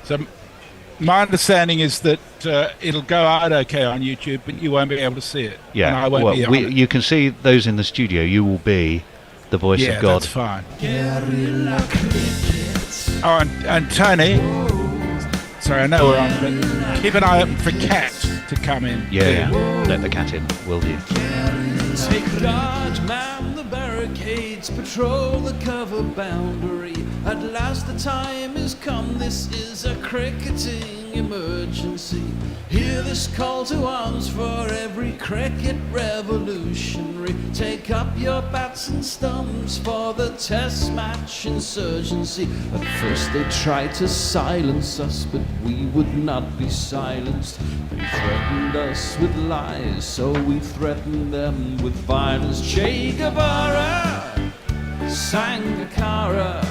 So my understanding is that it'll go out okay on YouTube, but you won't be able to see it. Yeah, and I won't be on it. you can see those in the studio. You will be the voice of God. That's fine. Oh, and Tony, sorry, I know we're on, but keep an eye open for cats to come in. Yeah. Let the cat in, will you? Take guard, man the barricades, patrol the cover boundary. At last the time has come, this is a cricketing emergency. Hear this call to arms for every cricket revolutionary. Take up your bats and stumps for the test match insurgency. At first they tried to silence us, but we would not be silenced. They threatened us with lies, so we threatened them with violence. Che Guevara, Sangakkara,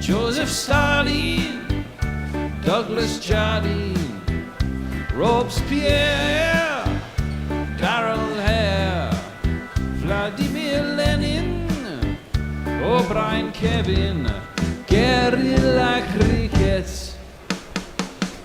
Joseph Stalin, Douglas Jardine, Robespierre, Darrell Hare, Vladimir Lenin, O'Brien Kevin, guerrilla cricket.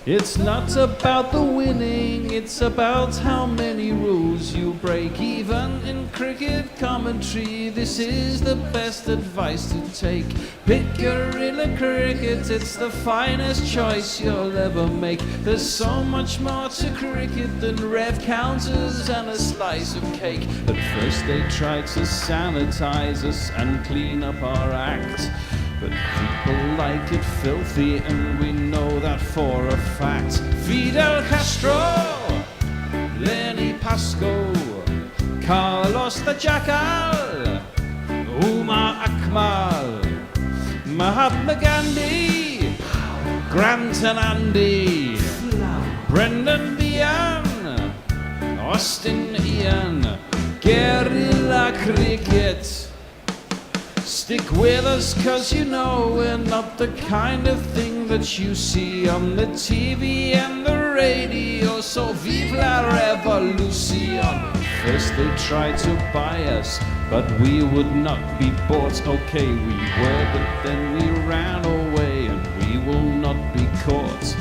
It's not about the winning, it's about how many rules you break. Even in cricket commentary, this is the best advice to take. Pick guerrilla cricket, it's the finest choice you'll ever make. There's so much more to cricket than rev counters and a slice of cake. At first they tried to sanitize us and clean up our act, but people like it filthy, and we know that for a fact. Fidel Castro, Lenny Pascoe, Carlos the Jackal, Umar Akmal, Mahatma Gandhi, Grant and Andy, Brendan Behan, Austin Ian, guerrilla cricket. Stick with us, cause you know we're not the kind of thing that you see on the TV and the radio. So vive la revolution. First they tried to buy us, but we would not be bought. Okay, we were, but then we ran away, and we will not be caught.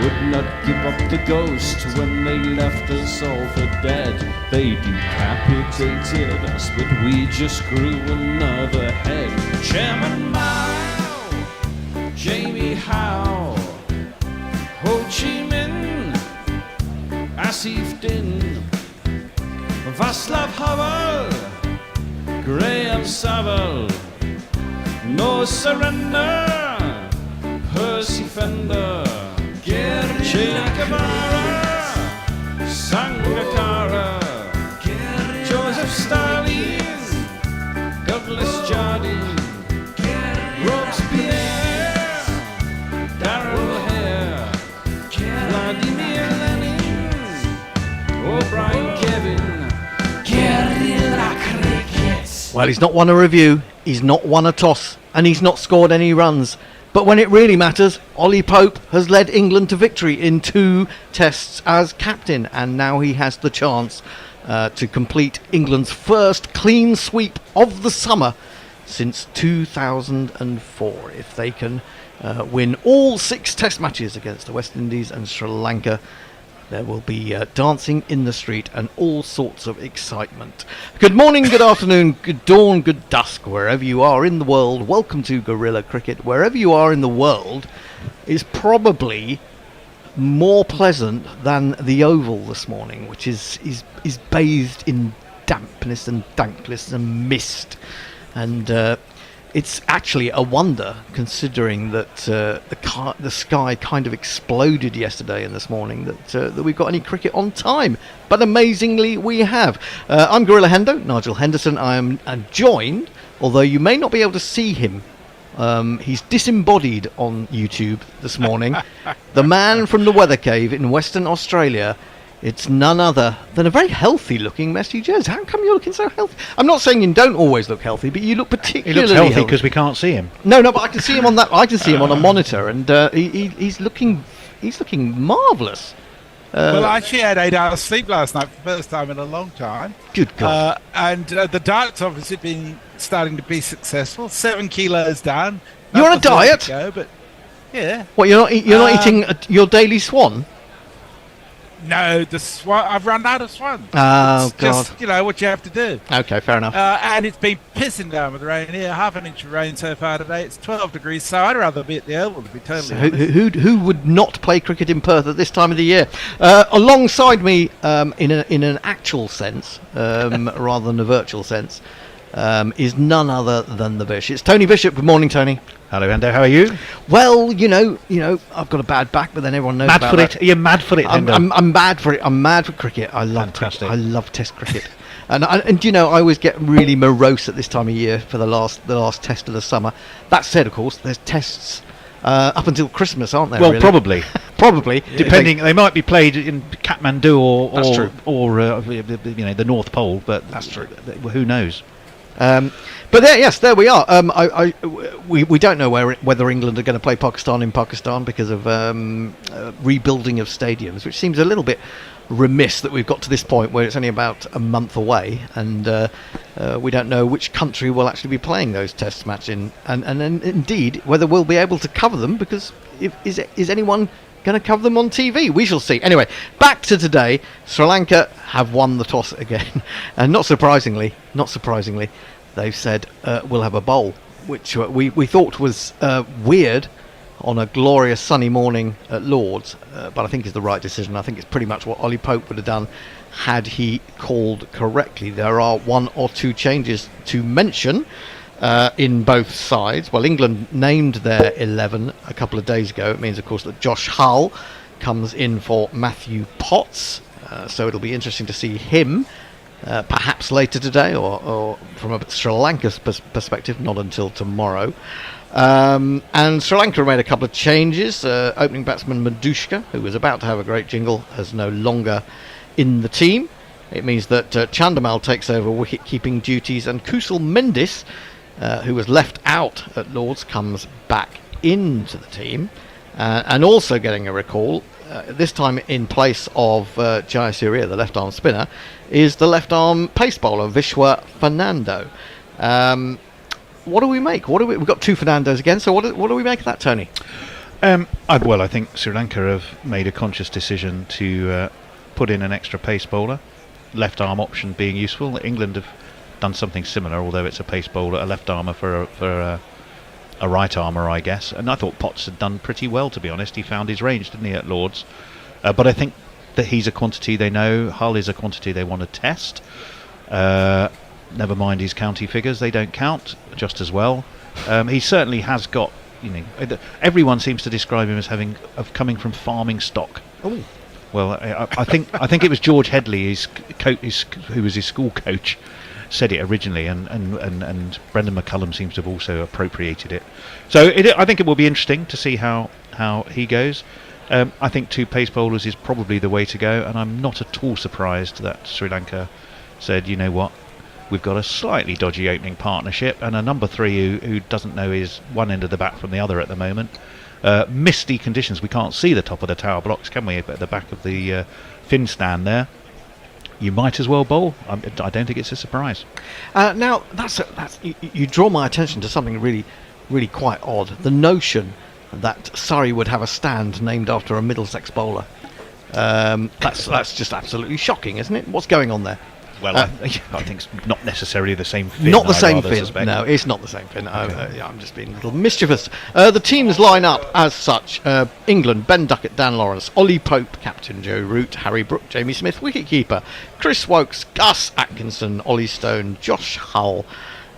Would not give up the ghost when they left us all for dead. They decapitated us, but we just grew another head. Chairman Mao, Jamie Howe, Ho Chi Minh, Asif Din, Václav Havel, Graham Saville, No Surrender, Percy Fender, Che Guevara, Sangakkara, Joseph Stalin, Douglas Jardine, Robespierre, Darrell Hare, Vladimir Lenin, O'Brien Kevin, guerrilla cricket. Well, he's not won a review, he's not won a toss, and he's not scored any runs. But when it really matters, Ollie Pope has led England to victory in 2 tests as captain, and now he has the chance to complete England's first clean sweep of the summer since 2004. If they can win all 6 test matches against the West Indies and Sri Lanka, there will be dancing in the street and all sorts of excitement. Good morning, good afternoon, good dawn, good dusk, wherever you are in the world. Welcome to Guerrilla Cricket. Wherever you are in the world is probably more pleasant than the Oval this morning, which is bathed in dampness and dankness and mist. And it's actually a wonder, considering that the sky kind of exploded yesterday and this morning, that we've got any cricket on time. But amazingly, we have. I'm Gorilla Hendo, Nigel Henderson. I am joined, although you may not be able to see him. He's disembodied on YouTube this morning. The man from the weather cave in Western Australia. It's none other than a very healthy-looking Messi Jez. How come you're looking so healthy? I'm not saying you don't always look healthy, but you look particularly He looks healthy because we can't see him. No, but I can see him on that. I can see him on a monitor, and he's looking marvellous. Well, I actually had 8 hours sleep last night for the first time in a long time. Good God. And the diet's obviously been starting to be successful. 7 kilos down. You're on a diet? But Yeah. What, you're not eating your daily swan? No, the swan. I've run out of swans. Oh, It's just, what you have to do. Okay, fair enough. And it's been pissing down with rain here. Half an inch of rain so far today. It's 12 degrees, so I'd rather be at the Oval, to be totally So honest. who would not play cricket in Perth at this time of the year? Alongside me, in an actual sense, rather than a virtual sense, is none other than the Bish. It's Tony Bishop. Good morning, Tony. Hello, Endo. How are you? Well, I've got a bad back, but then everyone knows Mad about for that. it? Are you mad for it, Endo? I'm mad for it. I'm mad for cricket. I love Fantastic. cricket. I love Test cricket. And I always get really morose at this time of year for the last test of the summer. That said, of course, there's tests up until Christmas, aren't there? Well, really? probably. Probably. Depending, they might be played in Kathmandu That's true. or the North Pole, but That's true. Who knows? But there we are. We don't know whether England are going to play Pakistan in Pakistan because of rebuilding of stadiums, which seems a little bit remiss that we've got to this point where it's only about a month away, and we don't know which country will actually be playing those test matches in, and then indeed whether we'll be able to cover them, because is anyone going to cover them on TV? We shall see. Anyway, back to today. Sri Lanka have won the toss again, and not surprisingly, they've said we'll have a bowl, which we thought was weird on a glorious sunny morning at Lord's, but I think is the right decision. I think it's pretty much what Ollie Pope would have done had he called correctly. There are one or two changes to mention in both sides. Well, England named their 11 a couple of days ago. It means, of course, that Josh Hull comes in for Matthew Potts, so it'll be interesting to see him perhaps later today, or from a Sri Lanka's perspective, not until tomorrow. And Sri Lanka made a couple of changes. Opening batsman Madushka, who was about to have a great jingle, is no longer in the team. It means that Chandamal takes over wicket-keeping duties, and Kusal Mendis, who was left out at Lord's, comes back into the team. And also getting a recall, this time in place of Jayasuriya, the left-arm spinner, is the left-arm pace bowler Vishwa Fernando. What do we make? We've got two Fernandos again, so what do we make of that, Tony? I think Sri Lanka have made a conscious decision to put in an extra pace bowler, left arm option being useful. England have done something similar, although it's a pace bowler, a left armour for a right armour, I guess. And I thought Potts had done pretty well, to be honest. He found his range, didn't he, at Lord's? But I think that he's a quantity they know. Hull is a quantity they want to test. Never mind his county figures; they don't count just as well. He certainly has got, everyone seems to describe him as coming from farming stock. Oh, well, I think it was George Headley, who was his school coach, said it originally, and Brendan McCullum seems to have also appropriated it. So I think it will be interesting to see how he goes. I think two pace bowlers is probably the way to go, and I'm not at all surprised that Sri Lanka said, you know what, we've got a slightly dodgy opening partnership and a number three who doesn't know his one end of the bat from the other at the moment. Misty conditions, we can't see the top of the tower blocks, can we, at the back of the fin stand there. You might as well bowl. I don't think it's a surprise. now you draw my attention to something really, really quite odd. The notion that Surrey would have a stand named after a Middlesex bowler. That's just absolutely shocking, isn't it? What's going on there? Well, I think it's not necessarily the same fin. Not the same rather fin. suspect. No, it's not the same fin. I'm just being a little mischievous. The teams line up as such. England: Ben Ducket, Dan Lawrence, Ollie Pope, captain Joe Root, Harry Brook, Jamie Smith, wicketkeeper Chris Wokes, Gus Atkinson, Ollie Stone, Josh Hull,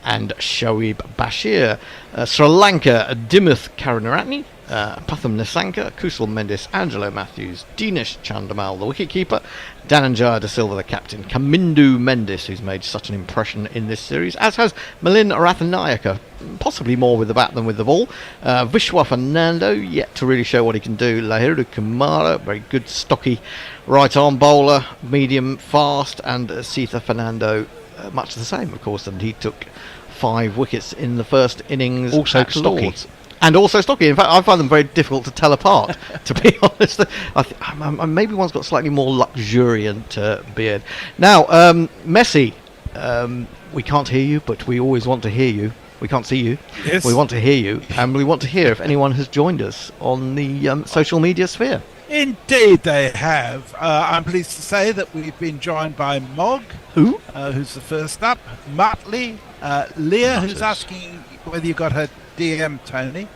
and Shoaib Bashir. Sri Lanka: Dimuth Karunaratne, Patham Nisanka, Kusal Mendis, Angelo Matthews, Dinesh Chandamal, the wicketkeeper, Dhananjaya De Silva, the captain, Kamindu Mendis, who's made such an impression in this series, as has Milind Rathanayake, possibly more with the bat than with the ball. Vishwa Fernando, yet to really show what he can do. Lahiru Kumara, very good stocky right arm bowler, medium fast, and Sitha Fernando, much the same, of course, and he took 5 wickets in the first innings. Also at stocky. Lord's. And also stocky. In fact, I find them very difficult to tell apart, to be honest. Maybe one's got slightly more luxuriant beard. Now, Messi, we can't hear you, but we always want to hear you. We can't see you. Yes. We want to hear you, and we want to hear if anyone has joined us on the social media sphere. Indeed, they have. I'm pleased to say that we've been joined by Mog, Who? who's the first up, Muttley, Leah, who's Mutters. asking whether you got her DM, Tony.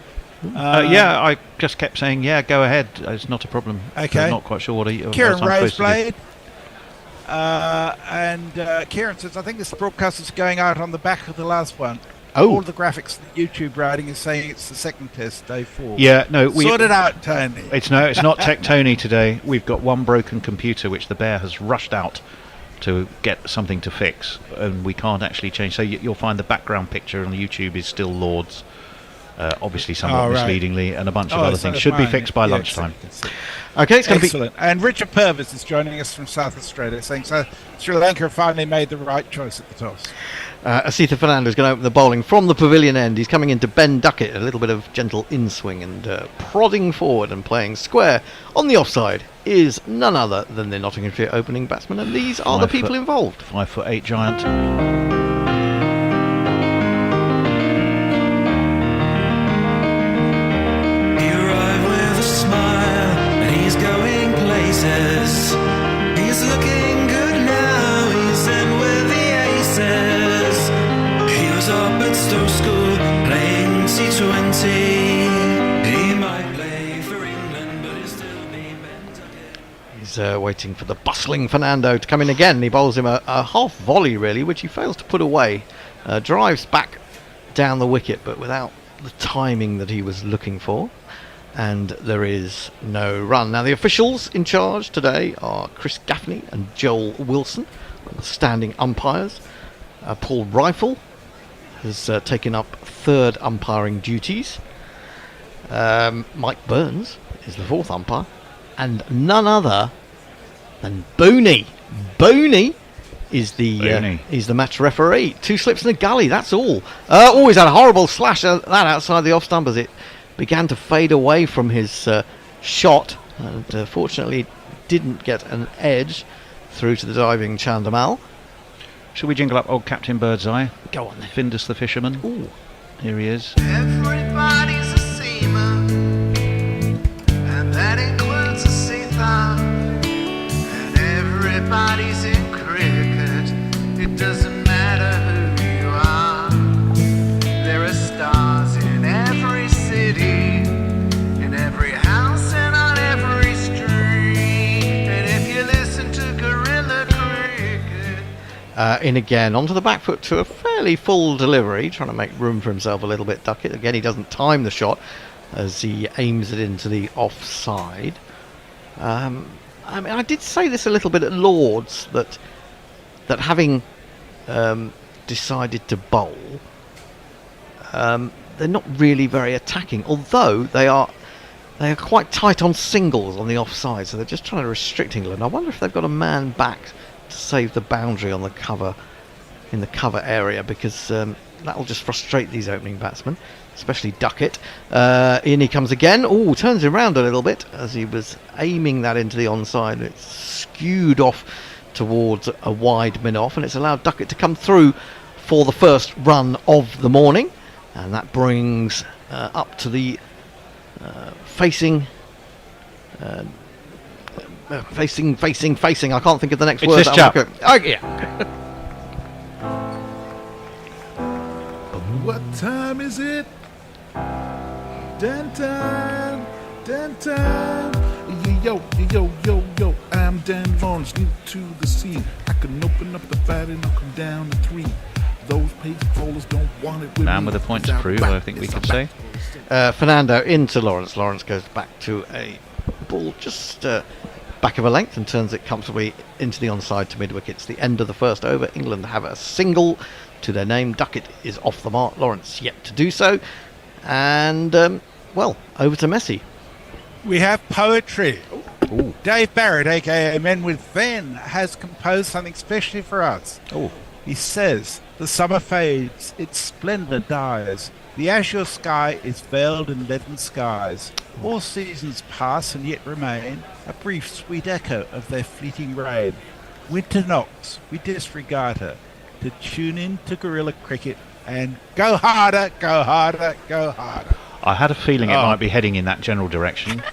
Yeah, I just kept saying, yeah, go ahead. It's not a problem. Okay. I'm not quite sure what I'm Kieran supposed to do. Roseblade. And Kieran says, I think this broadcast is going out on the back of the last one. Oh. All the graphics that YouTube writing is saying it's the second test, day 4. Yeah, no, Sort it out, Tony. it's not Tectoni today. We've got one broken computer which the bear has rushed out to get something to fix, and we can't actually change. So you'll find the background picture on the YouTube is still Lords, obviously somewhat Oh, right. misleadingly, and a bunch of Oh, other so things. is Should be mine. fixed by Yeah, lunchtime. Okay, it's going to be. Excellent. And Richard Purvis is joining us from South Australia, saying so Sri Lanka finally made the right choice at the toss. Asitha Fernando is going to open the bowling from the pavilion end. He's coming into Ben Ducket, a little bit of gentle in-swing and prodding forward and playing square on the offside is none other than the Nottinghamshire opening batsman, and these are the 5 people foot- involved. 5'8" giant. He arrived with a smile, and he's going places. He's looking good now, he's in with the aces. He was up at Stowe School, playing T20. He might play for England, but he'll still be bent again. He's waiting for the bustling Fernando to come in again. He bowls him a half volley, really, which he fails to put away. Drives back down the wicket, but without the timing that he was looking for. And there is no run. Now, the officials in charge today are Chris Gaffney and Joel Wilson, the standing umpires. Paul Rifle has taken up third umpiring duties. Mike Burns is the fourth umpire. And none other than Booney. Booney is the match referee. 2 slips in the gully, that's all. Always had a horrible slash at that outside the off stump as it began to fade away from his shot, and fortunately didn't get an edge through to the diving Chandamal. Should we jingle up old Captain Birdseye? Go on then. Findus the fisherman. Ooh. Here he is. Everybody's a seaman, and that includes a seatham. And everybody's in cricket, it doesn't matter who you are. There are stars in every city, in every house and on every street. And if you listen to Gorilla Cricket, In again, onto the back foot to a fairly full delivery, trying to make room for himself a little bit. Ducket again, he doesn't time the shot as he aims it into the offside. I mean, I did say this a little bit at Lords that having decided to bowl, they're not really very attacking, although they are quite tight on singles on the offside, so they're just trying to restrict England. I wonder if they've got a man back to save the boundary on the cover, in the cover area, because that'll just frustrate these opening batsmen, especially Ducket. In he comes again. Oh, turns him round a little bit as he was aiming that into the onside. It's skewed off towards a wide min-off, and it's allowed Ducket to come through for the first run of the morning, and that brings up to the facing. Facing. I can't think of the next It's word. this chap. Oh, yeah. What time is it? Dan time. Yo, I'm Dan Lawrence, new to the scene. I can open up the bat and I'll come down to 3. Those pace bowlers don't want it with Man me. with a points It's prove, out I back, think we it's could out say. back. Fernando into Lawrence. Lawrence goes back to a ball just back of a length and turns it comfortably into the onside to mid-wicket. It's the end of the first over. England have a single to their name. Ducket is off the mark. Lawrence yet to do so. And, well, over to Messi. We have poetry. Ooh. Dave Barrett, aka Men with Fen, has composed something specially for us. Oh. He says, the summer fades, its splendour dies. The azure sky is veiled in leaden skies. All seasons pass and yet remain a brief sweet echo of their fleeting reign. Winter knocks, we disregard her. To tune in to guerrilla cricket, and go harder, go harder, go harder. I had a feeling it might be heading in that general direction.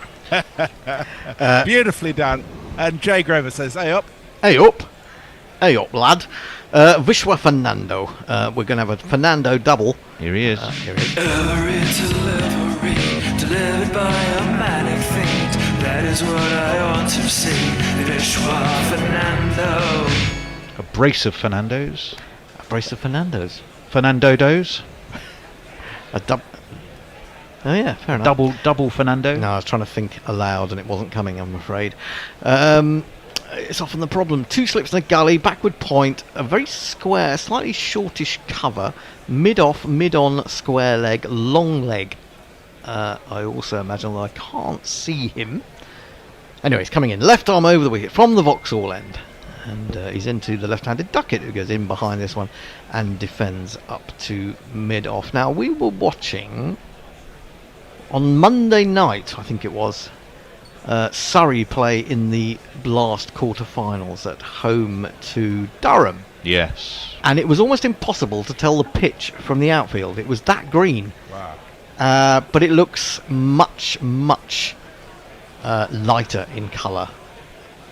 Beautifully done. And Jay Grover says, hey up. Hey up, lad. Vishwa Fernando. We're going to have a Fernando double. Here he is. Here he is. Delivered by a manic fiend. That is what I want to see. Vishwa Fernando. A brace of Fernandos. A brace of Fernandos. Fernandodos. A double. Oh yeah, fair enough. Double Fernando. No, I was trying to think aloud and it wasn't coming, I'm afraid. It's often the problem. 2 slips in a gully, backward point, a very square, slightly shortish cover, mid-off, mid-on, square leg, long leg. I also imagine that I can't see him. Anyway, he's coming in. Left arm over the wicket from the Vauxhall end. And he's into the left-handed Ducket, who goes in behind this one and defends up to mid-off. Now, we were watching on Monday night, I think it was, Surrey play in the last quarter-finals at home to Durham. Yes. And it was almost impossible to tell the pitch from the outfield. It was that green. Wow. But it looks much, much lighter in colour,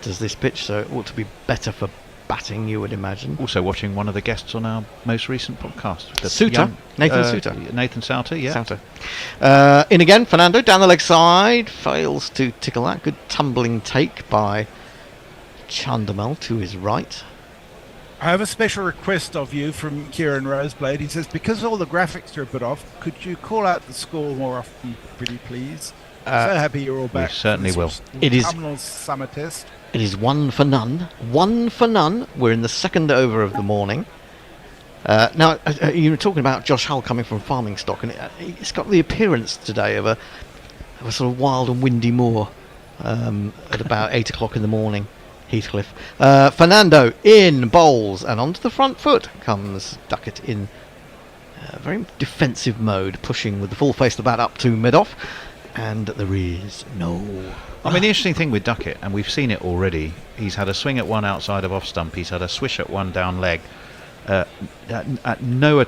does this pitch, so it ought to be better for batting, you would imagine. Also watching one of the guests on our most recent podcast. the Souter, Nathan Souter. Nathan Souter, yeah. Souter. In again, Fernando, down the leg side, fails to tickle that. Good tumbling take by Chandamal to his right. I have a special request of you from Kieran Roseblade. He says, because all the graphics are a bit off, could you call out the score more often, pretty please? So happy you're all back. certainly will. It is- Autumnal summer test. It is 1 for none. 1 for none. We're in the second over of the morning. Now, you were talking about Josh Hull coming from farming stock, and it's got the appearance today of a sort of wild and windy moor at about 8 o'clock in the morning. Heathcliff. Fernando in, bowls, and onto the front foot comes Ducket in very defensive mode, pushing with the full face of the bat up to mid-off, and there is no... I mean, the interesting thing with Ducket, and we've seen it already, he's had a swing at one outside of off stump, he's had a swish at one down leg. At no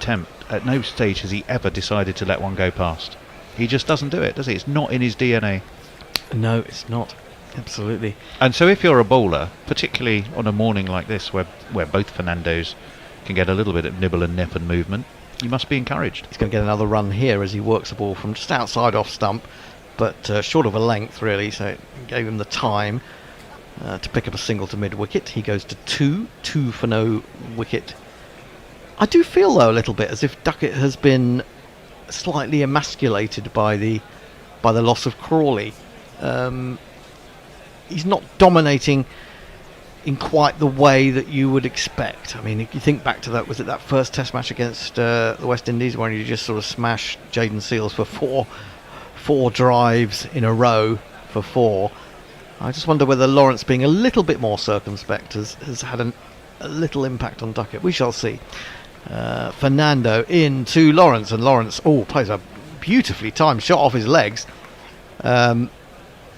stage has he ever decided to let one go past. He just doesn't do it, does he? It's not in his DNA. No, it's not. Absolutely. And so if you're a bowler, particularly on a morning like this where both Fernandos can get a little bit of nibble and nip and movement, you must be encouraged. He's going to get another run here as he works the ball from just outside off stump, but short of a length really, so it gave him the time to pick up a single to mid wicket. He goes to 2 for no wicket. I do feel though a little bit as if Ducket has been slightly emasculated by the loss of Crawley. He's not dominating in quite the way that you would expect. I mean, if you think back to that first Test match against the West Indies, when you just sort of smashed Jaden Seals for four drives in a row for 4. I just wonder whether Lawrence being a little bit more circumspect has had a little impact on Ducket. We shall see. Fernando in to Lawrence, and Lawrence plays a beautifully timed shot off his legs.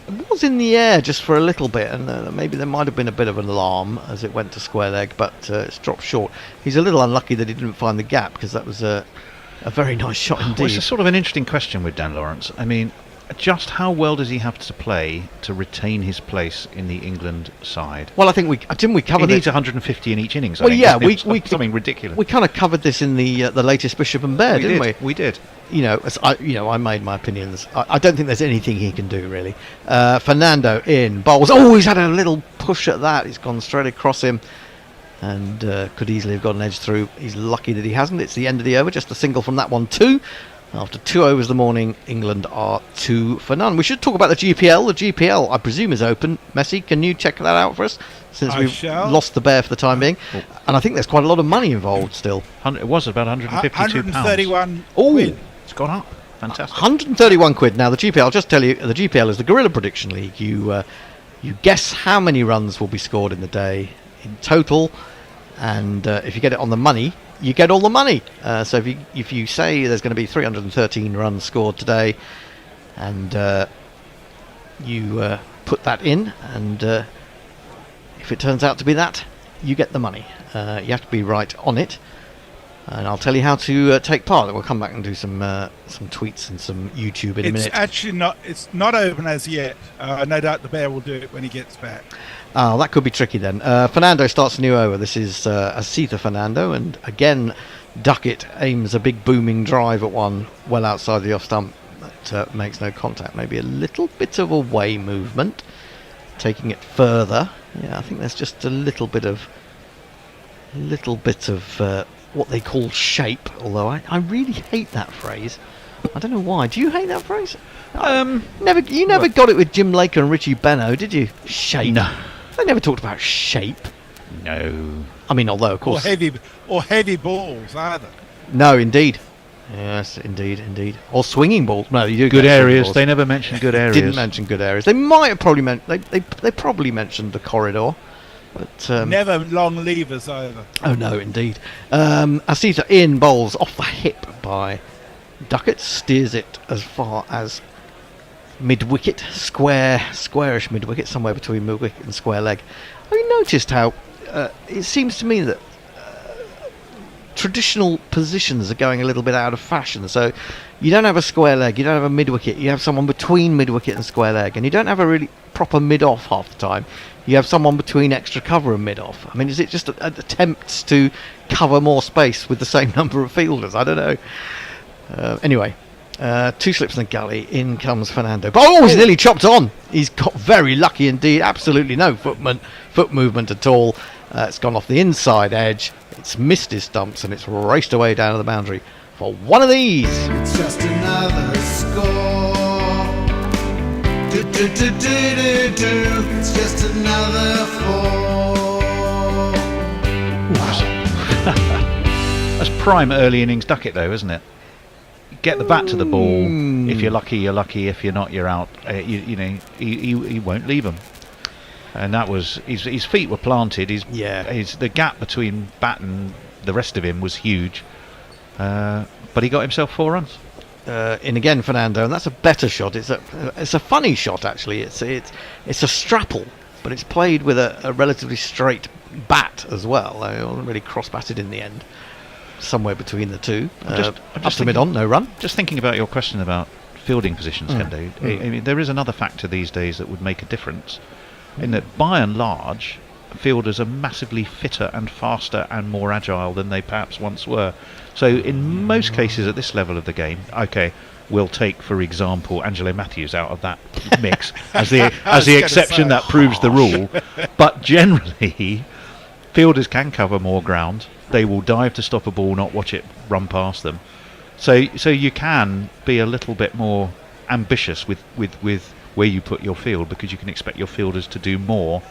It was in the air just for a little bit, and maybe there might have been a bit of an alarm as it went to square leg, but it's dropped short. He's a little unlucky that he didn't find the gap, because that was a very nice shot indeed. Well, it's a sort of an interesting question with Dan Lawrence. I mean, just how well does he have to play to retain his place in the England side? Well, I think we covered He needs it. 150 in each innings. Well, I think, yeah, doesn't we it? Something ridiculous. We kind of covered this in the latest Bishop and Bear, didn't we? We did. You know, I made my opinions. I don't think there's anything he can do really. Fernando in, bowls. He's had a little push at that. He's gone straight across him, and could easily have got an edge through. He's lucky that he hasn't. It's the end of the over. Just a single from that one too. After 2 overs of the morning, England are 2 for none. We should talk about the GPL. The GPL, I presume, is open. Messi, can you check that out for us? Since I we've shall. lost the bear for the time being. And I think there's quite a lot of money involved still. It was about 152 pounds. 131 Ooh. quid. It's gone up. Fantastic. 131 quid. Now, the GPL, I'll just tell you, the GPL is the Guerrilla Prediction League. You guess how many runs will be scored in the day in total, and if you get it on the money, you get all the money. So if you say there's going to be 313 runs scored today, and you put that in, and if it turns out to be that, you get the money. You have to be right on it. And I'll tell you how to take part. We'll come back and do some tweets and some YouTube in a It's minute. actually not. It's not open as yet. No doubt the bear will do it when he gets back. Oh, that could be tricky then. Fernando starts a new over. This is Asita Fernando, and again, Ducket aims a big booming drive at one well outside the off stump. That makes no contact. Maybe a little bit of away movement, taking it further. Yeah, I think there's just a little bit of what they call shape. Although I really hate that phrase. I don't know why. Do you hate that phrase? You never got it with Jim Laker and Richie Benno, did you? Shape. No. They never talked about shape. No. I mean, although of course. Or heavy balls either. No, indeed. Yes, indeed. Or swinging balls. No, you do Good get swinging areas. balls. They never mentioned good areas. Didn't mention good areas. They might have probably they probably mentioned the corridor, but Never long levers either. oh no, indeed. Asita in bowls off the hip by Ducket, steers it as far as mid-wicket, squarish mid-wicket, somewhere between mid-wicket and square leg. Have you noticed how it seems to me that traditional positions are going a little bit out of fashion? So you don't have a square leg, you don't have a mid-wicket, you have someone between mid-wicket and square leg, and you don't have a really proper mid-off half the time. You have someone between extra cover and mid-off. I mean, is it just attempts to cover more space with the same number of fielders? I don't know. Anyway, two slips in the gully, in comes Fernando. Oh, he's nearly chopped on. He's got very lucky indeed. Absolutely no foot movement at all. It's gone off the inside edge. It's missed his stumps and it's raced away down to the boundary for one of these. It's just another score. Do, do, do, do, do, do. It's just another 4. That's prime early innings Ducket, though, isn't it? Get the bat to the ball. If you're lucky, you're lucky. If you're not, you're out. He won't leave him. And that was his feet were planted. The gap between bat and the rest of him was huge. But he got himself 4 runs. In again, Fernando, and that's a better shot. It's a funny shot actually. It's a strapple, but it's played with a relatively straight bat as well. It wasn't really cross-batted in the end. Somewhere between the two. I'm just up to mid-on, no run. Just thinking about your question about fielding positions, Hendo. I mean, there is another factor these days that would make a difference. In that, by and large, fielders are massively fitter and faster and more agile than they perhaps once were. So in most cases at this level of the game, okay, we'll take, for example, Angelo Matthews out of that mix as the exception that proves the rule. But generally, fielders can cover more ground. They will dive to stop a ball, not watch it run past them. So you can be a little bit more ambitious with where you put your field, because you can expect your fielders to do more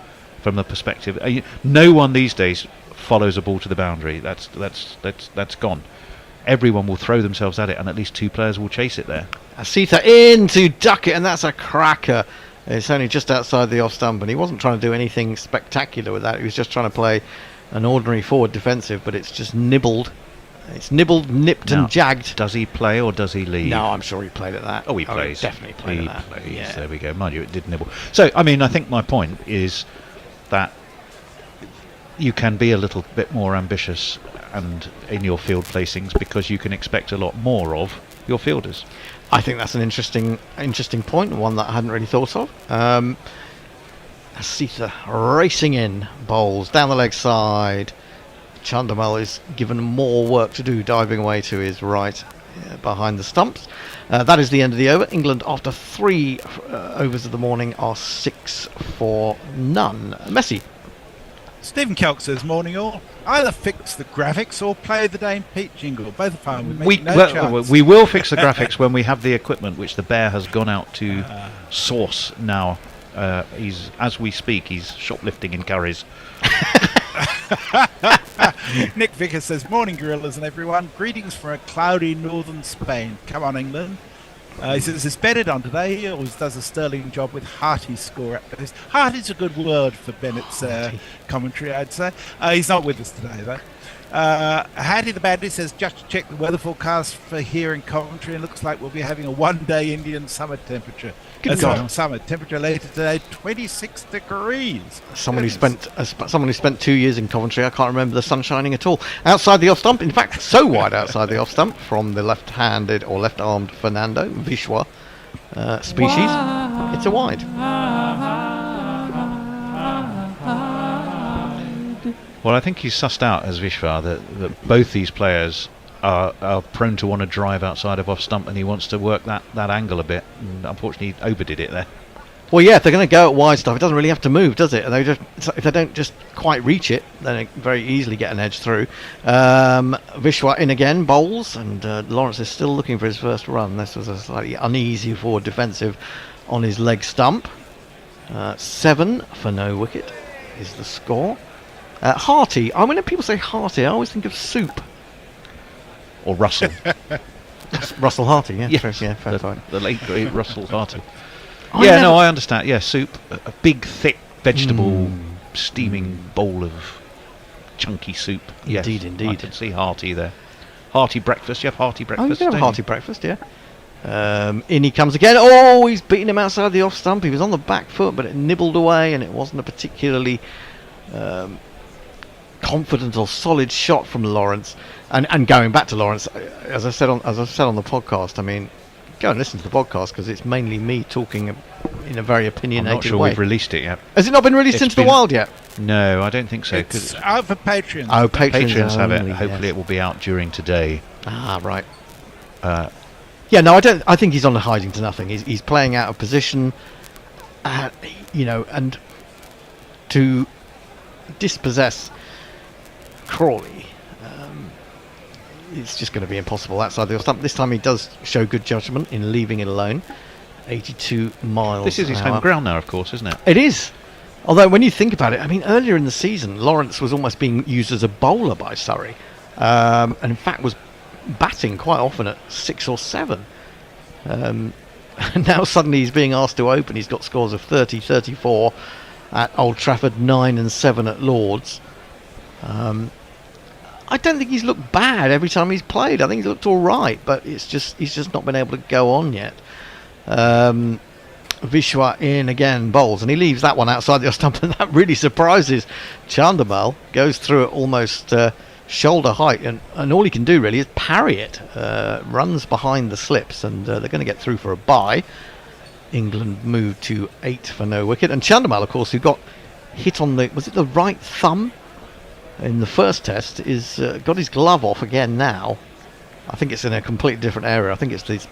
from the perspective. No one these days follows a ball to the boundary. That's gone. Everyone will throw themselves at it, and at least 2 players will chase it there. Asita into Ducket, and that's a cracker. It's only just outside the off stump, and he wasn't trying to do anything spectacular with that. He was just trying to play an ordinary forward defensive, but it's just nibbled. It's nibbled, nipped Now, and jagged. Does he play or does he leave? No, I'm sure he played at that. Oh, he plays. Definitely played He at that. plays. Yeah. There we go. Mind you, it did nibble. So, I mean, I think my point is that you can be a little bit more ambitious and in your field placings, because you can expect a lot more of your fielders. I think that's an interesting point, and one that I hadn't really thought of. Asita racing in, bowls down the leg side. Chandamal is given more work to do, diving away to his right behind the stumps. That is the end of the over. England, after 3 overs of the morning, are 6 for none. Messi. Stephen Kelk says, morning all. Either fix the graphics or play the Dame Pete jingle. Both are fine. We will fix the graphics when we have the equipment, which the bear has gone out to source now. As we speak, he's shoplifting in curries. Nick Vickers says, morning gorillas and everyone. Greetings from a cloudy northern Spain. Come on, England. He says, is Bennett on today? He always does a sterling job with Harty's score. Harty's a good word for Bennett's commentary, I'd say. He's not with us today, though. Hattie the Bandit says, just to check the weather forecast for here in Coventry, and looks like we'll be having a one-day Indian summer temperature. Good God. Summer temperature later today, 26 degrees. Someone who spent 2 years in Coventry, I can't remember the sun shining at all. Outside the off stump, in fact, so wide outside the off stump from the left-handed or left-armed Fernando Vishwa species, it's a wide. Well, I think he's sussed out as Vishvar that both these players are prone to want to drive outside of off stump, and he wants to work that angle a bit. And unfortunately, he overdid it there. Well, yeah, if they're going to go at wide stuff, it doesn't really have to move, does it? And if they don't just quite reach it, then they very easily get an edge through. Vishwa in again, bowls, and Lawrence is still looking for his first run. This was a slightly uneasy forward defensive on his leg stump. 7 for no wicket is the score. Hearty. When people say hearty, I always think of soup. Or Russell. Russell Harty, yeah. Yes, Yeah, fair point. the late great Russell Harty. I Yeah, never- no, I understand. Yeah, soup, a big, thick vegetable steaming bowl of chunky soup. Yes, Indeed. I can see hearty there. Hearty breakfast. You have hearty Oh, breakfast. you can have a don't hearty breakfast, yeah. In he comes again. Oh, he's beaten him outside the off stump. He was on the back foot, but it nibbled away, and it wasn't a particularly confident or solid shot from Lawrence. And going back to Lawrence, as I said on the podcast, I mean, go and listen to the podcast because it's mainly me talking in a very I'm opinionated not sure way. we've released it yet. Has it not been released It's into the been- wild yet? No, I don't think so. It's 'Cause out for Patreons. Oh, patrons have it. only, Hopefully, yes. it will be out during today. Ah, right. Uh, Yeah, no, I don't. I think he's on a hiding to nothing. He's playing out of position, and to dispossess Crawley, it's just going to be impossible outside the off stump. This time he does show good judgment in leaving it alone. 82 miles. this is his an hour. home ground now, of course, isn't it? It is. Although when you think about it, I mean, earlier in the season, Lawrence was almost being used as a bowler by Surrey, and in fact was batting quite often at 6 or 7. And now suddenly he's being asked to open. He's got scores of 30, 34 at Old Trafford, 9 and 7 at Lord's. I don't think he's looked bad every time he's played. I think he's looked all right, but he's just not been able to go on yet. Vishwa in again, bowls, and he leaves that one outside the off stump, and that really surprises Chandamal. Goes through it almost shoulder height, and all he can do really is parry it. Runs behind the slips, and they're going to get through for a bye. England moved to 8 for no wicket, and Chandamal, of course, who got hit on the right thumb in the first test, is got his glove off again now. I think it's in a completely different area. I think it's the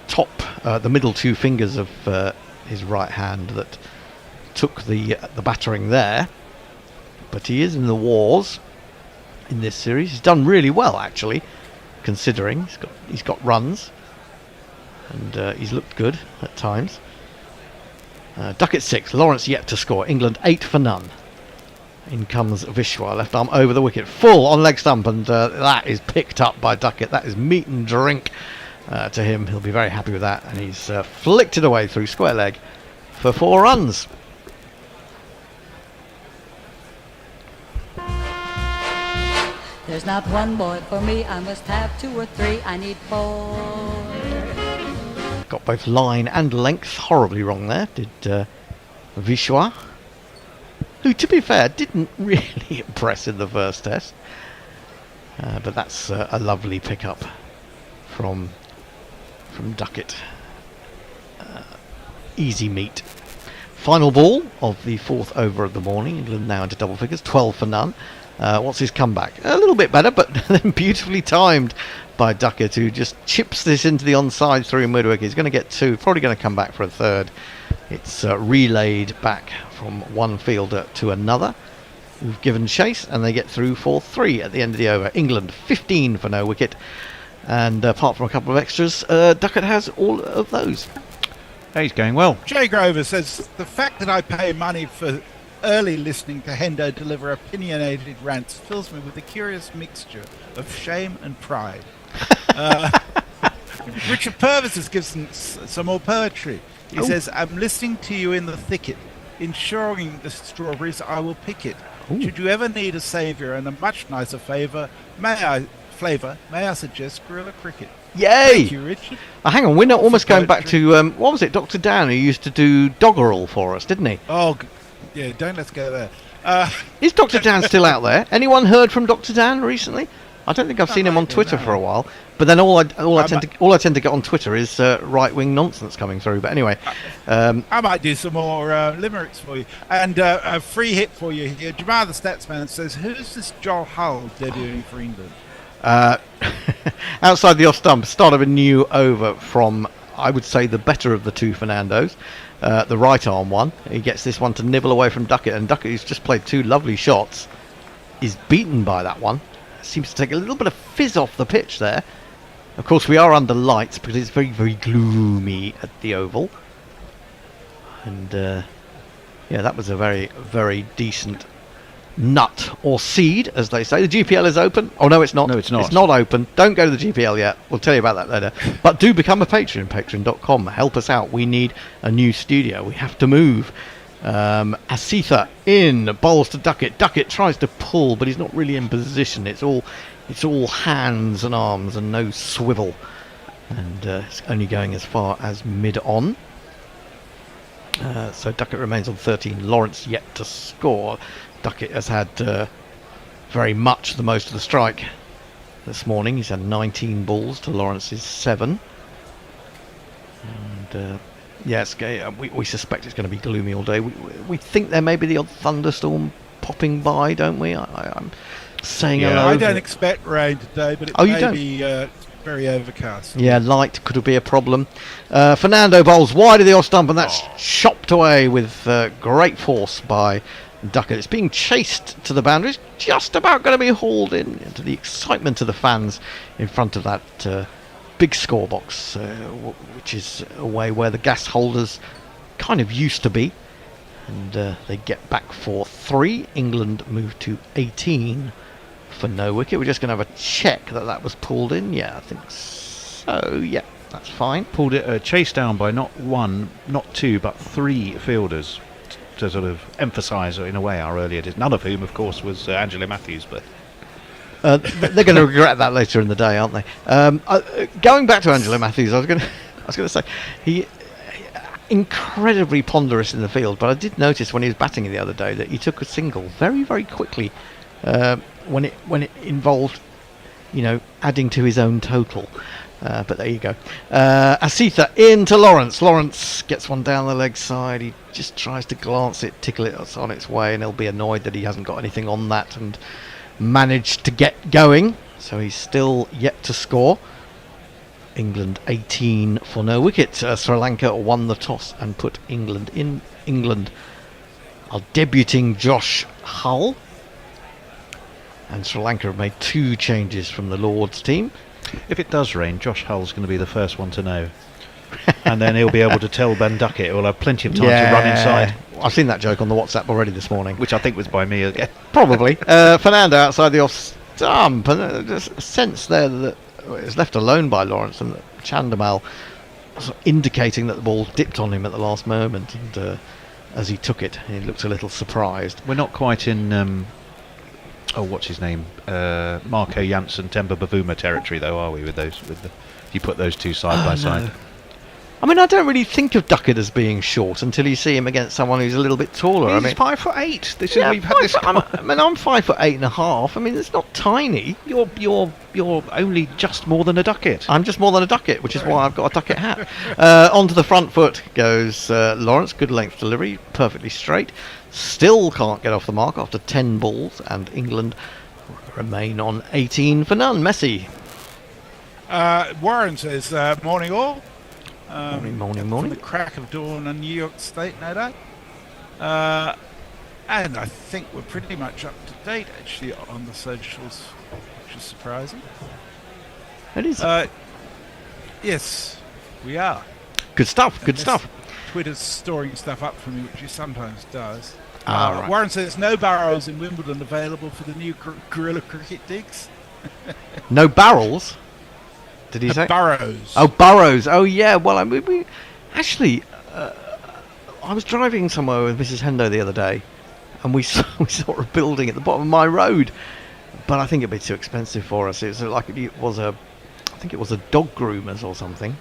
top, the middle 2 fingers of his right hand that took the battering there. But he is in the wars in this series. He's done really well, actually, considering he's got runs, and he's looked good at times. Ducket 6, Lawrence yet to score. England 8 for none. In comes Vishwa, left arm over the wicket, full on leg stump, and that is picked up by Ducket. That is meat and drink to him. He'll be very happy with that, and he's flicked it away through square leg for 4 runs. There's not one boy for me, I must have 2 or 3, I need 4. Got both line and length horribly wrong there, did Vishwa, who, to be fair, didn't really impress in the first test. But that's a lovely pickup from Ducket. Easy meat. Final ball of the 4th over of the morning. England now into double figures, 12 for none. What's his comeback? A little bit better, but then beautifully timed by Ducket, who just chips this into the onside through midwick. He's going to get 2, probably going to come back for a 3rd. It's relayed back from one fielder to another, who've given chase, and they get through for 3 at the end of the over. England 15 for no wicket, and apart from a couple of extras, Ducket has all of those. Hey, he's going well. Jay Grover says, the fact that I pay money for early listening to Hendo deliver opinionated rants fills me with a curious mixture of shame and pride. Richard Purvis gives some more poetry. He says, I'm listening to you in the thicket, ensuring the strawberries I will pick it. Should you ever need a saviour and a much nicer may I suggest Guerrilla Cricket? Yay! Thank you, Richard. Hang on, we're not almost going back poetry. to what was it? Dr. Dan, who used to do Doggerel for us, didn't he? Oh, yeah, don't let's go there. Is Dr. Dan still out there? Anyone heard from Dr. Dan recently? I don't think I've seen him on Twitter for a while. But then all I tend to get on Twitter is right-wing nonsense coming through. But anyway, I might do some more limericks for you. And a free hit for you here. Jamar the Statsman says, who's this Joel Hull debuting for England? outside the off stump, start of a new over from, I would say, the better of the two Fernandos. The right arm one. He gets this one to nibble away from Ducket. And Ducket, who's just played two lovely shots, is beaten by that one. Seems to take a little bit of fizz off the pitch there. Of course, we are under lights because it's very, very gloomy at the Oval. And yeah, that was a very, very decent nut or seed, as they say. The GPL is open. Oh no, it's not. No, it's not. It's not open. Don't go to the GPL yet. We'll tell you about that later. But do become a patron. Patreon.com. Help us out. We need a new studio. We have to move. Asitha in, bowls to Ducket. Ducket tries to pull, but he's not really in position. It's all hands and arms and no swivel, and it's only going as far as mid-on. So Ducket remains on 13. Lawrence yet to score. Ducket has had very much the most of the strike this morning. He's had 19 balls to Lawrence's 7. And yes, we suspect it's going to be gloomy all day. We think there may be the odd thunderstorm popping by, don't we? I'm saying hello. I don't expect rain today, but it may be very overcast. Yeah, light could be a problem. Fernando bowls wide of the off stump, and that's chopped away with great force by Ducket. It's being chased to the boundaries, just about going to be hauled in, to the excitement of the fans in front of that big score box, which is away where the gas holders kind of used to be. And they get back for 3. England move to 18 for no wicket. We're just going to have a check that was pulled in. Yeah, I think so. Yeah, that's fine. Pulled it, chased down by not 1, not 2, but 3 fielders to sort of emphasise, in a way, our earlier days. None of whom, of course, was Angela Matthews, but. They're going to regret that later in the day, aren't they? Going back to Angela Matthews, I was going to say he incredibly ponderous in the field, but I did notice when he was batting the other day that he took a single very, very quickly when it involved, adding to his own total. But there you go. Asitha into Lawrence. Lawrence gets one down the leg side. He just tries to glance it, tickle it on its way, and he'll be annoyed that he hasn't got anything on that and managed to get going. So he's still yet to score. England 18 for no wicket. Sri Lanka won the toss and put England in. England are debuting Josh Hull. And Sri Lanka have made 2 changes from the Lords team. If it does rain, Josh Hull's going to be the first one to know. And then he'll be able to tell Ben Ducket. He'll have plenty of time to run inside. I've seen that joke on the WhatsApp already this morning. Which I think was by me again. Probably. Fernando outside the off stump. And there's a sense there that it's left alone by Lawrence, and Chandamal sort of indicating that the ball dipped on him at the last moment. And as he took it, he looked a little surprised. We're not quite in... what's his name? Marco Janssen, Temba Bavuma territory, though, are we? If you put those two side by side. No. I mean, I don't really think of Ducket as being short until you see him against someone who's a little bit taller. He's 5'8". We've had this. I'm 5'8.5". I mean, it's not tiny. You're only just more than a Ducket. I'm just more than a Ducket, which is why I've got a Ducket hat. Onto the front foot goes Lawrence. Good length delivery, perfectly straight. Still can't get off the mark after 10 balls, and England remain on 18 for none. Messi. Warren says, morning all. Morning. From the crack of dawn in New York State, no doubt. And I think we're pretty much up to date, actually, on the socials, which is surprising. It is. Yes, we are. Good stuff. Twitter's storing stuff up for me, which he sometimes does. Right. Warren says, no barrows in Wimbledon available for the new Guerrilla Cricket digs. No barrels? Did he say? Burrows. Oh, Burrows. Oh, yeah. Well, I mean, actually, I was driving somewhere with Mrs. Hendo the other day, and we saw a building at the bottom of my road, but I think it'd be too expensive for us. It was I think it was a dog groomers or something.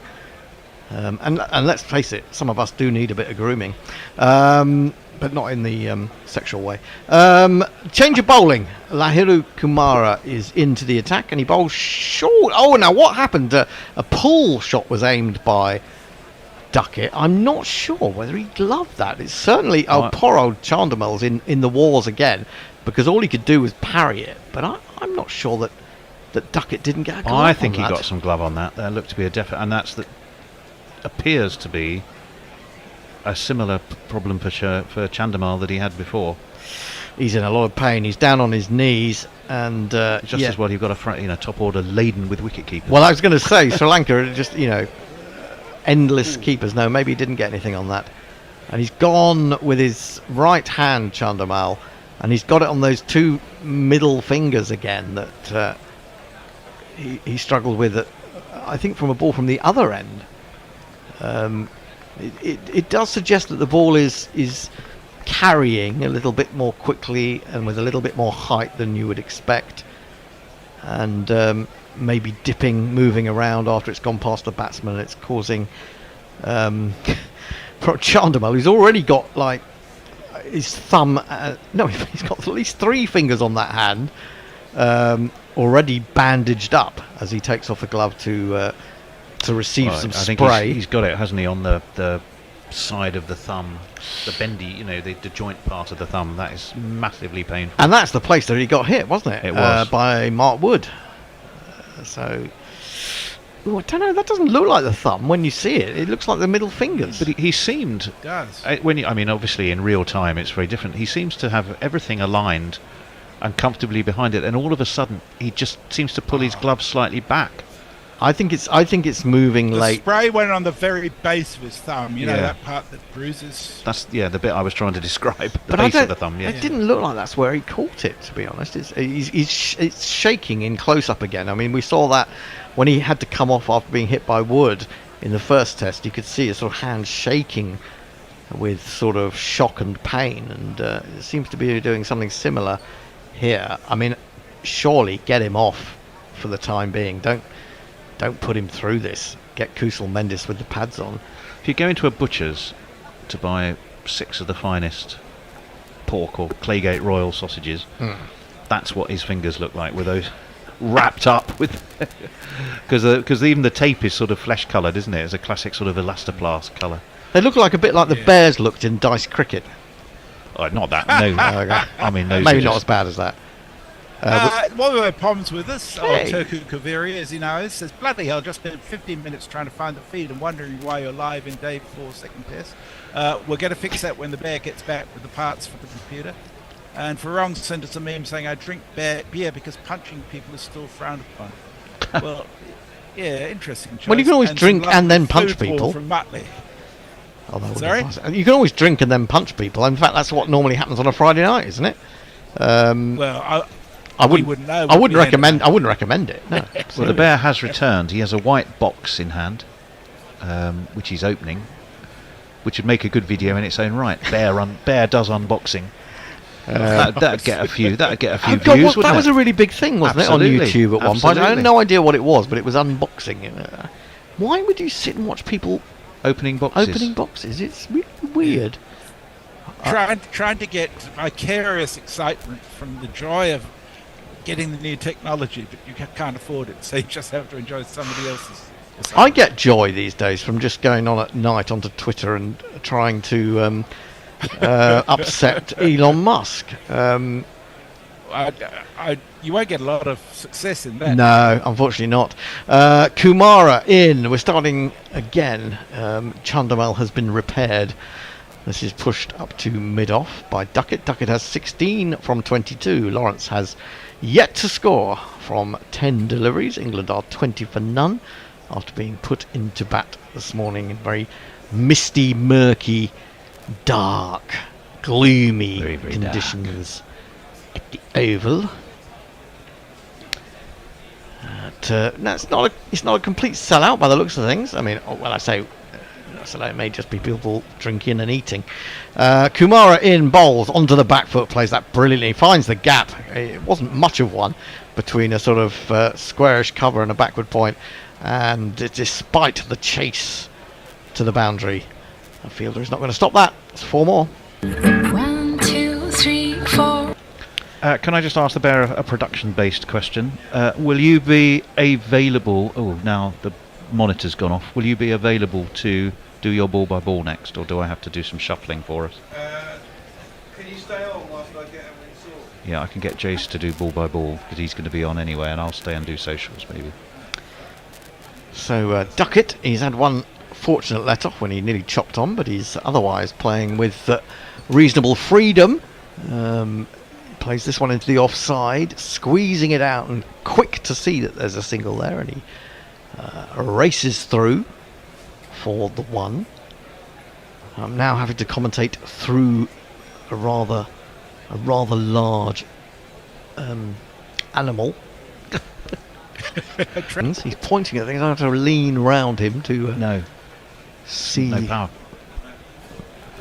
And let's face it, some of us do need a bit of grooming, but not in the sexual way. Change of bowling. Lahiru Kumara is into the attack, and he bowls short. Oh, now what happened? A pull shot was aimed by Ducket. I'm not sure whether he gloved that. It's certainly poor old Chandimal's in the wars again, because all he could do was parry it. But I'm not sure that Ducket didn't get a glove. I think on he that. got some glove on that. There looked to be a definite, and that's appears to be a similar problem for Chandimal that he had before. He's in a lot of pain. He's down on his knees, and Just as well you've got a front, top order laden with wicket keepers. Well, I was going to say Sri Lanka just endless keepers. No, maybe he didn't get anything on that, and he's gone with his right hand, Chandimal, and he's got it on those two middle fingers again that he struggled with. I think from a ball from the other end. It does suggest that the ball is carrying a little bit more quickly and with a little bit more height than you would expect, and maybe dipping, moving around after it's gone past the batsman. It's causing Chandimal, who's already got like his thumb. He's got at least 3 fingers on that hand, already bandaged up as he takes off the glove to receive some I think spray. he's got it, hasn't he, on the side of the thumb, the bendy, the joint part of the thumb. That is massively painful. And that's the place that he got hit, wasn't it? It was. By Mark Wood. I don't know, that doesn't look like the thumb when you see it. It looks like the middle fingers. But he seemed... It does. Obviously in real time it's very different. He seems to have everything aligned and comfortably behind it, and all of a sudden he just seems to pull his glove slightly back. I think it's moving The late. spray went on the very base of his thumb. You know Yeah. that part that bruises. That's the bit I was trying to describe. The But base of the thumb. Yeah. It didn't look like that's where he caught it, to be honest. It's shaking in close-up again. I mean, we saw that when he had to come off after being hit by Wood in the first test. You could see his sort of hand shaking with sort of shock and pain, and it seems to be doing something similar here. I mean, surely get him off for the time being. Don't put him through this. Get Kusal Mendis with the pads on. If you go into a butcher's to buy 6 of the finest pork or Claygate Royal sausages, that's what his fingers look like, with those wrapped up with... Because even the tape is sort of flesh coloured, isn't it? It's a classic sort of elastoplast colour. They look like a bit like the Bears looked in Dice Cricket. Oh, not that, no. Okay. I mean, those Maybe are not just- as bad as that. One of the problems with this, Hey. Turku Kaveri, as he knows, says, bloody hell, just spent 15 minutes trying to find the feed and wondering why you're live in day 4 second test. We're going to fix that when the bear gets back with the parts for the computer. And Farong sent us a meme saying, I drink beer because punching people is still frowned upon. Well, yeah, interesting choice. Well, you can always some drink lovely and then punch food ball people. From Muttley. Oh, that would be Sorry? nice. You can always drink and then punch people. In fact, that's what normally happens on a Friday night, isn't it? Well, I wouldn't. wouldn't know, I would wouldn't we, recommend. I wouldn't recommend it. No. Well, the bear has returned. He has a white box in hand, which he's opening, which would make a good video in its own right. Bear does unboxing. That'd get a few. That'd get a few Oh, God, views. that was a really big thing, wasn't Absolutely. it, on YouTube at one point? I had Absolutely. no idea what it was, but it was unboxing. Why would you sit and watch people opening boxes. opening boxes? It's really weird. trying to get vicarious excitement from the joy of getting the new technology, but you can't afford it, so you just have to enjoy somebody else's. I get joy these days from just going on at night onto Twitter and trying to upset Elon Musk. You won't get a lot of success in that. No, unfortunately not. Kumara in. We're starting again. Chandimal has been repaired. This is pushed up to mid-off by Ducket. Ducket has 16 from 22. Lawrence has yet to score from 10 deliveries. England are 20 for none after being put into bat this morning in very misty, murky, dark, gloomy Very, very conditions at the Oval. No, it's not a complete sellout by the looks of things. I mean, I say So that may just be people drinking and eating. Kumara in bowls onto the back foot, plays that brilliantly, finds the gap. It wasn't much of one between a sort of squarish cover and a backward point, and despite the chase to the boundary, a fielder is not going to stop that. It's 4 more. 1, 2, 3, 4. Can I just ask the bearer a production-based question? Will you be available... Oh, now the monitor's gone off. Will you be available to do your ball-by-ball next, or do I have to do some shuffling for us? Can you stay on whilst I get everything sorted? Yeah, I can get Jace to do ball-by-ball, because he's going to be on anyway, and I'll stay and do socials, maybe. So Ducket, he's had one fortunate let-off when he nearly chopped on, but he's otherwise playing with reasonable freedom. Plays this one into the offside, squeezing it out, and quick to see that there's a single there, and he races through for the 1. I'm now having to commentate through a rather large animal. He's pointing at things. I have to lean round him to No see power.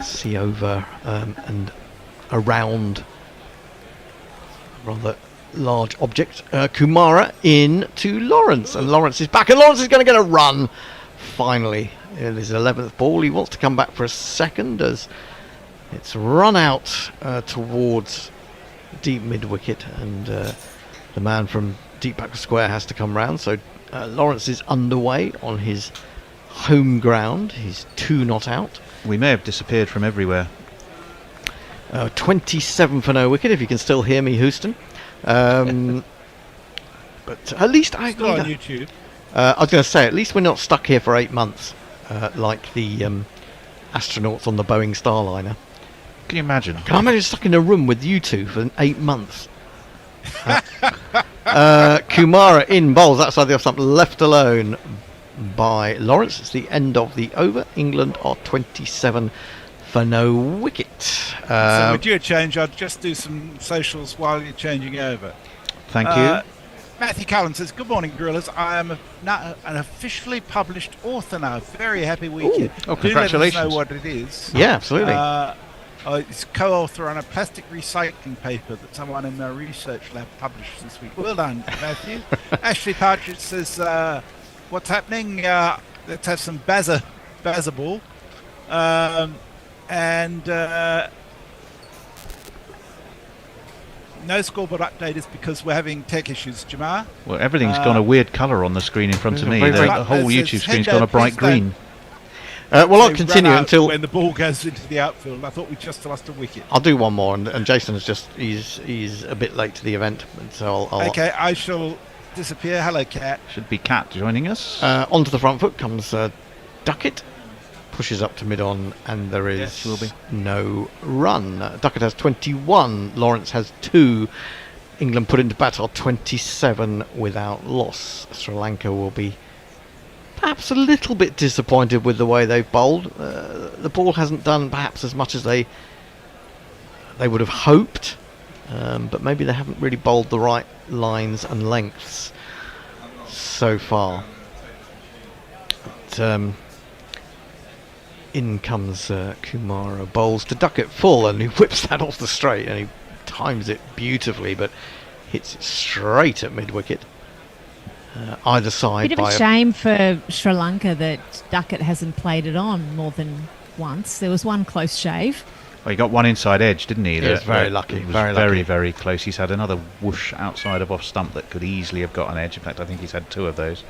see over and around a rather large object. Kumara in to Lawrence, and Lawrence is back, and Lawrence is going to get a run finally. It is 11th ball. He wants to come back for a second as it's run out towards deep mid wicket, and the man from deep back square has to come round. So Lawrence is underway on his home ground. He's 2 not out. We may have disappeared from everywhere. 27 for no wicket, if you can still hear me, Houston. But at least I Still on YouTube. I was going to say, at least we're not stuck here for 8 months, like the astronauts on the Boeing Starliner. Can you imagine? Can I imagine stuck in a room with you two for 8 months? Kumara in bowls outside the off stump, left alone by Lawrence. It's the end of the over. England are 27 for no wicket. So with your change, I'd just do some socials while you're changing over. Thank you. Matthew Cullen says, "Good morning, Gorillas. I am now an officially published author now. Very happy weekend. Oh, Do let us know congratulations. what it is. Yeah, absolutely. It's co-author on a plastic recycling paper that someone in their research lab published this week. Well done, Matthew." Ashley Partridge says, "What's happening? Let's have some Bazza ball." No scoreboard update is because we're having tech issues, Jamar. Well, everything's gone a weird colour on the screen in front of me. very, The, very- the whole It says, YouTube screen's "Hendo, gone a bright please don't." green. Well, I'll They continue run out until when the ball goes into the outfield. I thought we just lost a wicket. I'll do one more, and Jason is he's a bit late to the event, so I'll Okay, I shall disappear. Hello, Cat. Should be Kat joining us. onto the front foot comes Ducket, pushes up to mid on, and there is Yes, will be. no run. Ducket has 21, Lawrence has 2. England put into battle 27 without loss. Sri Lanka will be perhaps a little bit disappointed with the way they've bowled. The ball hasn't done perhaps as much as they would have hoped, but maybe they haven't really bowled the right lines and lengths so far. But, in comes Kumara, bowls to Ducket full, and he whips that off the straight, and he times it beautifully, but hits it straight at mid wicket. Either side. Bit of a shame for Sri Lanka that Ducket hasn't played it on more than once. There was one close shave. Well, he got one inside edge, didn't he? He was very lucky, It was very very, lucky. very close. He's had another whoosh outside of off stump that could easily have got an edge. In fact, I think he's had 2 of those.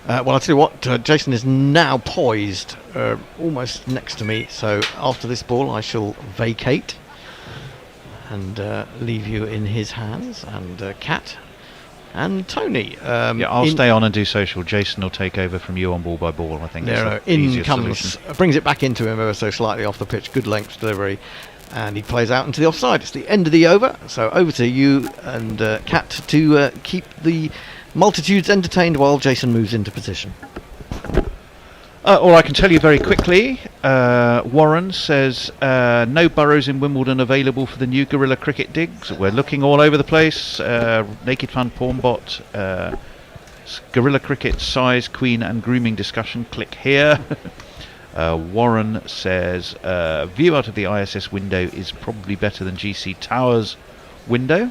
Well, I'll tell you what, Jason is now poised almost next to me, so after this ball I shall vacate and leave you in his hands, and Kat and Tony. Yeah, I'll stay on and do social. Jason will take over from you on ball by ball. I think There, that's the in easiest comes, solution. brings it back into him ever so slightly off the pitch, good length delivery, and he plays out into the offside. It's the end of the over, so over to you and Kat to keep the multitudes entertained while Jason moves into position. All I can tell you very quickly, Warren says no burrows in Wimbledon available for the new Guerrilla Cricket digs. We're looking all over the place. Naked Fun Pornbot, Guerrilla Cricket size, queen and grooming discussion. Click here. Warren says view out of the ISS window is probably better than GC Tower's window,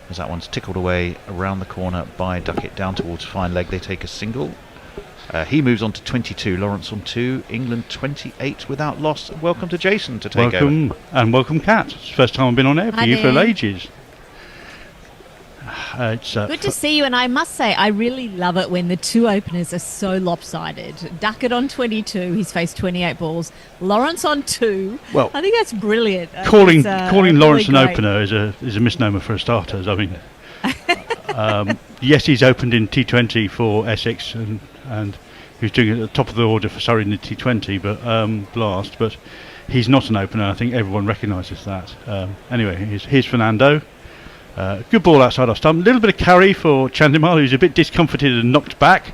as that one's tickled away around the corner by Ducket down towards fine leg. They take a single. He moves on to 22. Lawrence on 2. England 28 without loss. Welcome to Jason to take over. And welcome, Kat. It's the first time I've been on air for Hi you for there. ages. It's Good to see you, and I must say, I really love it when the two openers are so lopsided. Ducket on 22, he's faced 28 balls. Lawrence on 2. Well, I think that's brilliant. calling It's, Lawrence an really great. opener is a misnomer for starters. I mean, yes, he's opened in T20 for Essex, and he was doing it at the top of the order for Surrey in the T20, but last. But he's not an opener. I think everyone recognises that. Anyway, here's Fernando. Good ball outside off stump. A little bit of carry for Chandimal, who's a bit discomforted and knocked back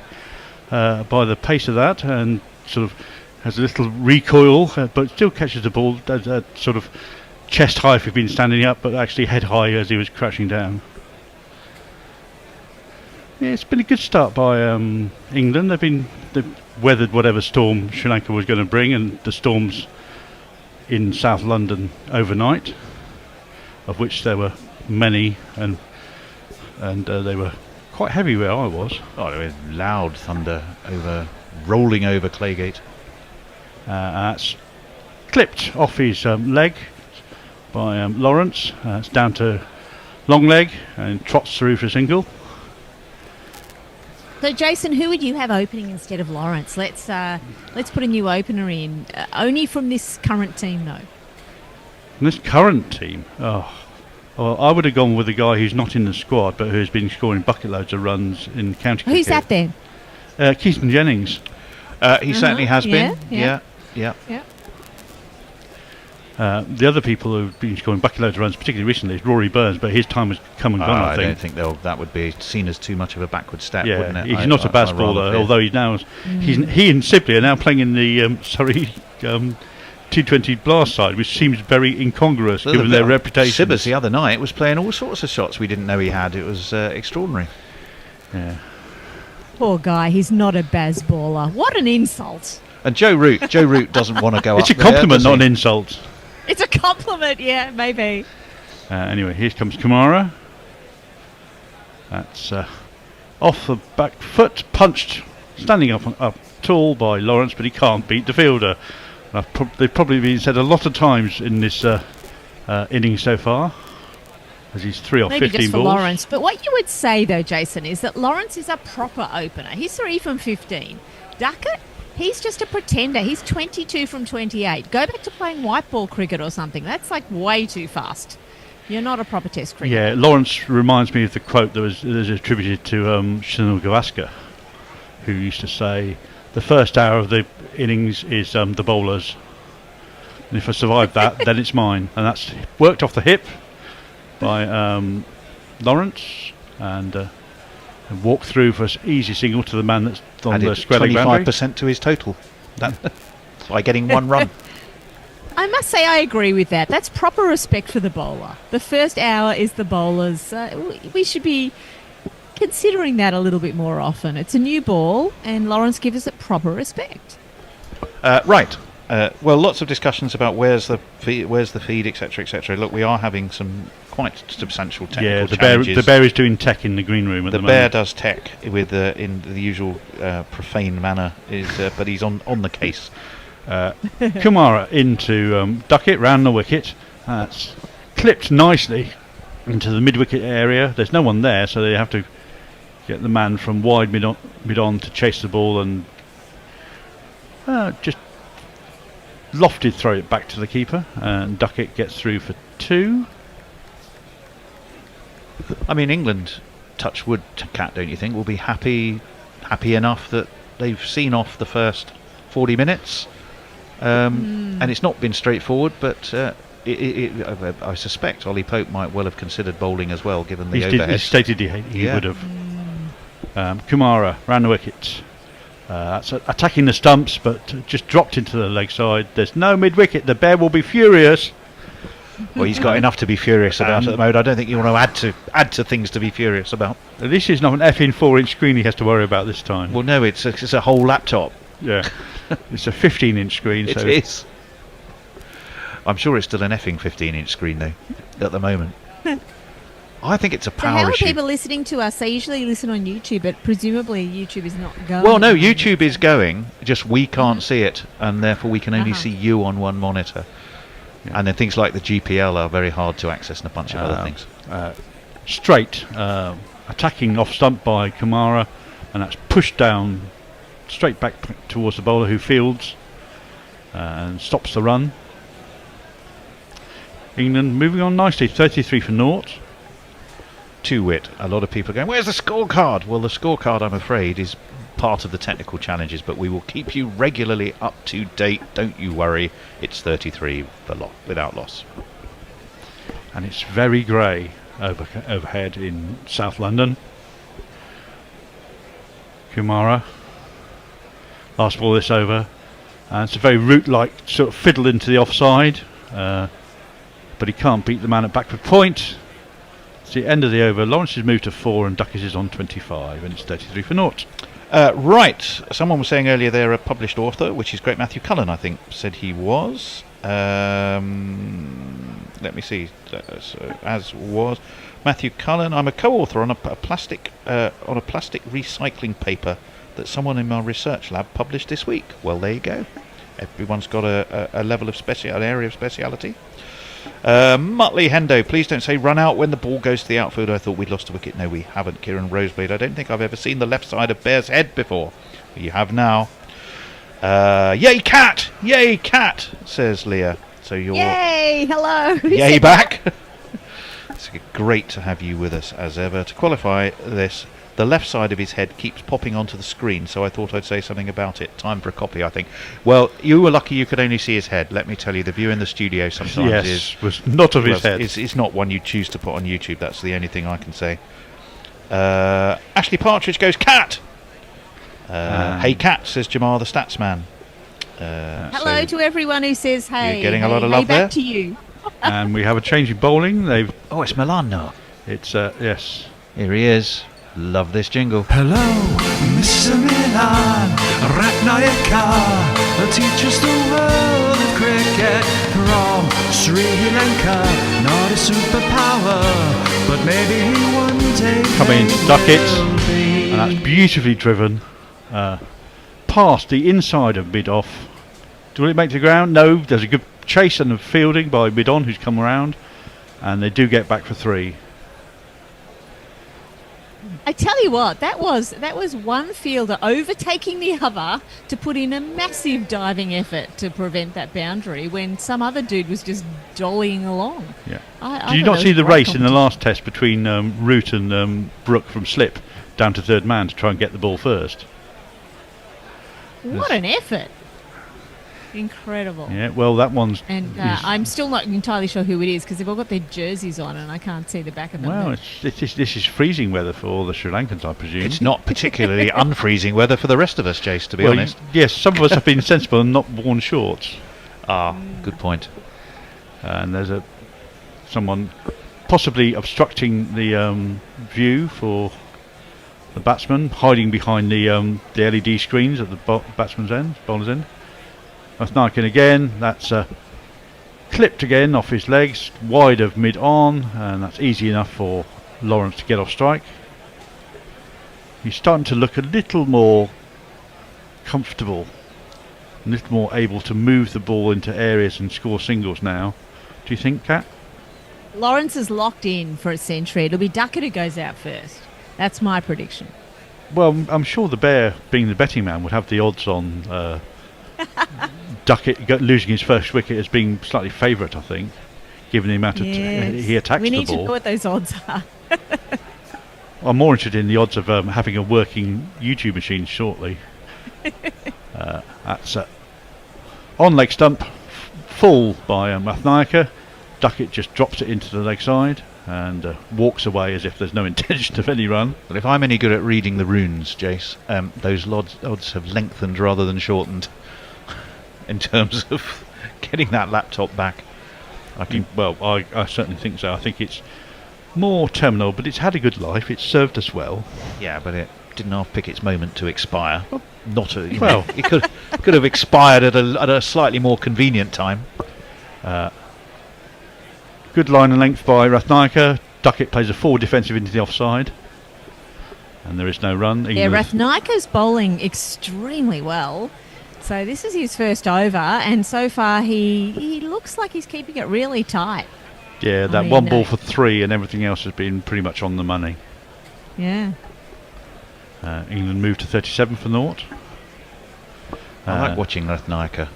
by the pace of that, and sort of has a little recoil, but still catches the ball sort of chest high if he'd been standing up, but actually head high as he was crashing down. Yeah, it's been a good start by England. They've weathered whatever storm Sri Lanka was going to bring, and the storms in South London overnight, of which there were many, and they were quite heavy where I was. Oh, there was loud thunder rolling over Claygate. That's clipped off his leg by Lawrence. It's down to long leg and trots through for a single. So, Jason, who would you have opening instead of Lawrence? Let's put a new opener in. Only from this current team, though. This current team, well, I would have gone with a guy who's not in the squad but who's been scoring bucket loads of runs in county cricket. Who's that then? Keaton Jennings. He certainly has been. Yeah. The other people who've been scoring bucket loads of runs, particularly recently, is Rory Burns, but his time has come and gone. I don't think that would be seen as too much of a backward step, wouldn't it? He's not a Baz bowler, although he and Sibley are now playing in the Surrey T20 Blast side, which seems very incongruous given their reputation. Sibbers the other night was playing all sorts of shots we didn't know he had. It was extraordinary. Yeah. Poor guy, he's not a Baz baller. What an insult. And Joe Root doesn't want to go it's up a compliment, there, not an insult. It's a compliment, yeah, maybe. Anyway, here comes Kamara. That's off the back foot, punched, standing up tall by Lawrence, but he can't beat the fielder. They've probably been said a lot of times in this inning so far, as he's 3 off Maybe 15 just for balls. Lawrence. But what you would say, though, Jason, is that Lawrence is a proper opener. He's 3 from 15. Ducket, he's just a pretender. He's 22 from 28. Go back to playing white ball cricket or something. That's like way too fast. You're not a proper test cricketer. Yeah, Lawrence reminds me of the quote that was attributed to Sunil Gavaskar, who used to say, the first hour of the innings is the bowlers. And if I survive that, then it's mine. And that's worked off the hip by Lawrence, and walked through for an easy single to the man that's on the square leg boundary. 25% to his total by getting 1 run. I must say I agree with that. That's proper respect for the bowler. The first hour is the bowlers. We should be considering that a little bit more often. It's a new ball, and Lawrence gives it proper respect. Right. Well, lots of discussions about where's the feed, etc., etc. Look, we are having some quite substantial technical challenges. The bear is doing tech in the green room at the moment. The bear does tech with in the usual profane manner, but he's on the case. Kumara into Ducket, round the wicket. That's clipped nicely into the mid-wicket area. There's no one there, so they have to get the man from wide mid-on to chase the ball and just lofted throw it back to the keeper, and Ducket gets through for 2. I mean, England, touch wood, Cat, don't you think, will be happy enough that they've seen off the first 40 minutes, and it's not been straightforward, but I suspect Ollie Pope might well have considered bowling as well, given the overhead. He stated he would have. Kumara round the wicket. That's attacking the stumps, but just dropped into the leg side. There's no mid-wicket. The bear will be furious. Well, he's got enough to be furious about at the moment. I don't think you want to add to things to be furious about. This is not an effing 4-inch screen he has to worry about this time. Well, no, it's a whole laptop. Yeah, it's a 15-inch screen. It so is. I'm sure it's still an effing 15-inch screen though, at the moment. I think it's a So power how are issue. people listening to us? They usually listen on YouTube, but presumably YouTube is not going. Well, no, YouTube is going, just we can't see it, and therefore we can only Uh-huh. see you on one monitor. Yeah. And then things like the GPL are very hard to access and a bunch of other things. straight, attacking off stump by Kamara, and that's pushed down straight back towards the bowler who fields and stops the run. England moving on nicely, 33 for naught. To wit, a lot of people are going, where's the scorecard? Well, the scorecard, I'm afraid, is part of the technical challenges, but we will keep you regularly up to date. Don't you worry. It's 33 without loss. And it's very grey overhead in South London. Kumara, last ball this over, and it's a very root-like sort of fiddle into the offside, but he can't beat the man at backward point. It's the end of the over. Lawrence has moved to 4 and Ducket is on 25, and it's 33 for naught. Right, someone was saying earlier they're a published author, which is great. Matthew Cullen, I think, said he was. Let me see. So, as was Matthew Cullen, I'm a co-author on a plastic recycling paper that someone in my research lab published this week. Well, there you go. Everyone's got a level of an area of speciality. Muttley Hendo, please don't say run out when the ball goes to the outfield. I thought we'd lost a wicket. No, we haven't. Kieran Roseblade, I don't think I've ever seen the left side of Bear's head before. But you have now. Yay cat, says Leah. So you're Yay! Hello. yay back. It's great to have you with us as ever. To qualify this, the left side of his head keeps popping onto the screen, so I thought I'd say something about it. Time for a copy, I think. Well, you were lucky you could only see his head. Let me tell you, the view in the studio sometimes was not of his head. It's not one you choose to put on YouTube. That's the only thing I can say. Ashley Partridge goes cat. Hey cat, says Jamar the stats man. Hello to everyone who says hey. You're getting a hey, lot of hey love back there. to you. And we have a change in bowling. Oh, it's Milano. It's yes. Here he is. Love this jingle. Hello, Mr. Milan, Ratnayaka, teach us the world of cricket from Sri Lanka. Not a superpower, but maybe one day Coming they Ducket, will be. and that's beautifully driven past the inside of mid-off. Will it make the ground? No. There's a good chase and fielding by mid-on who's come around, and they do get back for 3. I tell you what, that was one fielder overtaking the other to put in a massive diving effort to prevent that boundary when some other dude was just dollying along. Yeah. I Did you thought not that see was the great race in the competition. last test between Root and Brook from slip down to third man to try and get the ball first? What an effort! Incredible. Yeah, well, that one's... And is- I'm still not entirely sure who it is because they've all got their jerseys on and I can't see the back of them. well, but- this is freezing weather for all the Sri Lankans, I presume. It's not particularly unfreezing weather for the rest of us, Jace, to be well, honest. yes, some of us have been sensible and not worn shorts. Good point. And there's someone possibly obstructing the view for the batsman, hiding behind the LED screens at the batsman's end, bowler's end. That's Narkin again. That's clipped again off his legs, wide of mid-on, and that's easy enough for Lawrence to get off strike. He's starting to look a little more comfortable, a little more able to move the ball into areas and score singles now. Do you think, Kat? Lawrence is locked in for a century. It'll be Ducket who goes out first. That's my prediction. Well, I'm sure the Bear, being the betting man, would have the odds on Ducket losing his first wicket as being slightly favourite, I think, given the amount of he attacks We the need to ball. know what those odds are. I'm more interested in the odds of having a working YouTube machine shortly. That's on leg stump, full by Mathnayaka. Ducket just drops it into the leg side and walks away as if there's no intention of any run. Well, if I'm any good at reading the runes, Jace, those odds have lengthened rather than shortened in terms of getting that laptop back. I certainly think so. I think it's more terminal, but it's had a good life. It's served us well. Yeah, but it didn't half pick its moment to expire. not a, Well. it could have expired at a slightly more convenient time. Good line and length by Rathnayaka. Ducket plays a forward defensive into the offside. And there is no run. Yeah, Rathnayaka's bowling extremely well. So this is his first over, and so far he looks like he's keeping it really tight. Yeah, that one ball for 3 and everything else has been pretty much on the money. Yeah. England moved to 37 for naught. I like watching Rathnayaka.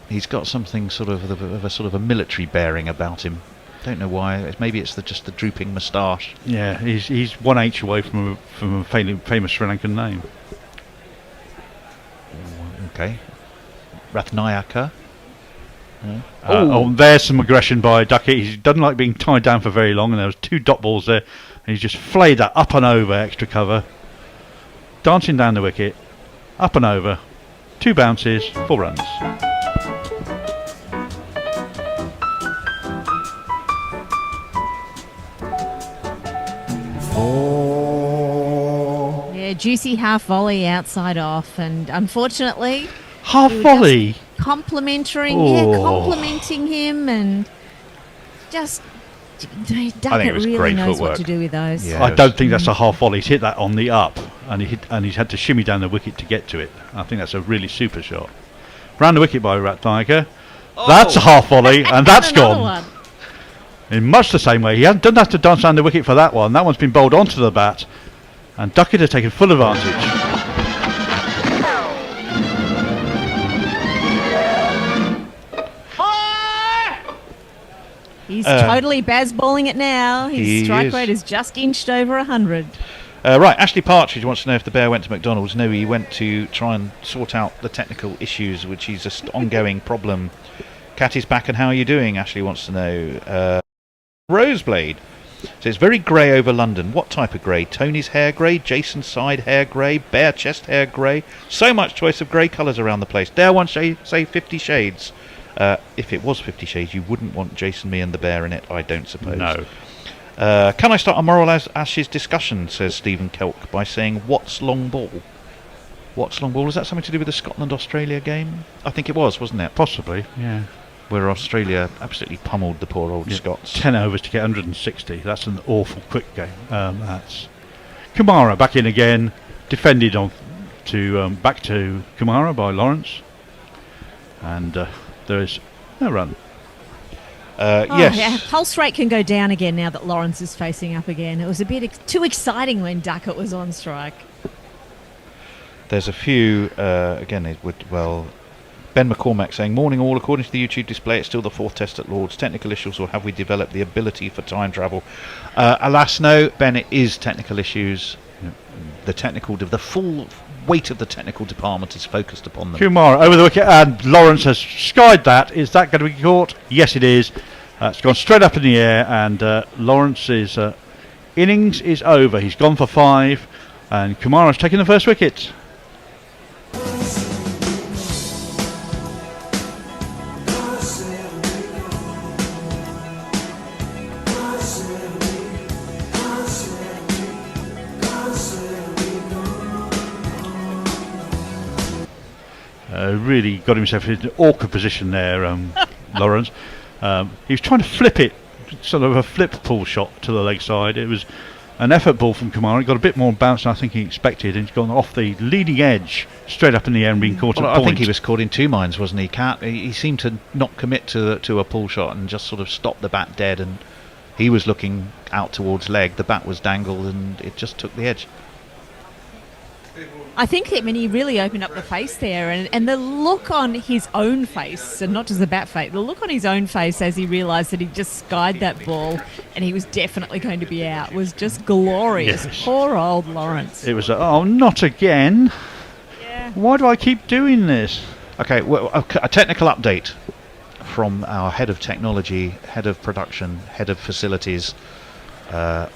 He's got something sort of a military bearing about him. Don't know why. Maybe it's just the drooping moustache. Yeah, he's 1H away from a famous Sri Lankan name. Okay. Rathnayaka. There's some aggression by Ducket. He doesn't like being tied down for very long, and there was 2 dot balls there, and he's just flayed that up and over, extra cover, dancing down the wicket, up and over, 2 bounces, 4 runs. Yeah, juicy half volley outside off, and unfortunately, Half we were volley. just complimenting him, and just Ducket was really great knows footwork. what to do with those. Yeah. I don't think that's a half volley. He's hit that on the up, and he's had to shimmy down the wicket to get to it. I think that's a really super shot. Round the wicket by Rathnayaka. That's a half volley, and that's Another gone. one. In much the same way, he doesn't have to dance down the wicket for that one. That one's been bowled onto the bat, and Ducket has taken full advantage. He's totally bazballing it now. His He strike is. rate has just inched over 100. Right, Ashley Partridge wants to know if the Bear went to McDonald's. No, he went to try and sort out the technical issues, which is an ongoing problem. Cat is back, and how are you doing? Ashley wants to know. Roseblade. So it's very grey over London. What type of grey? Tony's hair grey, Jason's side hair grey, Bear chest hair grey. So much choice of grey colours around the place. Dare one say 50 shades. If it was 50 shades, you wouldn't want Jason, me and the Bear in it, I don't suppose. No. Can I start a Moral Ashes discussion, says Stephen Kelk, by saying, what's long ball? What's long ball? Is that something to do with the Scotland-Australia game? I think it was, wasn't it? Possibly, yeah. Where Australia absolutely pummeled the poor old Scots. 10 overs to get 160. That's an awful quick game. That's Kumara back in again, defended on to back to Kumara by Lawrence, and there is no run. Yes. Yeah, pulse rate can go down again now that Lawrence is facing up again. It was a bit too exciting when Ducket was on strike. There's a few, again, it would, well, Ben McCormack saying, morning all, according to the YouTube display, it's still the 4th test at Lord's. Technical issues, or have we developed the ability for time travel? Alas, no, Ben, it is technical issues. The full weight of the technical department is focused upon them. Kumara over the wicket, and Lawrence has skied that. Is that going to be caught? Yes, it is. It's gone straight up in the air, and Lawrence's innings is over. He's gone for 5, and Kumara's taken the first wicket. Really got himself in an awkward position there, Lawrence. He was trying to flip it, sort of a flip pull shot to the leg side. It was an effort ball from Kumar. It got a bit more bounce than I think he expected, and he's gone off the leading edge, straight up in the air and being caught at I point. think he was caught in 2 minds, wasn't he, Cat? He seemed to not commit to a pull shot and just sort of stop the bat dead, and he was looking out towards leg. The bat was dangled, and it just took the edge. I think he really opened up the face there, and the look on his own face, and not just the bat face, the look on his own face as he realised that he just skied that ball and he was definitely going to be out was just glorious. Yes. Poor old Lawrence. It was not again. Yeah. Why do I keep doing this? Okay, well, a technical update from our head of technology, head of production, head of facilities, head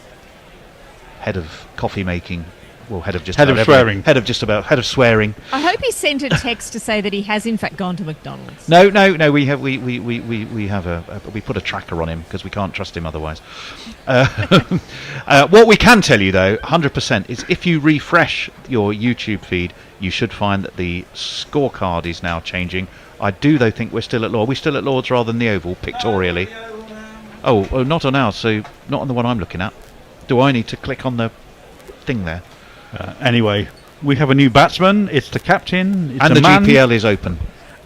of coffee making, well, head of just Head about of everything. swearing. Head of swearing. I hope he sent a text to say that he has in fact gone to McDonald's. No. We have we put a tracker on him because we can't trust him otherwise. What we can tell you though, 100%, is if you refresh your YouTube feed, you should find that the scorecard is now changing. I do though think we're still at Lords. We're still at Lords rather than the Oval pictorially. Oh, not on ours. So not on the one I'm looking at. Do I need to click on the thing there? Anyway, we have a new batsman. It's the captain. It's And a the man, GPL is open.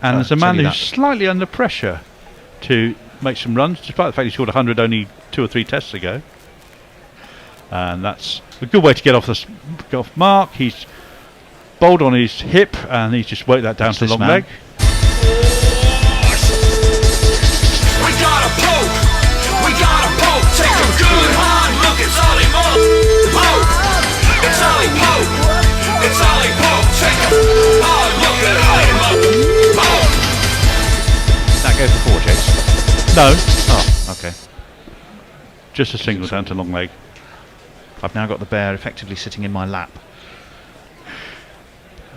and there's a tell man you who's that. slightly under pressure to make some runs, despite the fact he scored 100 only 2 or 3 tests ago. And that's a good way to get off mark. He's bowled on his hip, and he's just worked that down What's to this long man? leg. We got a poke, take a good hard look, it's Ollie Poke, it's Ollie Poke, it's Ollie Poke, take a hard look at Ollie Poke. Did that go for 4, James? No, Oh, okay. just a single down to long leg. I've now got the bear effectively sitting in my lap.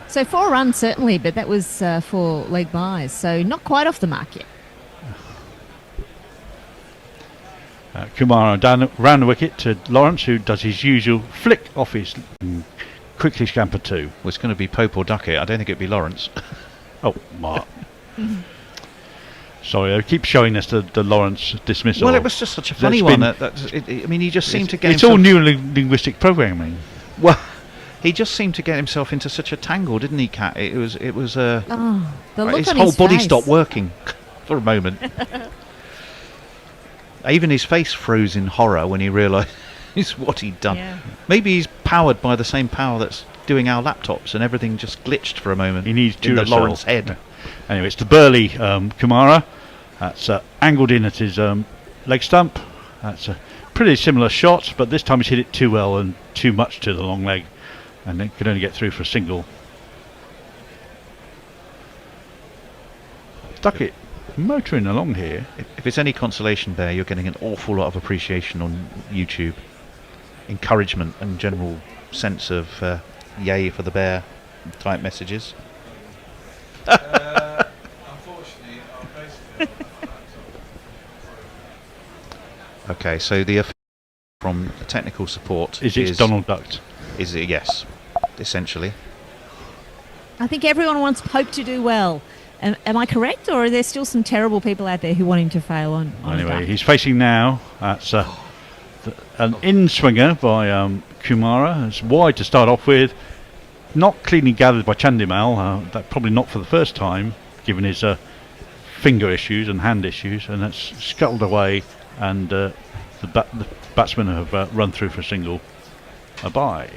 So 4 runs certainly, but that was 4 leg byes, so not quite off the mark yet. Kumar down round the wicket to Lawrence, who does his usual flick off his quickly scamper 2. Well, it's going to be Pope or Ducket. I don't think it'd be Lawrence. Oh, Mark. Sorry, I keep showing us the Lawrence dismissal. Well, it was just such a That's funny one. been- I mean, he just seemed to get It's himself... all new linguistic programming. Well, he just seemed to get himself into such a tangle, didn't he, Kat? It was. Oh, the look His on whole his body face. stopped working for a moment. Even his face froze in horror when he realised what he'd done. Yeah. Maybe he's powered by the same power that's doing our laptops, and everything just glitched for a moment. He needs in the Duracell. Lawrence head. Yeah. Anyway, it's the Burley Kumara. That's angled in at his leg stump. That's a pretty similar shot, but this time he's hit it too well and too much to the long leg, and it could only get through for a single. Ducket motoring along here. If it's any consolation there, you're getting an awful lot of appreciation on YouTube. Encouragement and general sense of yay for the bear type messages. Okay, so the from technical support Is Donald Duck? Is it? Yes, essentially. I think everyone wants Pope to do well. Am I correct, or are there still some terrible people out there who want him to fail on Anyway, Duck? he's facing now. That's an in-swinger by Kumara. It's wide to start off with. Not cleanly gathered by Chandimal. That probably not for the first time, given his finger issues and hand issues. And that's scuttled away, and the batsmen have run through for a single. A bye.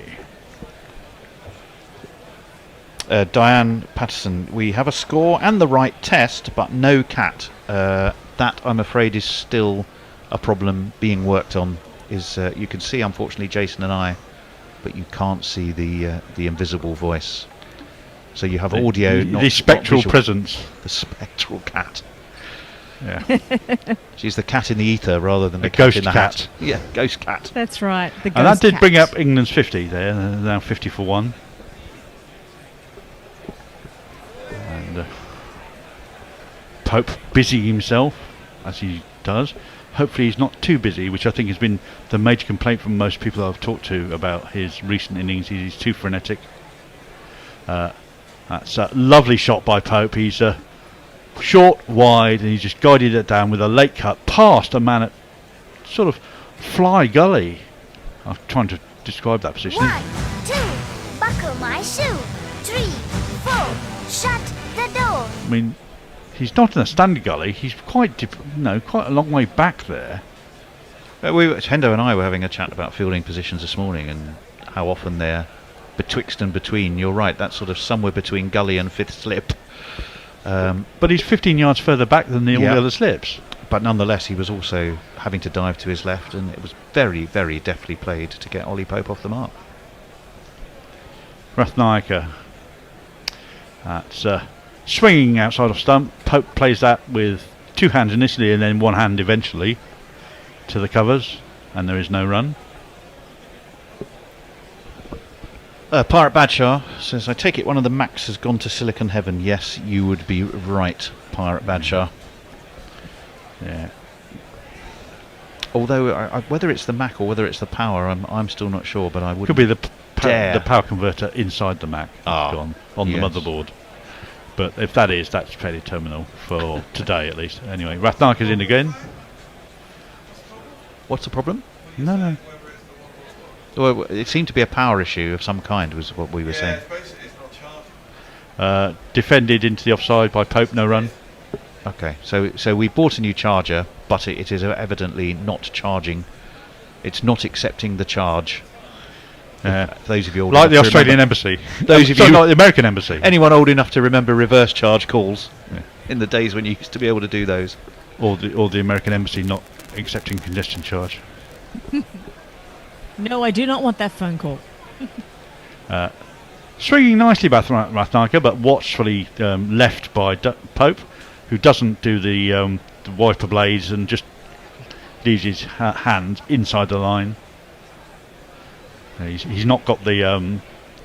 Diane Patterson, we have a score and the right test, but no cat. That, I'm afraid, is still a problem being worked on. You can see, unfortunately, Jason and I, but you can't see the invisible voice. So you have audio, not the spectral not visual. presence. The spectral cat. Yeah. She's the cat in the ether rather than A the cat ghost in the cat. hat. Yeah, ghost cat. That's right. The And that ghost did cat. bring up England's 50 there. They're now 50 for 1. And Pope busying himself, as he does. Hopefully he's not too busy, which I think has been the major complaint from most people I've talked to about his recent innings. He's too frenetic. That's a lovely shot by Pope. He's short, wide, and he just guided it down with a late cut past a man at sort of fly gully. I'm trying to describe that position. 1, 2, buckle my shoe. 3, 4, shut the door. I mean, he's not in a standard gully. He's quite a long way back there. Hendo and I were having a chat about fielding positions this morning and how often they're betwixt and between. You're right, that's sort of somewhere between gully and fifth slip. But he's 15 yards further back than all the other slips. But nonetheless, he was also having to dive to his left, and it was very, very deftly played to get Ollie Pope off the mark. Rathnayaka. That's swinging outside of stump. Pope plays that with 2 hands initially and then 1 hand eventually to the covers, and there is no run. Pirate Badshaw says, I take it one of the Macs has gone to Silicon Heaven. Yes, you would be right, Pirate Badshaw. Yeah. Although, whether it's the Mac or whether it's the power, I'm still not sure, but I would. Could be the dare. power converter inside the Mac gone on yes. the motherboard. But if that is, that's fairly terminal for today at least. Anyway, Rathnaka's in again. What's the problem? No. Well, it seemed to be a power issue of some kind, was what we were saying. Defended into the offside by Pope, no run. Okay, so we bought a new charger, but it is evidently not charging. It's not accepting the charge. Those of you old like the enough to Australian remember- embassy. Those of Sorry, you, like the American embassy. anyone old enough to remember reverse charge calls in the days when you used to be able to do those. Or the American embassy not accepting congestion charge. No, I do not want that phone call. Swinging nicely by Rathnaka, but watchfully left by Pope, who doesn't do the wiper blades and just leaves his hand inside the line. He's not got the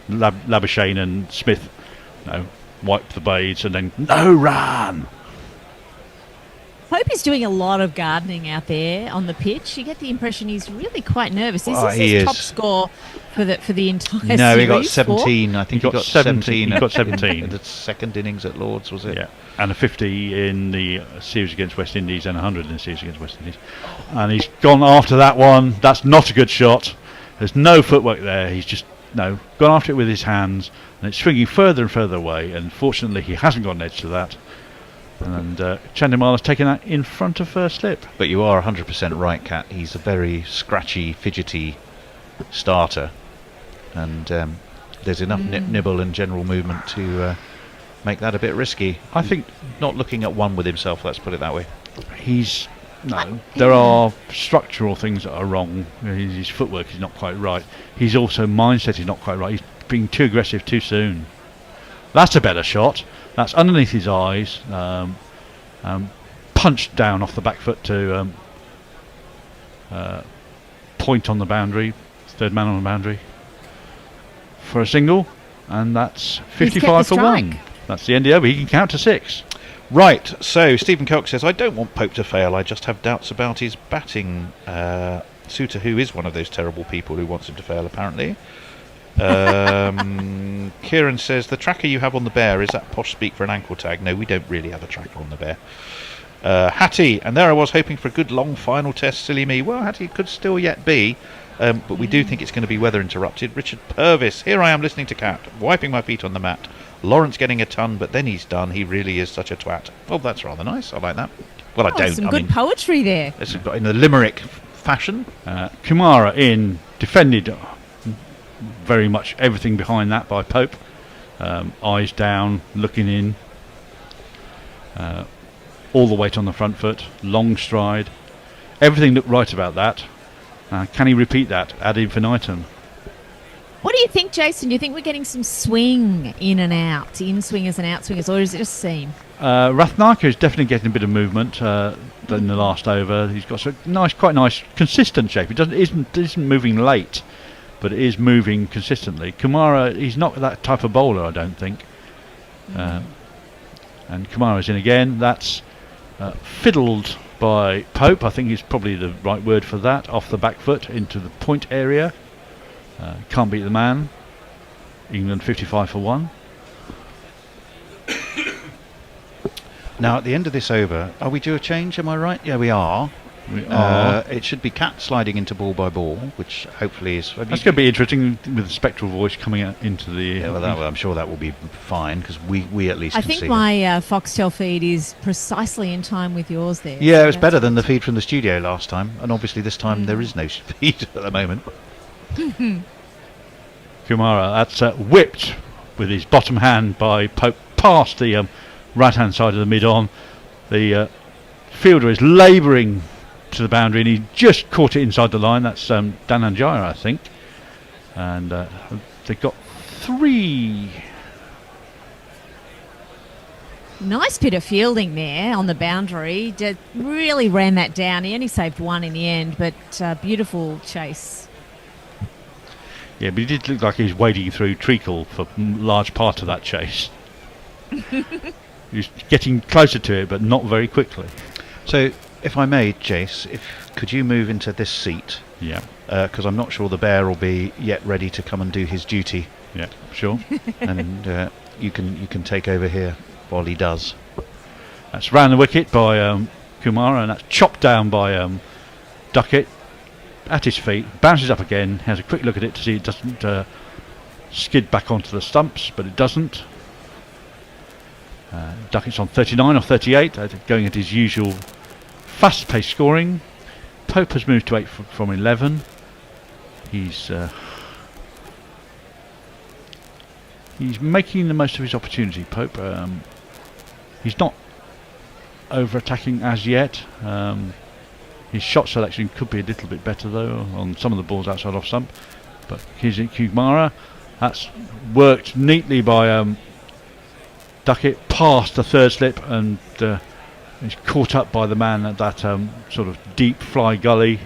Labuschagne and Smith, wipe the blades and then no run. Pope is doing a lot of gardening out there on the pitch. You get the impression he's really quite nervous. Is this his top score for the entire series? No, he got 17. I think he got 17. He got 17 in the second innings at Lords, was it? Yeah, and a 50 in the series against West Indies and 100 in the series against West Indies. And he's gone after that one. That's not a good shot. There's no footwork there. He's just gone after it with his hands, and it's swinging further and further away. And fortunately, he hasn't got an edge to that. And Chandimala's taken that in front of first slip. But you are 100% right, Kat. He's a very scratchy, fidgety starter, and there's enough nibble and general movement to make that a bit risky. I think not looking at one with himself. Let's put it that way. There are structural things that are wrong. His footwork is not quite right. He's also mindset is not quite right. He's being too aggressive too soon. That's a better shot. That's underneath his eyes. Punched down off the back foot to point on the boundary. Third man on the boundary for a single, and that's 55 for one. That's the end of the over. He can count to 6. Right, so Stephen Kelk says, I don't want Pope to fail, I just have doubts about his batting. Suter, who is one of those terrible people who wants him to fail, apparently. Kieran says, the tracker you have on the Bear, is that posh speak for an ankle tag? No, we don't really have a tracker on the Bear. Hattie, and there I was hoping for a good long final test, silly me. Well, Hattie, could still yet be, but we do think it's going to be weather interrupted. Richard Purvis, here I am listening to Cat, wiping my feet on the mat. Lawrence getting a ton, but then he's done. He really is such a twat. Oh, that's rather nice. I like that. Well, I don't. Some good poetry there. It's in the limerick fashion. Kumara in, defended very much everything behind that by Pope. Eyes down, looking in. All the weight on the front foot, long stride. Everything looked right about that. Can he repeat that ad infinitum? What do you think, Jason? Do you think we're getting some swing in and out, in swingers and out swingers, or is it just seam? Rathnaka is definitely getting a bit of movement in the last over. He's got a quite nice, consistent shape. It isn't moving late, but it is moving consistently. Kumara, he's not that type of bowler, I don't think. And Kumara's in again. That's fiddled by Pope. I think is probably the right word for that. Off the back foot into the point area. Can't beat the man. England 55 for 1. Now at the end of this over, are we due a change? Am I right? Yeah, we are. It should be Cat sliding into ball by ball, which hopefully is. That's going to be interesting with the spectral voice coming out into the. Yeah, well, I'm sure that will be fine because we at least. I can think see my Foxtel feed is precisely in time with yours there. Yeah, so it was better than the feed from the studio last time, and obviously this time there is no feed at the moment. Kumara, that's whipped with his bottom hand by Pope past the right hand side of the mid-on. The fielder is labouring to the boundary and he just caught it inside the line. That's Dhananjaya, I think. And they've got 3. Nice bit of fielding there on the boundary. Really ran that down. He only saved 1 in the end, but beautiful chase. Yeah, but he did look like he was wading through treacle for a large part of that chase. He was getting closer to it, but not very quickly. So, if I may, Jace, could you move into this seat? Yeah, Because I'm not sure the bear will be yet ready to come and do his duty, yeah, sure. and you can take over here while he does. That's round the wicket by Kumara, and that's chopped down by Ducket at his feet. Bounces up again, has a quick look at it to see it doesn't skid back onto the stumps, but it doesn't. Duckett's on 39 or 38, going at his usual fast-paced scoring. Pope has moved to 8 from 11. He's making the most of his opportunity, Pope. He's not over-attacking as yet. His shot selection could be a little bit better, though, on some of the balls outside off stump. But here's Kumara. That's worked neatly by Ducket past the third slip, and he's caught up by the man at that sort of deep fly gully.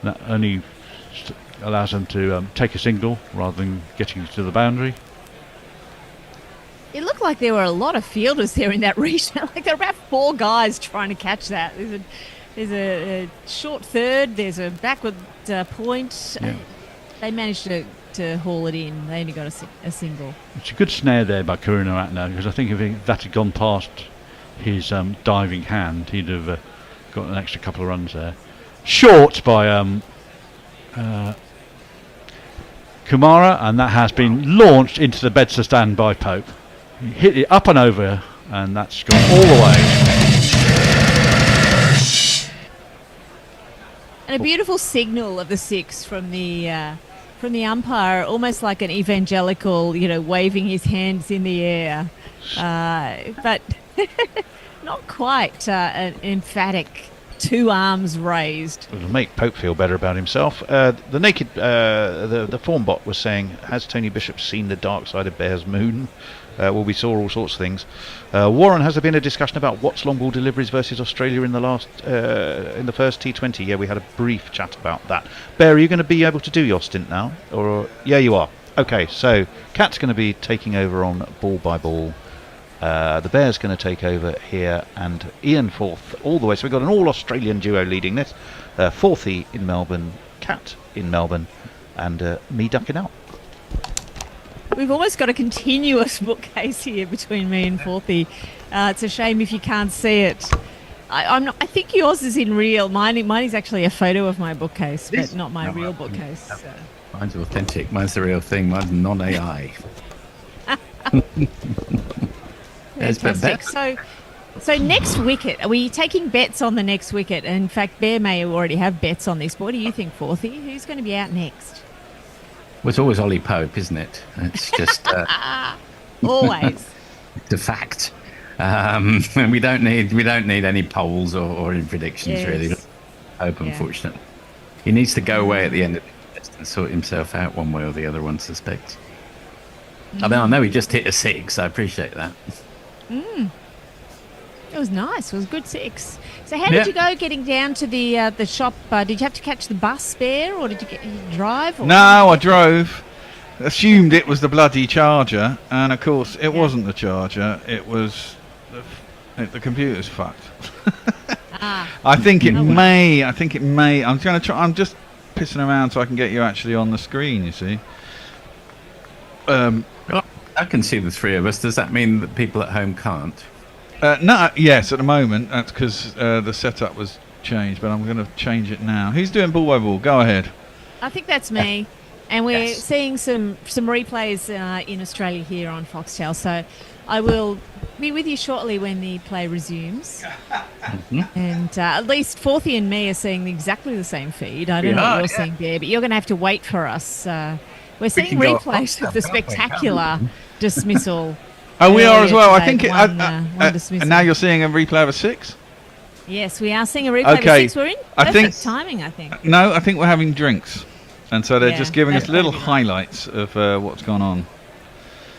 That only allows him to take a single rather than getting to the boundary. It looked like there were a lot of fielders there in that reshot. Like there were about 4 guys trying to catch that. There's a short third. There's a backward point. Yeah. They managed to haul it in. They only got a single. It's a good snare there by Karunaratne, because I think if that had gone past his diving hand, he'd have got an extra couple of runs there. Short by Kumara, and that has been launched into the Bedser stand by Pope. He hit it up and over, and that's gone all the way. And a beautiful signal of the 6 from the umpire, almost like an evangelical, waving his hands in the air, but not quite an emphatic 2 arms raised. It'll make Pope feel better about himself. The form bot was saying, has Tony Bishop seen the dark side of Bear's Moon? Well, we saw all sorts of things. Warren, has there been a discussion about Watts long ball deliveries versus Australia in the first T20? Yeah, we had a brief chat about that. Bear, are you going to be able to do your stint now? Or yeah, you are. Okay, so Cat's going to be taking over on ball by ball. The Bear's going to take over here, and Ian fourth all the way. So we've got an all-Australian duo leading this. Fourthie in Melbourne, Cat in Melbourne, and me ducking out. We've almost got a continuous bookcase here between me and Fourthie. It's a shame if you can't see it. I think yours is in real. Mine is actually a photo of my bookcase, but not my real bookcase. So. Mine's authentic. Mine's the real thing. Mine's non-AI. Fantastic. So next wicket, are we taking bets on the next wicket? In fact, Bear may already have bets on this. But what do you think, Fourthie? Who's going to be out next? Well, it's always Ollie Pope, isn't it? It's just always. It's a fact. And we don't need any polls or any predictions, really. Pope, unfortunately. He needs to go away at the end of the test and sort himself out one way or the other, one suspects. I mean, I know he just hit a 6. I appreciate that. It was nice. It was a good 6. So how did you go getting down to the shop? Did you have to catch the bus, Bear, or did you drive? Or no, I drove. Assumed it was the bloody charger, and of course it wasn't the charger. It was the computer's fucked. I think it may. I'm going to try. I'm just pissing around so I can get you actually on the screen. You see. I can see the 3 of us. Does that mean that people at home can't? No, yes, at the moment. That's because the setup was changed, but I'm going to change it now. Who's doing ball by ball? Go ahead. I think that's me. And we're seeing some replays in Australia here on Foxtel. So I will be with you shortly when the play resumes. And at least Fourthie and me are seeing exactly the same feed. I don't know what you're seeing there, but you're going to have to wait for us. We're seeing replays of the spectacular dismissal. Oh, we are as well. I think one dismissal. And now you're seeing a replay of a 6? Yes, we are seeing a replay of a 6. We're in perfect timing, I think. No, I think we're having drinks. And so they're just giving us little highlights of what's gone on.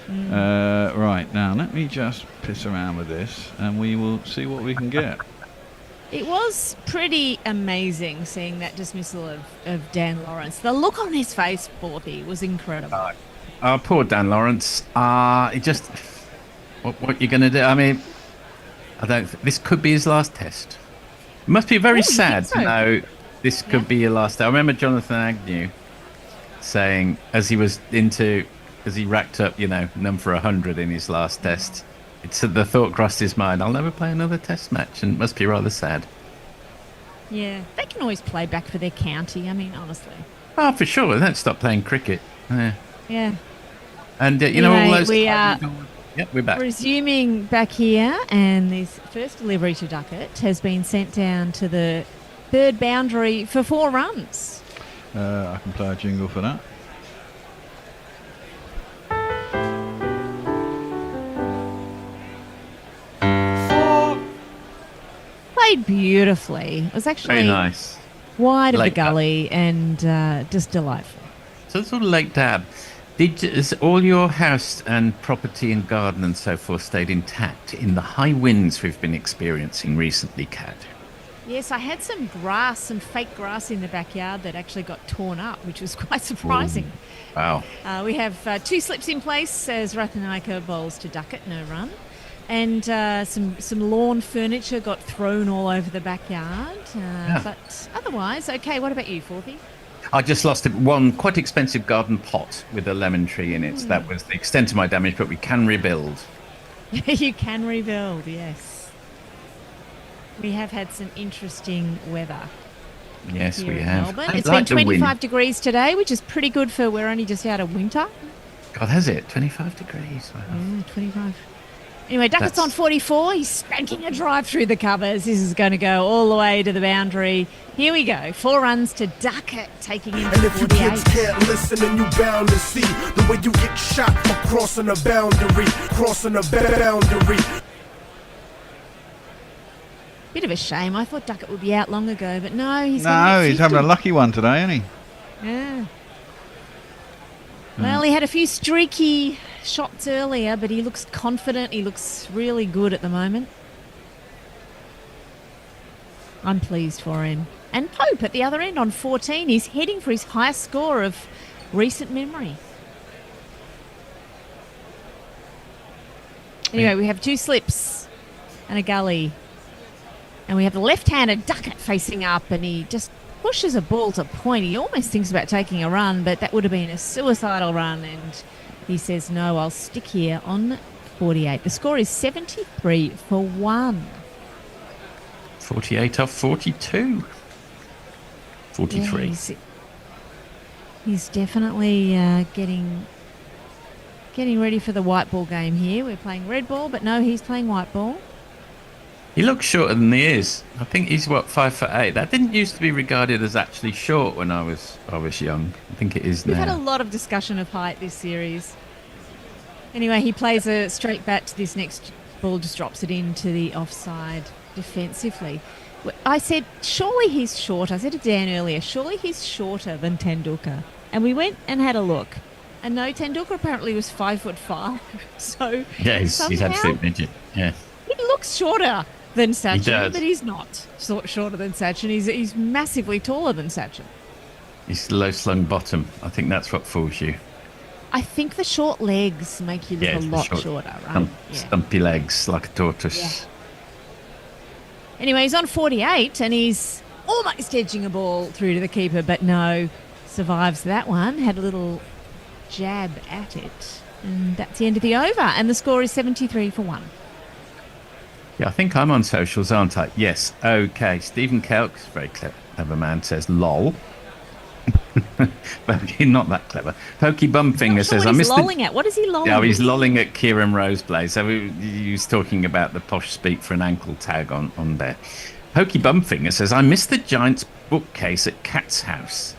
Right, now let me just piss around with this and we will see what we can get. It was pretty amazing seeing that dismissal of Dan Lawrence. The look on his face, Forthy, was incredible. Poor Dan Lawrence. It just... What you're going to do? I mean, this could be his last test. It must be very sad to know this could be your last. I remember Jonathan Agnew saying, as he racked up, number 100 in his last test, the thought crossed his mind, I'll never play another test match, and it must be rather sad. Yeah, they can always play back for their county, I mean, honestly. Oh, for sure. They don't stop playing cricket. Yeah. And, anyway, all those... Yep, we're back. Resuming back here, and this first delivery to Ducket has been sent down to the third boundary for 4 runs. I can play a jingle for that. Played beautifully. It was actually very nice. Wide of the gully and just delightful. So sort of late dab. Is all your house and property and garden and so forth stayed intact in the high winds we've been experiencing recently, Kat? Yes, I had some fake grass in the backyard that actually got torn up, which was quite surprising. Ooh. Wow. We have 2 slips in place as Rathanayake bowls to Ducket, no run. And some lawn furniture got thrown all over the backyard. But otherwise, okay. What about you, Forthy? I just lost one quite expensive garden pot with a lemon tree in it. That was the extent of my damage, but we can rebuild. You can rebuild, yes. We have had some interesting weather. Yes, we have. Melbourne. It's been 25 degrees today, which is pretty good for we're only just out of winter. God, has it? 25 degrees. Wow. 25. Anyway, Ducket's on 44. He's spanking a drive through the covers. This is going to go all the way to the boundary. Here we go. 4 runs to Ducket, taking him to 48. And if you kids can't listen, then you bound to see the way you get shot for crossing a boundary. Bit of a shame. I thought Ducket would be out long ago, but no, he's having a lucky one today, isn't he? Yeah. Well, he had a few streaky shots earlier, but he looks confident. He looks really good at the moment. I'm pleased for him. And Pope at the other end on 14. He's heading for his highest score of recent memory. Anyway, we have 2 slips and a gully. And we have the left-handed Ducket facing up, and he just pushes a ball to point. He almost thinks about taking a run, but that would have been a suicidal run, and he says, no, I'll stick here on 48. The score is 73 for 1. 48 off 42. 43. Yeah, he's definitely getting ready for the white ball game here. We're playing red ball, but no, he's playing white ball. He looks shorter than he is. I think he's 5'8". That didn't used to be regarded as actually short when I was young. I think it is now. We've had a lot of discussion of height this series. Anyway, he plays a straight bat to this next ball, just drops it into the offside defensively. I said, surely he's short. I said to Dan earlier, surely he's shorter than Tendulkar. And we went and had a look. And no, Tendulkar apparently was 5'5". So yeah, he's absolute midget. Yeah, he looks shorter than Sachin, but he's not shorter than Sachin. He's massively taller than Sachin. He's low slung bottom. I think that's what fools you. I think the short legs make you look a lot shorter, right? Stumpy legs like a tortoise. Yeah. Anyway, he's on 48 and he's almost edging a ball through to the keeper, but no, survives that one. Had a little jab at it, and that's the end of the over. And the score is 73 for 1. Yeah, I think I'm on socials, aren't I? Yes. Okay. Stephen Kelk, very clever man, says lol. But he's not that clever. Pokey Bumfinger says, I missed lolling at. What is he lolling? Yeah, he's lolling at Kieran Roseblade. So he was talking about the posh speak for an ankle tag on there. Pokey Bumfinger says, I missed the Giants bookcase at Cat's house.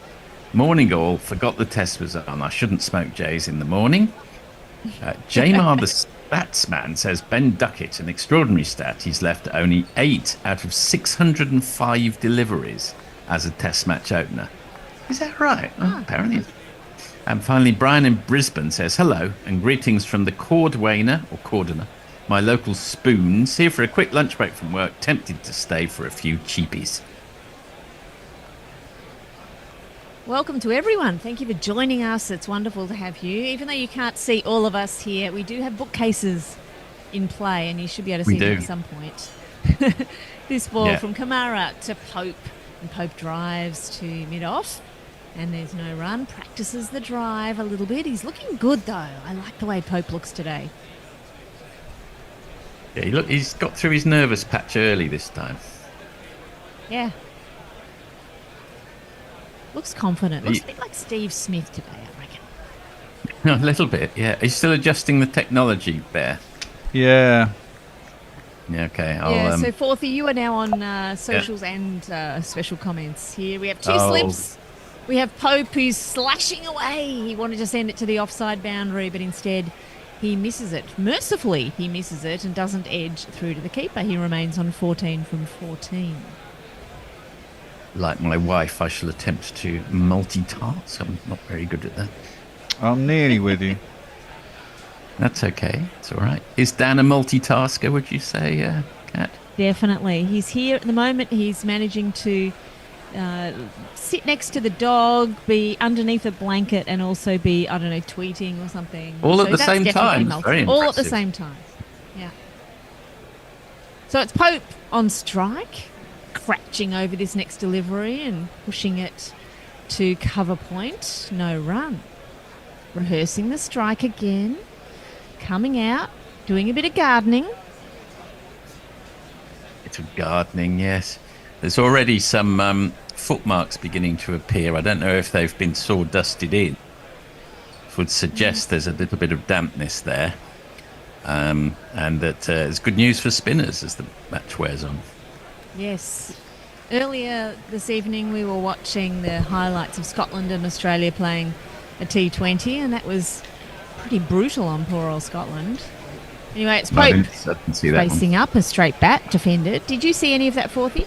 Morning all, forgot the test was on. I shouldn't smoke J's in the morning. Jamar the Statsman says, Ben Ducket, an extraordinary stat. He's left only 8 out of 605 deliveries as a test match opener. Is that right? Oh, apparently. And finally, Brian in Brisbane says, hello and greetings from the Cordwainer, or Cordoner, My local spoons here for a quick lunch break from work. Tempted to stay for a few cheapies. Welcome to everyone. Thank you for joining us. It's wonderful to have you. Even though you can't see all of us here, we do have bookcases in play, and you should be able to see them at some point. This ball from Kamara to Pope, and Pope drives to mid-off, and there's no run. Practices the drive a little bit. He's looking good, though. I like the way Pope looks today. Yeah, he's got through his nervous patch early this time. Yeah. Looks confident. Looks a bit like Steve Smith today, I reckon. A little bit, yeah. He's still adjusting the technology, Bear. Yeah. Yeah, okay. So, Forthy, you are now on socials and special comments here. We have two slips. We have Pope, who's slashing away. He wanted to send it to the offside boundary, but instead he misses it. Mercifully, he misses it and doesn't edge through to the keeper. He remains on 14 from 14. Like my wife, I shall attempt to multitask. I'm not very good at that. I'm nearly with you. That's okay. It's all right. Is Dan a multitasker, would you say, Kat? Definitely. He's here at the moment. He's managing to sit next to the dog, be underneath a blanket, and also be, I don't know, tweeting or something. All at the same time. Very impressive. All at the same time. Yeah. So it's Pope on strike, crouching over this next delivery and pushing it to cover point. No run. Rehearsing the strike again. Coming out, doing a bit of gardening. Bit of gardening, yes. There's already some footmarks beginning to appear. I don't know if they've been sawdusted in. It would suggest there's a little bit of dampness there. And that it's good news for spinners as the match wears on. Yes. Earlier this evening we were watching the highlights of Scotland and Australia playing a T20, and that was pretty brutal on poor old Scotland. Anyway, it's Pope facing up, a straight bat, defended. Did you see any of that, Forthy?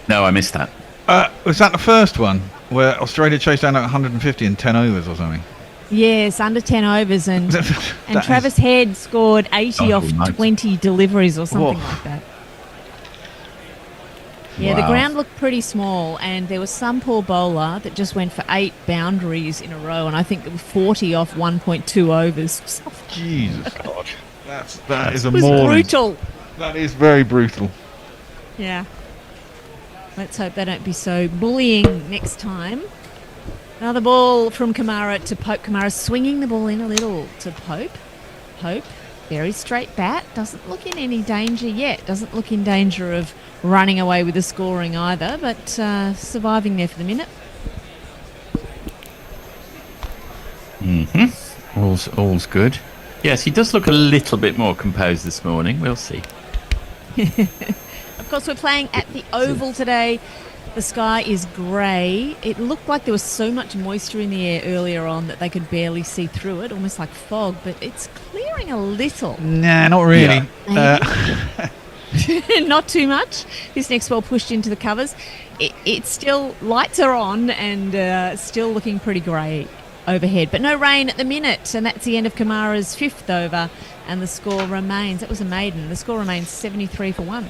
No, I missed that. Was that the first one where Australia chased down like 150 in 10 overs or something? Yes, under 10 overs, and Travis Head scored 80 off 20 deliveries or something like that. Yeah, the ground looked pretty small, and there was some poor bowler that just went for 8 boundaries in a row, and I think 40 off 1.2 overs. Jesus God. That is a brutal. That is very brutal. Yeah. Let's hope they don't be so bullying next time. Another ball from Kamara to Pope. Kamara swinging the ball in a little to Pope. Pope, very straight bat. Doesn't look in any danger yet. Doesn't look in danger of running away with the scoring either, but surviving there for the minute. All's good. Yes, he does look a little bit more composed this morning. We'll see. Of course, we're playing at the Oval today. The sky is grey. It looked like there was so much moisture in the air earlier on that they could barely see through it, almost like fog, but it's clearing a little. Nah, not really. Not too much. This next ball pushed into the covers. It's still, lights are on and still looking pretty grey overhead, but no rain at the minute, and that's the end of Kamara's 5th over, and the score remains, that was a maiden, the score remains 73 for 1.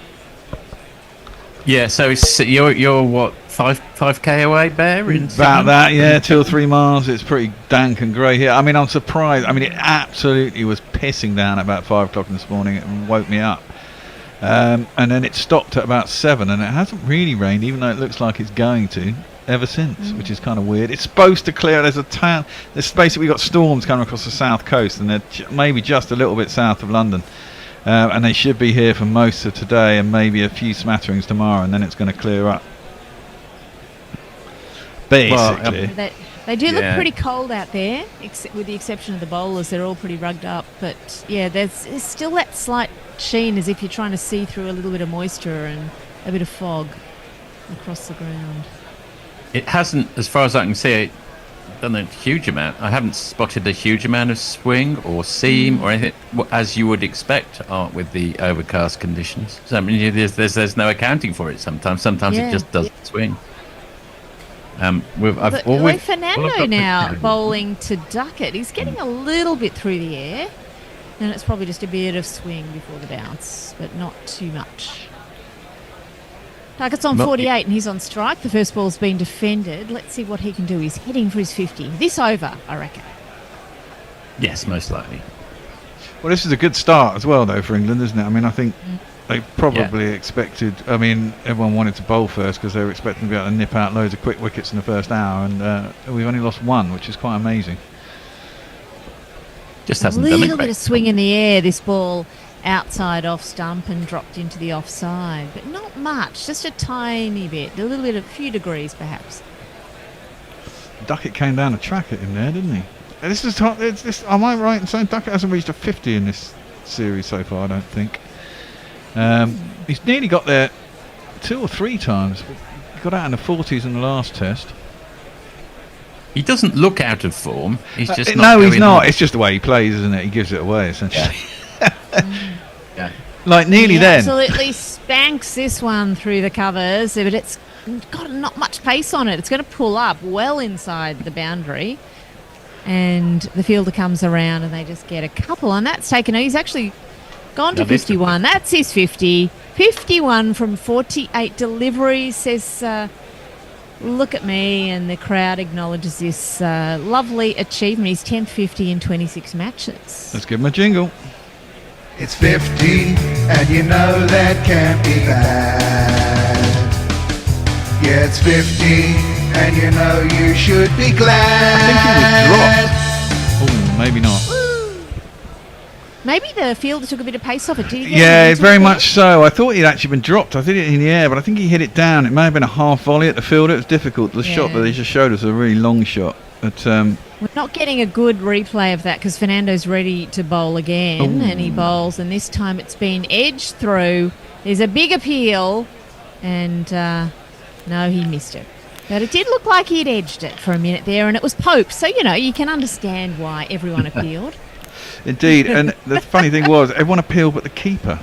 Yeah, so you're what, 5k away, Bear? About that, yeah, 2 or 3 miles. It's pretty dank and grey here. I mean, I'm surprised. I mean, it absolutely was pissing down at about 5 o'clock this morning and woke me up. And then it stopped at about 7, and it hasn't really rained, even though it looks like it's going to, ever since, which is kind of weird. It's supposed to clear. There's basically got storms coming across the south coast, and they're maybe just a little bit south of London. And they should be here for most of today and maybe a few smatterings tomorrow, and then it's going to clear up. Basically. They do look pretty cold out there, with the exception of the bowlers. They're all pretty rugged up. But, yeah, there's still that slight sheen as if you're trying to see through a little bit of moisture and a bit of fog across the ground. It hasn't, as far as I can see, done a huge amount. I haven't spotted a huge amount of swing or seam or anything, as you would expect with the overcast conditions. So I mean, there's no accounting for it sometimes. Sometimes it just doesn't swing. Fernando now bowling to Ducket. He's getting a little bit through the air. And it's probably just a bit of swing before the bounce, but not too much. Ducket's on 48 and he's on strike. The first ball's been defended. Let's see what he can do. He's heading for his 50. This over, I reckon. Yes, most likely. Well, this is a good start as well, though, for England, isn't it? I mean, I think they probably expected... I mean, everyone wanted to bowl first because they were expecting to be able to nip out loads of quick wickets in the first hour, and we've only lost one, which is quite amazing. Just hasn't done it. A little great. bit of swing in the air. This ball outside off stump and dropped into the offside, but not much. Just a tiny bit, a few degrees perhaps. Ducket came down a track at him there, didn't he? This is am I right in saying Ducket hasn't reached a 50 in this series so far? I don't think. He's nearly got there 2 or 3 times. He got out in the 40s in the last test. He doesn't look out of form. He's just no, he's not. It's just the way he plays, isn't it? He gives it away essentially. Yeah. Like nearly He then. absolutely spanks this one through the covers, but it's got not much pace on it. It's going to pull up well inside the boundary, and the fielder comes around and they just get a couple, and that's taken. He's actually gone to 51. That's his 50. 51 from 48 deliveries, says, look at me, and the crowd acknowledges this lovely achievement. He's 10th 50 in 26 matches. Let's give him a jingle. It's 50, and you know that can't be bad. Yeah, it's 50, and you know you should be glad. I think he was dropped. Oh, maybe not. Maybe the fielder took a bit of pace off it. Did he get Yeah, into very it? much so. I thought he'd actually been dropped. I did it in the air, but I think he hit it down. It may have been a half volley at the fielder. It was difficult. The shot that they just showed us was a really long shot. But we're not getting a good replay of that because Fernando's ready to bowl again, and he bowls, and this time it's been edged through. There's a big appeal, and no, he missed it. But it did look like he'd edged it for a minute there, and it was Pope. So, you can understand why everyone appealed. indeed, and the funny thing was, everyone appealed but the keeper.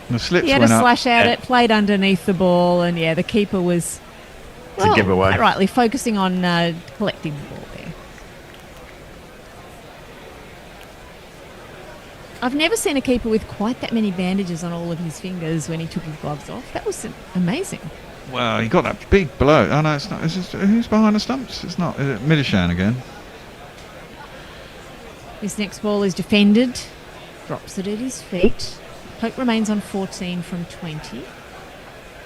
And the slips He had a went up. slash at it, played underneath the ball, and the keeper was a giveaway. quite rightly focusing on collecting the ball there. I've never seen a keeper with quite that many bandages on all of his fingers when he took his gloves off. That was amazing. Well, he got that big blow. Oh no, it's not. Who's behind the stumps? It's not. Is it Midishan again? This next ball is defended, drops it at his feet. Pope remains on 14 from 20.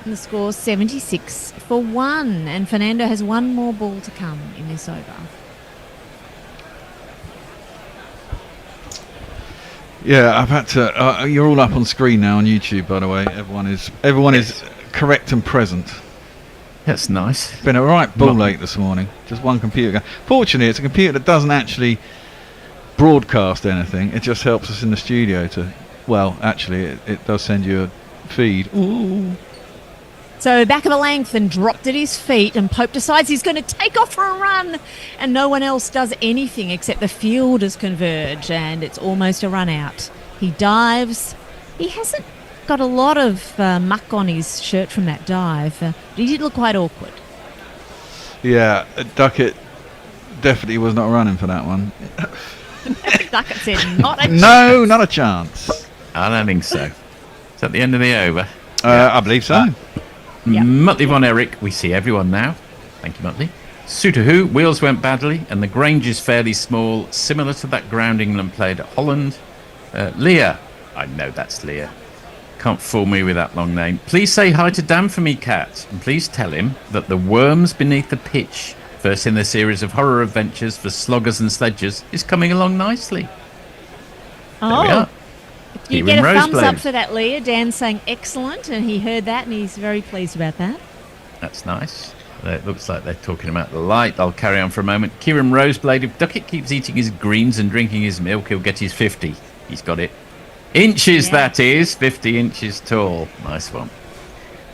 And the score's 76 for 1. And Fernando has one more ball to come in this over. Yeah, I've had to. You're all up on screen now on YouTube, by the way. Everyone is correct and present. That's nice. Been a right ball late this morning. Just one computer. Fortunately, it's a computer that doesn't actually broadcast anything. It just helps us in the studio to. Well, actually, it does send you a feed. Ooh. So back of the length and dropped at his feet, and Pope decides he's going to take off for a run, and no one else does anything except the fielders converge, and it's almost a run out. He dives. He hasn't got a lot of muck on his shirt from that dive, but he did look quite awkward. Yeah, Ducket definitely was not running for that one. Ducket said, not a chance. No, not a chance. I don't think so. Is that the end of the over? I believe so. Muttley Von Erich, we see everyone now. Thank you, Muttley. Suitor Who, wheels went badly, and the Grange is fairly small, similar to that ground England played at Holland. Leah, I know that's Leah. Can't fool me with that long name. Please say hi to Dan for me, Cat, and please tell him that the worms beneath the pitch, first in the series of horror adventures for sloggers and sledgers, is coming along nicely. There we are. You get a thumbs up for that, Leah. Dan's saying excellent, and he heard that, and he's very pleased about that. That's nice. It looks like they're talking about the light. I'll carry on for a moment. Kieran Roseblade, if Ducket keeps eating his greens and drinking his milk, he'll get his 50. He's got it. Inches, that is. 50 inches tall. Nice one.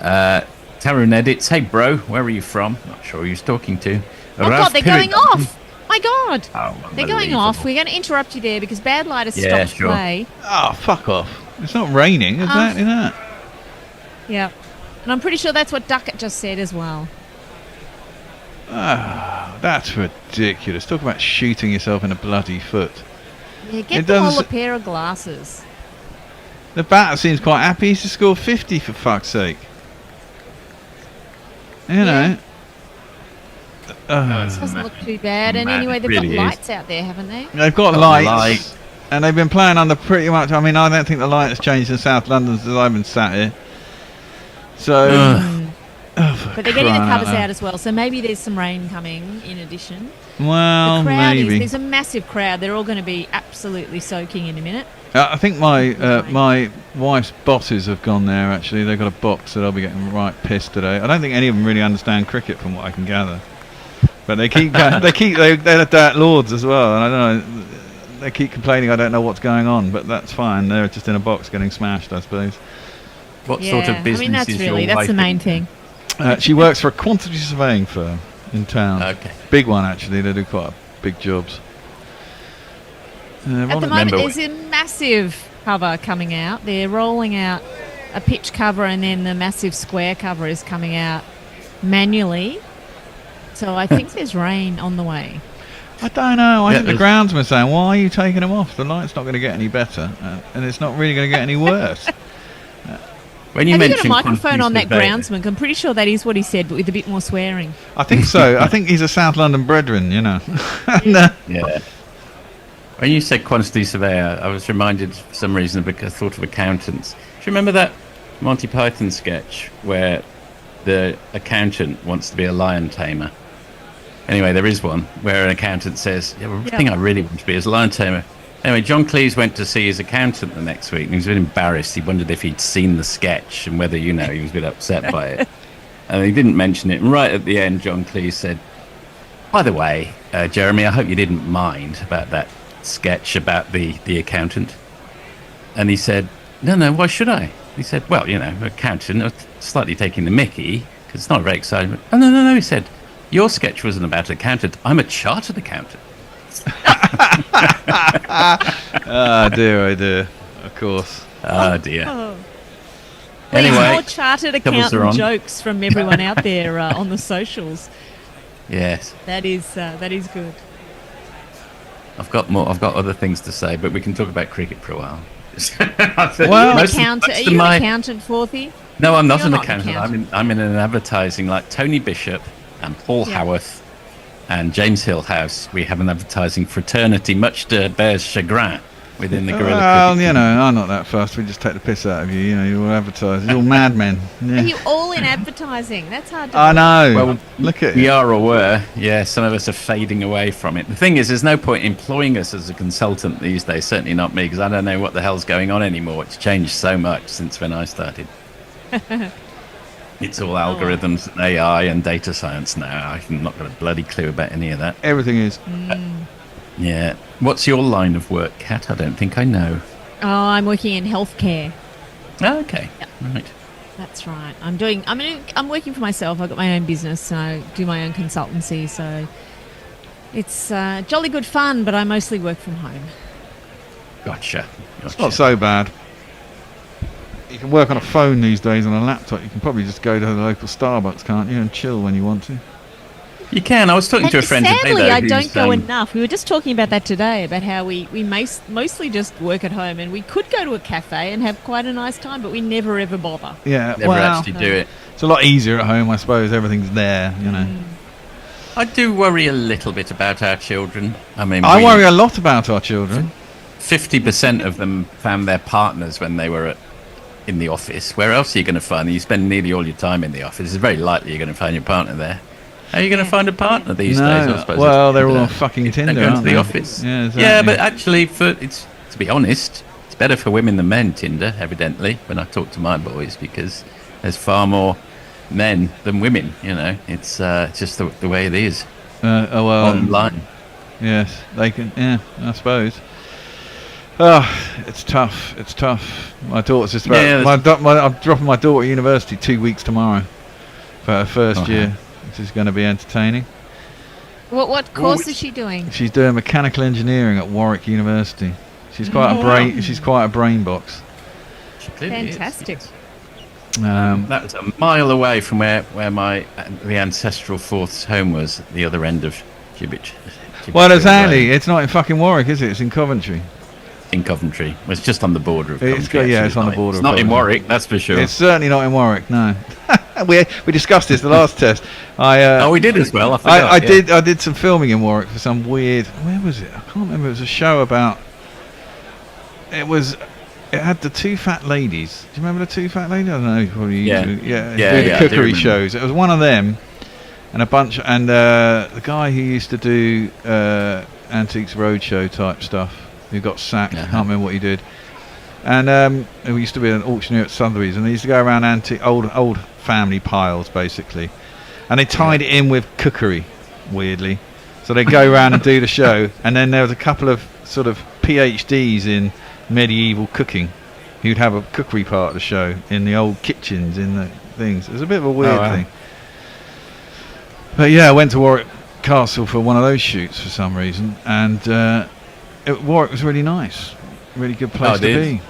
Tarun edits. Hey, bro, where are you from? Not sure who he's talking to. Oh, God, they're going off. My God. Oh, they're going off. We're going to interrupt you there because Bad Light has stopped play. Oh, fuck off. It's not raining, exactly that. Yeah. And I'm pretty sure that's what Ducket just said as well. Ah, that's ridiculous. Talk about shooting yourself in the bloody foot. Yeah, get them all a pair of glasses. The batter seems quite happy. He's just scored 50 for fuck's sake. You know. Doesn't look too bad. And anyway, they've got lights out there, haven't they? They've got lights. And they've been playing under pretty much. I mean, I don't think the light has changed in South London since I've been sat here. So. But they're getting the covers out as well, so maybe there's some rain coming in addition. Well, maybe. There's a massive crowd. They're all going to be absolutely soaking in a minute. I think my wife's bosses have gone there. Actually, they've got a box, so they'll be getting right pissed today. I don't think any of them really understand cricket, from what I can gather. But they keep they're dirt lords as well, and I don't know. They keep complaining. I don't know what's going on, but that's fine. They're just in a box getting smashed, I suppose. What sort of business is your wife that's the main thing. She works for a quantity surveying firm in town. Okay. Big one, actually. They do quite big jobs. At the moment, there's a massive cover coming out. They're rolling out a pitch cover, and then the massive square cover is coming out manually. So I think there's rain on the way. I don't know. I think the groundsman's saying, why are you taking them off? The light's not going to get any better, and it's not really going to get any worse. When you Have you got a mentioned microphone on that quantity groundsman? I'm pretty sure that is what he said, but with a bit more swearing. I think so. I think he's a South London brethren, you know. Yeah. When you said quantity surveyor, I was reminded for some reason because I thought of accountants. Do you remember that Monty Python sketch where the accountant wants to be a lion tamer? Anyway, there is one where an accountant says, the thing I really want to be is a lion tamer. Anyway, John Cleese went to see his accountant the next week, and he was a bit embarrassed. He wondered if he'd seen the sketch and whether, he was a bit upset by it. And he didn't mention it. And right at the end, John Cleese said, by the way, Jeremy, I hope you didn't mind about that sketch about the accountant. And he said, no, why should I? He said, well, accountant, slightly taking the mickey, because it's not very exciting. Oh, no, he said, your sketch wasn't about an accountant. I'm a chartered accountant. Oh dear, of course. Oh dear. Anyway, more chartered accountant jokes from everyone out there on the socials. Yes, that is good. I've got other things to say, but we can talk about cricket for a while. Are you an accountant, Forthy? No, I'm not an accountant. I'm in an advertising like Tony Bishop and Paul Howarth and James Hillhouse. We have an advertising fraternity, much to Bear's chagrin, within the Guerrilla Cricket. Well, I'm not that fussed. We just take the piss out of you. You're all advertisers. You're all madmen. Yeah. Are you all in advertising? That's hard to I know. Well, look at we are or were. Yeah, some of us are fading away from it. The thing is, there's no point employing us as a consultant these days. Certainly not me, because I don't know what the hell's going on anymore. It's changed so much since when I started. It's all algorithms and AI and data science now. I'm not got a bloody clue about any of that. Everything is. Yeah. What's your line of work, Kat? I don't think I know. Oh, I'm working in healthcare. Oh, okay. Yep. Right. That's right. I'm working for myself. I've got my own business, so I do my own consultancy. So it's jolly good fun, but I mostly work from home. Gotcha. It's not so bad. You can work on a phone these days on a laptop. You can probably just go to the local Starbucks, can't you, and chill when you want to. You can. I was talking to a friend today, sadly, I don't go enough. We were just talking about that today, about how we mostly just work at home, and we could go to a cafe and have quite a nice time, but we never ever bother. Yeah, never actually do it. It's a lot easier at home, I suppose. Everything's there, I do worry a little bit about our children. I worry a lot about our children. 50% of them found their partners when they were in the office. Where else are you going to find them? You spend nearly all your time in the office. It's very likely you're going to find your partner there. How are you going to find a partner these days? I suppose well, they're all on fucking Tinder, going aren't to the they? office. Yeah, exactly. Yeah, but actually, to be honest, it's better for women than men, Tinder, evidently, when I talk to my boys, because there's far more men than women, It's just the way it is. Online. Yes, they can, I suppose. Oh, it's tough. It's tough. My daughter's just about... I'm dropping my daughter at university 2 weeks tomorrow for her first year, which is going to be entertaining. What course is she doing? She's doing mechanical engineering at Warwick University. She's quite a brain box. Fantastic. That was a mile away from where the ancestral Forth's home was, at the other end of Gibbet. Well, exactly. It's not in fucking Warwick, is it? It's in Coventry. in Coventry. It's just on the border of It's Coventry. it's on the border. It's of not in Coventry. Warwick, that's for sure. It's certainly not in Warwick. No. we discussed this the last test. We did as well. I did some filming in Warwick for some weird. Where was it? I can't remember. It was a show about. It had the two fat ladies. Do you remember the two fat ladies? I don't know. Probably Yeah. do Yeah, the I do cookery remember. shows. It was one of them, and a bunch. And the guy who used to do Antiques Roadshow type stuff, who got sacked. I can't remember what he did. And who used to be an auctioneer at Sotheby's, and they used to go around old family piles basically, and they tied it in with cookery, weirdly. So they go around and do the show, and then there was a couple of sort of PhDs in medieval cooking who'd have a cookery part of the show in the old kitchens in the things. It was a bit of a weird thing. But yeah, I went to Warwick Castle for one of those shoots for some reason, and Warwick was really nice, really good place to be.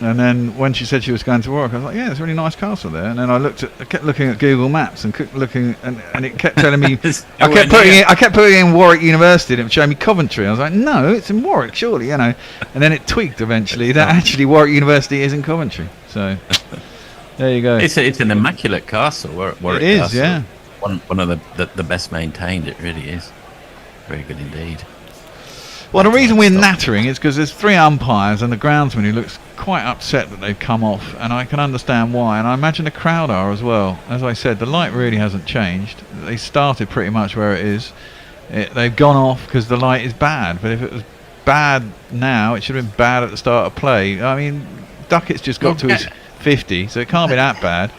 And then when she said she was going to Warwick, I was like, yeah, it's a really nice castle there. And then I kept looking at Google Maps and looking, and it kept telling me, I kept putting in Warwick University, and it would show me Coventry. I was like, no, it's in Warwick, surely, you know. And then it tweaked eventually that actually Warwick University is in Coventry. So there you go. It's an immaculate castle. Warwick It is, Castle. yeah. One of the best maintained. It really is. Very good indeed. Well, the reason we're nattering is because there's 3 umpires and the groundsman who looks quite upset that they've come off, and I can understand why, and I imagine the crowd are as well. As I said, the light really hasn't changed. They started pretty much where it is. They've gone off because the light is bad, but if it was bad now, it should have been bad at the start of play. I mean, Duckett's just got to his 50, so it can't be that bad.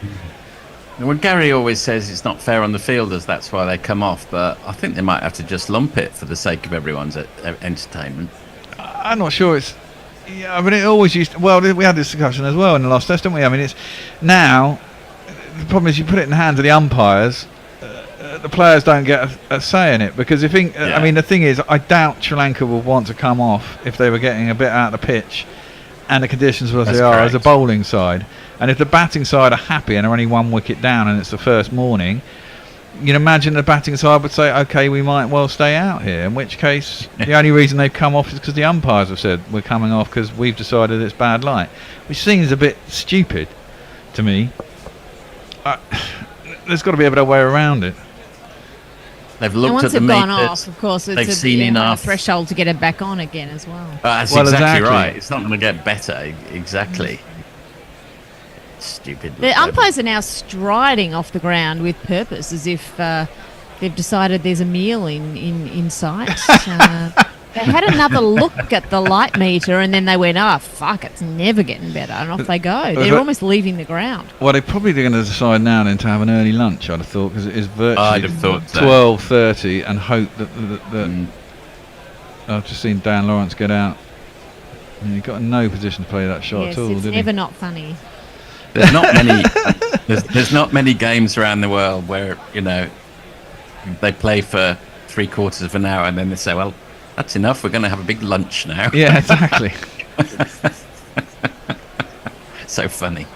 Well, Gary always says it's not fair on the fielders, that's why they come off, but I think they might have to just lump it for the sake of everyone's entertainment. I'm not sure it's... Yeah, I mean, it always used to... Well, we had this discussion as well in the last test, didn't we? I mean, it's... Now, the problem is you put it in the hands of the umpires, the players don't get a say in it, because I mean, the thing is, I doubt Sri Lanka would want to come off if they were getting a bit out of the pitch, and the conditions were as they are as a bowling side. And if the batting side are happy and are only 1 wicket down and it's the first morning, you'd imagine the batting side would say, okay, we might well stay out here, in which case the only reason they've come off is because the umpires have said we're coming off because we've decided it's bad light, which seems a bit stupid to me. There's got to be a better way around it. They've looked once at the they've gone meters, off, of course, they've it's seen enough threshold to get it back on again as well. That's exactly right. It's not going to get better. Exactly. Stupid. The umpires are now striding off the ground with purpose, as if they've decided there's a meal in sight. They had another look at the light meter, and then they went, fuck, it's never getting better, and off they go. They're almost leaving the ground. Well, they're probably going to decide now then to have an early lunch, I'd have thought, because it is virtually 12:30, and hope that I've just seen Dan Lawrence get out. He got in no position to play that shot at all, it's did never he? not funny. There's not many. there's not many games around the world where they play for 3/4 of an hour and then they say, "Well, that's enough. We're going to have a big lunch now." Yeah, exactly. So funny.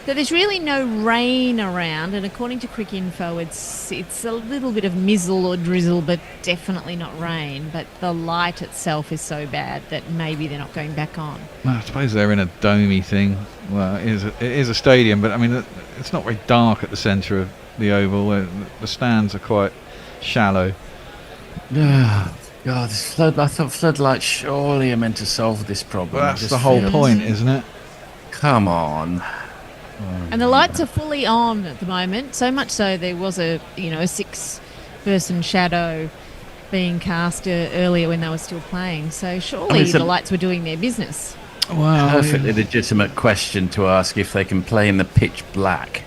So there's really no rain around, and according to Cricinfo, it's a little bit of mizzle or drizzle, but definitely not rain. But the light itself is so bad that maybe they're not going back on. Well, I suppose they're in a domey thing. Well, it is a stadium, but I mean, it's not very dark at the centre of the oval. The stands are quite shallow. God, I thought floodlights surely are meant to solve this problem. Well, that's the whole point, isn't it? Come on. And the lights are fully on at the moment, so much so there was a 6-person shadow being cast earlier when they were still playing. So surely the lights were doing their business. Wow, perfectly legitimate question to ask if they can play in the pitch black.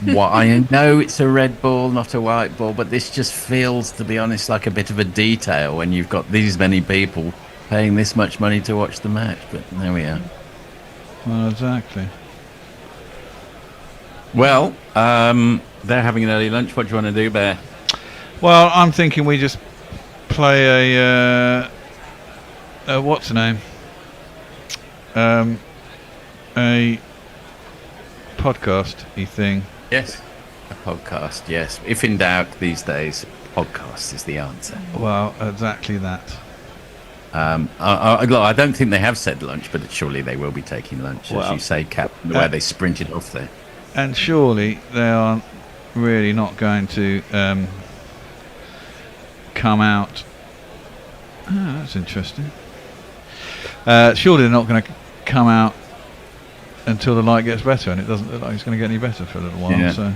What I know it's a red ball, not a white ball, but this just feels, to be honest, like a bit of a detail when you've got these many people paying this much money to watch the match. But there we are. Well, exactly. Well, they're having an early lunch. What do you want to do, Bear? Well, I'm thinking we just play a what's the name? A podcast-y thing. Yes, a podcast, yes. If in doubt these days, podcast is the answer. Well, exactly that. I don't think they have said lunch, but surely they will be taking lunch, as Well, you say, Cap, the way they sprinted off there. And surely they are really not going to come out. Oh, that's interesting. Surely they're not going to come out until the light gets better, and it doesn't look like it's going to get any better for a little while. Yeah. So,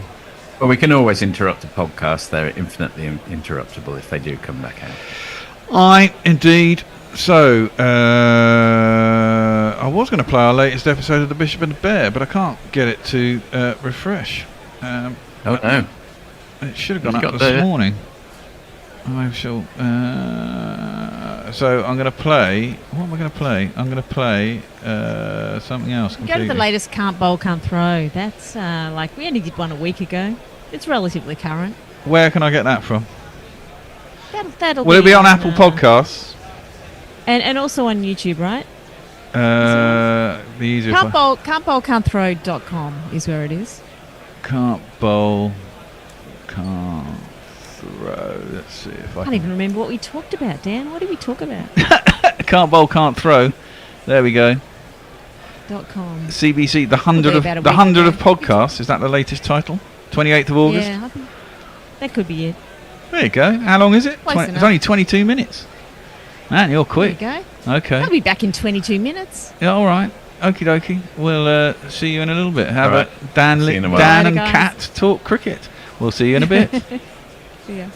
well, we can always interrupt the podcast. They're infinitely interruptible if they do come back out. Indeed. So, I was going to play our latest episode of The Bishop and the Bear, but I can't get it to refresh. Oh no! It should have gone up this morning. I shall. So I'm going to play. What am I going to play? I'm going to play something else. Go to the latest Can't Bowl, Can't Throw. That's like we only did one a week ago. It's relatively current. Where can I get that from? That'll Will it be on Apple Podcasts? And also on YouTube, right? The easiest Can't Bowl, can'tbowlcan'tthrow.com is where it is. Can't bowl, can't throw. Let's see if I can't even remember what we talked about, Dan. What did we talk about? Can't bowl, can't throw. There we go. .com. CBC, the 100 of podcasts. Is that the latest title? 28th of August. Yeah, I think that could be it. There you go. How long is it? It's only 22 minutes. Man, you're quick. There you go. Okay. I'll be back in 22 minutes. Yeah, all right. Okie dokie. We'll see you in a little bit. How about Dan and Bye, Kat talk cricket? We'll see you in a bit. See ya.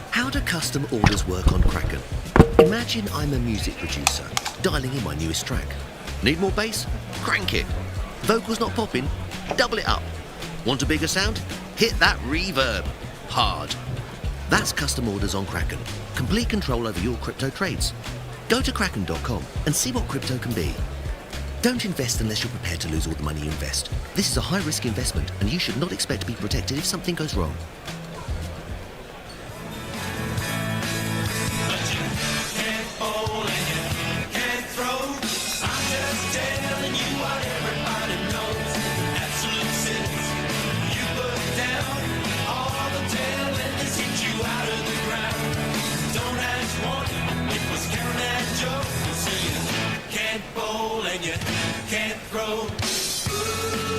How do custom orders work on Kraken? Imagine I'm a music producer, dialing in my newest track. Need more bass? Crank it. Vocals not popping? Double it up. Want a bigger sound? Hit that reverb. Hard. That's custom orders on Kraken. Complete control over your crypto trades. Go to kraken.com and see what crypto can be. Don't invest unless you're prepared to lose all the money you invest. This is a high-risk investment, and you should not expect to be protected if something goes wrong.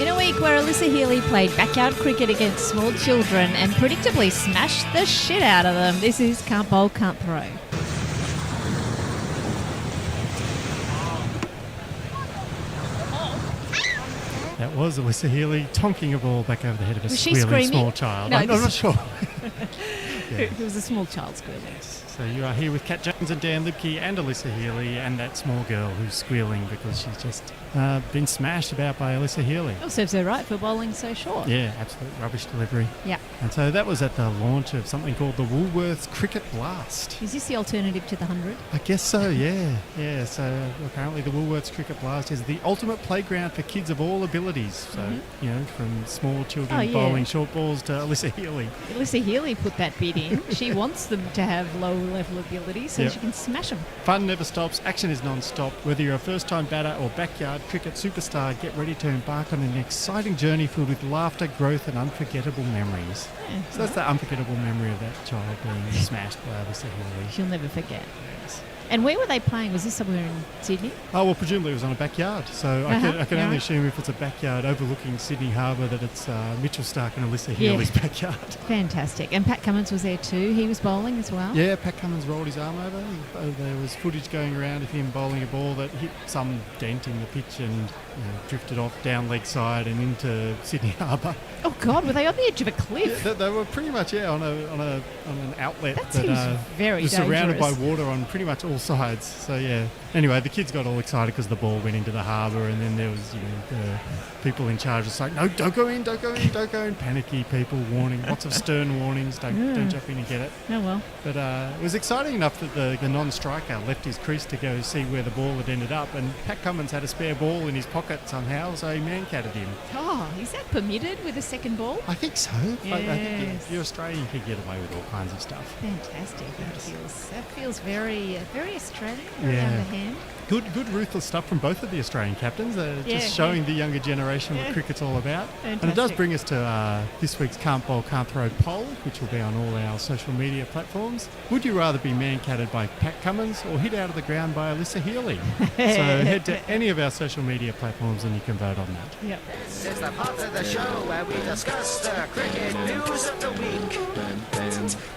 In a week where Alyssa Healy played backyard cricket against small children and predictably smashed the shit out of them, this is Can't Bowl, Can't Throw. That was Alyssa Healy tonking a ball back over the head of a Was she squealing screaming? small child. No, I'm not sure. It was a small child squealing. So you are here with Kat Jones and Dan Libke and Alyssa Healy and that small girl who's squealing because she's just been smashed about by Alyssa Healy. Well, serves her right for bowling so short. Yeah, absolute rubbish delivery. Yeah. And so that was at the launch of something called the Woolworths Cricket Blast. Is this the alternative to the 100? I guess so, yeah. Yeah, so apparently the Woolworths Cricket Blast is the ultimate playground for kids of all abilities. So, you know, from small children bowling short balls to Alyssa Healy. Alyssa Healy put that bid in. She wants them to have low-level ability so she can smash them. Fun never stops. Action is non-stop. Whether you're a first-time batter or backyard cricket superstar, get ready to embark on an exciting journey filled with laughter, growth and unforgettable memories. Yeah. So that's the unforgettable memory of that child being smashed by Alyssa Healy. She'll never forget. And where were they playing? Was this somewhere in Sydney? Oh, well, presumably it was on a backyard. So I can only assume if it's a backyard overlooking Sydney Harbour that it's Mitchell Stark and Alyssa Healy's backyard. Fantastic. And Pat Cummins was there too. He was bowling as well. Yeah, Pat Cummins rolled his arm over. There was footage going around of him bowling a ball that hit some dent in the pitch and drifted off down leg side and into Sydney Harbour. Oh God, were they on the edge of a cliff? They were pretty much on an outlet that seems very was surrounded by dangerous. water on pretty much all sides. So yeah. Anyway, the kids got all excited because the ball went into the harbour, and then there was the people in charge was like, no, don't go in, don't go in, don't go in. Panicky people warning, lots of stern warnings, don't jump in and get it. Oh well. But it was exciting enough that the non-striker left his crease to go see where the ball had ended up, and Pat Cummins had a spare ball in his pocket somehow, so he man-catted him. Oh, is that permitted with a second ball? I think so. Yes. I think if you're Australian, you can get away with all kinds of stuff. Fantastic. That feels very, very Australian, very underhand. good ruthless stuff from both of the Australian captains. Yeah, Just showing the younger generation what cricket's all about. And it does bring us to this week's Can't Bowl, Can't Throw poll, which will be on all our social media platforms. Would you rather be man-catted by Pat Cummins or hit out of the ground by Alyssa Healy? So head to any of our social media platforms and you can vote on that. Yep. This is the part of the show where we discuss the cricket news of the week.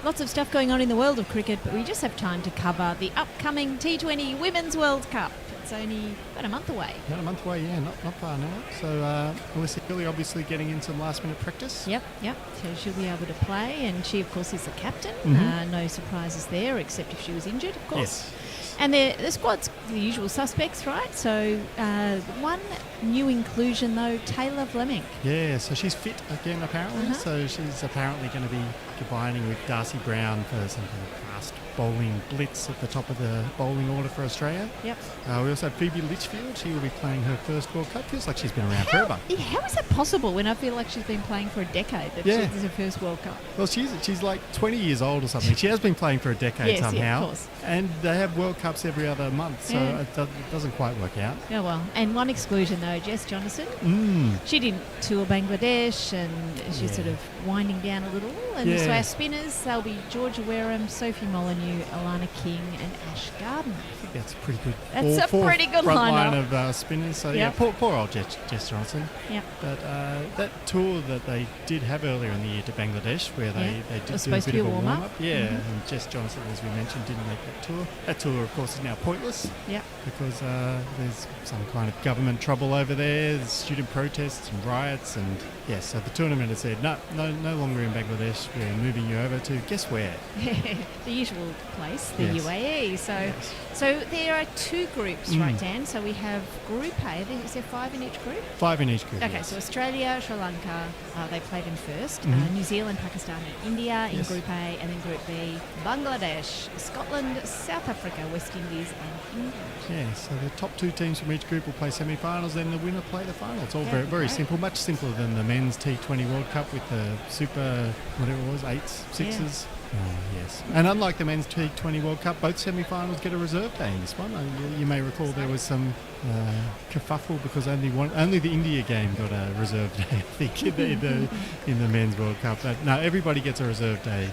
Lots of stuff going on in the world of cricket, but we just have time to cover the upcoming T20 Women's World Cup. It's only about a month away. About a month away, yeah, not far now. So Alyssa Healy obviously getting in some last-minute practice. Yep. So she'll be able to play, and she, of course, is the captain. No surprises there, except if she was injured, of course. Yes. And the squad's the usual suspects, right? So one new inclusion, though, Taylor Fleming. Yeah, so she's fit again, apparently. So she's apparently going to be combining with Darcy Brown for some kind of fast bowling blitz at the top of the bowling order for Australia. Yep. We also have Phoebe Litchfield. She will be playing her first World Cup. Feels like she's been around forever. Yeah, how is that possible when I feel like she's been playing for a decade? That Yeah. this is her first World Cup. Well, she's like 20 years old or something. She has been playing for a decade Yes, yeah, somehow. of course. And they have World Cups every other month, so Yeah. it doesn't quite work out. Yeah, well, and one exclusion though, Jess Jonathan. She didn't tour Bangladesh, and she's sort of winding down a little. And so Yeah. our spinners, they'll be Georgia Wareham, Sophie Molyneux, Alana King, and Ash Garden. I think that's pretty good. That's a pretty good front lineup. line of spinners. So Yep. yeah, poor old Jess Johnson. Yep. But that tour that they did have earlier in the year to Bangladesh, where they It did was do a supposed bit to be of a a warm-up. warm-up. Yeah, and Jess Johnson, as we mentioned, didn't make that tour. That tour, of course, is now pointless. Yep. Because there's some kind of government trouble over there. There's student protests and riots, and yes, so the tournament has said no longer in Bangladesh. We're moving you over to guess where? The usual place, the Yes. UAE. So there are two groups, right, Dan? So we have Group A. Is there 5 in each group? 5 in each group. Okay, yes. so Australia, Sri Lanka, they played in first. New Zealand, Pakistan, and India in Yes. Group A, and then Group B, Bangladesh, Scotland, South Africa, West Indies, and England. Yeah, so the top 2 teams from each group will play semi-finals, then the winner play the final. It's all very simple, much simpler than the men's T20 World Cup with the super, whatever it was, 8s, 6s. Yes. And unlike the men's T20 World Cup, both semi-finals get a reserve day in this one. You may recall there was some kerfuffle because only the India game got a reserve day, I think, in the men's World Cup. But no, everybody gets a reserve day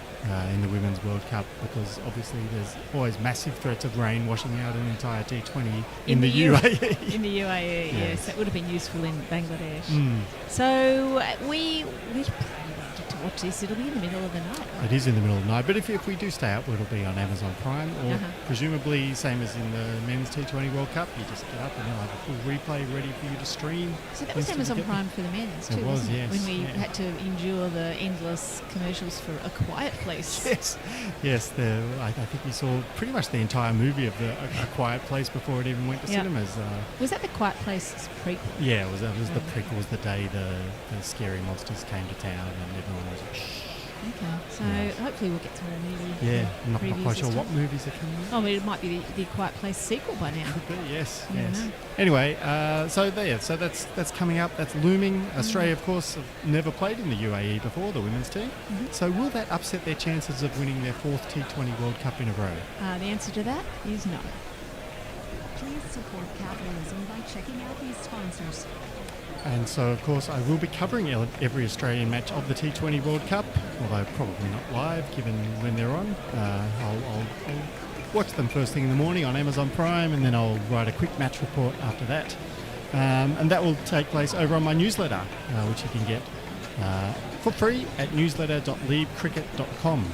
in the women's World Cup because obviously there's always massive threats of rain washing out an entire T20 in the UAE. In the UAE, yes. Yes. That would have been useful in Bangladesh. So we probably wanted to watch this. It'll be in the middle of the night, right? It is in the middle of the night, but if we do stay up, it'll be on Amazon Prime, or presumably same as in the men's T20 World Cup. You just get up and they'll have a full replay ready for you to stream. So that was Amazon Prime for the men's too, It was, wasn't it? yes. When we yeah. had to endure the endless commercials for A Quiet Place. Yes. I think we saw pretty much the entire movie of A Quiet Place before it even went to cinemas. Was that The Quiet Place prequel? Yeah, it was the prequel. Was the day the scary monsters came to town and everyone was like, shh. Okay, so hopefully we'll get to a movie. Yeah, I'm not previews quite sure this what time. movies are coming out. Oh, well, it might be the Quiet Place sequel by now. Could be, yes. You never know. Anyway, so that's coming up. That's looming. Australia, of course, have never played in the UAE before, the women's team. So will that upset their chances of winning their 4th T20 World Cup in a row? The answer to that is no. Please support capitalism by checking out these sponsors. And so, of course, I will be covering every Australian match of the T20 World Cup, although probably not live, given when they're on. I'll watch them first thing in the morning on Amazon Prime, and then I'll write a quick match report after that. And that will take place over on my newsletter, which you can get for free at newsletter.leavecricket.com.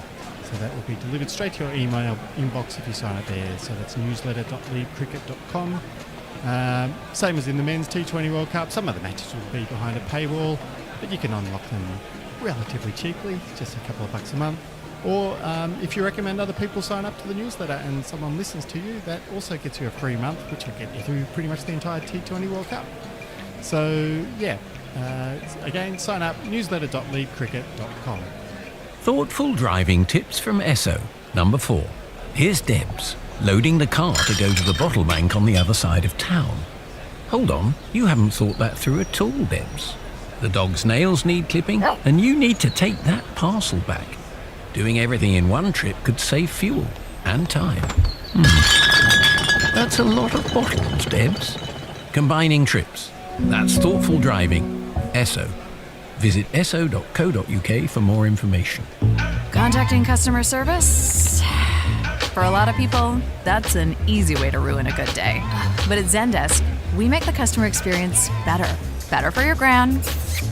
So that will be delivered straight to your email inbox if you sign up there. So that's newsletter.leavecricket.com. Same as in the men's T20 World Cup, some of the matches will be behind a paywall, but you can unlock them relatively cheaply, just a couple of bucks a month. Or if you recommend other people sign up to the newsletter and someone listens to you, that also gets you a free month, which will get you through pretty much the entire T20 World Cup. So yeah, again, sign up, newsletter.leavecricket.com. Thoughtful driving tips from Esso. Number 4. Here's Debs, loading the car to go to the bottle bank on the other side of town. Hold on, you haven't thought that through at all, Debs. The dog's nails need clipping, and you need to take that parcel back. Doing everything in one trip could save fuel and time. That's a lot of bottles, Debs. Combining trips. That's thoughtful driving. Esso. Visit esso.co.uk for more information. Contacting customer service? For a lot of people, that's an easy way to ruin a good day. But at Zendesk, we make the customer experience better. Better for your gran,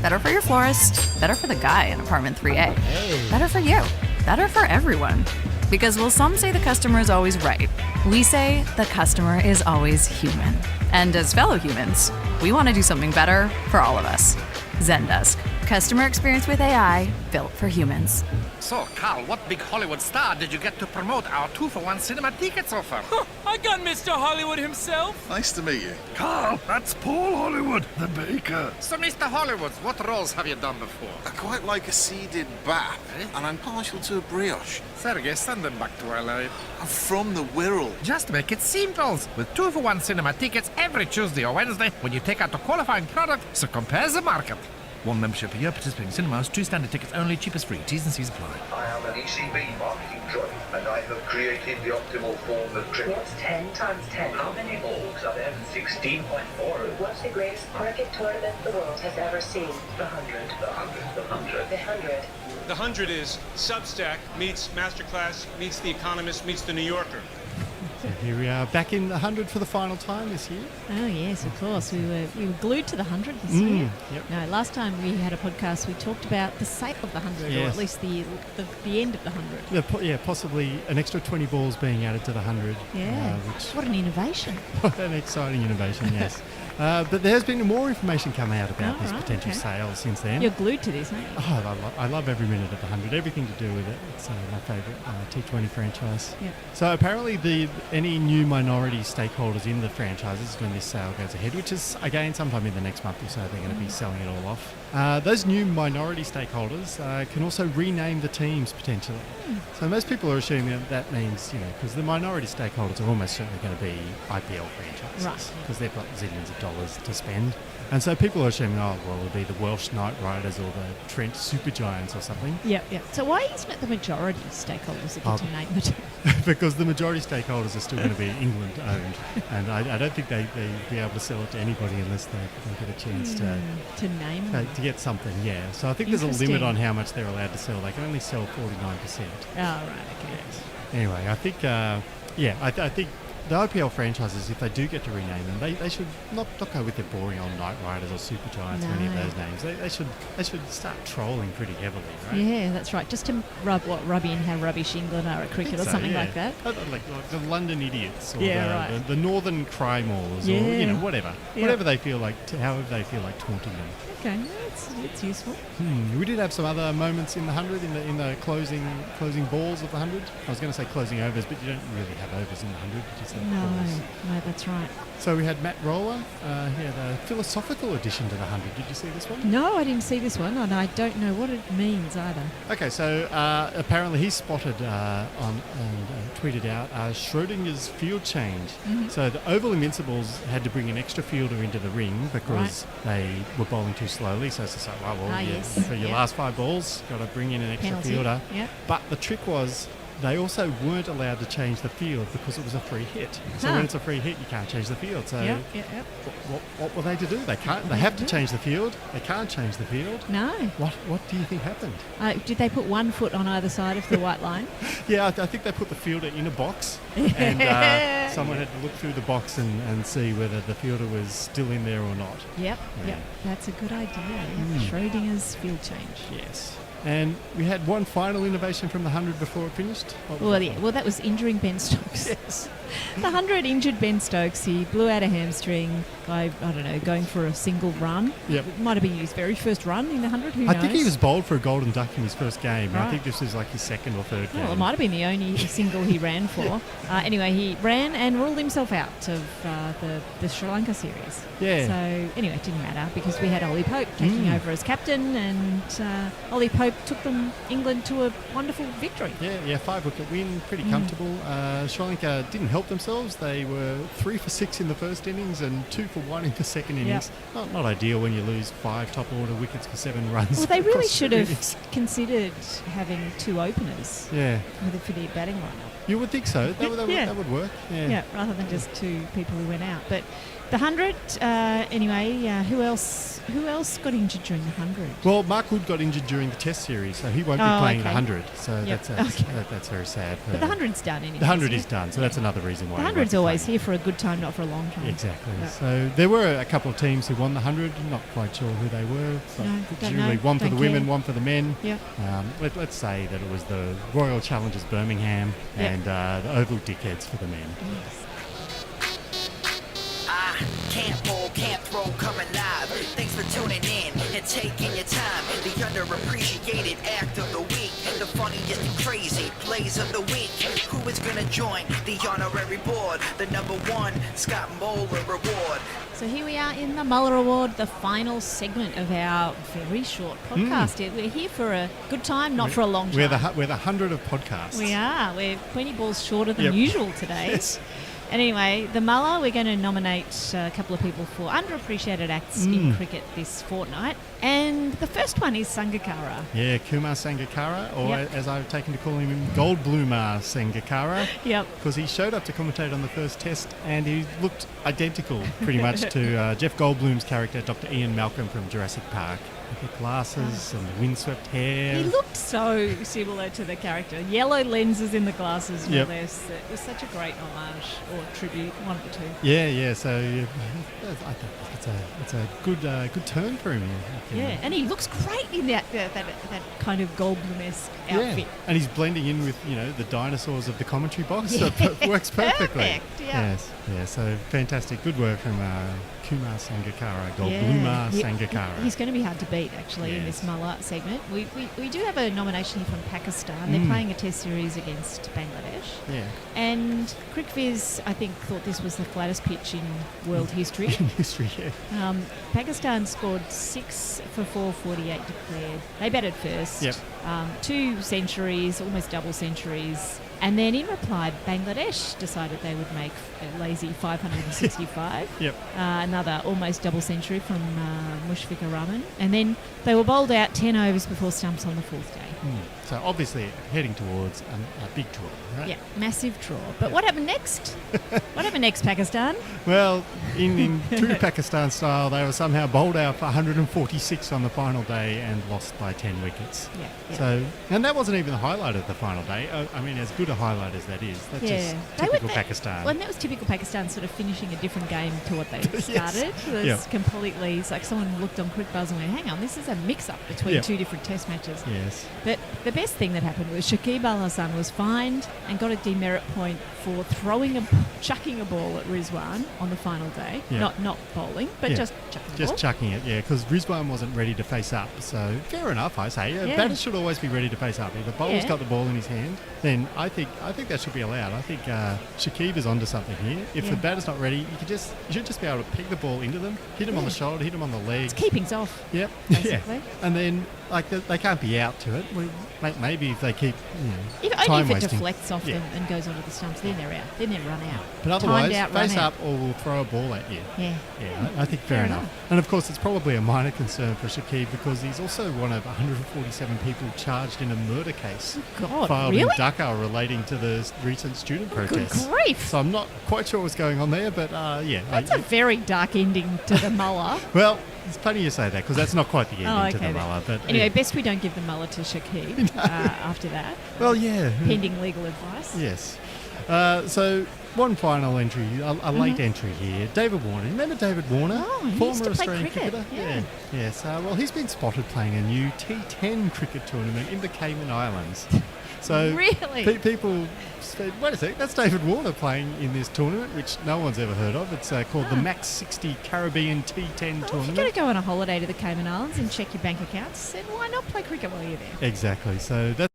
better for your florist, better for the guy in apartment 3A. Better for you. Better for everyone. Because while some say the customer is always right, we say the customer is always human. And as fellow humans, we want to do something better for all of us. Zendesk. Customer experience with AI built for humans. So, Carl, what big Hollywood star did you get to promote our 2-for-1 cinema tickets offer? I got Mr. Hollywood himself. Nice to meet you. Carl, that's Paul Hollywood, the baker. So, Mr. Hollywood, what roles have you done before? I quite like a seeded bap, and I'm partial to a brioche. Sergey, send them back to LA. I'm from the Wirral. Just make it simple. With 2-for-1 cinema tickets every Tuesday or Wednesday when you take out a qualifying product, so compare the market. One membership a year, participating cinemas, 2 standard tickets only, cheapest free. T's and C's apply. I am an ECB marketing droid, and I have created the optimal form of cricket. What's 10 times 10? How many balls are there? 16.4. What's the greatest cricket tournament the world has ever seen? The 100. The 100. The 100. The 100. The 100 is Substack meets Masterclass meets The Economist meets The New Yorker. So here we are, back in the 100 for the final time this year. Oh yes, of course. We were glued to the 100 this year. Yep. No, last time we had a podcast, we talked about the sale of the 100, or Yes. at least the end of the 100. Yeah, possibly an extra 20 balls being added to the 100. Yeah. What an innovation. What an exciting innovation, yes. But there has been more information come out about this right, potential okay. sale since then. You're glued to this, aren't you? Oh, I love every minute of the 100, everything to do with it. It's my favourite T20 franchise. Yeah. So apparently any new minority stakeholders in the franchises when this sale goes ahead, which is, again, sometime in the next month or so, they're going to be selling it all off. Those new minority stakeholders can also rename the teams potentially. So most people are assuming that means, because the minority stakeholders are almost certainly going to be IPL franchises. Right. Because they've got zillions of dollars to spend. And so people are assuming, it'll be the Welsh Knight Riders or the Trent Supergiants or something. Yeah. So why isn't it the majority stakeholders that get to name the team? Because the majority stakeholders are still going to be England owned. And I don't think they'd be able to sell it to anybody unless they get a chance to name them. to get something, yeah. So I think there's a limit on how much they're allowed to sell. They can only sell 49%. Oh, right, okay. Yes. Anyway, I think, I think the IPL franchises, if they do get to rename them, they should not go with their boring old Knight Riders or Supergiants or any of those names. They should start trolling pretty heavily, right? Yeah, that's right. Just to rub in how rubbish England are at cricket or something like that. Like the London Idiots or right. the Northern Crymores or whatever. Yeah. Whatever they feel like, however they feel like taunting them. Okay, it's useful. We did have some other moments in the 100 in the closing balls of the 100. I was going to say closing overs, but you don't really have overs in the 100. No, that's right. So we had Matt Roller. He had a philosophical addition to the 100. Did you see this one? No, I didn't see this one, and I don't know what it means either. Okay, so apparently he spotted and tweeted out Schrodinger's field change. Mm-hmm. So the Oval Invincibles had to bring an extra fielder into the ring because they were bowling too slowly. So it's like, for your last 5 balls, got to bring in an extra Penalty. fielder. Yep. But the trick was, they also weren't allowed to change the field because it was a free hit. So when it's a free hit, you can't change the field. So what were they to do? They can't. They have to change the field. They can't change the field. No. What do you think happened? Did they put one foot on either side of the white line? Yeah, I think they put the fielder in a box, and someone had to look through the box and see whether the fielder was still in there or not. Yep. That's a good idea. Yeah. Schrodinger's field change. Yes. And we had one final innovation from the 100 before it finished. Well, that was injuring Ben Stokes. Yes. The 100 injured Ben Stokes. He blew out a hamstring by, going for a single run. Yep. It might have been his very first run in the 100, who knows? I think he was bowled for a golden duck in his first game. Right. I think this was like his second or third game. Well, it might have been the only single he ran for. Anyway, he ran and ruled himself out of the Sri Lanka series. Yeah. So, anyway, it didn't matter because we had Ollie Pope taking over as captain, and Ollie Pope took England to a wonderful victory. Yeah, 5 5-wicket win, pretty comfortable. Sri Lanka didn't help themselves. They were 3 for 6 in the first innings and 2 for 1 in the second innings. Not ideal when you lose 5 top order wickets for 7 runs. Well, they really across should three have innings. considered having 2 openers. Yeah. For the batting lineup. You would think so. That would work. Yeah. Rather than just 2 people who went out. But the 100, anyway, who else got injured during the 100? Well, Mark Wood got injured during the Test series, so he won't be playing the 100. So that's very sad. But the 100's done anyway. The 100 is done, so that's another reason why. The 100's always here for a good time, not for a long time. Exactly. Yeah. So there were a couple of teams who won the 100. Not quite sure who they were. But presumably one for the women, one for the men. Yeah. Let's say that it was the Royal Challengers Birmingham and the Oval Dickheads for the men. Can't bowl, can't throw, coming live. Thanks for tuning in and taking your time. The underappreciated act of the week, the funniest and crazy plays of the week. Who is gonna join the honorary board? The #1 Scott Moeller Reward. So here we are in the Muller Award, the final segment of our very short podcast. We're here for a good time, not for a long time. We're the 100 of podcasts. We are. We're 20 balls shorter than usual today. Yes. Anyway, the Muller, we're going to nominate a couple of people for underappreciated acts in cricket this fortnight. And the first one is Sangakkara. Yeah, Kumar Sangakkara, or as I've taken to call him, Goldbloomer Sangakkara. Yep. Because he showed up to commentate on the first test and he looked identical pretty much to Jeff Goldblum's character, Dr. Ian Malcolm from Jurassic Park. With the glasses and the windswept hair. He looked so similar to the character. Yellow lenses in the glasses. Yep. It was such a great homage or tribute, one of the two. Yeah. So I think it's a good turn for him. Yeah, and he looks great in that kind of Goldblum-esque outfit. And he's blending in with the dinosaurs of the commentary box. So it works perfectly. Perfect, yeah. Yes. Yeah. So fantastic, good work from Kumar Sangakkara, Goldbloomer Sangakkara. He's going to be hard to beat actually in this Muller segment. We do have a nomination here from Pakistan. They're playing a test series against Bangladesh. Yeah. And CricViz, I think, thought this was the flattest pitch in world history. In history, yeah. Pakistan scored 6 for 448 declared. They batted first. Yep. 2 centuries, almost double centuries. And then in reply, Bangladesh decided they would make a lazy 565. Yep. Another almost double century from Mushfiqur Rahman. And then they were bowled out 10 overs before stumps on the 4th day. So obviously heading towards a big draw, right? Yeah, massive draw. But what happened next? What happened next, Pakistan? Well, in true Pakistan style, they were somehow bowled out for 146 on the final day and lost by 10 wickets. Yeah. So, and that wasn't even the highlight of the final day. I mean, as good a highlight as that is, that's just typical Pakistan. Well, and that was typical Pakistan, sort of finishing a different game to what they started. It was completely, it's like someone looked on Quick Buzz and went, hang on, this is a mix-up between 2 different test matches. Yes. But the best thing that happened was Shakib Al Hassan was fined and got a demerit point for chucking a ball at Rizwan on the final day. Yeah. Not bowling, but just chucking the ball. Just chucking it, because Rizwan wasn't ready to face up. So fair enough, I say. Batters should always be ready to face up. If the bowler's got the ball in his hand, then I think that should be allowed. I think Shakib is onto something here. If the batter's not ready, you should just be able to peg the ball into them, hit them on the shoulder, hit them on the leg. It's keeping's off. Yep. Basically. And then they can't be out to it. Maybe if they keep only if it deflects off them and goes onto the stumps, then they're out. Then they run out. But otherwise, out, face up or we'll throw a ball at you. Yeah. I think fair enough. And of course, it's probably a minor concern for Shakib because he's also one of 147 people charged in a murder case filed in Dhaka relating to the recent student protests. Good grief! So I'm not quite sure what's going on there, but That's a very dark ending to the Muller. Well, it's funny you say that because that's not quite the ending to the Muller. But anyway, best we don't give the Muller to Shakib after that. Well, yeah. Pending legal advice. Yes. So one final entry, a late entry here. David Warner. Remember David Warner? Oh, he former used to play Australian cricket. cricketer? Yes. Well, he's been spotted playing a new T10 cricket tournament in the Cayman Islands. So really? People said, wait a sec, that's David Warner playing in this tournament, which no one's ever heard of. It's called the Max 60 Caribbean T10 tournament. If you're going to go on a holiday to the Cayman Islands and check your bank accounts, then why not play cricket while you're there? Exactly. So that's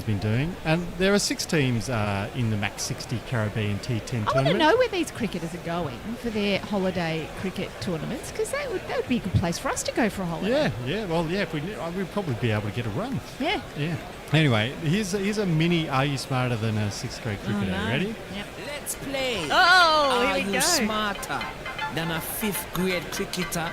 has been doing. And there are 6 teams in the Max 60 Caribbean T10 I want to tournament. know where these cricketers are going for their holiday cricket tournaments, because that would be a good place for us to go for a holiday. Yeah. Well, yeah, if we'd probably be able to get a run. Yeah. Anyway, here's a mini Are You Smarter Than a 6th grade cricketer? no. Ready? Yep. Let's play. Oh, Are here we you go. smarter than a 5th grade cricketer?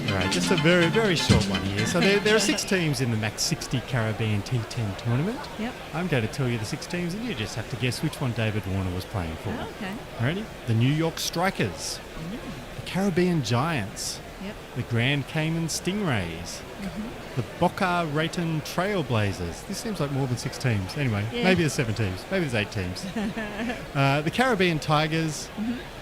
All right, just a very, very short one here. So there are 6 teams in the Max 60 Caribbean T10 tournament. Yep. I'm going to tell you the 6 teams, and you just have to guess which one David Warner was playing for. Oh, okay. Ready? The New York Strikers, the Caribbean Giants, Yep. the Grand Cayman Stingrays, the Boca Raton Trailblazers. This seems like more than 6 teams. Anyway, Yeah. maybe there's 7 teams. Maybe there's 8 teams. The Caribbean Tigers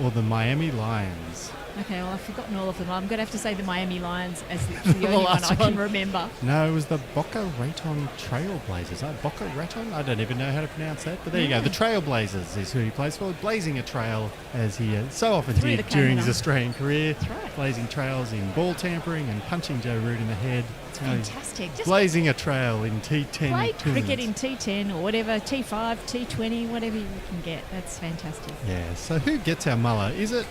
or the Miami Lions. Okay, well, I've forgotten all of them. I'm going to have to say the Miami Lions as the The only one last I can one. remember. No, it was the Boca Raton Trailblazers. Boca Raton? I don't even know how to pronounce that, but there you go. The Trailblazers is who he plays for, blazing a trail as he so often Through did the during Cayman his Australian career. That's right. Blazing trails in ball tampering and punching Joe Root in the head. It's fantastic. Just Blazing a trail in T10 play cricket tournaments. in T10 or whatever, T5, T20, whatever you can get. That's fantastic. Yeah, so who gets our mullah? Is it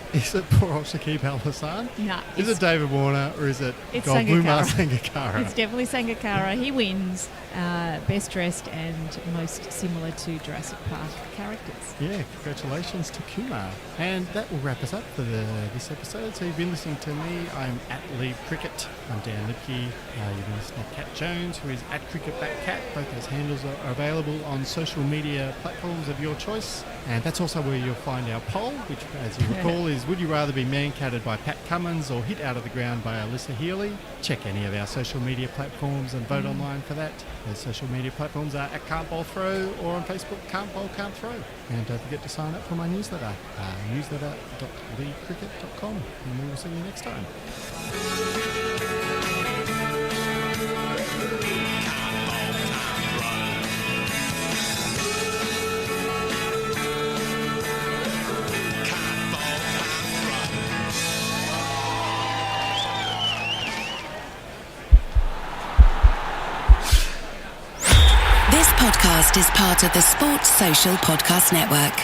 poor old Shakib Al Hassan? No. Is it David Warner or is it It's Goldblumar Sangakkara. Sangakkara? It's definitely Sangakkara. He wins best dressed and most similar to Jurassic Park characters. Yeah, congratulations to Kumar. And that will wrap us up for this episode. So you've been listening to me. I'm at Leave Cricket. I'm Dan Lipke. You've been listening to Cat Jones, who is at CricketBackCat. Both those handles are available on social media platforms of your choice. And that's also where you'll find our poll, which, as you recall, is would you rather be man-catted by Pat Cummins or hit out of the ground by Alyssa Healy? Check any of our social media platforms and vote online for that. Those social media platforms are at Can't Bowl Throw or on Facebook, Can't Bowl Can't Throw. And don't forget to sign up for my newsletter, newsletter.leaguecricket.com. And we will see you next time. This podcast is part of the Sports Social Podcast Network.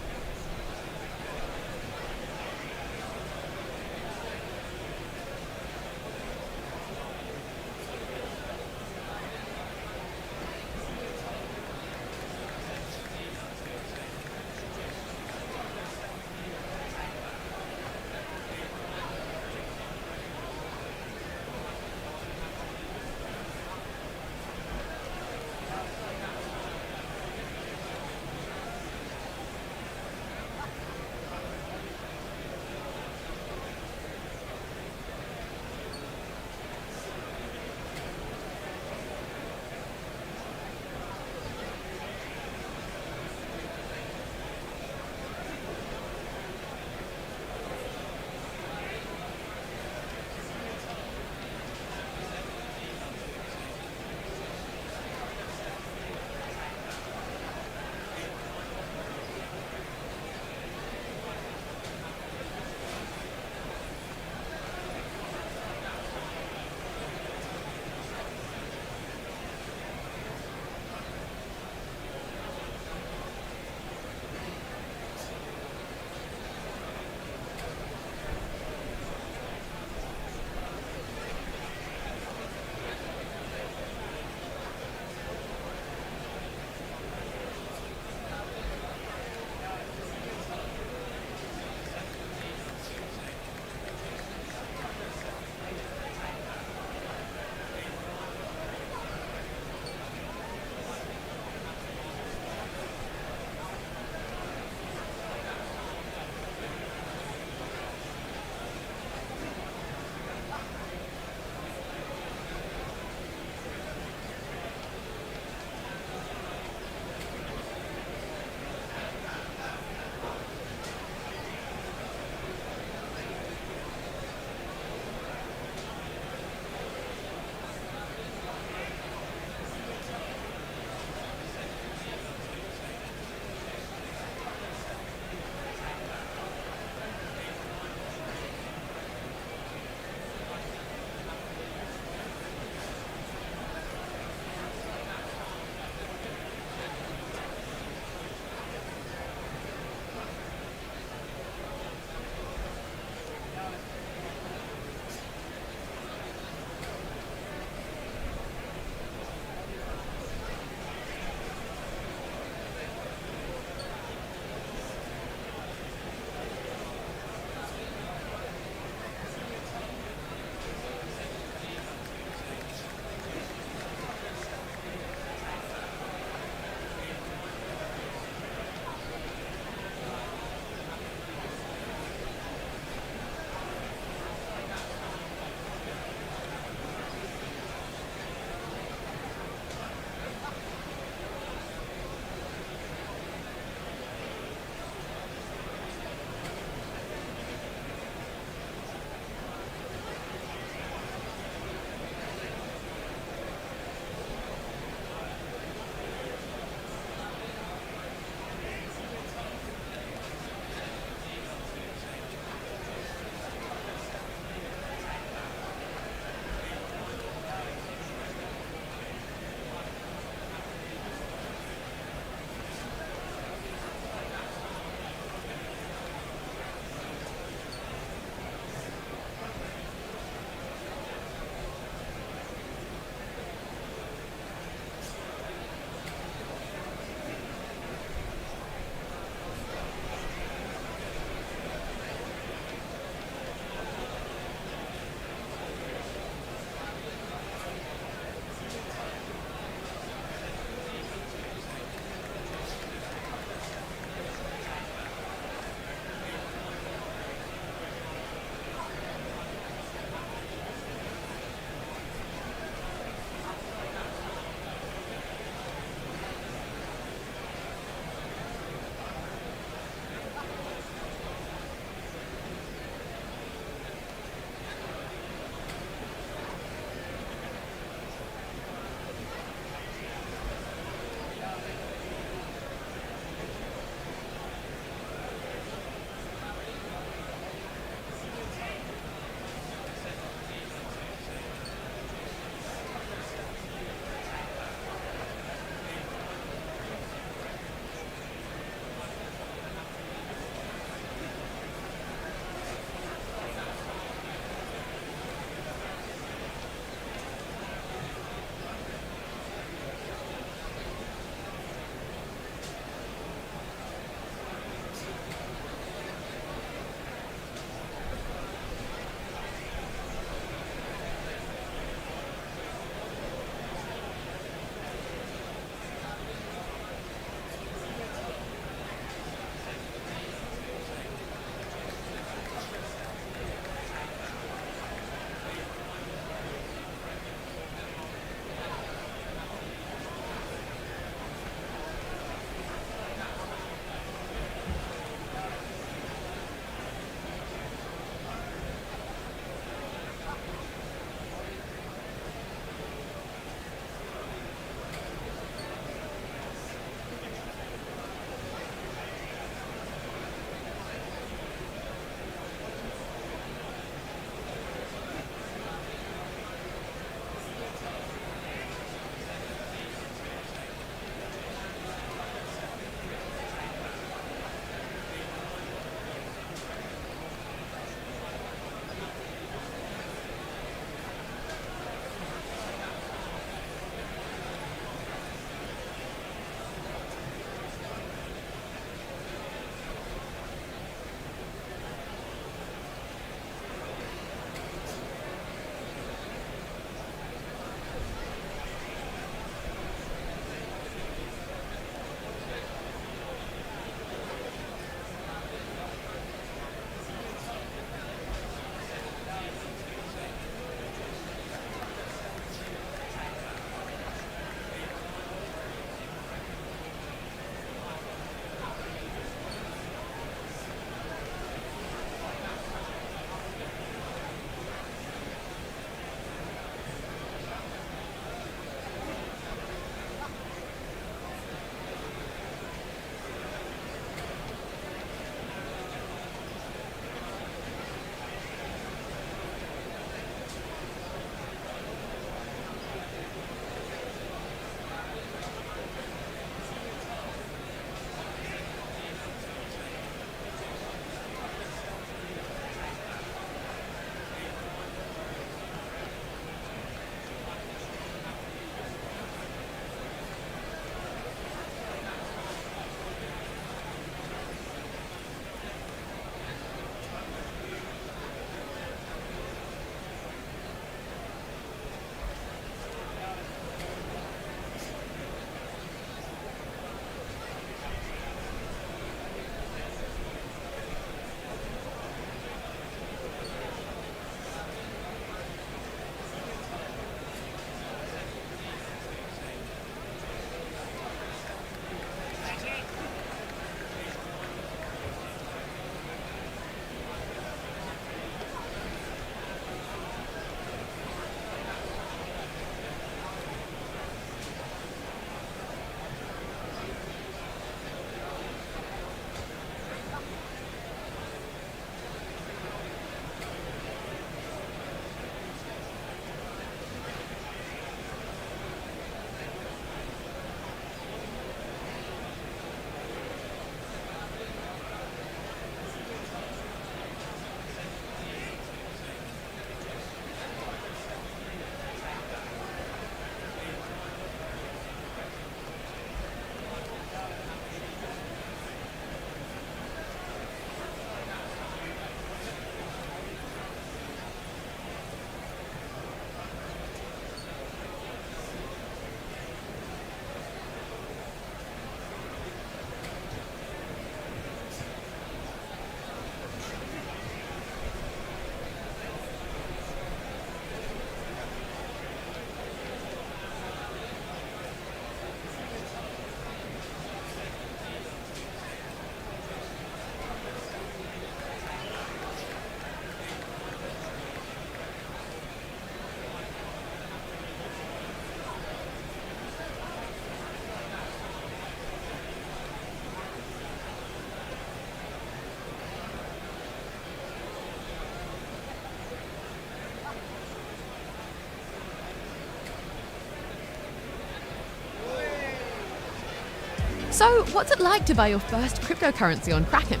So, what's it like to buy your first cryptocurrency on Kraken?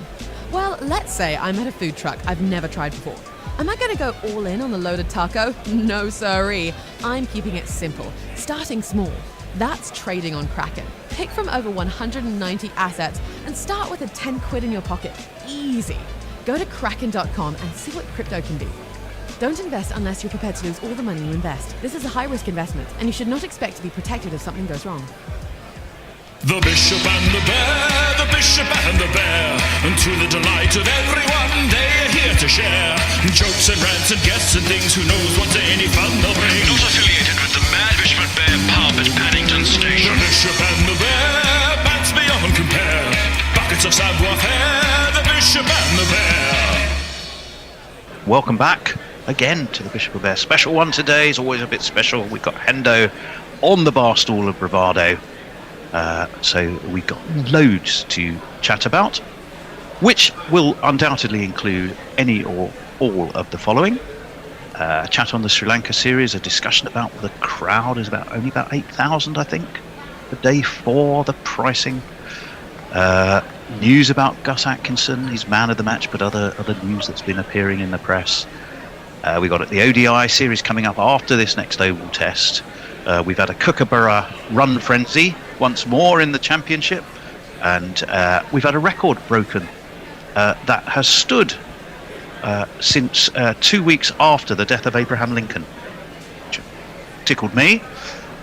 Well, let's say I'm at a food truck I've never tried before. Am I going to go all in on the loaded taco? No siree. I'm keeping it simple, starting small. That's trading on Kraken. Pick from over 190 assets and start with a 10 quid in your pocket. Easy. Go to kraken.com and see what crypto can be. Don't invest unless you're prepared to lose all the money you invest. This is a high-risk investment, and you should not expect to be protected if something goes wrong. The Bishop and the Bear, the Bishop and the Bear, and to the delight of everyone, they are here to share jokes and rants and guests and things. Who knows what any fun they'll bring? Not affiliated with the Mad Bishop and Bear pub at Paddington Station. The Bishop and the Bear, bats beyond compare, buckets of savoir-faire. The Bishop and the Bear. Welcome back again to the Bishop and Bear special one today. Is always a bit special. We've got Hendo on the bar stool of bravado. So we've got loads to chat about, which will undoubtedly include any or all of the following. Chat on the Sri Lanka series, a discussion about the crowd is only about 8,000, I think, for day 4, the pricing. News about Gus Atkinson, he's man of the match, but other news that's been appearing in the press. We've got the ODI series coming up after this next Oval Test. We've had a Kookaburra run frenzy once more in the championship, and we've had a record broken that has stood since 2 weeks after the death of Abraham Lincoln, which tickled me,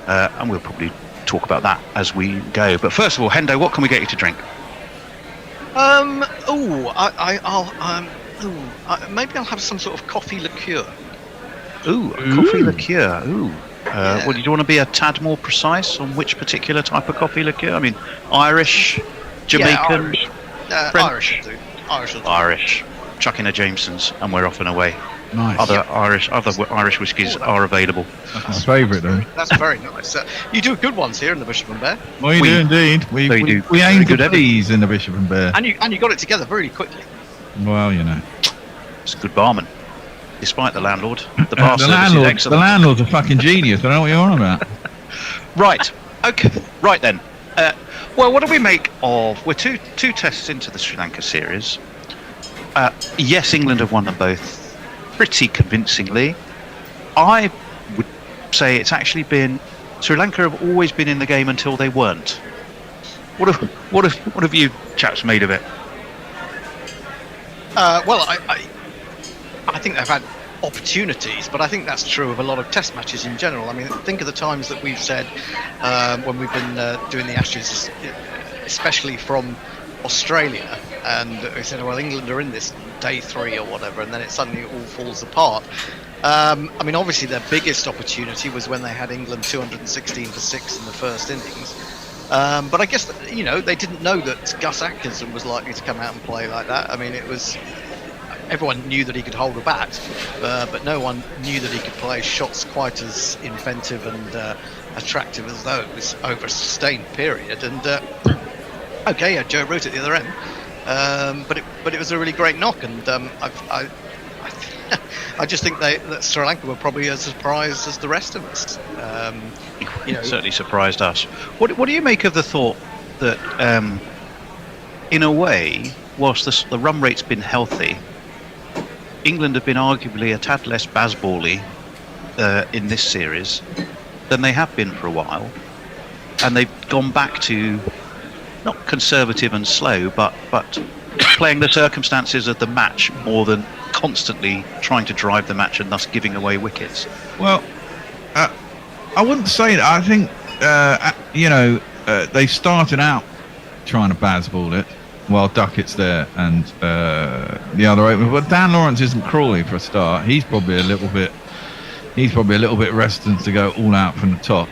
and we'll probably talk about that as we go. But first of all, Hendo, what can we get you to drink? Maybe I'll have some sort of coffee liqueur. Coffee liqueur. Well, do you want to be a tad more precise on which particular type of coffee liqueur? I mean, Irish, Jamaican, Irish will do. Irish. Chuck in a Jameson's, and we're off and away. Nice. Other Irish whiskies are available. That's my favourite, though. That's very nice. You do good ones here in the Bishop and Bear. We do indeed. We aim to please in the Bishop and Bear. And you got it together really quickly. Well, you know, it's a good barman. Despite the landlord, the bar service is excellent. The landlord's a fucking genius. I don't know what you're on about. Right. Okay. Right then. Well, what do we make of? We're two tests into the Sri Lanka series. Yes, England have won them both pretty convincingly. I would say it's actually been Sri Lanka have always been in the game until they weren't. What have you chaps made of it? Well, I think they've had opportunities, but I think that's true of a lot of test matches in general. I mean, think of the times that we've said when we've been doing the Ashes, especially from Australia, and we said, well, England are in this day 3 or whatever, and then it suddenly all falls apart. I mean, obviously their biggest opportunity was when they had England 216 for 6 in the first innings. But I guess they didn't know that Gus Atkinson was likely to come out and play like that. I mean, everyone knew that he could hold a bat, but no one knew that he could play shots quite as inventive and attractive as though it was over a sustained period. And Joe Root at the other end, but it was a really great knock, and I just think that Sri Lanka were probably as surprised as the rest of us. Certainly surprised us. What do you make of the thought that, in a way, whilst the run rate's been healthy, England have been arguably a tad less baseball-y in this series than they have been for a while, and they've gone back to not conservative and slow, but playing the circumstances of the match more than constantly trying to drive the match and thus giving away wickets. Well, I wouldn't say that. I think they started out trying to baseball it while Duckett's there and the other opener. But Dan Lawrence isn't Crawley for a start. He's probably a little bit resistant to go all out from the top.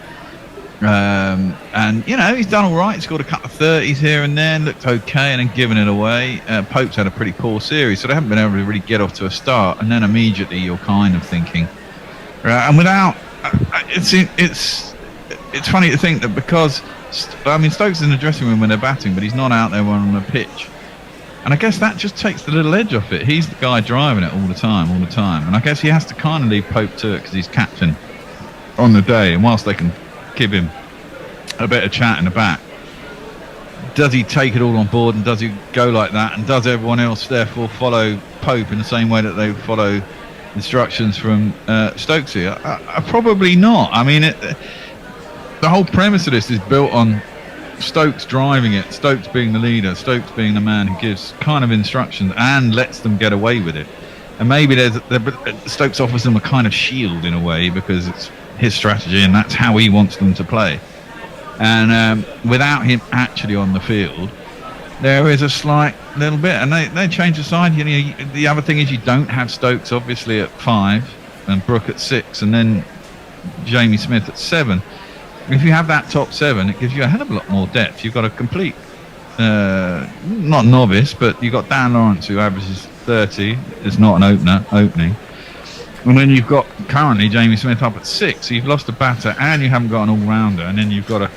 And he's done all right. He scored a couple of 30s here and there, looked okay, and then given it away. Pope's had a pretty poor series, so they haven't been able to really get off to a start. And then immediately you're kind of thinking, and without, it's funny to think that because Stokes is in the dressing room when they're batting, but he's not out there on the pitch. And I guess that just takes the little edge off it. He's the guy driving it all the time. And I guess he has to kind of leave Pope to it because he's captain on the day. And whilst they can give him a bit of chat in the back, does he take it all on board, and does he go like that, and does everyone else therefore follow Pope in the same way that they follow instructions from Stokesy? I probably not. I mean, the whole premise of this is built on Stokes driving it, Stokes being the leader, Stokes being the man who gives kind of instructions and lets them get away with it. And maybe Stokes offers them a kind of shield in a way, because it's his strategy and that's how he wants them to play. And without him actually on the field, there is a slight little bit, and they change the side. You know, the other thing is you don't have Stokes obviously at 5 and Brook at 6, and then Jamie Smith at 7. If you have that top 7, it gives you a hell of a lot more depth. You've got a complete, not novice, but you've got Dan Lawrence, who averages 30. It's not an opening. And then you've got currently Jamie Smith up at 6. So you've lost a batter and you haven't got an all-rounder. And then you've got a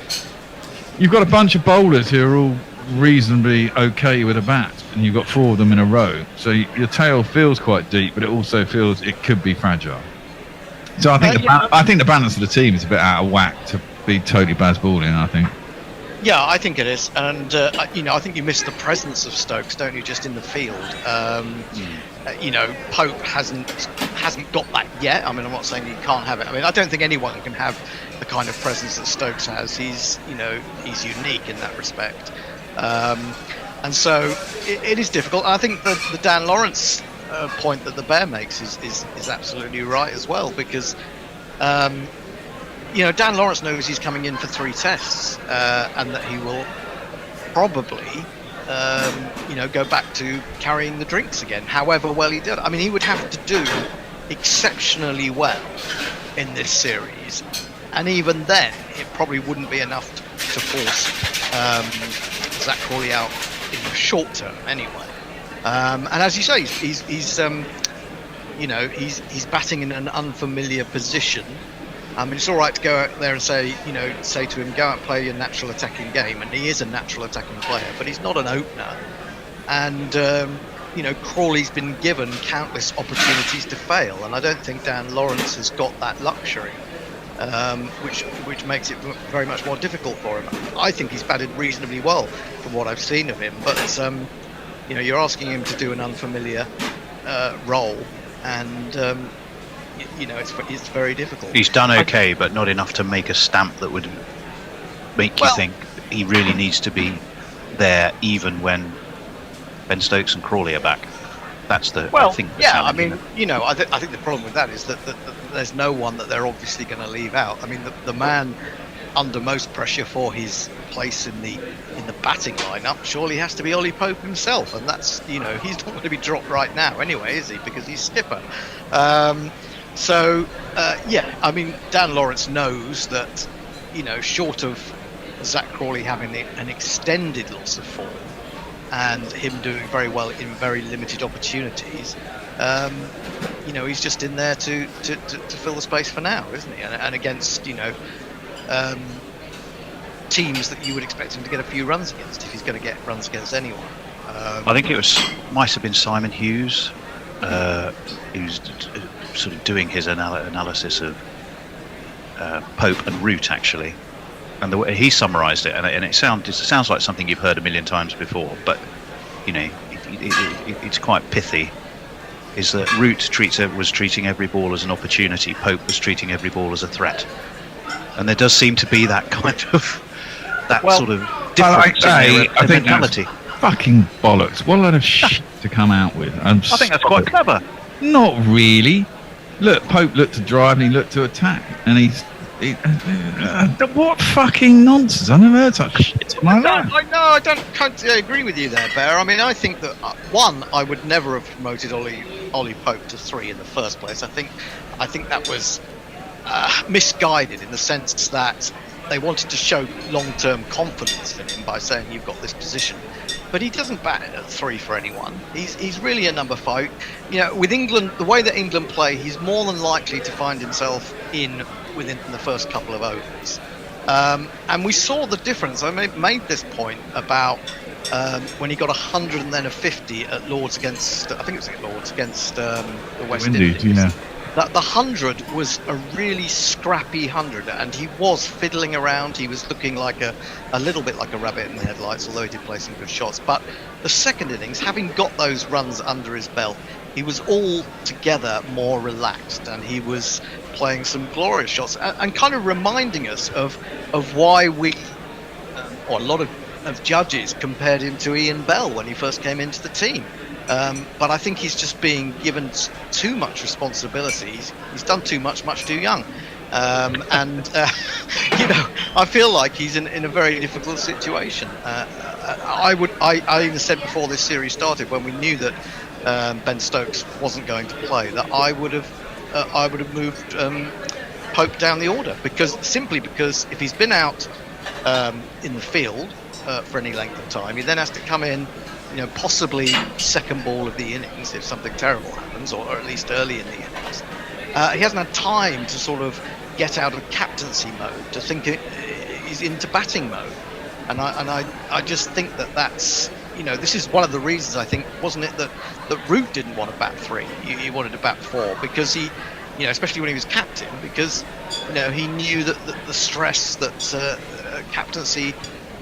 bunch of bowlers who are all reasonably okay with a bat, and you've got 4 of them in a row. So your tail feels quite deep, but it also feels it could be fragile. So I think the balance of the team is a bit out of whack to be totally Baz balling, I think. Yeah, I think it is, and I think you miss the presence of Stokes, don't you, just in the field? Pope hasn't got that yet. I mean, I'm not saying he can't have it. I mean, I don't think anyone can have the kind of presence that Stokes has. He's unique in that respect, and so it is difficult. I think the Dan Lawrence point that the Bear makes is absolutely right as well, because Dan Lawrence knows he's coming in for 3 tests, and that he will probably go back to carrying the drinks again, however well he did. I mean, he would have to do exceptionally well in this series, and even then it probably wouldn't be enough to force Zach Crawley out in the short term anyway. And as you say, he's batting in an unfamiliar position. I mean, it's all right to go out there and say to him, go out and play your natural attacking game, and he is a natural attacking player, but he's not an opener. And Crawley's been given countless opportunities to fail, and I don't think Dan Lawrence has got that luxury, which makes it very much more difficult for him. I think he's batted reasonably well from what I've seen of him, but you're asking him to do an unfamiliar role, and it's very difficult. He's done okay, but not enough to make a stamp that would make you think he really needs to be there, even when Ben Stokes and Crawley are back. That's the I think. Yeah, I mean, I think the problem with that is that there's no one that they're obviously going to leave out. I mean, the man under most pressure for his place in the batting lineup surely has to be Ollie Pope himself, and that's he's not going to be dropped right now anyway, is he? Because he's skipper. I mean, Dan Lawrence knows that, short of Zach Crawley having an extended loss of form and him doing very well in very limited opportunities, he's just in there to fill the space for now, isn't he? And against, teams that you would expect him to get a few runs against, if he's going to get runs against anyone. I think might have been Simon Hughes, who's sort of doing his analysis of Pope and Root, actually, and the way he summarised it, and it sounds like something you've heard a million times before, but it's quite pithy. Is that Root was treating every ball as an opportunity, Pope was treating every ball as a threat, and there does seem to be that kind of sort of difference in their mentality. Fucking bollocks! What a lot of shit to come out with. I think that's quite clever. Not really. Look, Pope looked to drive and he looked to attack, and what fucking nonsense! I never heard such shit like that. I don't agree with you there, Bear. I mean, I think that I would never have promoted Ollie Pope to 3 in the first place. I think that was misguided in the sense that they wanted to show long-term confidence in him by saying you've got this position. But he doesn't bat at 3 for anyone. He's really a number 5. With England, the way that England play, he's more than likely to find himself within the first couple of overs. And we saw the difference. I made this point about when he got 100 and then a 50 at Lords against, I think it was at Lords against the West Indies. Yeah. that the 100 was a really scrappy 100, and he was fiddling around. He was looking like a little bit like a rabbit in the headlights, although he did play some good shots. But the second innings, having got those runs under his belt, he was altogether more relaxed, and he was playing some glorious shots and kind of reminding us of why we, or a lot of judges, compared him to Ian Bell when he first came into the team. But I think he's just being given too much responsibility. He's done too much too young. I feel like he's in a very difficult situation. I even said before this series started, when we knew that Ben Stokes wasn't going to play, that I would have moved Pope down the order, because if he's been out in the field for any length of time, he then has to come in, possibly second ball of the innings if something terrible happens, or at least early in the innings. He hasn't had time to sort of get out of captaincy mode, to think he's into batting mode, and I just think that's, this is one of the reasons, I think, wasn't it, that Root didn't want to bat 3, he wanted to bat 4, because he, especially when he was captain, because he knew that the stress that captaincy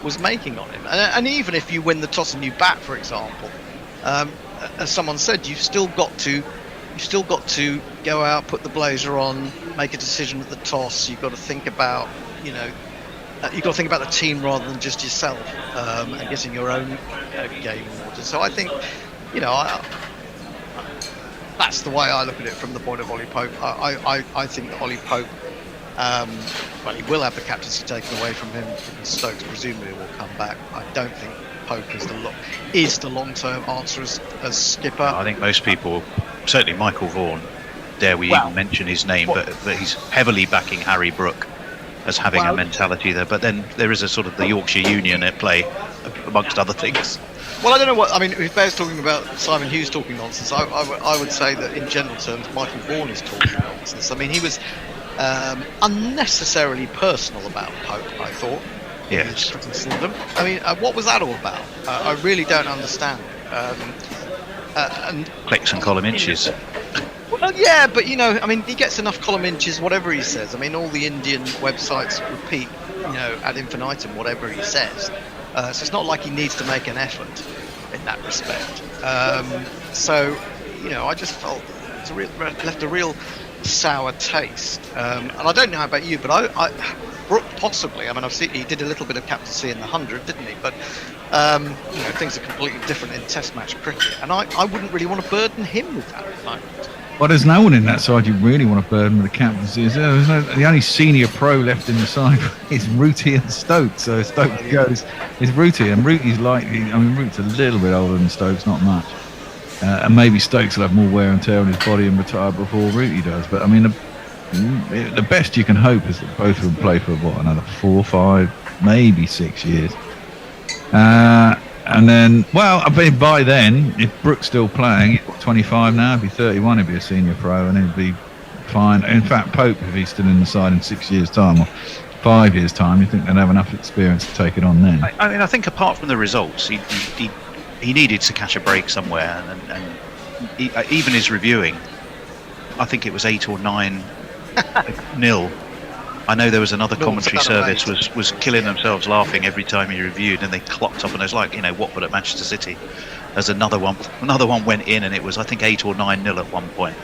was making on him, and even if you win the toss and you bat, for example, as someone said, you've still got to go out, put the blazer on, make a decision at the toss. You've got to think about the team rather than just yourself, and getting your own game in order. So I think, that's the way I look at it from the point of Ollie Pope. I think that Ollie Pope, he will have the captaincy taken away from him, because Stokes presumably will come back. I don't think Pope is the long-term answer as skipper. I think most people, certainly Michael Vaughan, dare we even mention his name, but he's heavily backing Harry Brook as having a mentality there. But then there is a sort of the Yorkshire Union at play, amongst other things. Well, I don't know what, if Bear's talking about Simon Hughes talking nonsense, I would say that in general terms, Michael Vaughan is talking nonsense. He was unnecessarily personal about Pope, I thought. Yes. What was that all about? I really don't understand. And clicks and column inches. Well, yeah, but he gets enough column inches, whatever he says. All the Indian websites repeat, ad infinitum, whatever he says. So it's not like he needs to make an effort in that respect. I just felt it left a real sour taste. And I don't know about you, but I Brook possibly. I've seen he did a little bit of captaincy in the 100, didn't he? But things are completely different in Test match cricket, and I wouldn't really want to burden him with that at the moment. Well, there's no one in that side you really want to burden with the captaincy. The only senior pro left in the side is Rooty and Stokes. So Stokes goes, it's Rooty, and Rooty's Root's a little bit older than Stokes, not much. And maybe Stokes will have more wear and tear on his body and retire before Rooty does. But the best you can hope is that both of them play for another 4, 5, maybe 6 years. And then, by then, if Brook's still playing, he's 25 now, he'd be 31, he'd be a senior pro, and he'd be fine. In fact, Pope, if he's still in the side in 6 years' time or 5 years' time, you think they'd have enough experience to take it on then? I think apart from the results, he needed to catch a break somewhere, and even his reviewing, I think it was 8 or 9 nil. I know there was another commentary service was killing themselves laughing every time he reviewed, and they clocked up, and it was like, Watford at Manchester City. There's another one went in, and it was, I think, 8 or 9 nil at one point.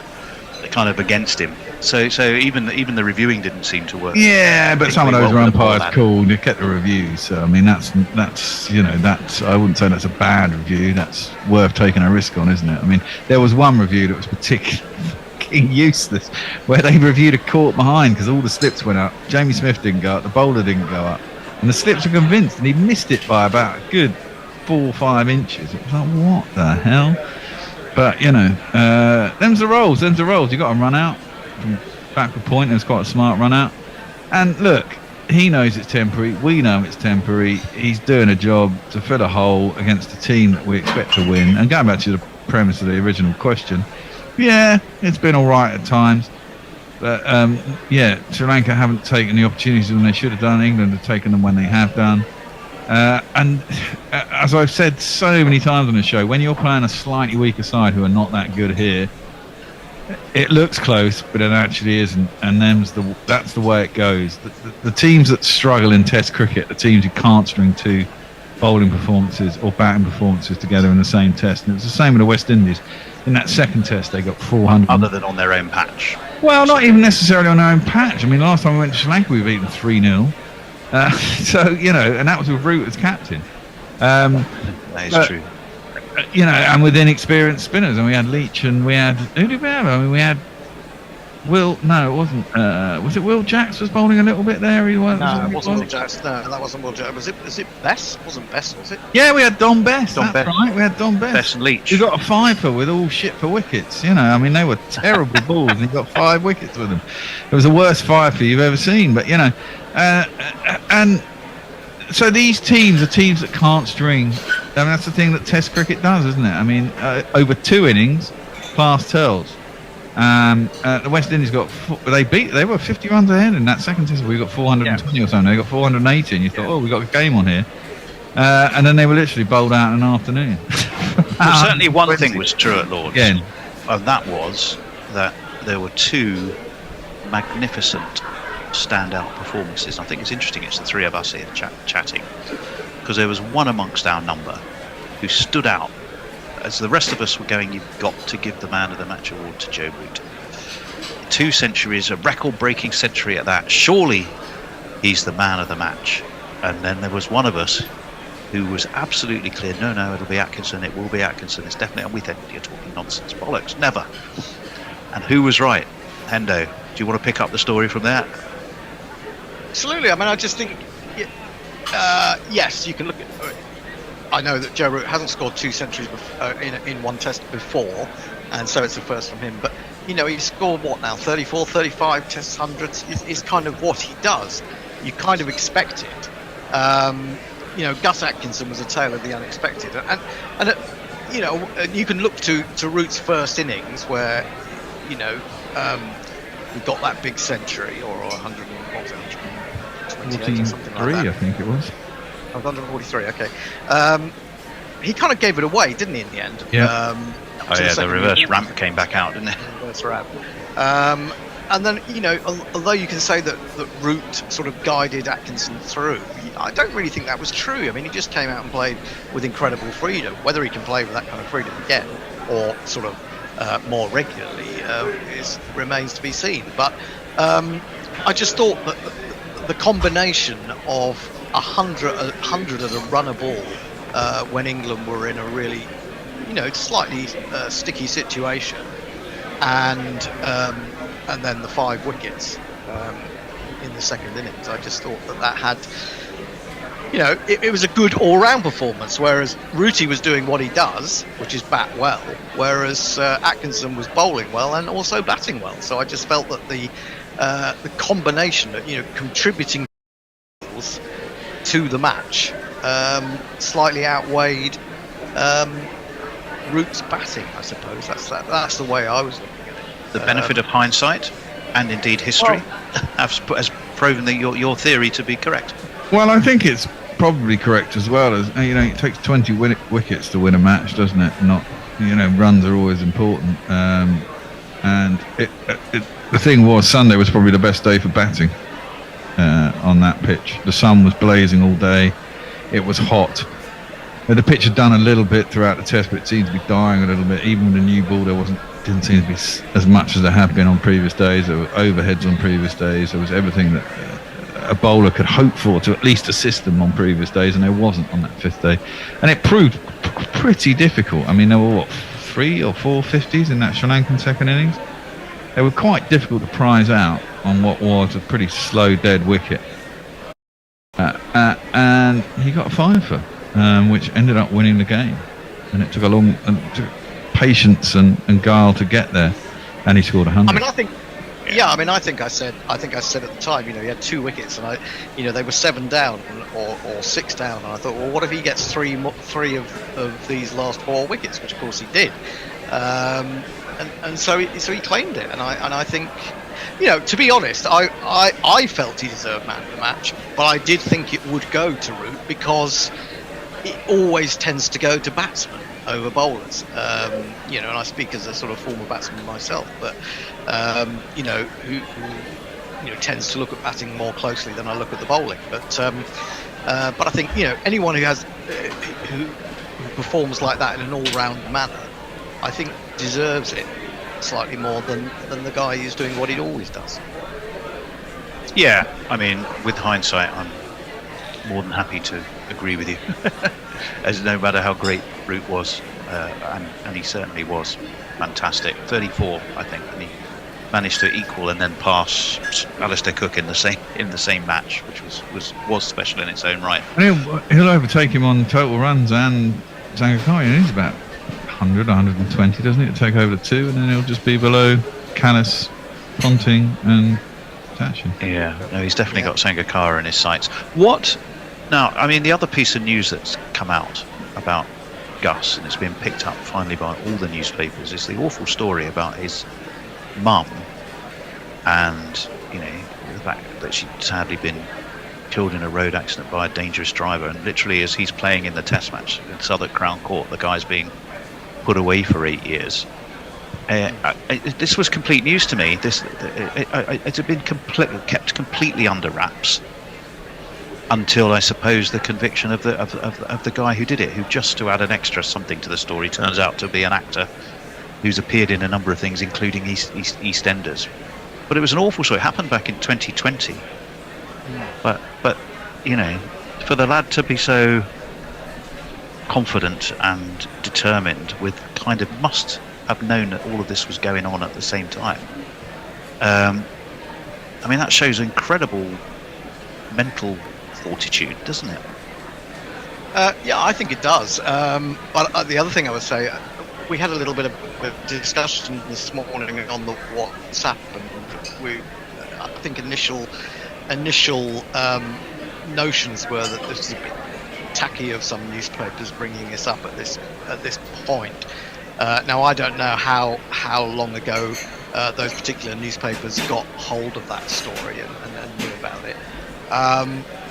They're kind of against him. So even the reviewing didn't seem to work. Yeah, but some of those umpires called. They kept the reviews. So that's I wouldn't say that's a bad review. That's worth taking a risk on, isn't it? There was one review that was particularly useless, where they reviewed a caught behind because all the slips went up. Jamie Smith didn't go up, the bowler didn't go up, and the slips were convinced, and he missed it by about a good 4 or 5 inches. It was like, what the hell? But them's the rolls. You got to run out from backward point. It was quite a smart run out, and look, he knows it's temporary, we know it's temporary. He's doing a job to fill a hole against a team that we expect to win. And going back to the premise of the original question, yeah, it's been all right at times, but Sri Lanka haven't taken the opportunities when they should have done. England have taken them when they have done, and as I've said so many times on the show, when you're playing a slightly weaker side who are not that good here, it looks close, but it actually isn't, and that's the way it goes. The teams that struggle in Test cricket, the teams who can't string two bowling performances or batting performances together in the same test, and it was the same with the West Indies. In that second test, they got 400. Other than on their own patch. Well, not even necessarily on their own patch. I mean, last time we went to Sri Lanka, we beat them 3-0. So, you know, and that was with Root as captain. That is true. You know, and with inexperienced spinners, and we had Leach, and we had, who did we have? I mean, we had Will. No, it wasn't. Was it Will Jacks was bowling a little bit there? No, it wasn't Will Jacks. No, that wasn't Will Jacks. Was it Bess? It wasn't Bess, was it? Yeah, we had Don Bess. Don That's Bess. right. We had Don Bess. Bess and Leach. He got a fiver with all shit for wickets. You know, I mean, they were terrible balls, and he got 5 wickets with them. It was the worst fiver you've ever seen. But you know, and so these teams are teams that can't string. I mean, that's the thing that Test cricket does, isn't it? I mean, over 2 innings, class tells. The West Indies got they were 50 runs ahead in that second test. We got 420 or something. They got 480, and you thought, oh, we got a game on here. And then they were literally bowled out in an afternoon. Well, certainly one thing was true at Lord's, Again. and that was that there were 2 magnificent standout performances. I think it's interesting. It's the 3 of us here chatting, because there was one amongst our number who stood out. As the rest of us were going, you've got to give the man of the match award to Joe Root. 2 centuries, a record-breaking century at that. Surely he's the man of the match. And then there was one of us who was absolutely clear, no, it'll be Atkinson, it will be Atkinson, it's definitely, and we think you're talking nonsense, bollocks, never. And who was right? Hendo, do you want to pick up the story from there? Absolutely. I mean, I just think, yes, you can look at. I know that Joe Root hasn't scored 2 centuries in one test before, and so it's the first from him. But you know, he's scored what now? 34, 35 test hundreds is kind of what he does. You kind of expect it. You know, Gus Atkinson was a tale of the unexpected, and you know, you can look to Root's first innings where, you know, we got that big century or 100, what was it, 128 or something like that. I think it was. 143, okay. He kind of gave it away, didn't he, in the end? Yeah. The reverse ramp came back out, didn't it? Reverse ramp. And then, you know, although you can say that Root sort of guided Atkinson through, I don't really think that was true. I mean, he just came out and played with incredible freedom. Whether he can play with that kind of freedom again, or sort of more regularly, remains to be seen. But I just thought that the combination of 100 at a runner ball when England were in a really, you know, slightly sticky situation, and then the 5 wickets in the second innings, I just thought that had, you know, it was a good all-round performance, whereas Rooty was doing what he does, which is bat well, whereas Atkinson was bowling well and also batting well. So I just felt that the combination of, you know, contributing to the match slightly outweighed Root's batting, I suppose. That's the way I was looking at it. The benefit of hindsight, and indeed history, has proven that your theory to be correct. Well, I think it's probably correct as well. As you know, it takes 20 wickets to win a match, doesn't it? Not, you know, runs are always important. And the thing was, Sunday was probably the best day for batting on that pitch. The sun was blazing all day. It was hot. The pitch had done a little bit throughout the test, but it seemed to be dying a little bit. Even with the new ball, didn't seem to be as much as there had been on previous days. There were overheads on previous days. There was everything that a bowler could hope for to at least assist them on previous days, and there wasn't on that 5th day. And it proved pretty difficult. I mean, there were 3 or 4 50s in that Sri Lankan second innings. They were quite difficult to prize out on what was a pretty slow dead wicket. And he got a fiver, which ended up winning the game. And it took took patience and guile to get there, and he scored 100. I mean, I think I said at the time, you know, he had 2 wickets, and they were 7 down or 6 down, and I thought, well, what if he gets three of these last 4 wickets, which of course he did, and so he claimed it, and I think, you know, to be honest, I felt he deserved man of the match, but I did think it would go to Root because it always tends to go to batsmen over bowlers. You know, and I speak as a sort of former batsman myself, but you know, who tends to look at batting more closely than I look at the bowling. But I think, you know, anyone who has who performs like that in an all-round manner, I think deserves it slightly more than the guy who's doing what he always does. Yeah, I mean, with hindsight, I'm more than happy to agree with you. As no matter how great Brook was, and he certainly was fantastic. 34, I think, and he managed to equal and then pass Alistair Cook in the same match, which was special in its own right. And he'll overtake him on total runs and Sangakkara. He's about 100, 120, doesn't he, to take over the 2, and then he'll just be below Callis, Ponting and Tashi. Yeah, no, he's definitely got Sangakkara in his sights. What? Now, I mean, the other piece of news that's come out about Gus, and it's been picked up finally by all the newspapers, is the awful story about his mum, and, you know, the fact that she'd sadly been killed in a road accident by a dangerous driver, and literally as he's playing in the test match in Southwark Crown Court, the guy's being put away for 8 years. This was complete news to me. It had been kept completely under wraps until, I suppose, the conviction of the guy who did it, who, just to add an extra something to the story, turns out to be an actor who's appeared in a number of things, including EastEnders. But it was an awful story. It happened back in 2020. But you know, for the lad to be so confident and determined, with kind of must have known that all of this was going on at the same time. I mean, that shows incredible mental fortitude, doesn't it? Yeah, I think it does. But the other thing I would say, we had a little bit of discussion this morning on the WhatsApp, and I think initial notions were that this is a bit tacky of some newspapers bringing this up at this point. Now, I don't know how long ago those particular newspapers got hold of that story and knew about it.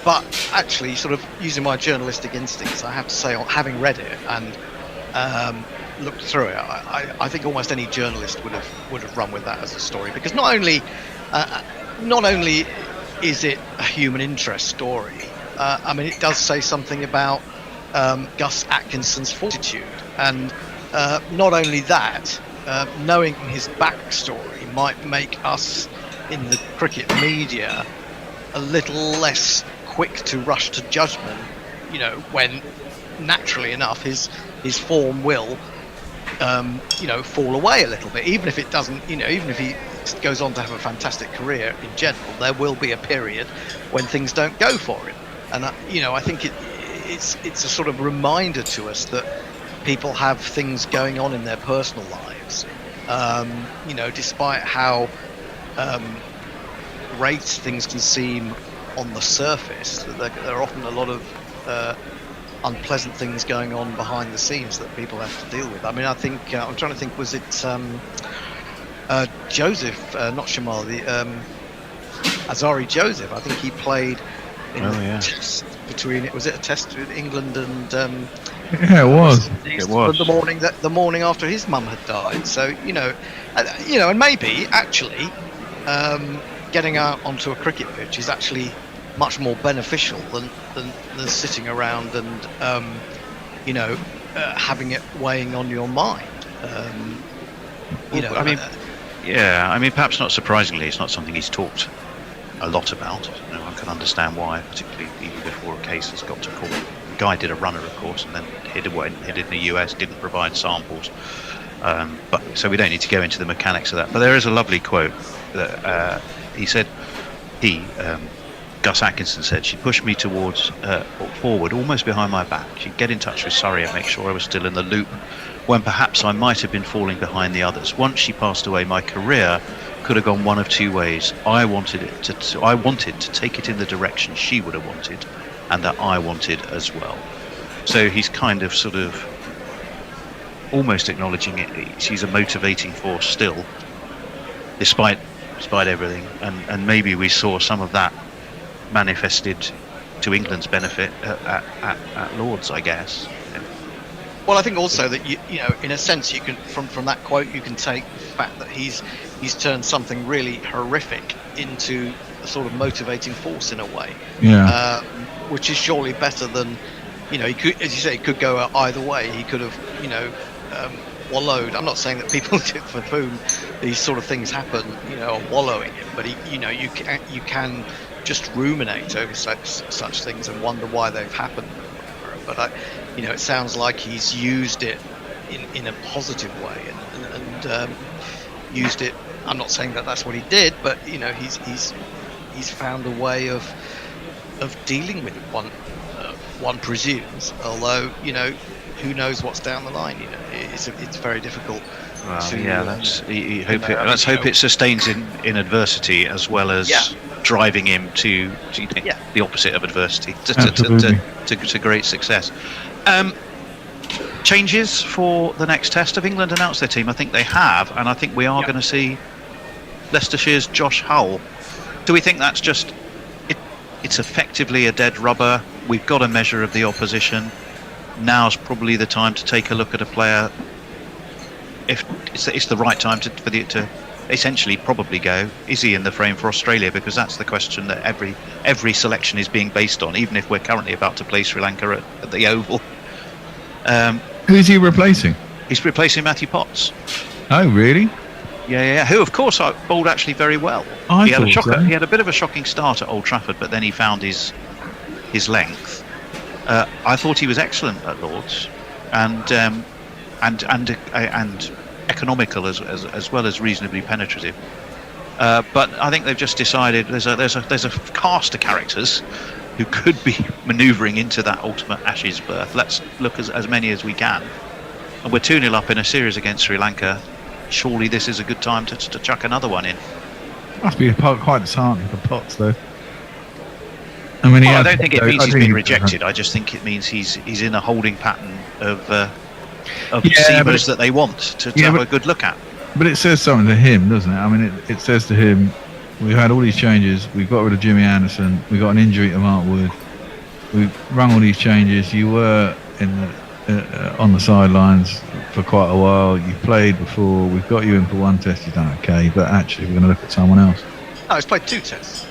But actually, sort of using my journalistic instincts, I have to say, having read it and looked through it, I think almost any journalist would have run with that as a story, because not only is it a human interest story, I mean, it does say something about Gus Atkinson's fortitude, and not only that, knowing his backstory might make us in the cricket media a little less quick to rush to judgment, you know, when naturally enough his form will fall away a little bit, even if it doesn't, you know, even if he goes on to have a fantastic career in general, there will be a period when things don't go for him. And I think it's a sort of reminder to us that people have things going on in their personal lives, despite how great things can seem on the surface, that there are often a lot of unpleasant things going on behind the scenes that people have to deal with. I mean, I think I'm trying to think, was it Joseph, not Shamal, Azari Joseph? I think he played in test between, was it a test with England and yeah, it was. The morning after his mum had died. So and maybe actually getting out onto a cricket pitch is actually much more beneficial than sitting around and having it weighing on your mind. I mean, perhaps not surprisingly, it's not something he's talked a lot about. One can understand why, particularly even before a case has got to court. The guy did a runner, of course, and then hid in the US, didn't provide samples. But so we don't need to go into the mechanics of that. But there is a lovely quote that he said. Gus Atkinson said, "She pushed me towards forward, almost behind my back. She'd get in touch with Surrey and make sure I was still in the loop, when perhaps I might have been falling behind the others. Once she passed away, my career could have gone one of two ways. I wanted to take it in the direction she would have wanted, and that I wanted as well." So he's kind of sort of almost acknowledging it. She's a motivating force still, despite everything, and maybe we saw some of that manifested to England's benefit at Lords, I guess. Well, I think also that you know, in a sense, you can from that quote you can take the fact that he's turned something really horrific into a sort of motivating force in a way. Yeah. Which is surely better than, you know, he could, as you say, it could go either way. He could have, you know, wallowed. I'm not saying that people for whom these sort of things happen, you know, are wallowing it, but you know, you can just ruminate over such things and wonder why they've happened. But you know, it sounds like he's used it in a positive way and used it. I'm not saying that that's what he did, but you know, he's found a way of dealing with it. One presumes, although you know, who knows what's down the line? You know, it's very difficult. Well, yeah, let's hope it sustains in adversity as well as driving him to the opposite of adversity to great success. Changes for the next test. Have England announced their team? I think they have, and I think we are going to see Leicestershire's Josh Hull. Do we think that's just it's effectively a dead rubber? We've got a measure of the opposition. Now's probably the time to take a look at a player. If it's the right time for it to essentially probably go, is he in the frame for Australia? Because that's the question that every selection is being based on, even if we're currently about to play Sri Lanka at the Oval. Who is he replacing? He's replacing Matthew Potts. Oh, really? Yeah. Who, of course, bowled actually very well. He had a bit of a shocking start at Old Trafford, but then he found his length. I thought he was excellent at Lords, and economical as well as reasonably penetrative. But I think they've just decided there's a cast of characters who could be manoeuvring into that ultimate Ashes berth. Let's look as many as we can. And we're 2-0 up in a series against Sri Lanka. Surely this is a good time to chuck another one in. Must be quite disheartening for Potts, though. I mean, I don't think it means he's been rejected. I just think it means he's in a holding pattern of seamers that they want to have a good look at. But it says something to him, doesn't it? I mean, it says to him, we've had all these changes. We've got rid of Jimmy Anderson. We got an injury to Mark Wood. We've run all these changes. You were on the sidelines for quite a while. You've played before. We've got you in for one test. You've done okay, but actually, we're going to look at someone else. No, he's played 2 tests.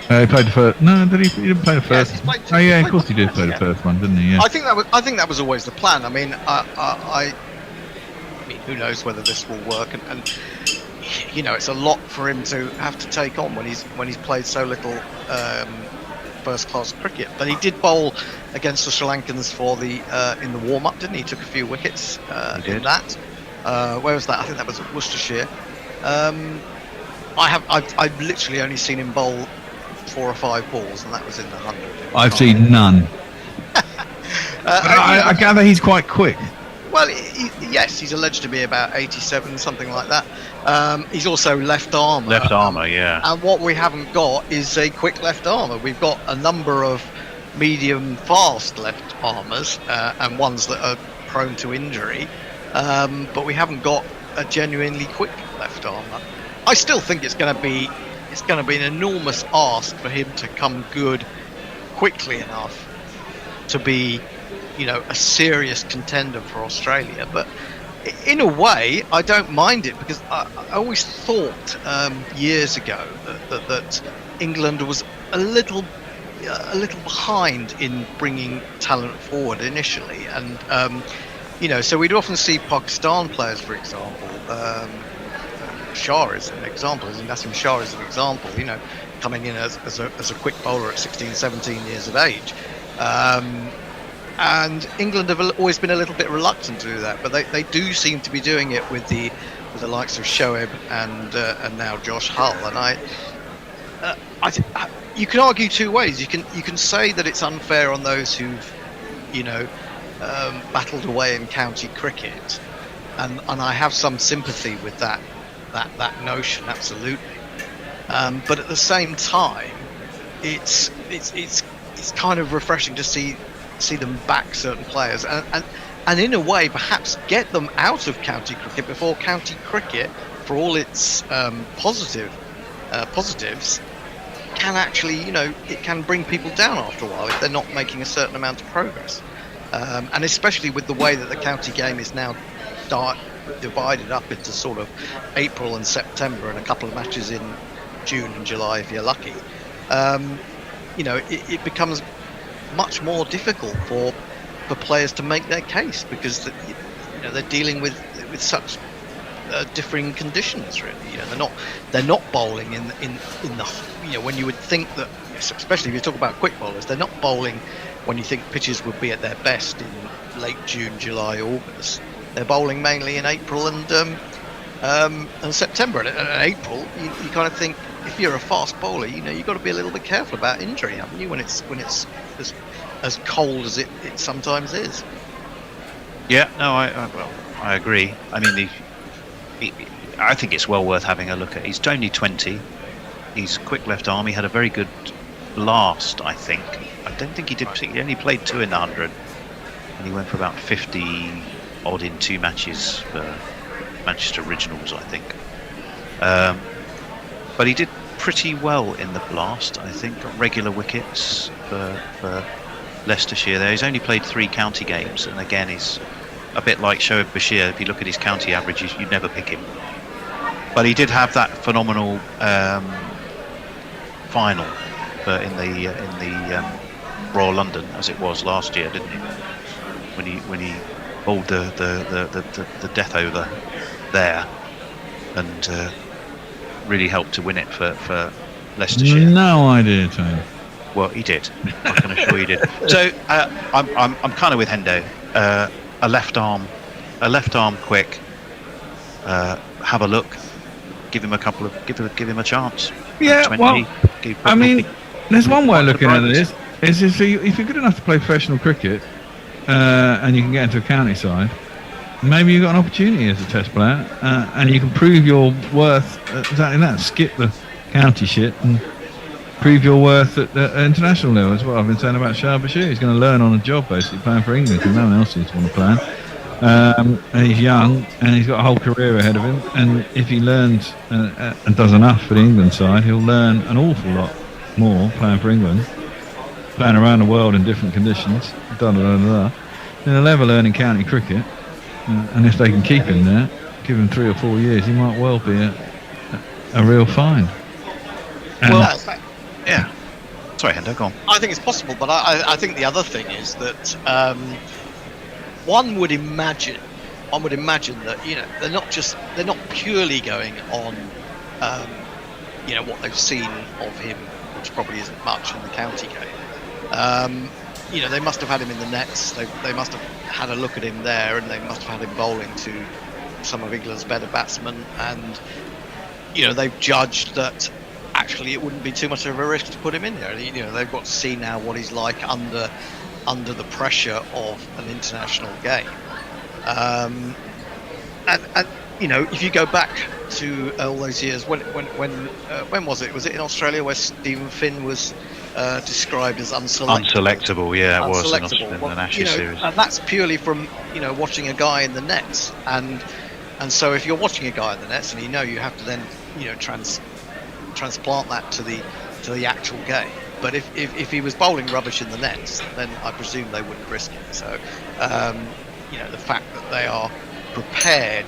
He played the first. No, did he? He didn't play the first. Oh yeah, of course he did play the first one, didn't he? Yeah. I think that was always the plan. I mean, I mean, who knows whether this will work? And you know, it's a lot for him to have to take on when he's played so little first-class cricket. But he did bowl against the Sri Lankans for the in the warm-up, didn't he? He took a few wickets in that. Where was that? I think that was at Worcestershire. I've literally only seen him bowl 4 or 5 balls, and that was in the 100. I've seen none. I gather he's quite quick. Well, yes, he's alleged to be about 87, something like that. He's also left armour. Left armour, yeah. And what we haven't got is a quick left armour. We've got a number of medium fast left armours and ones that are prone to injury, but we haven't got a genuinely quick left armour. I still think it's going to be an enormous ask for him to come good quickly enough to be, you know, a serious contender for Australia. But in a way, I don't mind it, because I always thought years ago that England was a little behind in bringing talent forward initially, and you know, so we'd often see Pakistan players, for example. Shah is an example, Nasim Shah is an example, you know, coming in as a quick bowler at 16, 17 years of age. And England have always been a little bit reluctant to do that, but they do seem to be doing it with the likes of Shoaib and now Josh Hull. And you can argue 2 ways. You can say that it's unfair on those who've, you know, battled away in county cricket, and I have some sympathy with that notion, absolutely. But at the same time, it's kind of refreshing to see them back certain players, and in a way perhaps get them out of county cricket before county cricket, for all its positives, can actually, it can bring people down after a while if they're not making a certain amount of progress. And especially with the way that the county game is now divided up into sort of April and September and a couple of matches in June and July if you're lucky. It becomes much more difficult for players to make their case because they're dealing with such differing conditions. Really, they're not bowling in the when you would think that, especially if you talk about quick bowlers, they're not bowling when you think pitches would be at their best in late June, July, August. They're bowling mainly in April and September. And April, you kind of think, if you're a fast bowler, you've got to be a little bit careful about injury, haven't you? When it's as cold as it sometimes is. Yeah, no, I agree. I mean, I think it's well worth having a look at. He's only 20. He's quick left arm. He had a very good blast, I think. I don't think he did particularly. He only played 2 in the 100, and he went for about 50 odd in 2 matches for Manchester Originals, I think. But he did pretty well in the blast, I think. Got regular wickets for Leicestershire there. He's only played 3 county games, and again, he's a bit like Shoaib Bashir. If you look at his county averages, you'd never pick him. But he did have that phenomenal final in the Royal London, as it was last year, didn't he? When he bowled the death over there, and really helped to win it for Leicestershire. No idea, Tony. Well, he did. I can assure you did. So I'm kind of with Hendo. A left arm quick. Have a look. Give him a chance. Yeah, 20, well, I mean, there's one way of looking at this. Is if you're good enough to play professional cricket and you can get into a county side, maybe you've got an opportunity as a test player, and you can prove your worth exactly that. Skip the county shit and prove your worth at the international level as well. I've been saying about Shoaib Bashir. He's going to learn on the job, basically, playing for England, because no one else seems to want to play. And he's young, and he's got a whole career ahead of him. And if he learns and does enough for the England side, he'll learn an awful lot more playing for England, playing around the world in different conditions. Then he'll ever learn in county cricket. And if they can keep him there, give him 3 or 4 years, he might well be a real find. Yeah. Sorry, Hendo, go on. I think it's possible, but I think the other thing is that one would imagine that they're not purely going on what they've seen of him, which probably isn't much in the county game. They must have had him in the nets. They must have had a look at him there, and they must have had him bowling to some of England's better batsmen, and they've judged that actually it wouldn't be too much of a risk to put him in there. They've got to see now what he's like under the pressure of an international game. And if you go back to all those years, when was it? Was it in Australia where Stephen Finn was described as unselectable? Yeah, it was unselectable. in the Ashes series. And that's purely from watching a guy in the nets, and so if you're watching a guy in the nets, and you have to then transplant that to the actual game. But if he was bowling rubbish in the nets, then I presume they wouldn't risk it. So the fact that they are prepared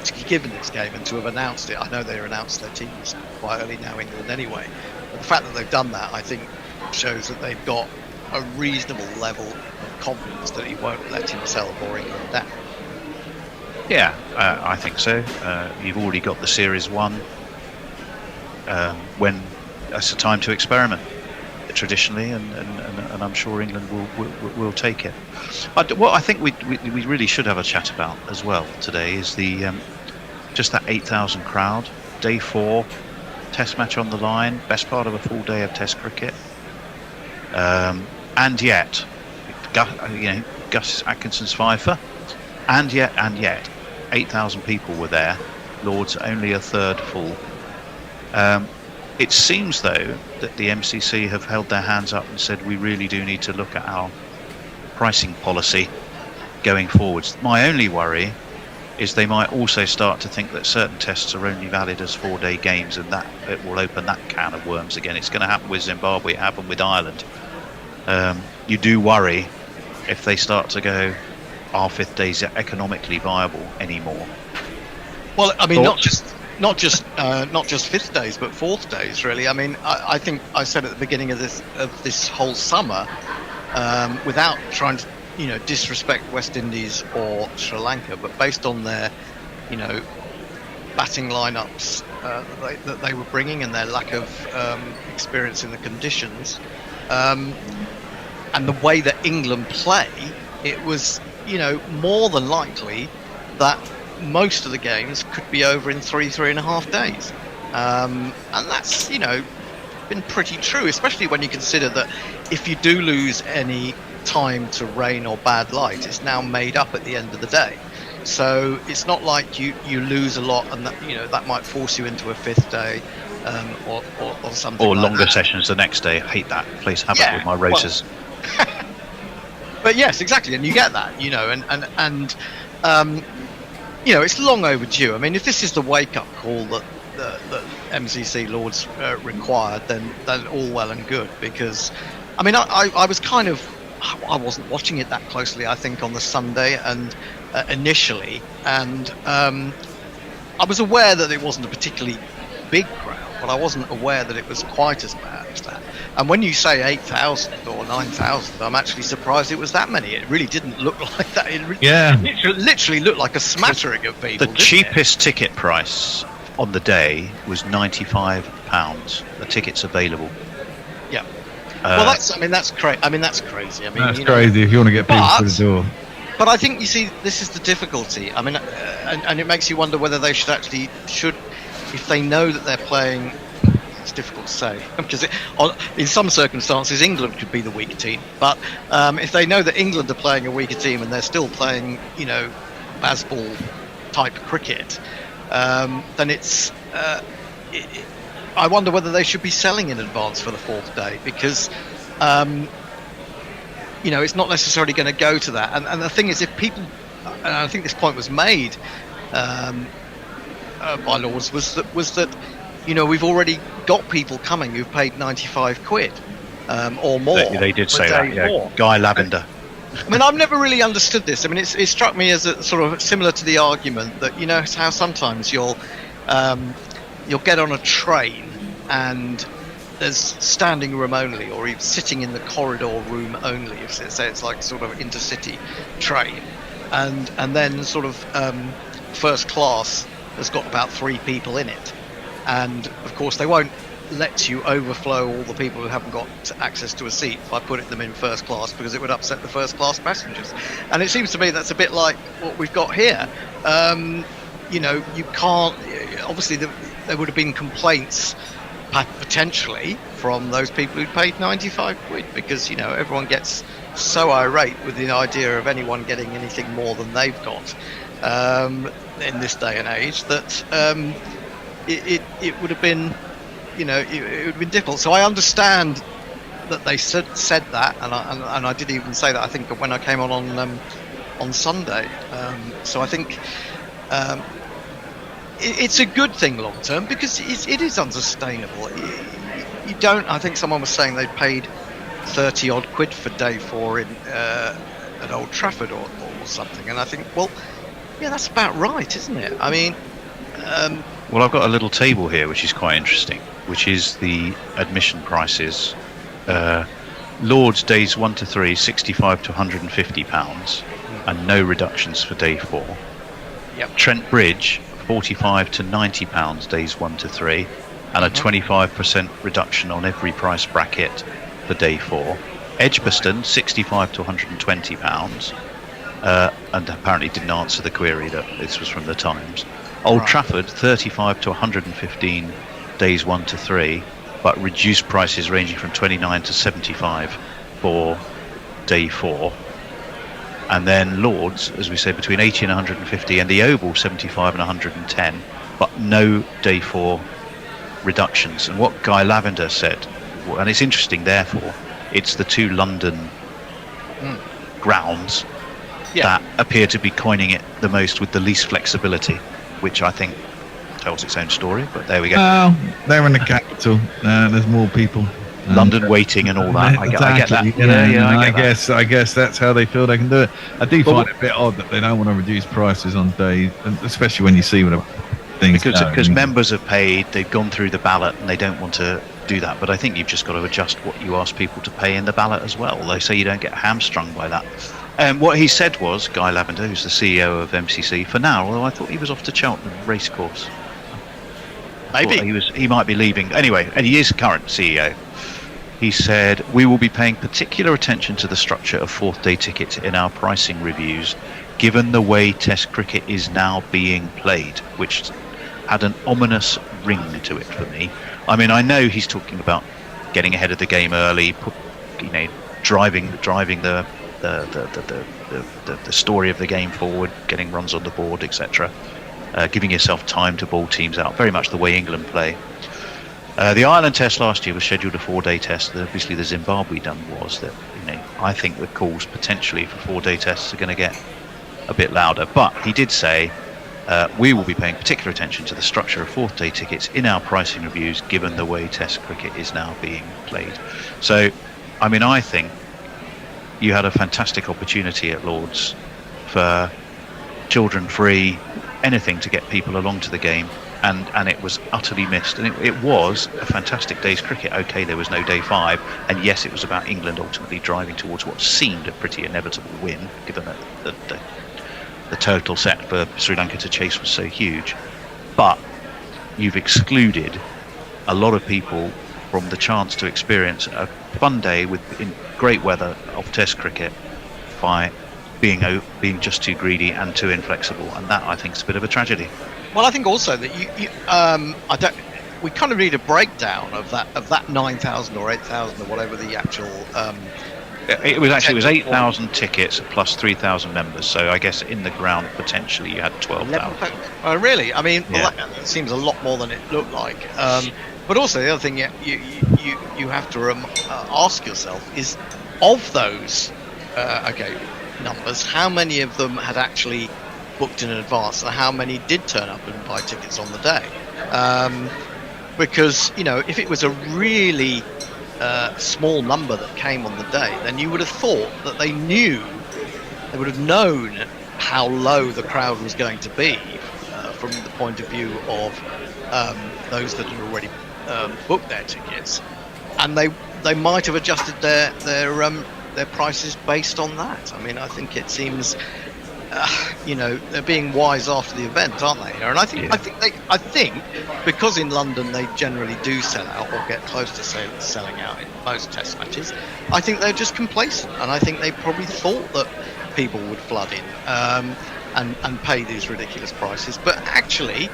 to be given this game and to have announced it. I know they announced their teams quite early now, England anyway. But the fact that they've done that, I think, shows that they've got a reasonable level of confidence that he won't let himself or England down. Yeah, I think so. You've already got the Series 1 when it's a time to experiment traditionally, and I'm sure England will take it. What I think we really should have a chat about as well today is the just that 8,000 crowd, day 4, Test match on the line, best part of a full day of Test cricket, and yet, Gus Atkinson's fifer, and yet, 8,000 people were there. Lord's only a third full. It seems, though, that the MCC have held their hands up and said we really do need to look at our pricing policy going forwards. My only worry is they might also start to think that certain tests are only valid as 4-day games, and that it will open that can of worms again. It's going to happen with Zimbabwe, it happened with Ireland. You do worry if they start to go, our 5th days are economically viable anymore. Well, I mean, Thoughts? not just 5th days, but 4th days, really. I mean, I think I said at the beginning of this whole summer, without trying to, disrespect West Indies or Sri Lanka, but based on their, batting lineups that they were bringing and their lack of experience in the conditions, and the way that England play, it was, more than likely that most of the games could be over in 3.5 days. And that's, been pretty true, especially when you consider that if you do lose any time to rain or bad light, it's now made up at the end of the day. So it's not like you lose a lot and that, that might force you into a 5th day or something. Or like longer that. sessions the next day. I hate that. Plays havoc with my rotors. But yes, exactly, and you get that, and it's long overdue. I mean, if this is the wake-up call that MCC Lords required, then all well and good. Because, I mean, I was kind of, I wasn't watching it that closely, I think, on the Sunday and initially, and I was aware that it wasn't a particularly big crowd, but I wasn't aware that it was quite as bad as that. And when you say 8,000 or 9,000, I'm actually surprised it was that many. It really didn't look like that. It literally looked like a smattering of people. The cheapest ticket price on the day was £95. The tickets available. Yeah. Well, that's crazy. I mean, that's crazy. I mean, That's crazy if you want to get people through the door. But I think, you see, this is the difficulty. I mean, and it makes you wonder whether they should, if they know that they're playing. It's difficult to say because in some circumstances England could be the weak team, but if they know that England are playing a weaker team and they're still playing, baseball type cricket, then it's. I wonder whether they should be selling in advance for the 4th day because, it's not necessarily going to go to that. And the thing is, if people, and I think this point was made by Lords, was that. We've already got people coming who've paid 95 quid or more. They did say that, yeah. Guy Lavender. I mean, I've never really understood this. I mean, it struck me as a sort of similar to the argument that, how sometimes you'll get on a train and there's standing room only, or even sitting in the corridor room only. Say it's like sort of intercity train, and then sort of first class has got about 3 people in it. And of course, they won't let you overflow all the people who haven't got access to a seat by putting them in first class because it would upset the first class passengers. And it seems to me that's a bit like what we've got here. You can't. Obviously, there would have been complaints potentially from those people who'd paid 95 quid because everyone gets so irate with the idea of anyone getting anything more than they've got in this day and age that. It would have been, it would have been difficult. So I understand that they said that, and I did even say that I think when I came on Sunday. So I think it's a good thing long term because it is unsustainable. You don't. I think someone was saying they paid 30 odd quid for day 4 at Old Trafford or something, and I think, well, yeah, that's about right, isn't it? I mean. Well, I've got a little table here which is quite interesting, which is the admission prices. Lords days 1 to 3, 65 to £150, and no reductions for day 4. Yep. Trent Bridge 45 to £90 days 1 to 3, and a 25% reduction on every price bracket for day 4. Edgbaston 65 to £120, and apparently didn't answer the query that this was from the Times. Old Trafford 35 to 115 days 1 to 3, but reduced prices ranging from 29 to 75 for day 4. And then Lords, as we say, between 80 and 150, and the Oval 75 and 110, but no day 4 reductions. And what Guy Lavender said, and it's interesting, therefore, it's the 2 London grounds. that appear to be coining it the most with the least flexibility, which I think tells its own story. But there we go. Well, they're in the capital. There's more people. London waiting and all that. I get that. I guess that's how they feel they can do it. I do find it a bit odd that they don't want to reduce prices on days, especially when you see what things because members have paid, they've gone through the ballot, and they don't want to do that. But I think you've just got to adjust what you ask people to pay in the ballot as well. They say you don't get hamstrung by that. What he said was, Guy Lavender, who's the CEO of MCC for now, although I thought he was off to Cheltenham Racecourse. Maybe he might be leaving anyway, and he is current CEO. He said, we will be paying particular attention to the structure of fourth day tickets in our pricing reviews, given the way Test cricket is now being played, which had an ominous ring to it for me. I mean, I know he's talking about getting ahead of the game early, driving the story of the game forward, getting runs on the board, etc. Giving yourself time to ball teams out, very much the way England play. The Ireland test last year was scheduled a 4-day test. Obviously, the Zimbabwe done was that. I think the calls potentially for 4-day tests are going to get a bit louder. But he did say we will be paying particular attention to the structure of 4th-day tickets in our pricing reviews, given the way Test cricket is now being played. So, I mean, I think you had a fantastic opportunity at Lord's for children free, anything to get people along to the game. And it was utterly missed, and it was a fantastic day's cricket. Okay, there was no day 5, and yes, it was about England ultimately driving towards what seemed a pretty inevitable win, given that the total set for Sri Lanka to chase was so huge. But you've excluded a lot of people from the chance to experience a fun day in great weather of Test cricket by being just too greedy and too inflexible, and that I think is a bit of a tragedy. Well, I think also that we kind of need a breakdown of that 9,000 or 8,000 or whatever the actual. It was 8,000 tickets plus 3,000 members. So I guess in the ground potentially you had 12,000. Oh, really? I mean, well, that seems a lot more than it looked like. But also the other thing you have to ask yourself is, of those numbers, how many of them had actually booked in advance, and how many did turn up and buy tickets on the day? Because if it was a really small number that came on the day, then you would have thought that they would have known how low the crowd was going to be from the point of view of those that had already booked their tickets, and they might have adjusted their prices based on that. I mean, I think it seems they're being wise after the event, aren't they? And I think because in London they generally do sell out or get close to selling out in most Test matches, I think they're just complacent, and I think they probably thought that people would flood in and pay these ridiculous prices. But actually,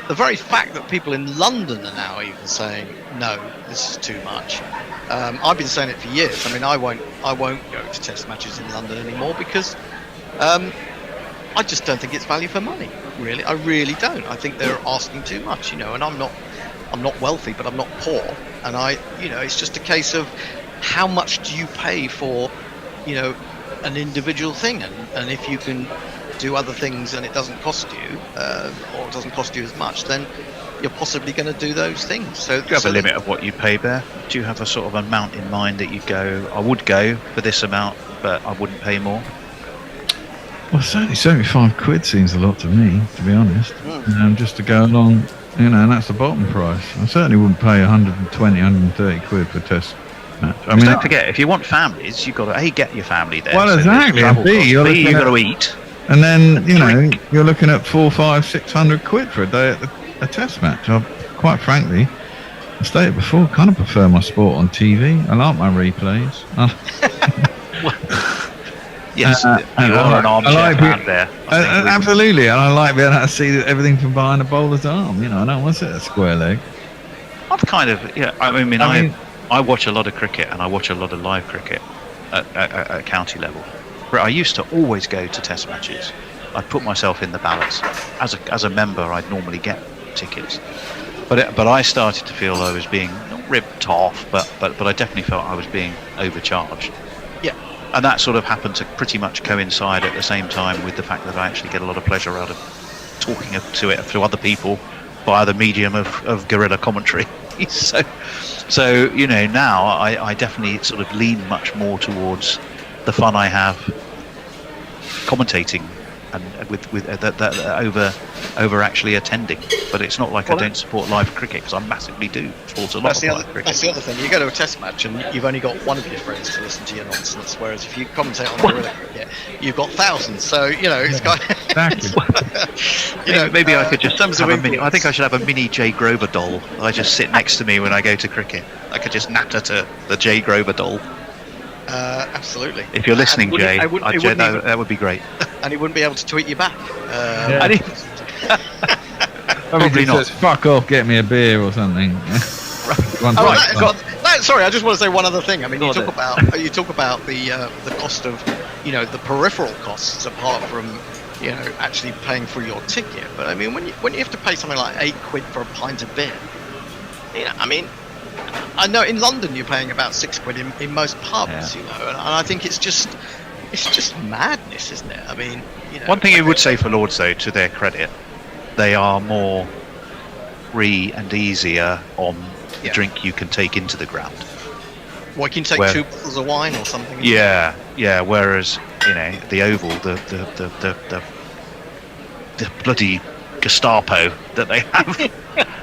the very fact that people in London are now even saying no, this is too much. I've been saying it for years. I mean, I won't go to Test matches in London anymore because I just don't think it's value for money. Really, I really don't. I think they're asking too much. And I'm not wealthy, but I'm not poor. And it's just a case of how much do you pay for, an individual thing, and if you can do other things and it doesn't cost you, or it doesn't cost you as much, then you're possibly going to do those things. So do you have a limit of what you pay there? Do you have a sort of amount in mind that you go, I would go for this amount, but I wouldn't pay more? Well, certainly 75 quid seems a lot to me, to be honest. Just to go along, and that's the bottom price. I certainly wouldn't pay 120, 130 quid for a Test match. I mean, don't forget, if you want families, you've got to get your family there. Well, exactly. And B, you've got to eat. And then, you're looking at 400, 500, 600 quid for a day at a Test match. Quite frankly, I stated before, kind of prefer my sport on TV. I like my replays. Yes, you are an armchair fan there. Absolutely, and I like being able to see everything from behind a bowler's arm. I don't want to sit at a square leg. I've kind of, I watch a lot of cricket, and I watch a lot of live cricket at county level. But I used to always go to Test matches. I'd put myself in the ballots. As a member, I'd normally get tickets. But I started to feel I was being not ripped off, but I definitely felt I was being overcharged. Yeah. And that sort of happened to pretty much coincide at the same time with the fact that I actually get a lot of pleasure out of talking to it to other people via the medium of guerrilla commentary. so now I definitely sort of lean much more towards the fun I have commentating and with over actually attending. But it's not like I don't support live cricket, because I massively do support a lot of live cricket. That's the other thing. You go to a test match and you've only got one of your friends to listen to your nonsense, whereas if you commentate on guerrilla cricket, you've got thousands. So it's kind of maybe I could just have a mini. I think I should have a mini J Grover doll. I just sit next to me when I go to cricket. I could just natter to the J Grover doll. Absolutely. If you're listening, Jay, that would be great. And he wouldn't be able to tweet you back. Probably not. Says, fuck off, get me a beer or something. Sorry, I just want to say one other thing. I mean, you talk about the cost of, the peripheral costs apart from, actually paying for your ticket. But I mean, when you have to pay something like £8 for a pint of beer, I mean, I know in London you're paying about £6 in most pubs, and I think it's just madness, isn't it? I mean, one thing you would say for Lords, though, to their credit, they are more free and easier on the drink you can take into the ground. Well, you can take 2 bottles of wine or something. Yeah. Whereas the Oval, the bloody Gestapo that they have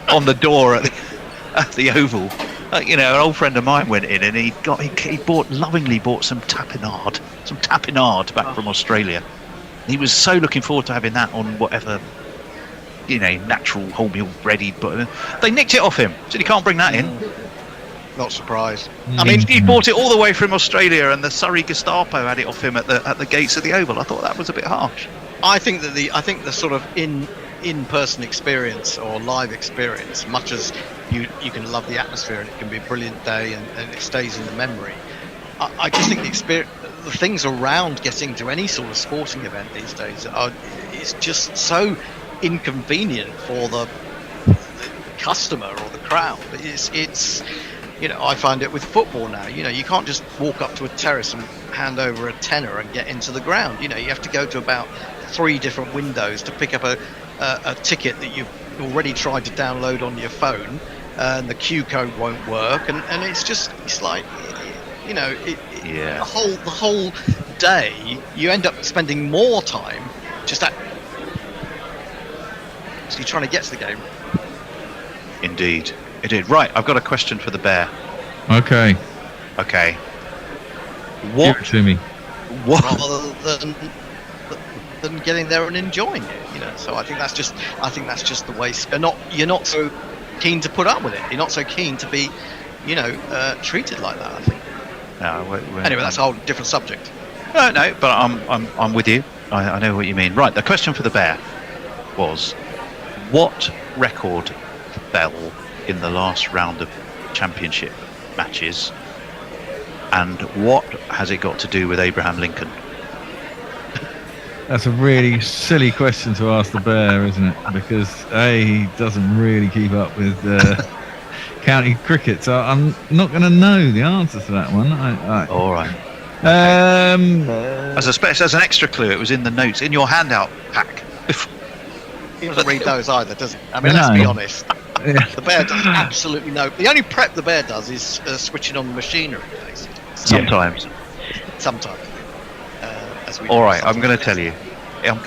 on the door at the Oval. An old friend of mine went in and he lovingly bought some tapenade back from Australia. He was so looking forward to having that on whatever, natural wholemeal bready. But they nicked it off him. Said he can't bring that in. Not surprised. I mean, he bought it all the way from Australia, and the Surrey Gestapo had it off him at the gates of the Oval. I thought that was a bit harsh. I think the sort of in-person experience or live experience, much as you can love the atmosphere and it can be a brilliant day and it stays in the memory, I just think the things around getting to any sort of sporting event these days is just so inconvenient for the customer or the crowd. It's I find it with football now. You can't just walk up to a terrace and hand over a tenner and get into the ground. You have to go to about 3 different windows to pick up a ticket that you've already tried to download on your phone, and the Q code won't work, and it's like the whole day you end up spending more time just actually trying to get to the game. Indeed. Right, I've got a question for the Bear. Okay. What? Give it to me. What? Rather than getting there and enjoying it, So I think that's just the way. You're not so keen to put up with it. You're not so keen to be, treated like that. I think. No. Anyway, that's a whole different subject. No, but I'm with you. I know what you mean. Right, the question for the Bear was, what record fell in the last round of championship matches, and what has it got to do with Abraham Lincoln? That's a really silly question to ask the Bear, isn't it? Because he doesn't really keep up with county cricket, so I'm not going to know the answer to that one. All right. As an extra clue, it was in the notes in your handout pack. He doesn't read those either, does he? I mean, let's be honest. Yeah. The Bear does absolutely no. The only prep the Bear does is switching on the machinery, basically. Sometimes. All right, I'm going to tell you. Young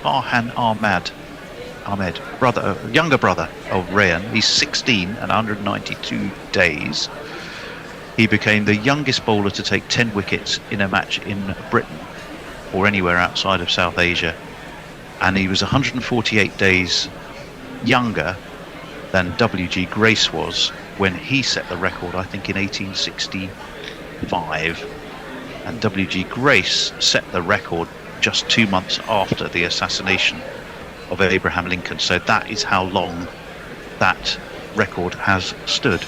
Farhan Ahmed, younger brother of Rayan. He's 16 and 192 days. He became the youngest bowler to take 10 wickets in a match in Britain or anywhere outside of South Asia. And he was 148 days younger than W.G. Grace was when he set the record, I think, in 1865. And W.G. Grace set the record just 2 months after the assassination of Abraham Lincoln. So that is how long that record has stood.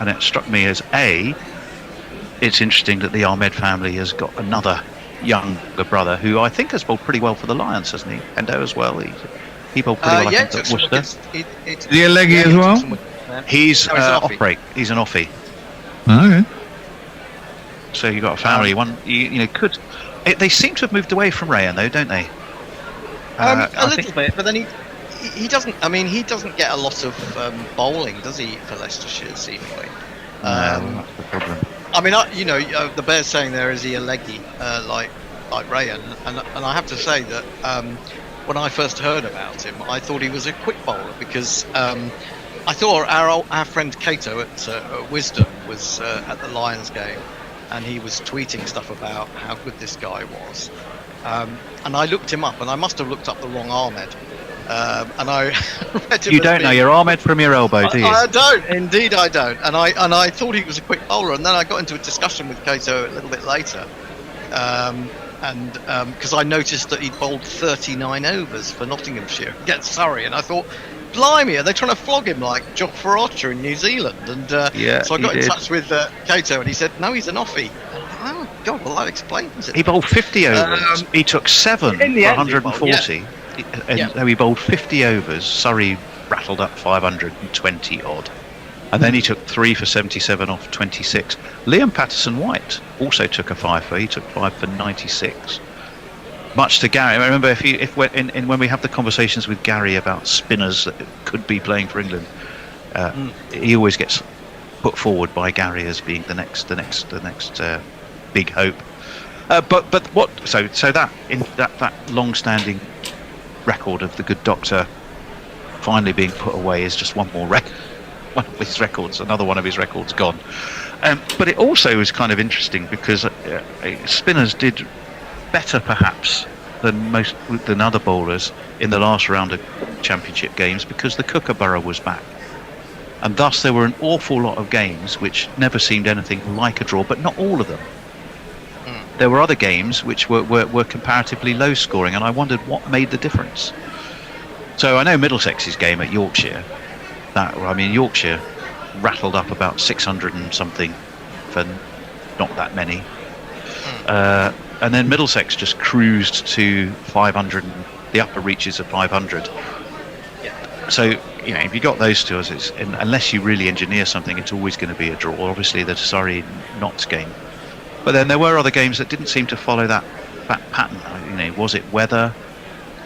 And it struck me as it's interesting that the Ahmed family has got another younger brother who I think has bowled pretty well for the Lions, hasn't he? Endo as well. He bowled pretty well, I think, at Worcester. Is he a leggy as well? He's off break. He's an offie. Okay. So you've got a family. One, could. They seem to have moved away from Rayan, though, don't they? A little bit, but then he doesn't. I mean, he doesn't get a lot of bowling, does he, for Leicestershire, seemingly? No, that's the problem. I mean, the Bears saying there, is he a leggy like Rayan? And I have to say that when I first heard about him, I thought he was a quick bowler because I thought our friend Cato at Wisdom was at the Lions game, and he was tweeting stuff about how good this guy was. And I looked him up, and I must have looked up the wrong Ahmed. And I read him. You don't know your Ahmed from your elbow, do you? I don't. Indeed, I don't. And I thought he was a quick bowler, and then I got into a discussion with Cato a little bit later, and because I noticed that he'd bowled 39 overs for Nottinghamshire against Surrey, and I thought, blimey, are they trying to flog him like Jofra Archer in New Zealand? And so I got in touch with Cato, and he said, no, he's an offie. Oh God, well that explains it. He bowled 50 overs. He took 7 for 140. So he bowled 50 overs. Surrey rattled up 520 odd, and then he took 3 for 77 off 26. Liam Patterson-White also took a 5 for. He took 5 for 96. Much to Gary. I remember when we have the conversations with Gary about spinners that could be playing for England, he always gets put forward by Gary as being the next big hope. But what? So that long-standing record of the good doctor finally being put away is just one more record. One of his records, another one of his records gone. But it also is kind of interesting because spinners did better perhaps than other bowlers in the last round of championship games because the Kookaburra was back, and thus there were an awful lot of games which never seemed anything like a draw, but not all of them. There were other games which were comparatively low scoring, and I wondered what made the difference. So I know Middlesex's game at Yorkshire, Yorkshire rattled up about 600 and something for not that many. And then Middlesex just cruised to 500, the upper reaches of 500. So, if you got those two, unless you really engineer something, it's always going to be a draw. Obviously, the Surrey Notts game. But then there were other games that didn't seem to follow that pattern. Was it weather?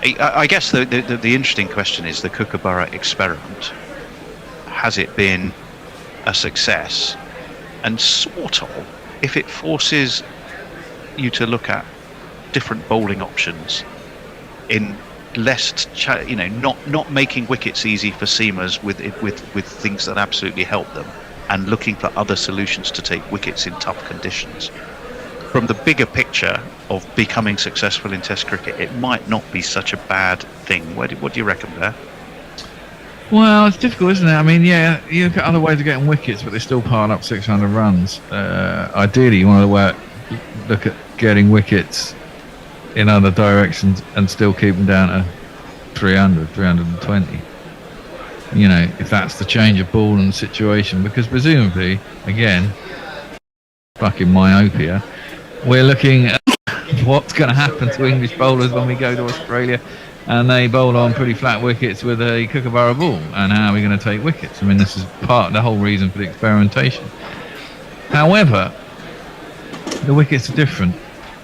I guess the interesting question is the Kookaburra experiment. Has it been a success? And sort of, if it forces you to look at different bowling options in less, not making wickets easy for seamers with things that absolutely help them, and looking for other solutions to take wickets in tough conditions. From the bigger picture of becoming successful in Test cricket, it might not be such a bad thing. What do you reckon, Bear? Well, it's difficult, isn't it? I mean, you look at other ways of getting wickets, but they still pile up 600 runs. Ideally, you want to look at getting wickets in other directions and still keep them down to 300, 320. If that's the change of ball and situation, because presumably, again, fucking myopia, we're looking at what's going to happen to English bowlers when we go to Australia and they bowl on pretty flat wickets with a Kookaburra ball, and how are we going to take wickets? I mean, this is part of the whole reason for the experimentation. However, the wickets are different,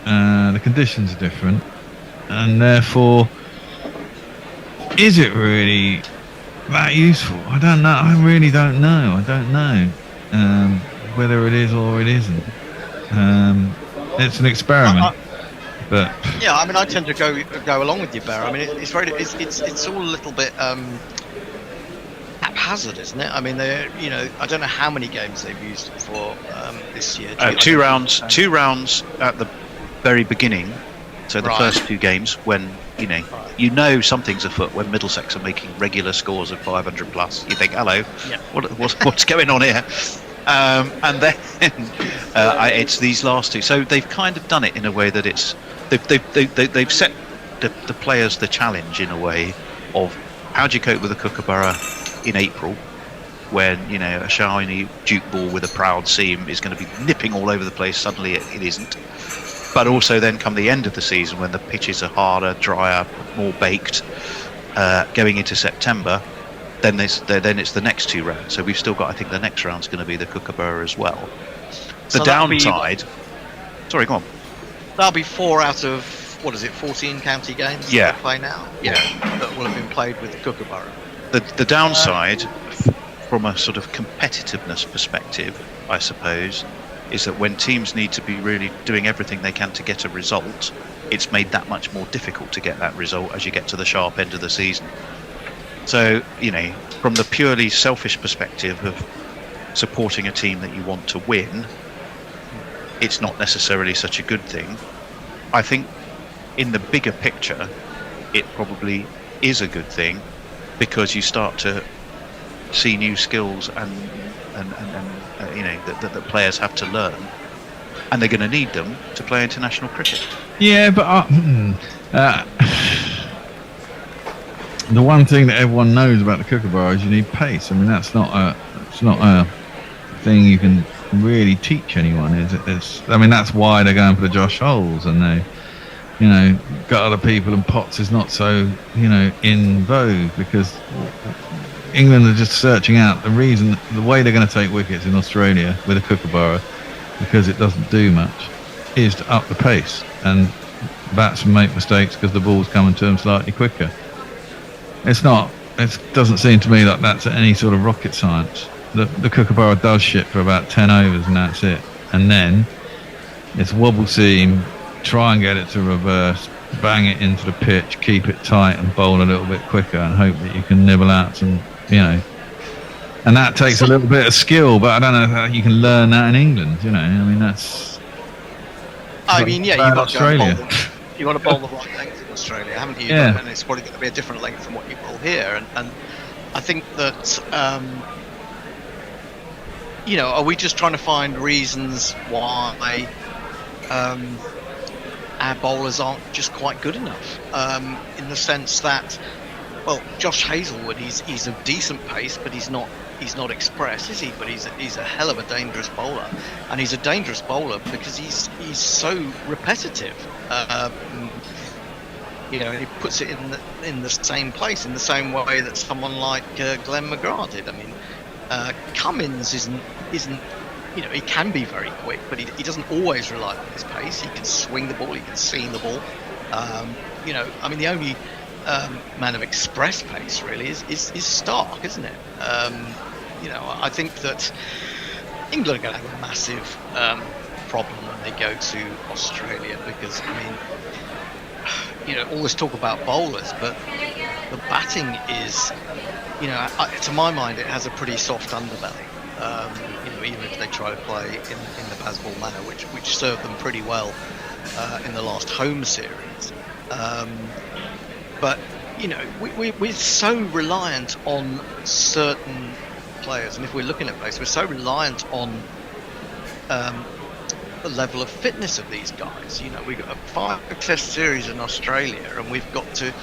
the conditions are different, and therefore, is it really that useful? I don't know. I really don't know. I don't know whether it is or it isn't. It's an experiment, but yeah, I mean, I tend to go along with you, Bear. I mean, it's all a little bit haphazard, isn't it? I mean, I don't know how many games they've used it for this year. Two rounds at the very beginning. So the first 2 games, when something's afoot when Middlesex are making regular scores of 500 plus. You think, hello, what's going on here? And then it's these last 2. So they've kind of done it in a way that they've set the players the challenge in a way of how do you cope with a Kookaburra in April when a shiny Duke ball with a proud seam is going to be nipping all over the place. Suddenly it isn't. But also then come the end of the season when the pitches are harder, drier, more baked, going into September, then it's the next 2 rounds. So we've still got, I think the next round's going to be the Kookaburra as well. The downside Sorry, go on. That'll be 4 out of, 14 county games Yeah. they play now? Yeah, that will have been played with the Kookaburra. The downside, from a sort of competitiveness perspective, I suppose, is that when teams need to be really doing everything they can to get a result, it's made that much more difficult to get that result as you get to the sharp end of the season. So, from the purely selfish perspective of supporting a team that you want to win, it's not necessarily such a good thing. I think in the bigger picture, it probably is a good thing, because you start to see new skills and that players have to learn, and they're going to need them to play international cricket. Yeah, but the one thing that everyone knows about the Kookaburra is you need pace. I mean, that's not a thing you can really teach anyone, is it? That's why they're going for the Josh Holes, and they, got other people, and Potts is not so, in vogue, because England are just searching out the way they're going to take wickets in Australia with a Kookaburra, because it doesn't do much, is to up the pace, and batsmen make mistakes because the ball's coming to them slightly quicker. It doesn't seem to me like that's any sort of rocket science. The Kookaburra does shit for about 10 overs and that's it. And then it's wobble seam, try and get it to reverse, bang it into the pitch, keep it tight and bowl a little bit quicker, and hope that you can nibble out some, and that takes a little bit of skill, but I don't know how you can learn that in England, that's... you've got Australia. You want to bowl the right length in Australia, haven't you? Yeah. And it's probably going to be a different length from what you bowl here. And I think that, are we just trying to find reasons why our bowlers aren't just quite good enough? In the sense that, Josh Hazlewood, he's of decent pace, but he's not express, is he? But he's a hell of a dangerous bowler, and he's a dangerous bowler because he's so repetitive. He puts it in the same place, in the same way that someone like Glenn McGrath did. Cummins isn't he can be very quick, but he doesn't always rely on his pace. He can swing the ball, he can seam the ball. The only man of express pace really is Stark, isn't it? I think that England are going to have a massive problem when they go to Australia, because all this talk about bowlers, but the batting is, to my mind, it has a pretty soft underbelly. Even if they try to play in the Bazball manner, which served them pretty well in the last home series. But we're so reliant on certain players, and if we're looking at pace, we're so reliant on the level of fitness of these guys. We've got a 5 test series in Australia, and we've got to,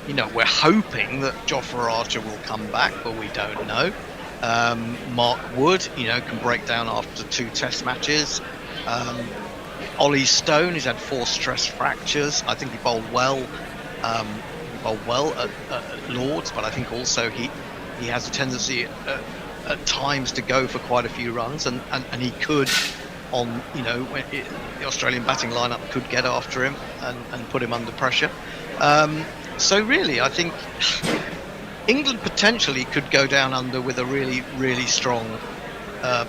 we're hoping that Jofra Archer will come back, but we don't know. Mark Wood, can break down after 2 test matches. Ollie Stone has had 4 stress fractures. I think he bowled well. At Lords, but I think also he has a tendency at times to go for quite a few runs, and he could, when the Australian batting lineup could get after him and put him under pressure. So really, I think England potentially could go down under with a really, really strong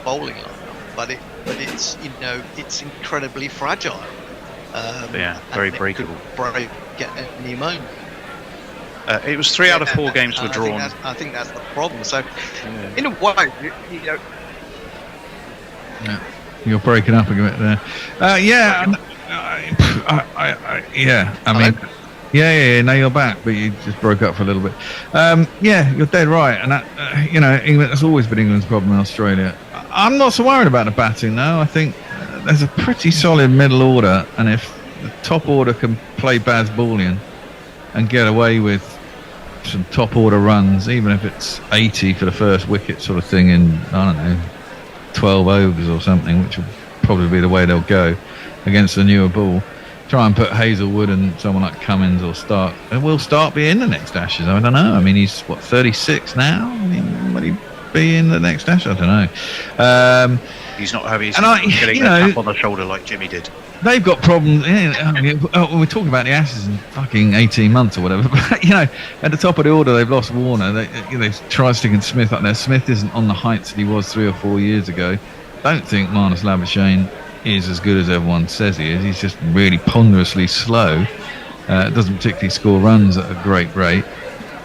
bowling lineup, but it's it's incredibly fragile. Very breakable. Get any moment. It was 3 out of 4 games were drawn. I think that's the problem. So, in a way, Yeah, you're breaking up a bit there. Now you're back, but you just broke up for a little bit. You're dead right, and that, England, that's always been England's problem in Australia. I'm not so worried about the batting though. I think there's a pretty solid middle order, and if the top order can play Bazballian and get away with some top order runs, even if it's 80 for the first wicket sort of thing in, 12 overs or something, which will probably be the way they'll go against the newer ball. Try and put Hazlewood and someone like Cummins or Stark, and will Stark be in the next Ashes? I don't know. He's 36 now. Will he be in the next Ashes? I don't know. He's not having And I- getting you a know- tap on the shoulder like Jimmy did. They've got problems. We're talking about the Ashes in fucking 18 months or whatever. But, at the top of the order, they've lost Warner. They try sticking Smith up there. Smith isn't on the heights that he was 3 or 4 years ago. Don't think Marnus Labuschagne is as good as everyone says he is. He's just really ponderously slow. Doesn't particularly score runs at a great rate.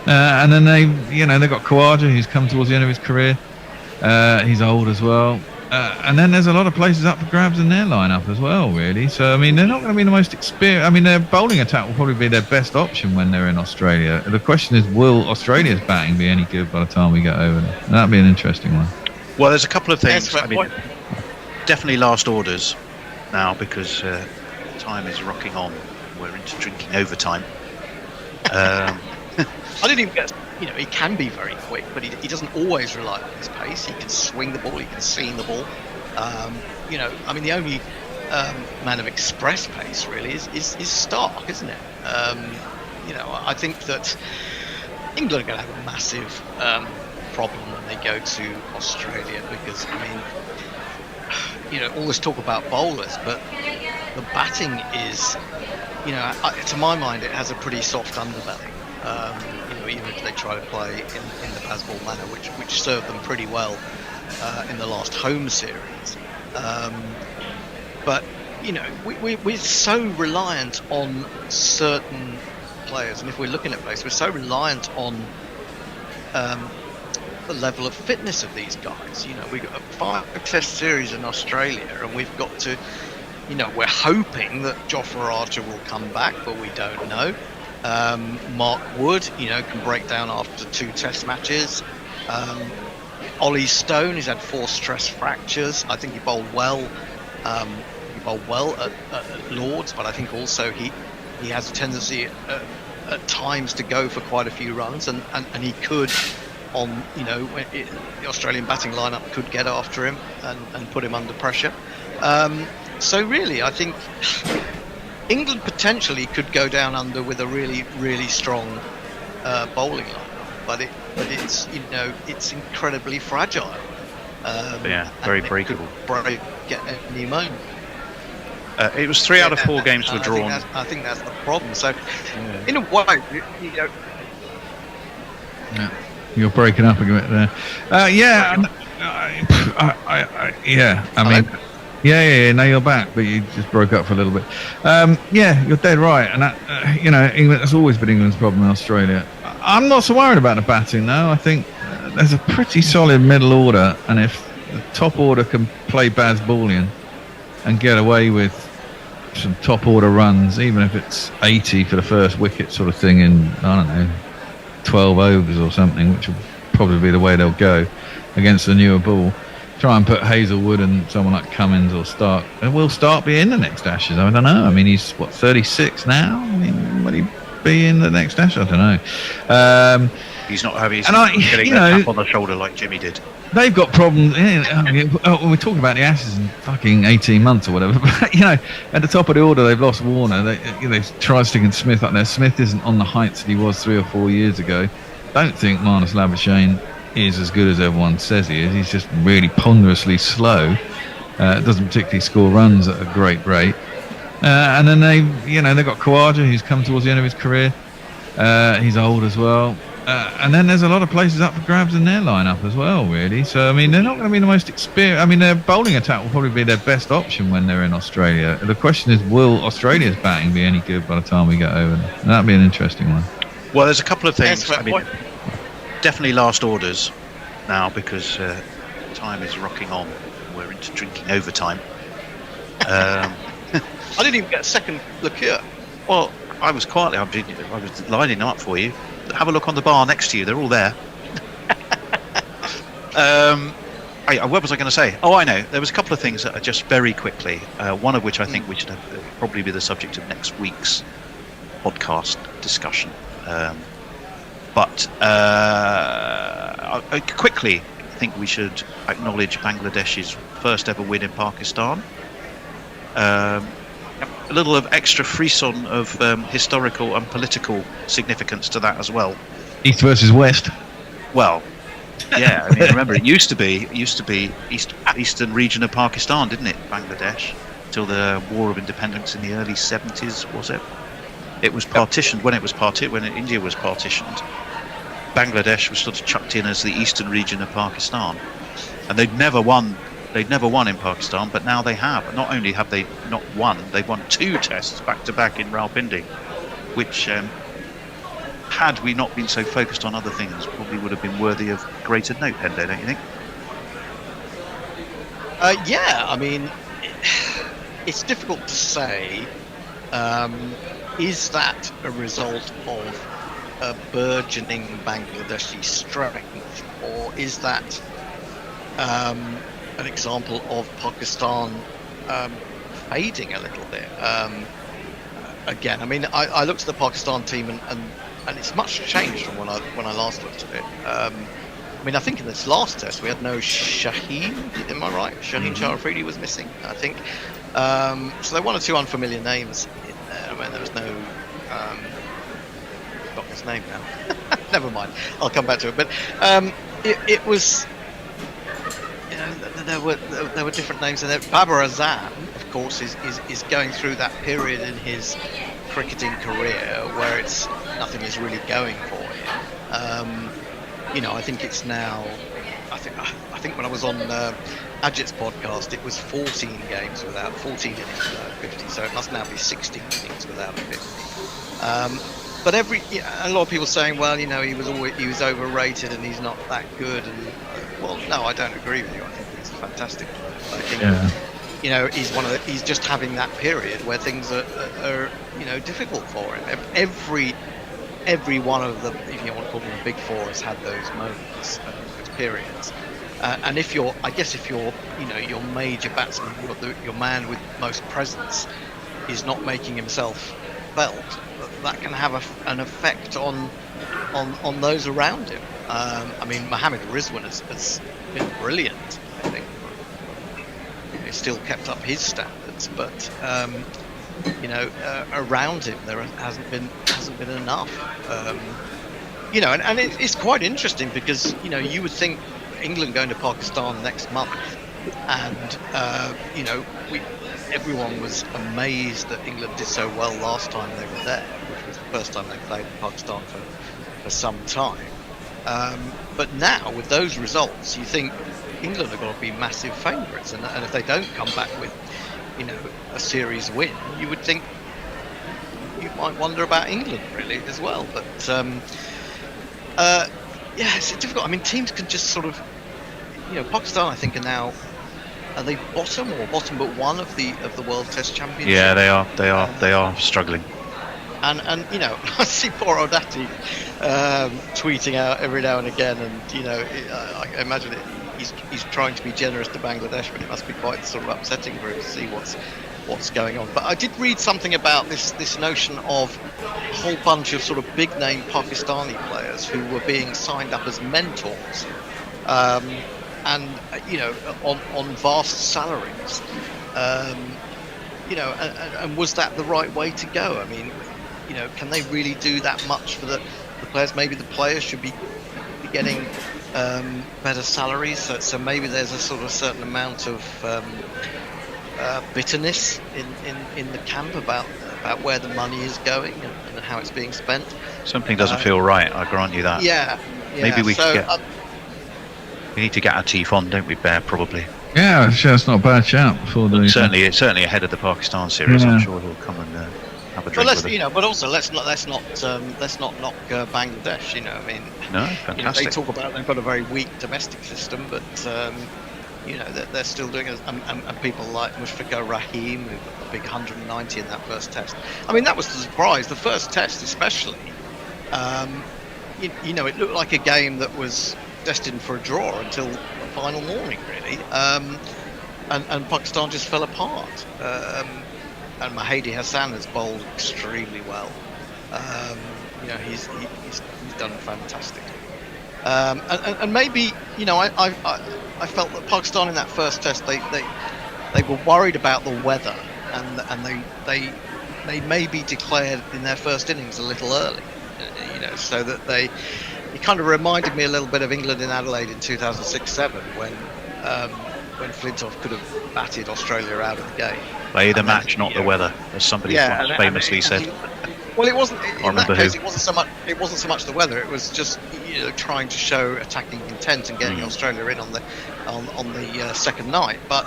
And then they've got Khawaja, who's come towards the end of his career. He's old as well. And then there's a lot of places up for grabs in their lineup as well, really. So, I mean, they're not going to be the most experienced. I mean, their bowling attack will probably be their best option when they're in Australia. The question is, will Australia's batting be any good by the time we get over there? That'd be an interesting one. Well, there's a couple of things. Yes, I mean, definitely last orders now because time is rocking on. We're into drinking overtime. I didn't even get. He can be very quick, but he doesn't always rely on his pace. He can swing the ball, he can seam the ball. The only man of express pace really is Stark, isn't it? I think that England are going to have a massive problem when they go to Australia because, all this talk about bowlers, but the batting is, to my mind, it has a pretty soft underbelly. Even if they try to play in the Bazball manner, which served them pretty well in the last home series. But we're so reliant on certain players, and if we're looking at players, we're so reliant on the level of fitness of these guys. We've got a 5-test series in Australia, and we've got to, we're hoping that Jofra Archer will come back, but we don't know. Mark Wood, can break down after 2 test matches. Ollie Stone, he's had 4 stress fractures. I think he bowled well. At Lords, but I think also he has a tendency at times to go for quite a few runs, and he could the Australian batting lineup could get after him and put him under pressure. So really, I think England potentially could go down under with a really, really strong bowling lineup, but it's it's incredibly fragile. Very breakable. Break at any moment. It was 3 out of 4 games were drawn. I think that's the problem. So, in a way, Yeah, you're breaking up a bit there. Now you're back, but you just broke up for a little bit. You're dead right, and that, England, that's always been England's problem in Australia. I'm not so worried about the batting, though. I think there's a pretty solid middle order, and if the top order can play Bazballian and get away with some top order runs, even if it's 80 for the first wicket sort of thing in, 12 overs or something, which will probably be the way they'll go against the newer ball. Try and put Hazelwood and someone like Cummins or Stark. And will Stark be in the next Ashes? I don't know. I mean, he's 36 now. I mean, will he be in the next Ashes? I don't know. He's not having getting a tap on the shoulder like Jimmy did. They've got problems. We're talking about the Ashes in fucking 18 months or whatever. But, at the top of the order, they've lost Warner. They tried sticking Smith up there. Smith isn't on the heights that he was 3 or 4 years ago. Don't think Marnus Labuschagne is as good as everyone says he is. He's just really ponderously slow. Doesn't particularly score runs at a great rate. And then they've got Khawaja, who's come towards the end of his career. He's old as well. And then there's a lot of places up for grabs in their lineup as well, really. So, I mean, they're not going to be the most experienced. I mean, their bowling attack will probably be their best option when they're in Australia. The question is, will Australia's batting be any good by the time we get over there? That'd be an interesting one. Well, there's a couple of things. Definitely last orders now because time is rocking on. We're into drinking overtime. I didn't even get a second liqueur. Well, I was quietly. I was lining them up for you. Have a look on the bar next to you. They're all there. What was I going to say? Oh, I know. There was a couple of things that are just very quickly. One of which I think we should probably be the subject of next week's podcast discussion. But quickly, I think we should acknowledge Bangladesh's first ever win in Pakistan. A little of extra frisson of historical and political significance to that as well. East versus West. Well, Yeah, I mean, remember, it used to be eastern region of Pakistan, didn't it, Bangladesh, till the War of Independence in the early 70s, was it? It was partitioned when India was partitioned. Bangladesh was sort of chucked in as the eastern region of Pakistan, and they'd never won in Pakistan, but now they have. Not only have they not won, they've won 2 tests back to back in Rawalpindi, which, had we not been so focused on other things, probably would have been worthy of greater note, Hendo, don't you think? Yeah, I mean, it's difficult to say. Is that a result of a burgeoning Bangladeshi strength, or is that an example of Pakistan fading a little bit? Again, I mean, I looked at the Pakistan team and it's much changed from when I last looked at it. I mean, I think in this last test we had no Shaheen. Am I right? Shaheen Sharafidi was missing, I think. So there were 1 or 2 unfamiliar names in there. I mean, there was no. I've forgotten his name now. Never mind. I'll come back to it. But it was. You know, there were different names in there. Babar Azam, of course, is going through that period in his cricketing career where nothing is really going for him. You know, I think it's now. I think when I was on Ajit's podcast, it was 14 innings without 50, so it must now be 16 innings without a 50. But a lot of people saying, well, you know, he was overrated and he's not that good. And well, no, I don't agree with you. I think he's fantastic. I think you know, he's just having that period where things are you know, difficult for him. Every one of the, if you want to call them the big four, has had those moments, those periods. And if you're you know, your major batsman, your man with most presence, is not making himself felt, that can have an effect on those around him. I mean, Mohammed Rizwan has been brilliant. I think he's still kept up his standards, but you know, around him there hasn't been enough. You know, and it's quite interesting because, you know, you would think England going to Pakistan next month, and you know, everyone was amazed that England did so well last time they were there, which was the first time they played in Pakistan for some time. But now with those results, you think England are going to be massive favourites, and if they don't come back with, you know, a series win, you would think you might wonder about England really as well. But yeah, it's difficult. I mean, teams can just sort of, you know, Pakistan, I think, are they bottom but one of the World Test Championships? Yeah, they are struggling. And you know, I see poor Odati tweeting out every now and again, and you know, I imagine he's trying to be generous to Bangladesh, but it must be quite sort of upsetting for him to see what's going on. But I did read something about this notion of a whole bunch of sort of big name Pakistani players who were being signed up as mentors, and you know, on vast salaries. You know, and was that the right way to go? I mean, you know, can they really do that much for the players? Maybe the players should be getting better salaries. So maybe there's a sort of certain amount of bitterness in the camp about where the money is going and how it's being spent. Something doesn't feel right, I grant you that. Yeah. Maybe we need to get our teeth on, don't we, Bear? Probably. Yeah, that's not a bad shout. It's certainly ahead of the Pakistan series. I'm sure he'll come and have a drink with us. You know, but also let's not knock Bangladesh. You know, I mean, no, fantastic. You know, they talk about they've got a very weak domestic system, but you know, they're still doing it. And people like Mushfiqur Rahim, who got a big 190 in that first test. I mean, that was the surprise. The first test, especially. You know, it looked like a game that was destined for a draw until the final morning, really. And Pakistan just fell apart. And Mahdi Hassan has bowled extremely well. You know, he's done fantastically. And maybe, you know, I felt that Pakistan in that first test, they were worried about the weather, and they maybe declared in their first innings a little early, you know, so that he kind of reminded me a little bit of England in Adelaide in 2006-07 when Flintoff could have batted Australia out of the game. Play the match, not the weather, as somebody once famously said. Well, it wasn't. In that case, who. it wasn't so much the weather. It was just trying to show attacking intent and getting Australia in on the second night. But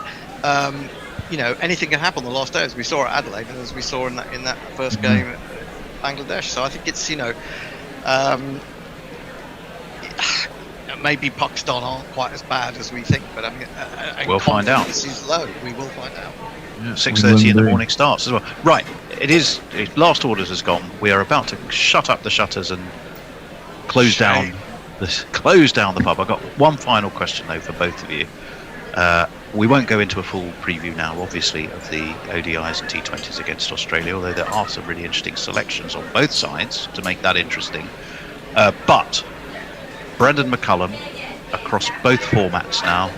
anything can happen on the last day, as we saw at Adelaide and as we saw in that first game at Bangladesh. So I think it's maybe Pakistan aren't quite as bad as we think, but I mean, we'll find out. This is low. We will find out. 6:30 in the morning starts as well. Right, last orders has gone. We are about to shut up the shutters and close down the pub. I've got one final question though for both of you. We won't go into a full preview now, obviously, of the ODIs and T20s against Australia, although there are some really interesting selections on both sides to make that interesting. But Brendan McCullum across both formats now,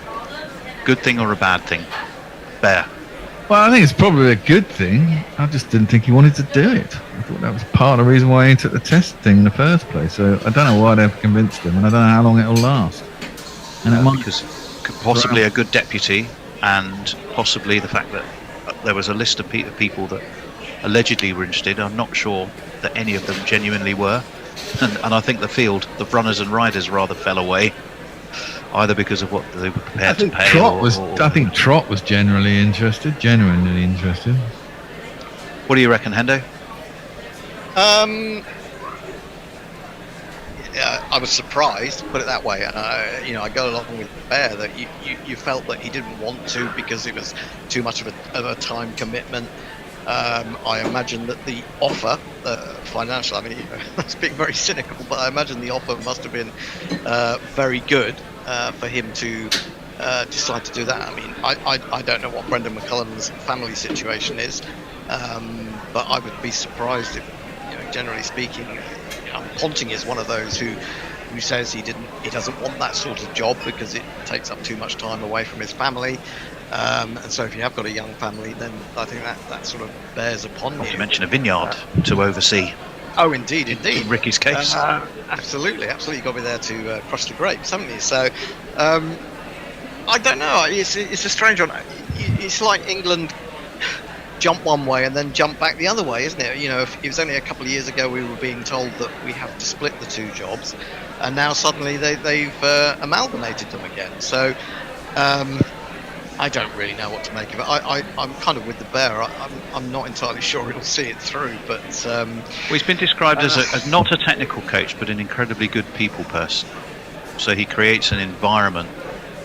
good thing or a bad thing? Bear. Well, I think it's probably a good thing. I just didn't think he wanted to do it. I thought that was part of the reason why he took the test thing in the first place. So I don't know why they've convinced him, and I don't know how long it'll last. And it might because possibly a good deputy, and possibly the fact that there was a list of people that allegedly were interested. I'm not sure that any of them genuinely were, and I think the field, the runners and riders, rather fell away. Either because of what they were prepared to pay. I think Trott was genuinely interested. What do you reckon, Hendo? I was surprised, put it that way. I go along with Bear that you felt that he didn't want to because it was too much of a time commitment. I imagine that the offer, financial, that's being very cynical, but I imagine the offer must have been very good for him to decide to do that. I don't know what Brendan McCullum's family situation is, but I would be surprised if, generally speaking, Ponting is one of those who says he doesn't want that sort of job because it takes up too much time away from his family. And so if you have got a young family, then I think that sort of bears upon Not you. to mention a vineyard to oversee. Oh, indeed. In Ricky's case. Absolutely. You've got to be there to crush the grapes, haven't you? So, I don't know. It's a strange one. It's like England jump one way and then jump back the other way, isn't it? If it was only a couple of years ago we were being told that we have to split the two jobs, and now suddenly they've amalgamated them again. So, I don't really know what to make of it. I'm kind of with the Bear. I'm not entirely sure he'll see it through, but he's been described as not a technical coach, but an incredibly good people person. So he creates an environment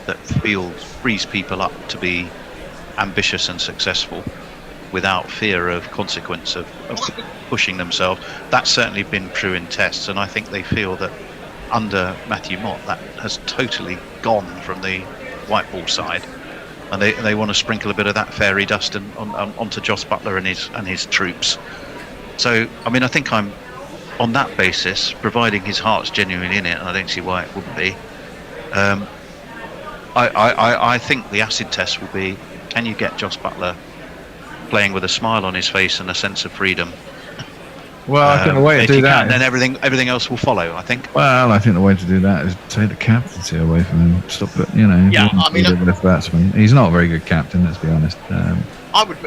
that frees people up to be ambitious and successful without fear of consequence of pushing themselves. That's certainly been true in tests, and I think they feel that under Matthew Mott that has totally gone from the white ball side. And they want to sprinkle a bit of that fairy dust onto Jos Buttler and his troops. So, I think I'm on that basis, providing his heart's genuinely in it, and I don't see why it wouldn't be. I think the acid test will be: can you get Jos Buttler playing with a smile on his face and a sense of freedom? Well, I think the way to do that, then everything else will follow, I think. Well, I think the way to do that is take the captaincy away from him. Stop it, with batsman. He's not a very good captain, let's be honest. I would.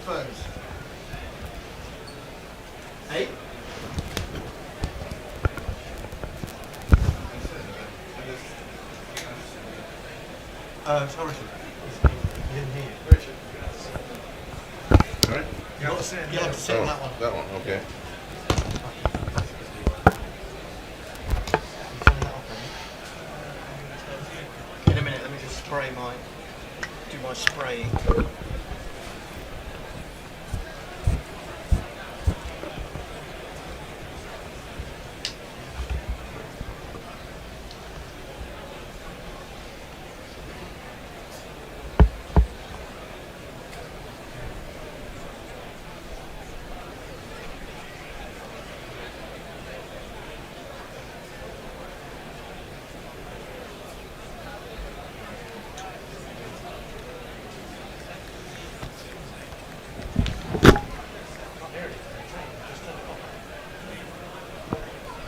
suppose. 8. Sorry, Richard. You didn't hear you. Richard. Sorry? You'll have to sit on that one. That one, okay. In a minute, let me just do my spray.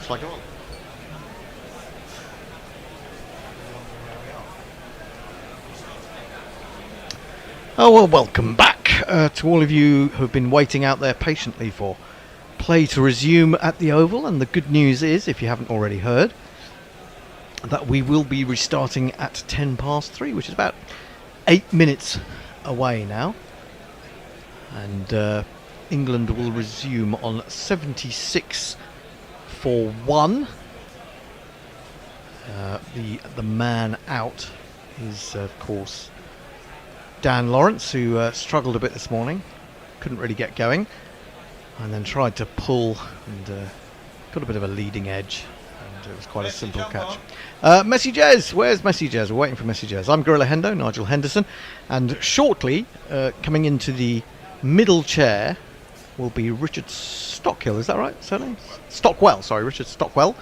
Shall I go on? Oh well, welcome back to all of you who have been waiting out there patiently for play to resume at the Oval. And the good news is, if you haven't already heard, that we will be restarting at 3:10, which is about 8 minutes away now. And England will resume on 76 for 1. The man out is, of course, Dan Lawrence, who struggled a bit this morning, couldn't really get going, and then tried to pull and got a bit of a leading edge, and it was quite a simple catch. Messi Jez, where's Messi Jez? We're waiting for Messi Jez. I'm Gorilla Hendo, Nigel Henderson, and shortly coming into the middle chair will be Richard Stockwell. Is that right? Surname? Stockwell. Sorry, Richard Stockwell,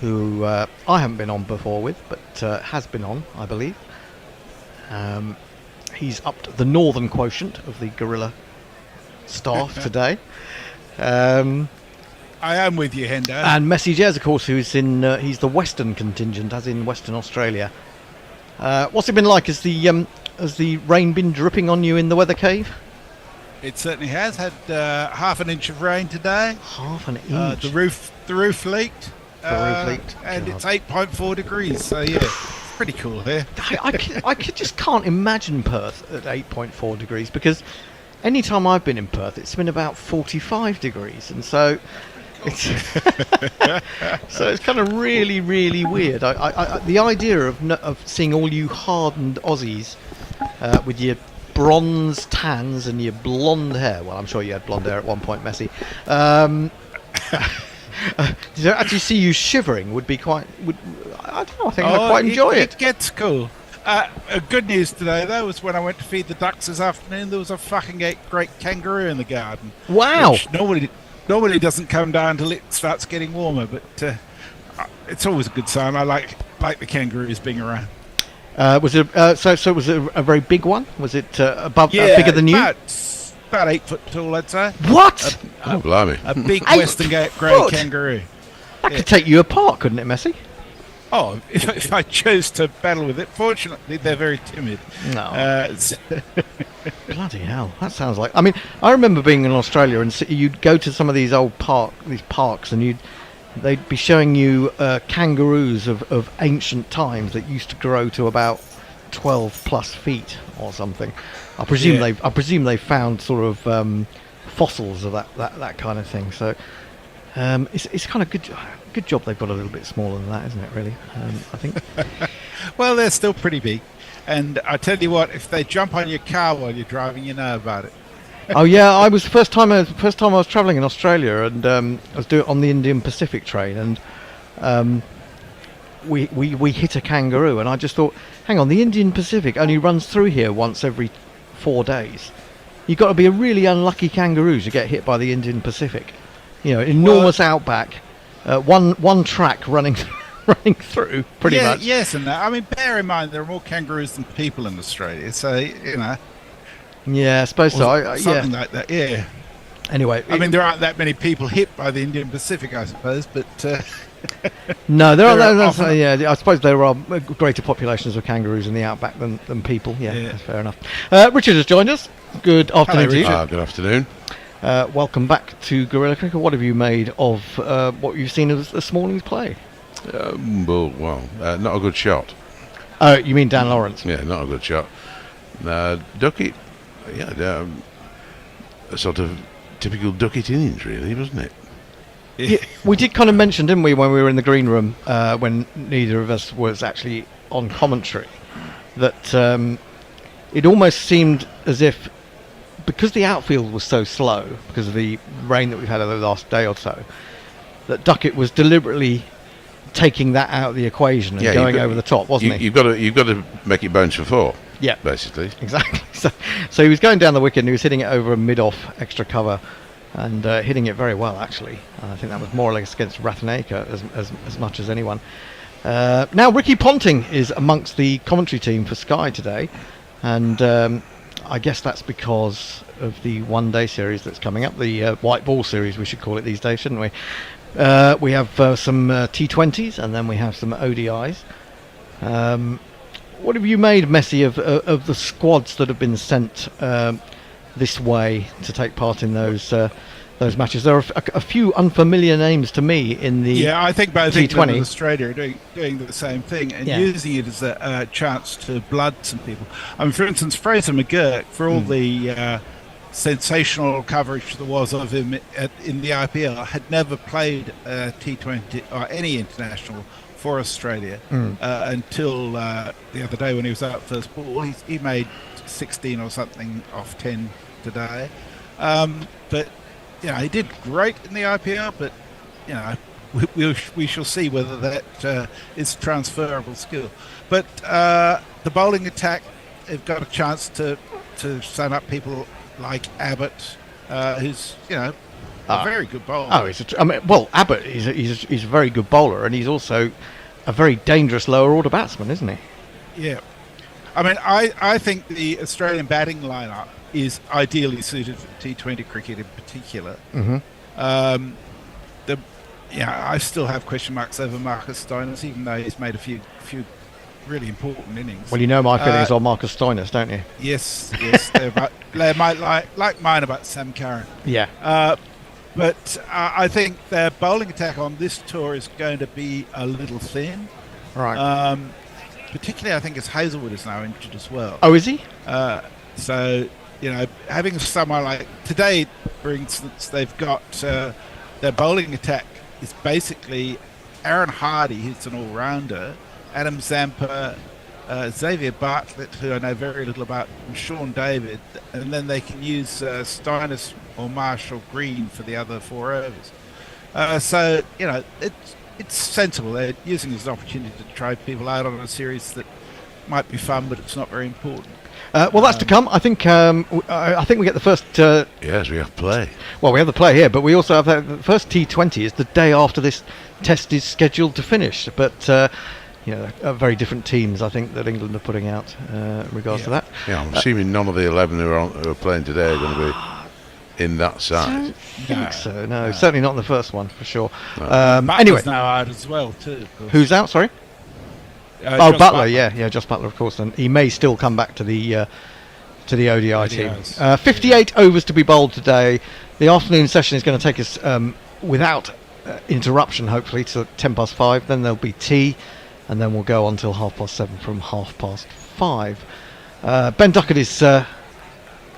who I haven't been on before with, but has been on, I believe. He's upped the northern quotient of the Gorilla staff today. I am with you, Hendo. And Messi Jez, of course, who's in he's the Western contingent, as in Western Australia. What's it been like? Has the rain been dripping on you in the weather cave? It certainly has. Had half an inch of rain today. Half an inch. The roof leaked. And it's 8.4 degrees. So yeah, it's pretty cool here. I just can't imagine Perth at 8.4 degrees, because any time I've been in Perth, it's been about 45 degrees, and so it's so it's kind of really, really weird. The idea of seeing all you hardened Aussies with your bronze tans and your blonde hair. Well, I'm sure you had blonde hair at one point, Messi. To actually see you shivering would be quite. I don't know. I think I'd quite enjoy it. It gets cool. Good news today, though, was when I went to feed the ducks this afternoon, there was a fucking great kangaroo in the garden. Wow! Which normally doesn't come down till it starts getting warmer, but it's always a good sign. I like the kangaroos being around. Was it so? Was it a very big one? Was it bigger than you? About 8 foot tall, I'd say. What? Oh, blimey! A big Western grey kangaroo. That could take you apart, couldn't it, Messi? Oh, if I chose to battle with it. Fortunately, they're very timid. No. Bloody hell! That sounds like. I mean, I remember being in Australia, and you'd go to some of these old parks, and they'd be showing you kangaroos of ancient times that used to grow to about 12 plus feet or something. I presume they found sort of fossils of that kind of thing. So it's kind of good job they've got a little bit smaller than that, isn't it? Really, I think. Well, they're still pretty big, and I tell you what, if they jump on your car while you're driving, you know about it. Oh yeah, I was first time I was travelling in Australia, and I was doing on the Indian Pacific train, and we hit a kangaroo, and I just thought, hang on, the Indian Pacific only runs through here once every 4 days. You've got to be a really unlucky kangaroo to get hit by the Indian Pacific. You know, enormous outback, one track running through, pretty much. Yes, and that. I mean, bear in mind there are more kangaroos than people in Australia, so you know. Yeah, I suppose so. Something like that. Yeah. Anyway, I mean, there aren't that many people hit by the Indian Pacific, I suppose, but. No, there are. Yeah, I suppose there are greater populations of kangaroos in the outback than people. Yeah, that's fair enough. Richard has joined us. Good afternoon to you. Good afternoon. Welcome back to Guerrilla Cricket. What have you made of what you've seen of this morning's play? Not a good shot. Oh, you mean Dan Lawrence? Yeah, not a good shot. Ducket, a sort of typical Ducket innings, really, wasn't it? Yeah, we did kind of mention, didn't we, when we were in the green room, when neither of us was actually on commentary, that it almost seemed as if, because the outfield was so slow, because of the rain that we've had over the last day or so, that Ducket was deliberately taking that out of the equation and going over the top, wasn't he? You've got to make it bounce for 4. Yeah, basically. Exactly. So he was going down the wicket and he was hitting it over a mid-off extra cover and hitting it very well, actually. I think that was more or less against Rathanayake as much as anyone. Now Ricky Ponting is amongst the commentary team for Sky today, and I guess that's because of the one-day series that's coming up, the white ball series we should call it these days, shouldn't we? We have some T20s and then we have some ODIs. What have you made, Messi, of the squads that have been sent this way to take part in those matches? There are a few unfamiliar names to me in the I think both T20. England and Australia are doing the same thing and using it as a chance to blood some people. I mean, for instance, Fraser McGurk, for all the sensational coverage there was of him in the IPL, had never played T20 or any international for Australia until the other day when he was out first ball. He made 16 or something off 10 today, but he did great in the IPL. But we shall see whether that is transferable skill. But the bowling attack, they've got a chance to stand up people like Abbott, who's a very good bowler. Abbott he's a very good bowler, and he's also a very dangerous lower order batsman, isn't he? Yeah, I mean, I think the Australian batting lineup is ideally suited for T20 cricket in particular. I still have question marks over Marcus Stoinis, even though he's made a few really important innings. Well, you know my feelings on Marcus Stoinis, don't you? Yes, they might like mine about Sam Curran. Yeah. But I think their bowling attack on this tour is going to be a little thin. Right. Particularly, I think as Hazelwood is now injured as well. Oh, is he? So, having someone like today, for instance, they've got their bowling attack is basically Aaron Hardy, who's an all-rounder, Adam Zampa, Xavier Bartlett, who I know very little about, and Sean David, and then they can use Stoinis or Marshall Green for the other 4 overs. So, it's sensible. They're using this as an opportunity to try people out on a series that might be fun, but it's not very important. Well, that's to come. I think we get the first... yes, we have play. Well, we have the play here, but we also have the first T20 is the day after this test is scheduled to finish. But... very different teams, I think, that England are putting out in regards to that. Yeah, I'm assuming none of the 11 who are playing today are going to be in that side. I don't think so. No, certainly not in the first one, for sure. No. Anyway, now out as well, too. Who's out? Sorry. Butler. Yeah, Josh Butler, of course, and he may still come back to the ODI team. 58 overs to be bowled today. The afternoon session is going to take us without interruption, hopefully, to 5:10. Then there'll be tea. And then we'll go on till 7:30 from 5:30. Ben Ducket is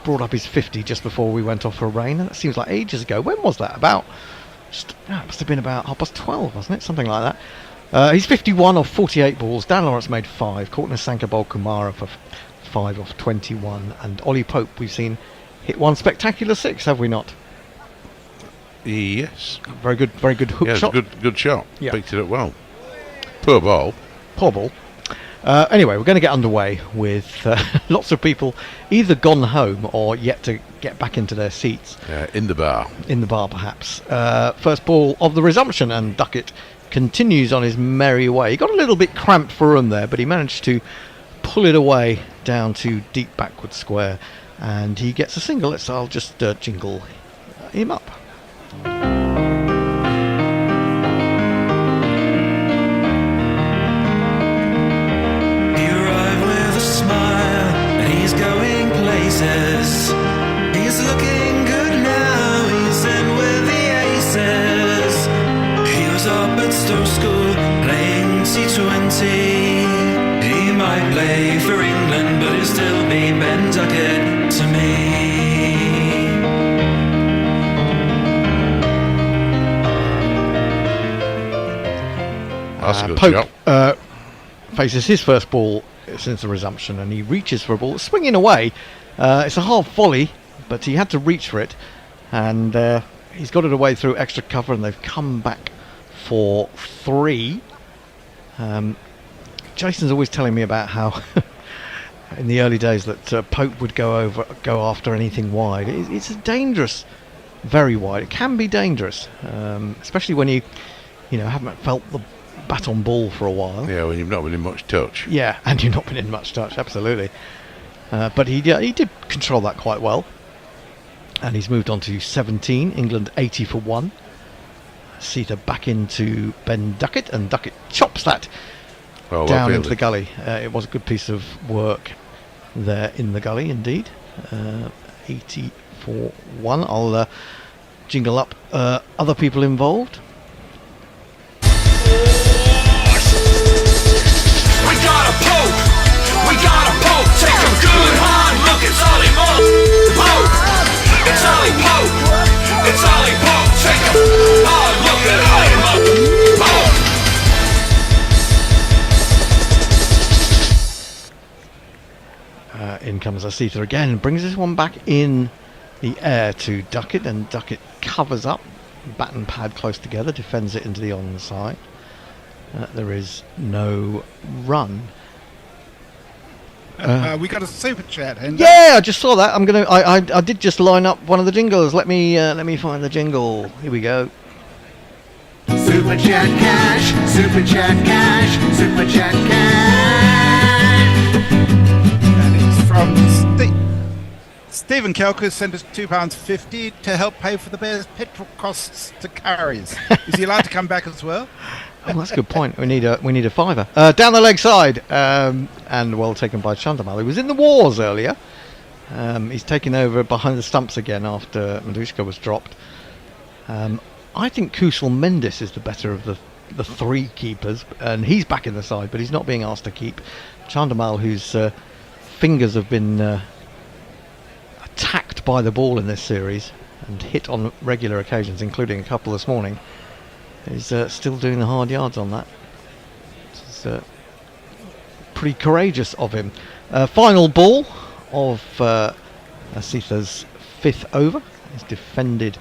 brought up his 50 just before we went off for a rain. And that seems like ages ago. When was that? It must have been about 12:30, wasn't it? Something like that. He's 51 off 48 balls. Dan Lawrence made 5. Courtney Sanka bowled Kumara for 5 off 21. And Ollie Pope, we've seen hit one spectacular 6, have we not? Yes. Very good hook shot. Good shot. Yeah. Picked it up well. Poor ball. Anyway, we're going to get underway with lots of people either gone home or yet to get back into their seats. In the bar. In the bar, perhaps. First ball of the resumption, and Ducket continues on his merry way. He got a little bit cramped for room there, but he managed to pull it away down to deep backward square, and he gets a single. I'll just jingle him up. He arrived with a smile, and he's going places. aces. He's looking good now, he's in with the aces. He was up at Stowe School playing T20. He might play for England, but he'll still be Ben Ducket to me. That's a good Pope shot. faces his first ball since the resumption, and he reaches for a ball, swinging away. It's a half volley, but he had to reach for it, and he's got it away through extra cover, and they've come back for 3. Jason's always telling me about how in the early days that Pope would go after anything wide. It's dangerous, very wide. It can be dangerous, especially when you haven't felt the bat on ball for a while. Yeah, when you've not been in much touch. Yeah, and you've not been in much touch, absolutely. But he did control that quite well, and he's moved on to 17. England 80 for 1. Seether back into Ben Ducket, and Ducket chops that down into the gully. It was a good piece of work there in the gully, indeed. 80 for 1. I'll jingle up other people involved. We got a Pope! We got a Pope! Take a good hard look, it's Ollie Pope! It's Ollie Pope! It's Ollie Pope! Take a hard look at Ollie Pope! In comes Seether again, and brings this one back in the air to Ducket, and Ducket covers up, bat and pad close together, defends it into the onside. There is no run. We got a super chat, Hendo. Yeah, I just saw that. I did just line up one of the jingles. Let me find the jingle. Here we go. Super chat cash, super chat cash, super chat cash. And it's from Stephen Kelker sent us £2.50 to help pay for the Bears' petrol costs to Curry's. Is he allowed to come back as well? Oh, that's a good point. We need a fiver. Down the leg side, and well taken by Chandamal. He was in the wars earlier. He's taken over behind the stumps again after Madushka was dropped. I think Kusal Mendes is the better of the 3 keepers, and he's back in the side, but he's not being asked to keep. Chandamal, whose fingers have been attacked by the ball in this series and hit on regular occasions, including a couple this morning, is still doing the hard yards on that. It's pretty courageous of him. Final ball of Seether's 5th over is defended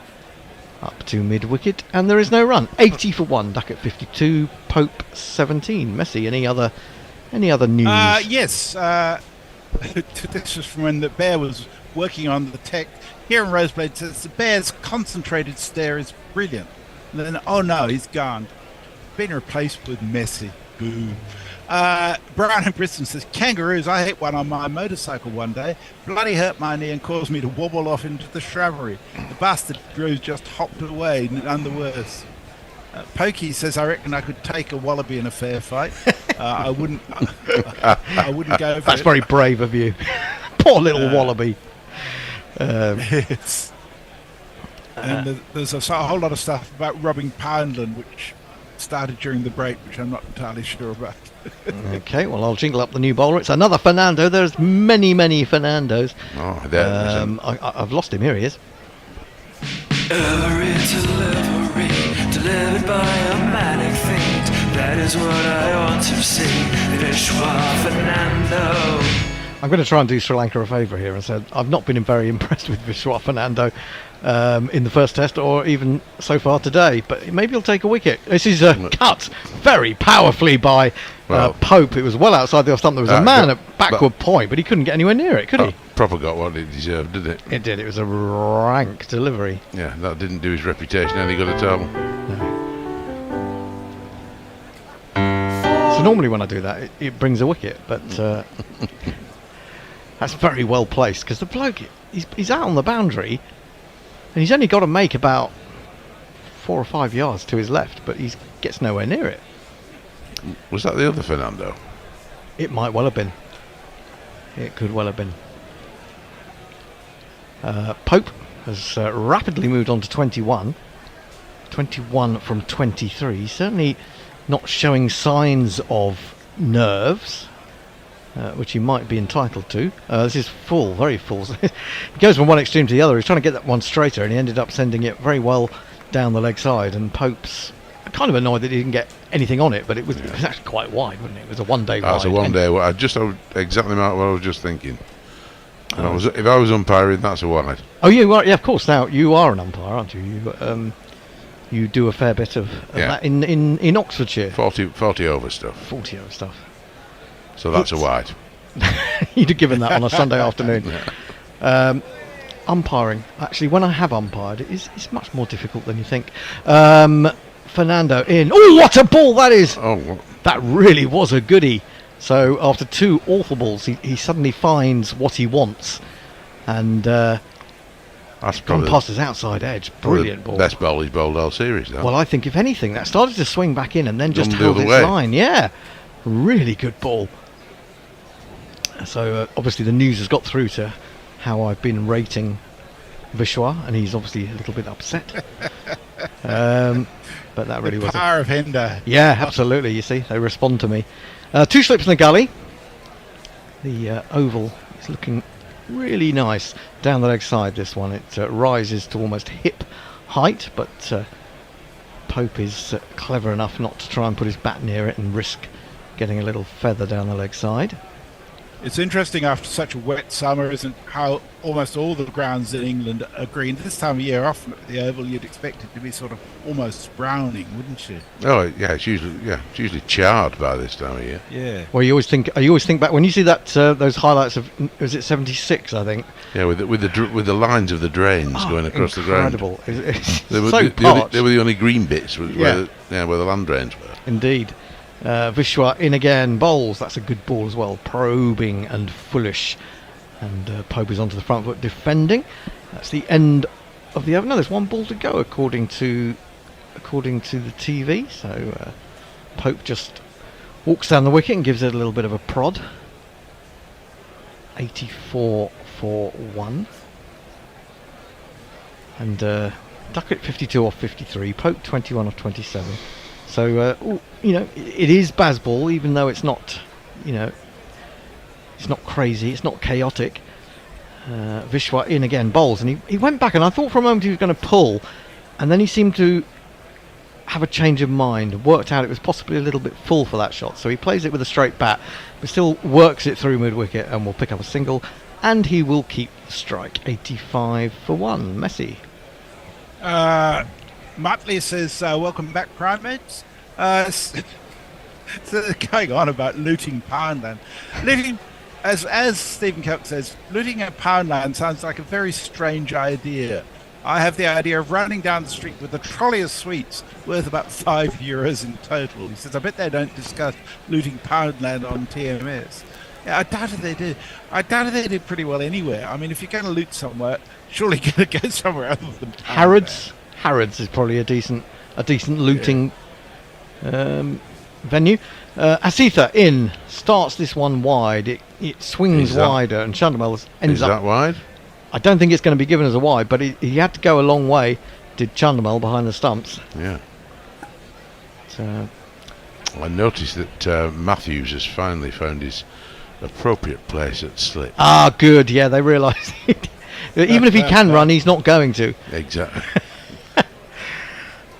up to mid-wicket, and there is no run. 80 for 1, Ducket 52, Pope 17. Messi, any other news? Yes. This was from when the Bear was working on the tech. Here in Roseblade says the Bear's concentrated stare is brilliant. And then, oh no, he's gone. Been replaced with Messi. Boo. Brian in Bristol says, kangaroos, I hit one on my motorcycle one day. Bloody hurt my knee and caused me to wobble off into the shrubbery. The bastard Drew just hopped away, none the worse. Pokey says, I reckon I could take a wallaby in a fair fight. I wouldn't I wouldn't go for That's it. very brave of you. Poor little wallaby. Yes. And there's a whole lot of stuff about robbing Poundland, which started during the break, which I'm not entirely sure about. Okay, well, I'll jingle up the new bowler. It's another Fernando. There's many Fernandos. Oh, there. I've lost him. Here he is. Delivered by a manic fiend. That is what I want to see. Vishwa Fernando. I'm going to try and do Sri Lanka a favour here and say I've not been very impressed with Vishwa Fernando in the first test or even so far today, but maybe he'll take a wicket. This is cut very powerfully by Pope. It was well outside the off stump. There was a man at backward point, but he couldn't get anywhere near it, could he? Proper got what it deserved, did it? It did. It was a rank delivery. Yeah, that didn't do his reputation any good at all. So normally when I do that, it brings a wicket, but that's very well placed because the bloke, he's out on the boundary and he's only got to make about 4 or 5 yards to his left, but he gets nowhere near it. Was that the other Fernando? It might well have been. It could well have been. Pope has rapidly moved on to 21 from 23. Certainly not showing signs of nerves, which he might be entitled to. This is full, very full. He goes from one extreme to the other. He's trying to get that one straighter, and he ended up sending it very well down the leg side. And Pope's kind of annoyed that he didn't get anything on it, but it was actually quite wide, wasn't it? It was a one-day wide. That's a one-day wide. Exactly what I was just thinking. If I was umpiring, that's a wide. Oh, you are, yeah, of course. Now you are an umpire, aren't you? You do a fair bit of that in Oxfordshire. 40 over stuff. 40 over stuff. So that's a wide. You'd have given that on a Sunday afternoon. Umpiring. Actually, when I have umpired, it's much more difficult than you think. Fernando in. Oh, what a ball that is! Oh, that really was a goodie. So after 2 awful balls, he suddenly finds what he wants, and that's gone past his outside edge. Brilliant ball. Best ball he's bowled all series, though. Well, I think if anything, that started to swing back in and then just held its line. Yeah, really good ball. So obviously the news has got through to how I've been rating Vishwa, and he's obviously a little bit upset. But that really was the power of Hinder. Yeah, absolutely. You see, they respond to me. 2 slips in the gully. The oval is looking really nice down the leg side. This one, it rises to almost hip height, but Pope is clever enough not to try and put his bat near it and risk getting a little feather down the leg side. It's interesting after such a wet summer, isn't how almost all the grounds in England are green. This time of year, often at the Oval, you'd expect it to be sort of almost browning, wouldn't you? Oh yeah, it's usually charred by this time of year. Yeah. Well, you always think back when you see that those highlights of, was it 76? I think. Yeah, with the lines of the drains going across the ground. Incredible! It's they were the only green bits where the land drains were. Indeed. Vishwa in again, bowls. That's a good ball as well, probing and foolish. And Pope is onto the front foot defending. That's the end of the over. No, there's 1 ball to go according to the TV. So Pope just walks down the wicket and gives it a little bit of a prod. 84 for 1. And Ducket 52 off 53. Pope 21 off 27. So, it is Bazball, even though it's not, it's not crazy, it's not chaotic. Vishwa in again, bowls, and he went back, and I thought for a moment he was going to pull, and then he seemed to have a change of mind, worked out it was possibly a little bit full for that shot, so he plays it with a straight bat, but still works it through mid-wicket, and will pick up a single, and he will keep the strike. 85 for 1. Messi. Muttley says, welcome back, primates. So going on about looting Poundland. Looting, as Stephen Kelk says, looting a Poundland sounds like a very strange idea. I have the idea of running down the street with a trolley of sweets worth about €5 in total. He says, I bet they don't discuss looting Poundland on TMS. Yeah, I doubt if they do. I doubt if they do pretty well anywhere. I mean, if you're going to loot somewhere, surely you're going to go somewhere other than Poundland. Harrods is probably a decent looting venue. Asitha in, starts this one wide. It swings wider, and Chandamal ends up. Is that wide? I don't think it's going to be given as a wide, but he had to go a long way. Did Chandamal behind the stumps? Yeah. I noticed that Matthews has finally found his appropriate place at slip. Ah, good. Yeah, they realise even if he can run, he's not going to. Exactly.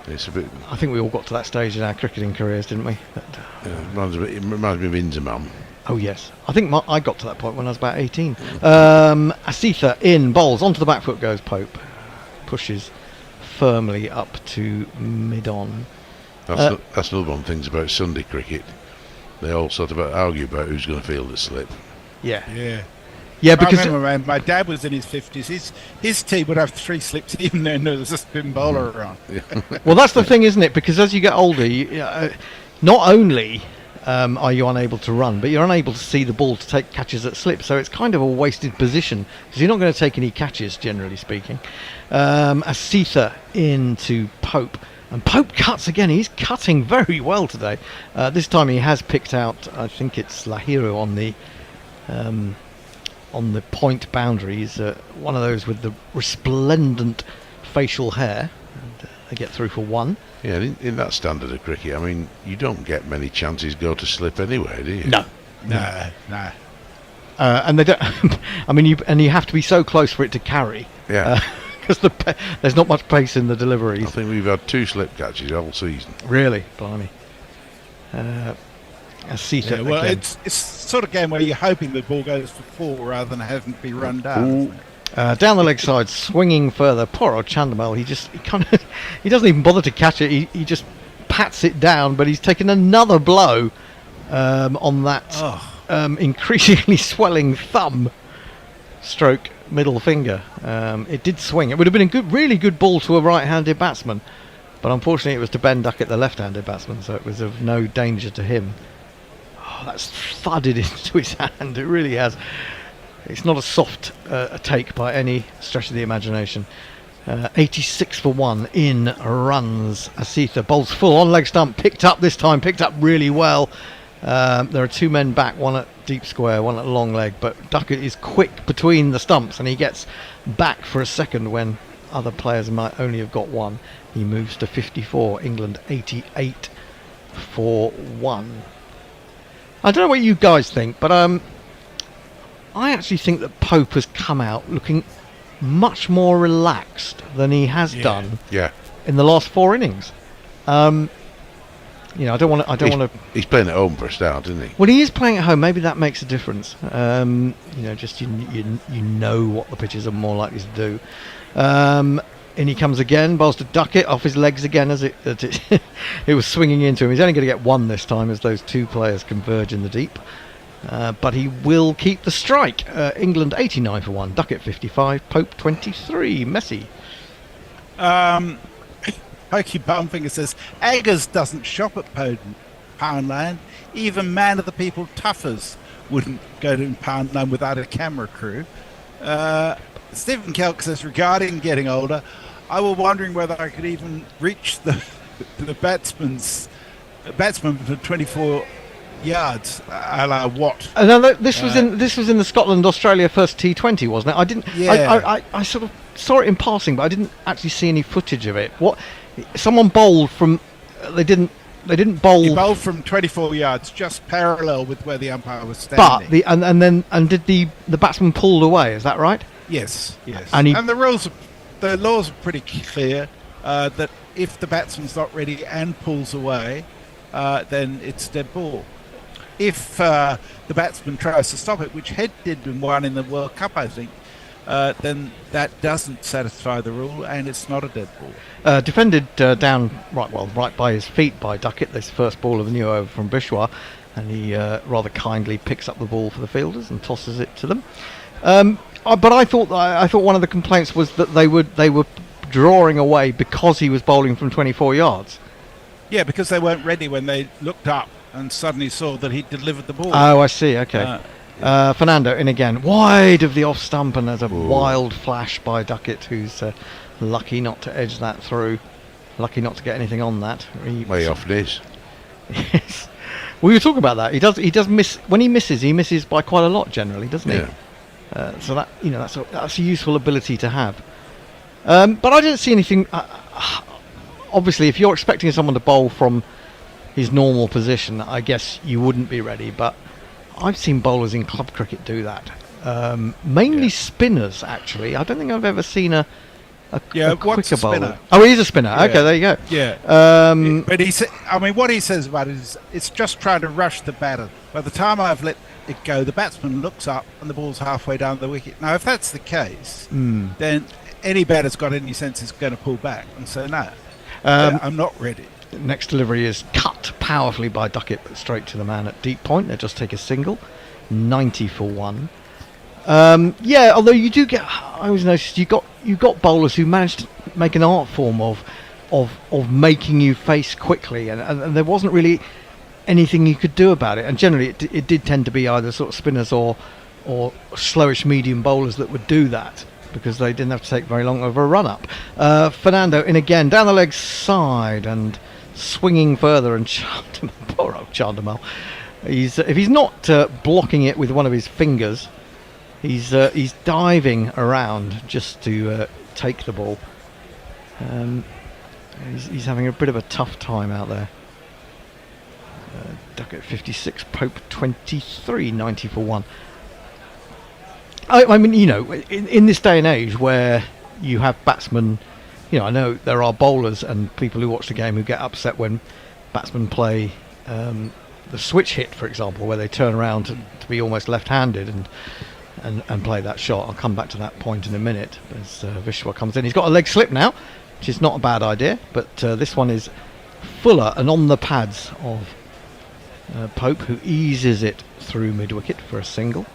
It's a bit. I think we all got to that stage in our cricketing careers, didn't we? But, it reminds me of Inzamam. Oh yes, I think I got to that point when I was about 18. Asitha in, bowls onto the back foot goes Pope, pushes firmly up to mid-on. That's another one of the things about Sunday cricket. They all sort of argue about who's going to field the slip. Yeah, because I remember when my dad was in his 50s, his team would have 3 slips even though there was a spin bowler around. Well, that's the thing, isn't it? Because as you get older, not only are you unable to run, but you're unable to see the ball to take catches at slip, so it's kind of a wasted position because you're not going to take any catches, generally speaking. Asitha into Pope, and Pope cuts again. He's cutting very well today. This time he has picked out, I think it's Lahiru on on the point boundary. He's one of those with the resplendent facial hair. And, they get through for 1. Yeah, in that standard of cricket, I mean, you don't get many chances go to slip anyway, do you? No. And they don't. I mean, you have to be so close for it to carry. Yeah. Because there's not much pace in the deliveries. I think we've had 2 slip catches all season. Really, blimey. Asita well, again. it's sort of game where you're hoping the ball goes for 4 rather than having to be run down. Down the leg side, swinging further. Poor old Chandimal. He doesn't even bother to catch it. He just pats it down, but he's taken another blow on that increasingly swelling thumb stroke middle finger. It did swing. It would have been a really good ball to a right-handed batsman, but unfortunately it was to Ben Ducket, the left-handed batsman, so it was of no danger to him. Oh, that's thudded into his hand. It really has. It's not a soft take by any stretch of the imagination. 86 for 1 in runs. Asita bowls full on leg stump, picked up really well. There are 2 men back, one at deep square, one at long leg, but Ducket is quick between the stumps and he gets back for a second when other players might only have got 1. He moves to 54, England 88 for 1. I don't know what you guys think, but I actually think that Pope has come out looking much more relaxed than he has done in the last 4 innings. I don't want to. He's playing at home for a start, isn't he? Well, he is playing at home. Maybe that makes a difference. Just you know what the pitches are more likely to do. And he comes again, bowls to Ducket off his legs again as it was swinging into him. He's only going to get 1 this time as those 2 players converge in the deep. But he will keep the strike. England 89 for 1, Ducket 55, Pope 23. Messi. Pokey Bumfinger says Eggers doesn't shop at Poundland. Even Man of the People Tuffers wouldn't go to Poundland without a camera crew. Stephen Kelk says, regarding getting older, I was wondering whether I could even reach the batsman for 24 yards, a la what? No, this was in the Scotland Australia first T20, wasn't it? I didn't. Yeah. I sort of saw it in passing, but I didn't actually see any footage of it. What? Someone bowled from. They didn't bowl. He bowled from 24 yards, just parallel with where the umpire was standing. But did the batsman pulled away? Is that right? Yes. And the laws are pretty clear that if the batsman's not ready and pulls away, then it's dead ball. If the batsman tries to stop it, which Head did in one in the World Cup, I think, then that doesn't satisfy the rule and it's not a dead ball. Defended down right by his feet by Ducket, this first ball of the new over from Bishwa, and he rather kindly picks up the ball for the fielders and tosses it to them. But I thought one of the complaints was that they were drawing away because he was bowling from 24 yards. Yeah, because they weren't ready when they looked up and suddenly saw that he delivered the ball. Oh, I see. Okay. Fernando in again, wide of the off stump, and there's a wild flash by Ducket, who's lucky not to edge that through, lucky not to get anything on that. Way off this. Yes. We were talking about that. He does miss when he misses by quite a lot generally, doesn't he? Yeah. So that that's a useful ability to have. But I didn't see anything. Obviously, if you're expecting someone to bowl from his normal position, I guess you wouldn't be ready. But I've seen bowlers in club cricket do that. Mainly spinners, actually. I don't think I've ever seen a quicker bowler. Oh, he's a spinner. Yeah. Okay, there you go. Yeah. But what he says about it is it's just trying to rush the batter. By the time I've let it go, the batsman looks up and the ball's halfway down the wicket. Now, if that's the case, then any batter's got any sense is going to pull back and say, no, I'm not ready. Next delivery is cut powerfully by Ducket, but straight to the man at deep point. They just take a single. 90 for 1. Although you do get, I always noticed you got bowlers who managed to make an art form of making you face quickly, and there wasn't really anything you could do about it. And generally, it did tend to be either sort of spinners or slowish medium bowlers that would do that, because they didn't have to take very long of a run up. Fernando in again, down the leg side and swinging further, and poor old Chandimal. If he's not blocking it with one of his fingers, He's diving around just to take the ball. He's having a bit of a tough time out there. Ducket 56, Pope 23, 90 for 1. I mean, you know, in this day and age where you have batsmen, you know, I know there are bowlers and people who watch the game who get upset when batsmen play the switch hit, for example, where they turn around to be almost left-handed and play that shot. I'll come back to that point in a minute as Vishwa comes in. He's got a leg slip now, which is not a bad idea, but this one is fuller and on the pads of Pope, who eases it through mid-wicket for a single.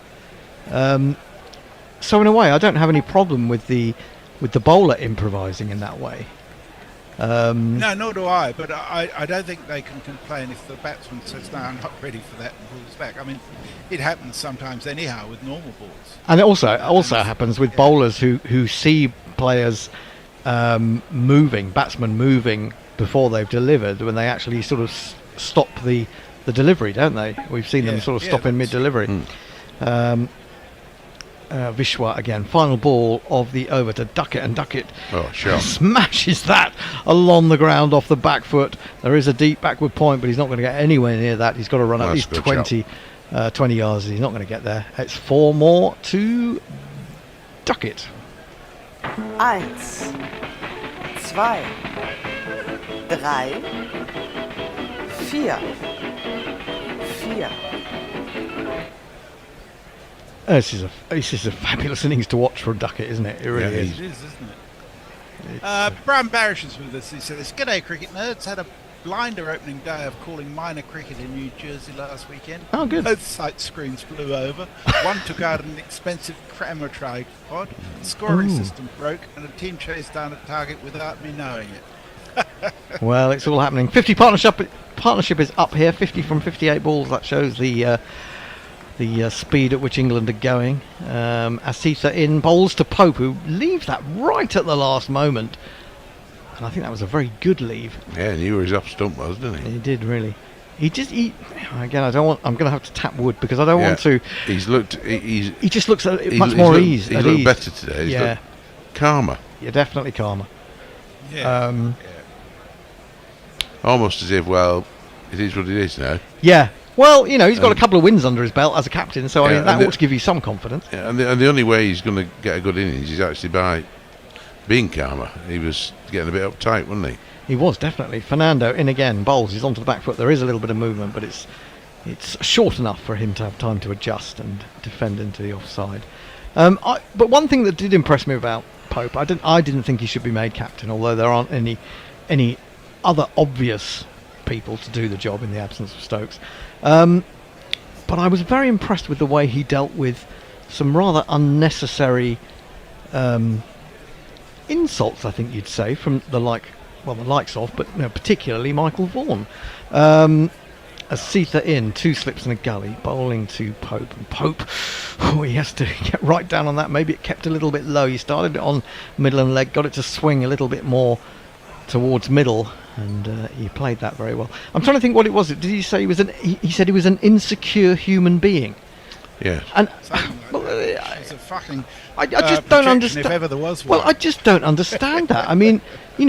So in a way, I don't have any problem with the bowler improvising in that way. No, nor do I. But I don't think they can complain if the batsman says, "No, I'm not ready for that," and pulls back. I mean, it happens sometimes anyhow with normal balls. And it also happens with bowlers who see players batsmen moving before they've delivered, when they actually sort of stop the delivery, don't they? We've seen them sort of stop in mid-delivery. Vishwa again, final ball of the over to Ducket, and Ducket smashes that along the ground off the back foot. There is a deep backward point, but he's not going to get anywhere near that. He's got to run at least 20 yards. He's not going to get there. It's 4 more to Ducket. 1, 2, 3, 4. This is a fabulous innings to watch for Ducket, isn't it? It really is. It is, isn't it? Brian Barish is with us. He says, "G'day, cricket nerds. Had a blinder opening day of calling minor cricket in New Jersey last weekend. Oh, good. Both sight screens flew over. One took out an expensive crammer tripod. The scoring system broke, and a team chased down a target without me knowing it." Well, it's all happening. 50 partnership is up here. 50 from 58 balls. That shows the speed at which England are going. Asitha in, bowls to Pope, who leaves that right at the last moment, and I think that was a very good leave. Yeah, and he was off stump, wasn't he? He did really. Again, I'm going to have to tap wood because I don't want to. He just looks much more ease. He's looked better today. He's looked calmer. Yeah, definitely calmer. Yeah. Almost as if, well, it is what it is now. Yeah. Well, you know, he's got a couple of wins under his belt as a captain, so I mean, that ought to give you some confidence. Yeah, and the only way he's going to get a good innings is actually by being calmer. He was getting a bit uptight, wasn't he? He was, definitely. Fernando in again, bowls. He's onto the back foot. There is a little bit of movement, but it's short enough for him to have time to adjust and defend into the offside. But one thing that did impress me about Pope, I didn't think he should be made captain, although there aren't any other obvious people to do the job in the absence of Stokes. But I was very impressed with the way he dealt with some rather unnecessary insults, I think you'd say, from the likes of, but particularly Michael Vaughan. Asitha in, 2 slips and a gully, bowling to Pope. And Pope, he has to get right down on that. Maybe it kept a little bit low. He started it on middle and leg, got it to swing a little bit more towards middle, and he played that very well. I'm trying to think what it was. Did he say he said he was an insecure human being? Yeah. And it's a fucking I just don't understand. If ever there was one. Well, I just don't understand that. I mean,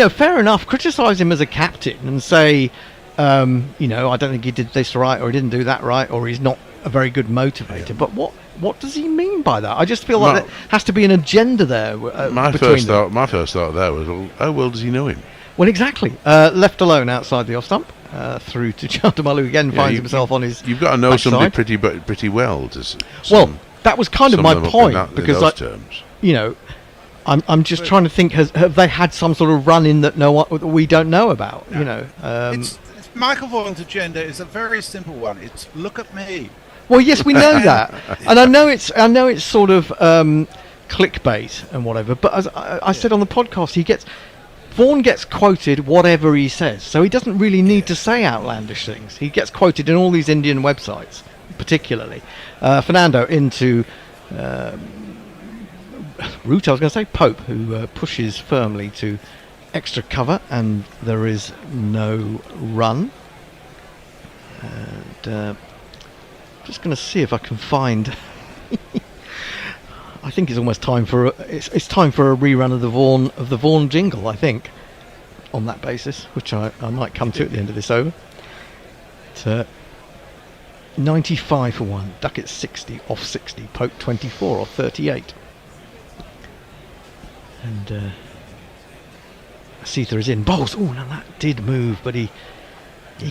fair enough. Criticise him as a captain and say, I don't think he did this right, or he didn't do that right, or he's not a very good motivator. Yeah. But what does he mean by that? I just feel like there has to be an agenda there. My first thought there was, how well does he know him? Well, exactly. Left alone outside the off stump, through to Chandamalu again, finds himself on his. You've got to know backside. somebody pretty well. Well, that was kind of my point, because I'm just trying to think: have they had some sort of run in that we don't know about? No. It's Michael Vaughan's agenda is a very simple one. It's look at me. Well, yes, we know that, and I know it's sort of clickbait and whatever. But as I said on the podcast, Vaughan gets quoted whatever he says, so he doesn't really need to say outlandish things. He gets quoted in all these Indian websites, particularly. Fernando into Root, I was going to say Pope, who pushes firmly to extra cover, and there is no run. And just going to see if I can find. I think it's almost time for it's time for a rerun of the Vaughan jingle. I think, on that basis, which I might come to at the end of this over. It's 95 for 1, Ducket 60 off 60, Pope 24 off 38, and Seether is in. Bowles. Oh, now that did move, but he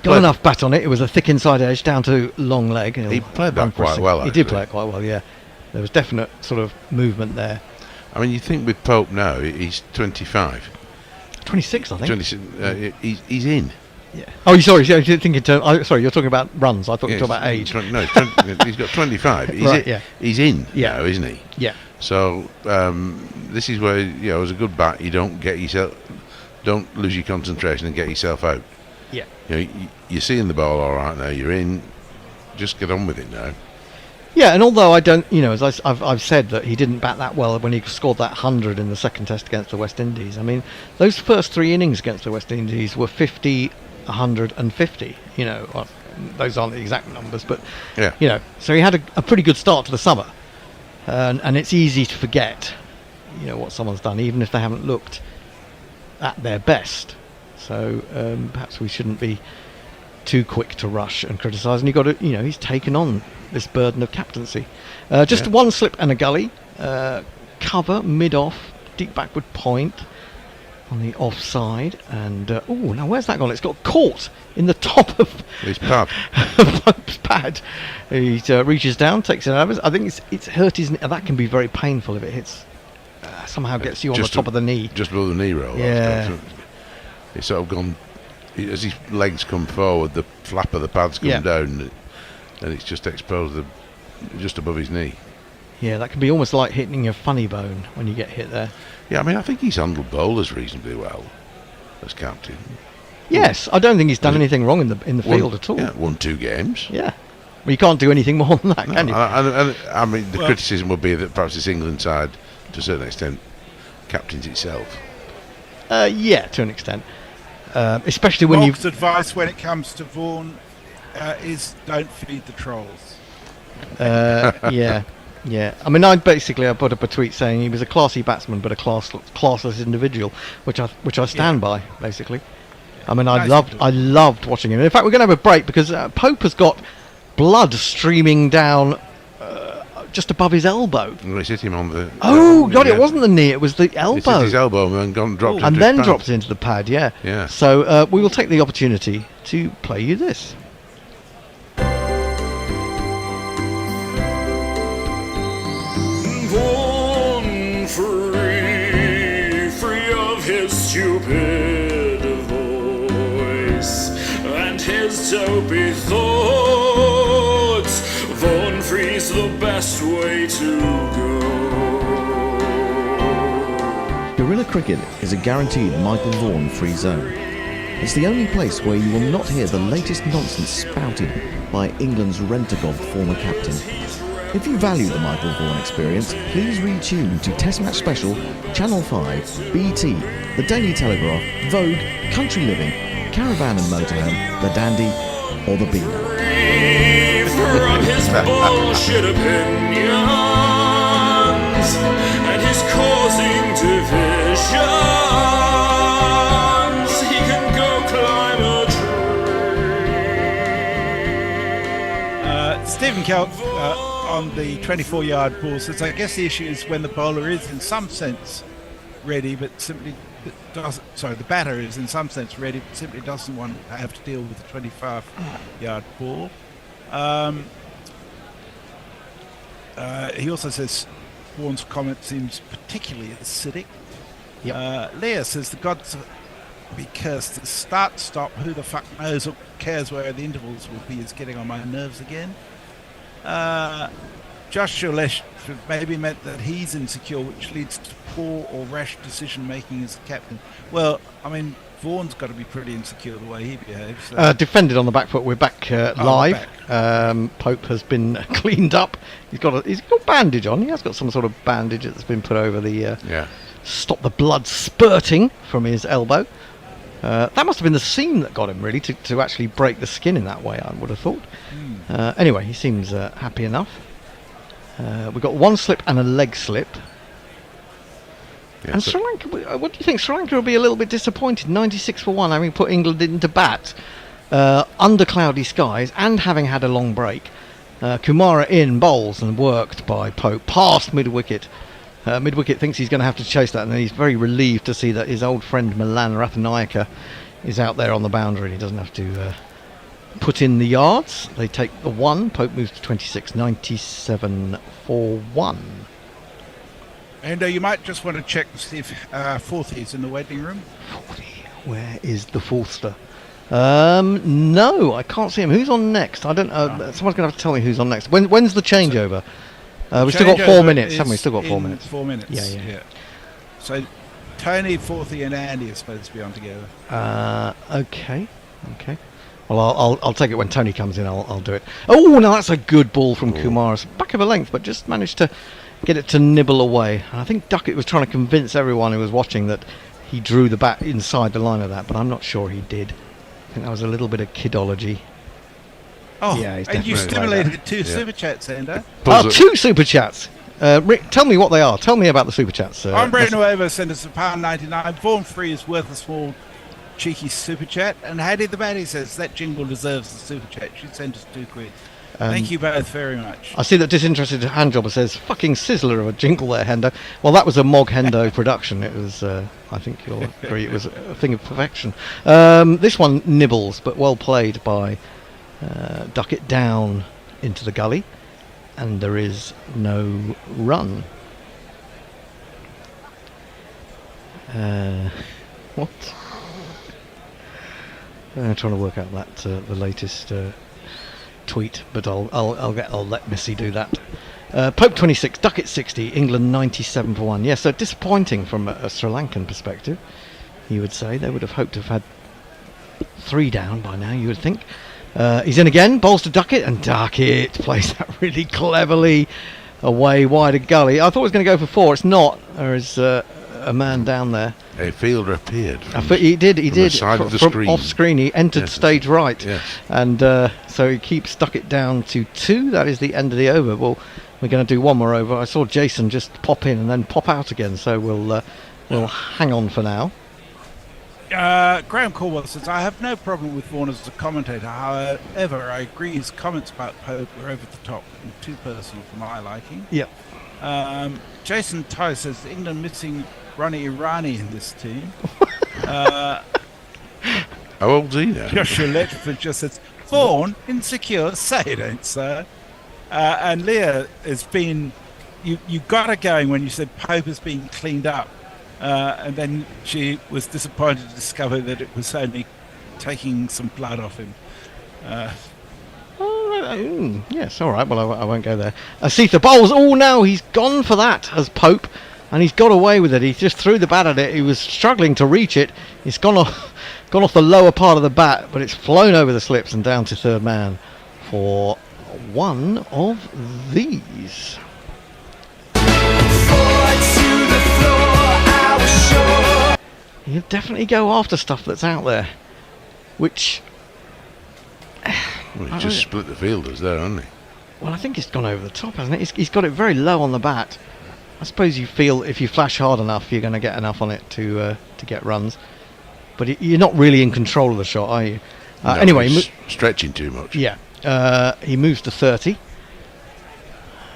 got enough bat on it. It was a thick inside edge down to long leg. He played that quite well. He did play it quite well. Yeah, there was definite sort of movement there. I mean, you think with Pope now, he's 25. 26, I think. 26, he's in. Yeah. Oh, sorry. You're thinking. Sorry, you're talking about runs. I thought you were talking about age. He's got 25. He's right. Yeah. He's in. Yeah. Now, isn't he? Yeah. So this is where as a good bat, you don't lose your concentration and get yourself out. Yeah. You're seeing the ball all right now. You're in. Just get on with it now. Yeah, and although I don't, as I've said that he didn't bat that well when he scored that 100 in the second test against the West Indies. I mean, those first 3 innings against the West Indies were 50, 100 and 50. Those aren't the exact numbers, but so he had a pretty good start to the summer, and it's easy to forget, what someone's done, even if they haven't looked at their best. So perhaps we shouldn't be too quick to rush and criticise. And you've got to, he's taken on this burden of captaincy. Just one slip and a gully. Cover mid-off, deep backward point on the offside. And now where's that gone? It's got caught in the top of his pad. Pope's pad. He reaches down, takes it out of it. I think it's hurt his knee. That can be very painful if it hits. Somehow gets you on the top of the knee. Just below the knee roll. Yeah. It's sort of gone. As his legs come forward, the flap of the pad's come down, and it's just exposed just above his knee. Yeah, that can be almost like hitting a funny bone when you get hit there. Yeah, I mean, I think he's handled bowlers reasonably well as captain. Yes, I don't think he's done anything wrong in the field at all. Yeah, won 2 games. Yeah, well, you can't do anything more than that, can you? And I mean, the criticism would be that perhaps this England side, to a certain extent, captains itself. Yeah, to an extent. Especially when Mark's advice when it comes to Vaughan is don't feed the trolls. Yeah. I mean, I put up a tweet saying he was a classy batsman but a classless individual, which I stand by, basically. I mean, I loved watching him. In fact, we're going to have a break because Pope has got blood streaming down just above his elbow. Well, he's hit him on the... Oh, God, it wasn't the knee, it was the elbow. It's hit his elbow and then dropped it into the pad, yeah. Yeah. So we will take the opportunity to play you this. Born free of his stupid voice and his dopey thoughts, Vaughan Free's the best way to go. Guerrilla Cricket is a guaranteed Michael Vaughan free zone. It's the only place where you will not hear the latest nonsense spouted by England's rent-a-god former captain. If you value the Michael Vaughan experience, please retune to Test Match Special, Channel 5, BT, The Daily Telegraph, Vogue, Country Living, Caravan and Motorhome, The Dandy, or The Beano. From his bullshit opinions and his causing divisions, he can go climb a tree. Stephen Kelp on the 24-yard ball says, I guess the issue is when the bowler is in some sense ready, but simply doesn't. Sorry, the batter is in some sense ready, but simply doesn't want to have to deal with the 25-yard ball. He also says Vaughan's comment seems particularly acidic. Leah says the gods be cursed. The start-stop, who the fuck knows or cares where the intervals will be, is getting on my nerves again. Josh Sholesh maybe meant that he's insecure, which leads to poor or rash decision making as a captain. Well, I mean, Vaughan's got to be pretty insecure the way he behaves. So. Defended on the back foot. We're back live. Pope has been cleaned up. He's got bandage on. He has got some sort of bandage that's been put over the stop the blood spurting from his elbow. That must have been the seam that got him, really, to actually break the skin in that way, I would have thought. Anyway, he seems happy enough. We've got one slip and a leg slip. Yeah, And so- Sri Lanka, what do you think? Sri Lanka will be a little bit disappointed. 96 for 1, having put England into bat under cloudy skies and having had a long break. Kumara in, bowls and worked by Pope, past mid-wicket. Mid-wicket thinks he's going to have to chase that, and he's very relieved to see that his old friend Milan Rathanayake is out there on the boundary. He doesn't have to put in the yards. They take the 1. Pope moves to 26, 97 for 1. And you might just want to check to see if Forthy's in the waiting room. Where is the Forster? No, I can't see him. Who's on next? I don't know. Someone's going to have to tell me who's on next. When's the changeover? We've still got 4 minutes, haven't we? Still got 4 minutes. 4 minutes. Yeah. So Tony, Forthy, and Andy are supposed to be on together. Okay. Well, I'll take it when Tony comes in. I'll do it. Oh, no, that's a good ball from Kumar. Back of a length, but just managed to get it to nibble away. I think Ducket was trying to convince everyone who was watching that he drew the bat inside the line of that, but I'm not sure he did. I think that was a little bit of kidology. Oh, yeah, he's and you definitely like stimulated that. two super chats, Ender. Oh, 2 super chats. Rick, tell me what they are. Tell me about the super chats. I'm Brett Nueva sent us £1.99. Vaughan Free is worth a small cheeky super chat. And Hattie the Batty says that jingle deserves the super chat. She sent us £2. Thank you both very much. I see that Disinterested Handjobber says, fucking sizzler of a jingle there, Hendo. Well, that was a Mog Hendo production. It was, I think you'll agree, it was a thing of perfection. This one nibbles, but well played by Ducket down into the gully. And there is no run. What? I'm trying to work out that the latest tweet, but I'll let Missy do that. Pope 26, Ducket 60, England 97 for 1. Yeah, so disappointing from a Sri Lankan perspective. You would say they would have hoped to have had 3 down by now. You would think. He's in again, bowls to Ducket, and Ducket plays that really cleverly away wide of gully. I thought he was going to go for 4. It's not. There is a man down there. A fielder appeared. He did. The side of the screen. Off screen, he entered stage right. Yes. And so he keeps Ducket down to 2. That is the end of the over. Well, we're going to do one more over. I saw Jason just pop in and then pop out again, so we'll hang on for now. Graham Corwell says, I have no problem with Vaughan as a commentator. However, I agree his comments about Pope were over the top and too personal for my liking. Yep. Jason Ty says, England missing Ronnie Irani in this team. How old's he now? Joshua Letchford just says, Vaughan, insecure, say it ain't so. And Leah has been, you got her going when you said Pope has been cleaned up. And then she was disappointed to discover that it was only taking some blood off him. Yes, all right. Well, I won't go there. Asitha bowls. Oh, no, he's gone for that as Pope, and he's got away with it. He just threw the bat at it. He was struggling to reach it. It's gone off the lower part of the bat, but it's flown over the slips and down to third man for one of these. You definitely go after stuff that's out there, which... Well, he just split the fielders there, hasn't he? Well, I think it's gone over the top, hasn't it? He's got it very low on the bat. I suppose you feel if you flash hard enough, you're going to get enough on it to get runs. But you're not really in control of the shot, are you? No, anyway, he's stretching too much. Yeah. He moves to 30.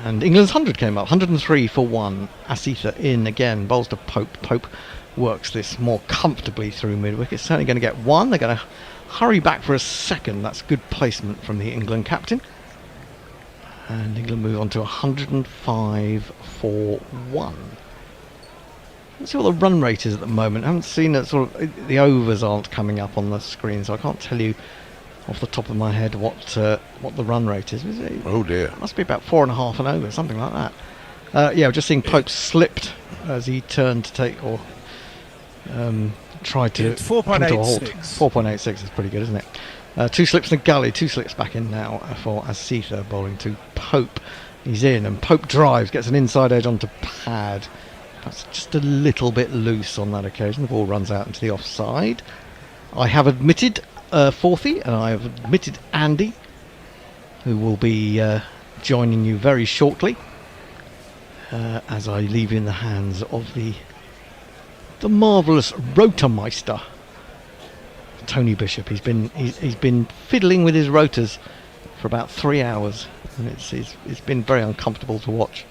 And England's 100 came up. 103 for 1. Asitha in again. Bowls to Pope. Pope works this more comfortably through mid-wicket. Certainly going to get 1. They're going to hurry back for a second. That's good placement from the England captain. And England move on to 105 for 1. Let's see what the run rate is at the moment. I haven't seen it. The overs aren't coming up on the screen, so I can't tell you off the top of my head what the run rate is. Oh dear. It must be about 4.5 and over, something like that. Yeah, we're just seeing Pope slipped as he turned to take or tried to. It's 4.86. 4.86 is pretty good, isn't it? 2 slips in the gully, 2 slips back in now for Asitha bowling to Pope. He's in and Pope drives, gets an inside edge onto pad. That's just a little bit loose on that occasion. The ball runs out into the offside. I have admitted Forthy and I have admitted Andy, who will be joining you very shortly. as I leave you in the hands of the marvellous Rotormeister, Tony Bishop. He's been fiddling with his rotors for about 3 hours, and it's been very uncomfortable to watch.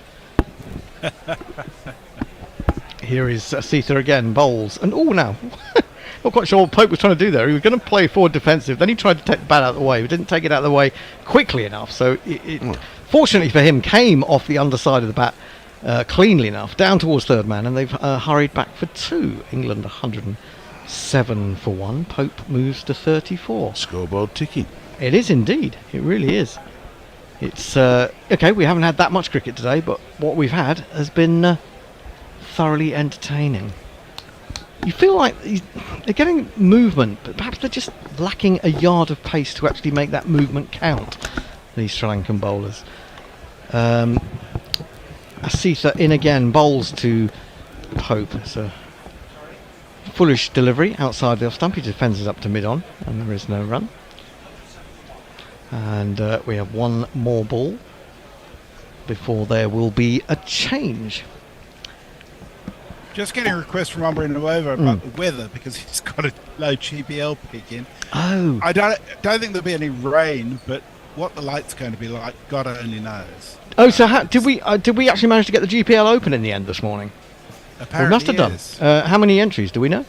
Here is Sita again, bowls, and now not quite sure what Pope was trying to do there. He was going to play forward defensive, then he tried to take the bat out of the way, but didn't take it out of the way quickly enough, so it fortunately for him came off the underside of the bat cleanly enough, down towards third man, and they've hurried back for 2. England 107 for 1. Pope moves to 34. Scoreboard ticking. It is indeed. It really is. It's okay. We haven't had that much cricket today, but what we've had has been thoroughly entertaining. You feel like they're getting movement, but perhaps they're just lacking a yard of pace to actually make that movement count. These Sri Lankan bowlers. Asitha in again, bowls to Pope. It's a foolish delivery outside the off stump. He defends it up to mid-on, and there is no run. And we have one more ball before there will be a change. Just getting a request from Umber in over about the weather, because he's got a low GPL peak in. Oh. I don't think there'll be any rain, but what the light's going to be like, God only knows. Oh, so did we actually manage to get the GPL open in the end this morning? Apparently, we must have done. How many entries do we know?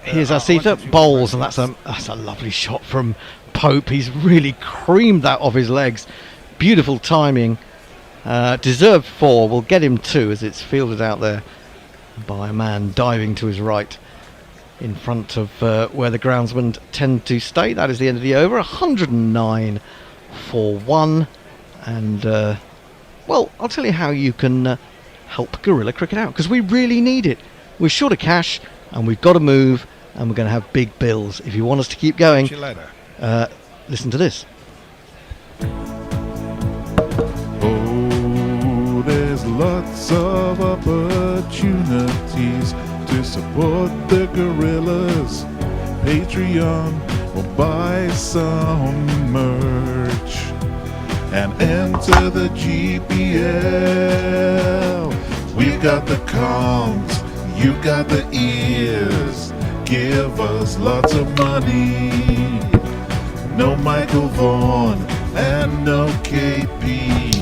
Here's Asitha, bowls, and that's a lovely shot from Pope. He's really creamed that off his legs. Beautiful timing. Deserved 4, will get him 2 as it's fielded out there by a man diving to his right in front of where the groundsmen tend to stay. That is the end of the over. 109 for 1. And, well, I'll tell you how you can help Guerrilla Cricket out, because we really need it. We're short of cash, and we've got to move, and we're going to have big bills. If you want us to keep going, listen to this. There's lots of opportunities to support the Gorillas. Patreon will buy some merch and enter the GPL. We've got the comms, you got the ears. Give us lots of money. No Michael Vaughan and no KP.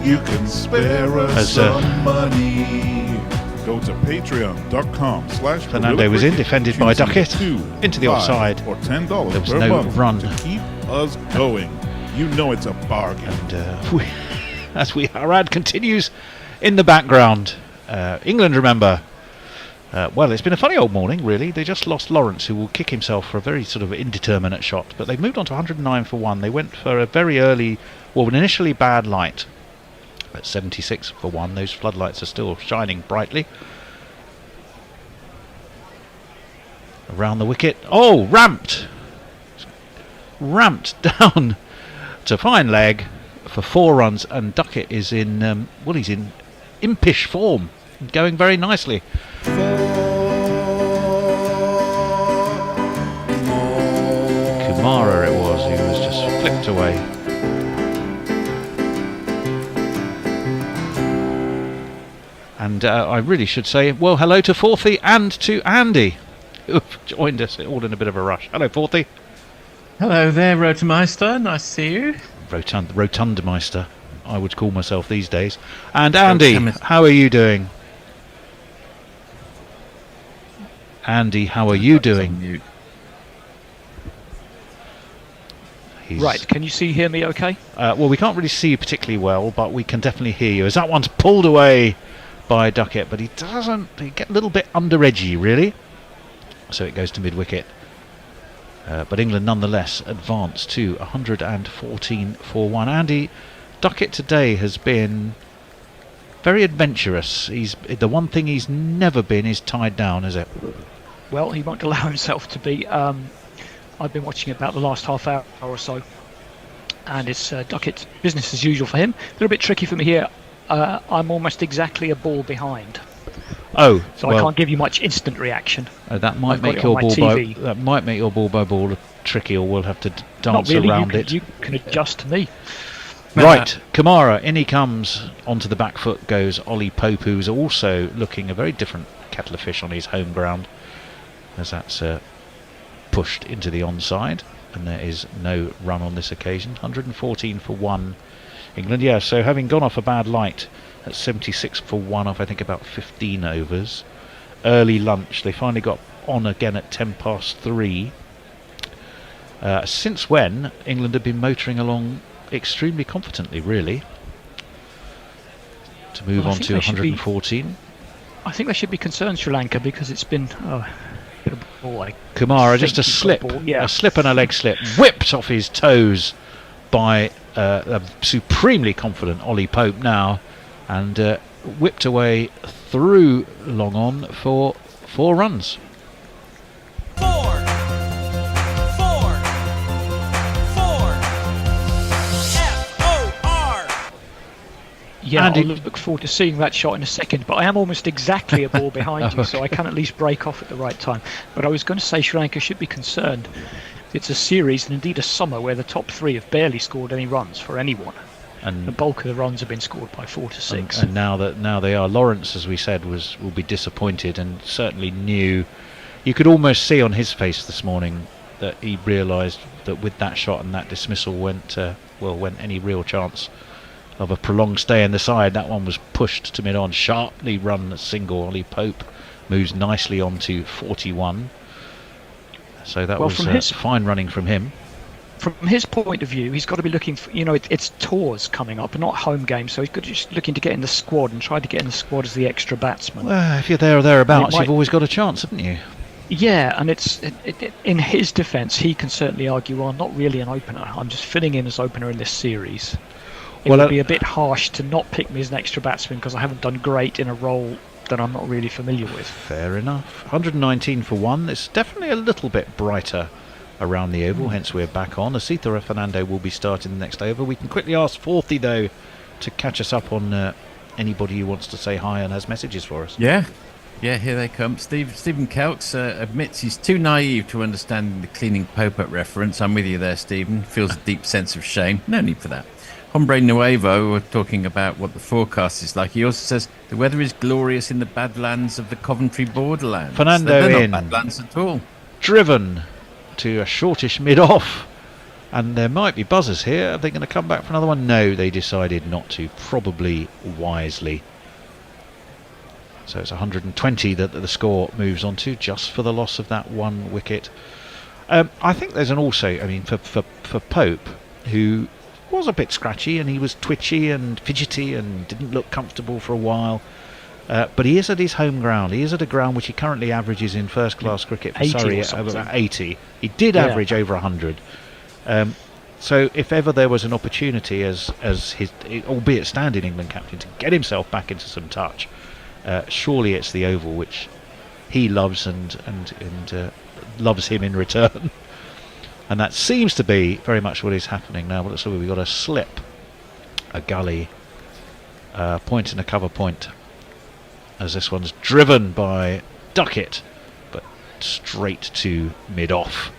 You can spare us some money. Go to patreon.com/. Fernando was in, defended by Ducket, into the offside. Or $10 there was per no month run to keep us going. You know it's a bargain. And as our ad continues in the background, England, remember, well, it's been a funny old morning, really. They just lost Lawrence, who will kick himself for a very sort of indeterminate shot, but they've moved on to 109 for 1. They went for a very early, well, an initially bad light at 76 for 1. Those floodlights are still shining brightly around the wicket. Oh, ramped down to fine leg for 4 runs, and Ducket is in he's in impish form, going very nicely. Kumara it was, who was just flipped away. And I really should say, well, hello to Forthy and to Andy, who have joined us all in a bit of a rush. Hello, Forthy. Hello there, Rotormeister. Nice to see you. Rotundmeister, I would call myself these days. And Andy, how are you doing? Andy, how are you doing? Right, can you hear me okay? Well, we can't really see you particularly well, but we can definitely hear you. As that one's pulled away by Ducket, but he get a little bit under edgy, really. So it goes to mid-wicket. But England nonetheless advance to 114 for 1. Andy, Ducket today has been very adventurous. The one thing he's never been is tied down, is it? Well, he won't allow himself to be. I've been watching about the last half hour or so, and it's Ducket business as usual for him. A little bit tricky for me here. I'm almost exactly a ball behind. Oh, so I can't give you much instant reaction. That might make your ball by ball tricky, or we'll have to dance Not really, around it. You can adjust to me. Right, Kamara, in he comes. Onto the back foot goes Ollie Pope, who's also looking a very different kettle of fish on his home ground, as that's pushed into the onside, and there is no run on this occasion. 114 for 1 England. Yeah, so having gone off a bad light at 76 for 1 off I think about 15 overs. Early lunch, they finally got on again at 3:10. Since when England have been motoring along extremely confidently, really, to move on to 114. I think they should be concerned, Sri Lanka, because it's been a bit of a ball. Kamara, just a slip, a slip and a leg slip, whipped off his toes by a supremely confident Ollie Pope now, and whipped away through long on for 4 runs. Yeah, I'll look forward to seeing that shot in a second, but I am almost exactly a ball behind you, so I can at least break off at the right time. But I was going to say Sri Lanka should be concerned. It's a series, and indeed a summer, where the top 3 have barely scored any runs for anyone. And the bulk of the runs have been scored by 4 to 6. And now they are. Lawrence, as we said, will be disappointed, and certainly knew. You could almost see on his face this morning that he realised that with that shot and that dismissal went any real chance of a prolonged stay in the side. That one was pushed to mid-on, sharply run single. Ollie Pope moves nicely on to 41. So that was fine running from him. From his point of view, he's got to be looking for, it's tours coming up, not home games, so he's just looking to get in the squad and try to get in the squad as the extra batsman. Well, if you're there or thereabouts, you've always got a chance, haven't you? Yeah, and in his defence, he can certainly argue, well, I'm not really an opener. I'm just filling in as opener in this series. It would be a bit harsh to not pick me as an extra batsman because I haven't done great in a role that I'm not really familiar with. Fair enough. 119 for 1. It's definitely a little bit brighter around the oval, hence we're back on. Asita Fernando will be starting the next over. We can quickly ask Forthy, though, to catch us up on anybody who wants to say hi and has messages for us. Yeah, here they come. Stephen Kelks admits he's too naive to understand the cleaning Pope at reference. I'm with you there, Stephen. Feels a deep sense of shame. No need for that. Hombre Nuevo were talking about what the forecast is like. He also says the weather is glorious in the Badlands of the Coventry borderlands. Fernando They're in. not Badlands at all. Driven to a shortish mid-off. And there might be buzzers here. Are they going to come back for another one? No, they decided not to. Probably wisely. So it's 120 that the score moves on to, just for the loss of that 1 wicket. I think there's an also, for Pope, who was a bit scratchy and he was twitchy and fidgety and didn't look comfortable for a while, but he is at his home ground. He is at a ground which he currently averages in first class cricket for Surrey at about 80. He did average over 100. So if ever there was an opportunity as his, albeit standing England captain, to get himself back into some touch, surely it's the oval, which he loves and loves him in return. And that seems to be very much what is happening now. But let's see, we've got a slip, a gully, point and a cover point, as this one's driven by Ducket, but straight to mid-off.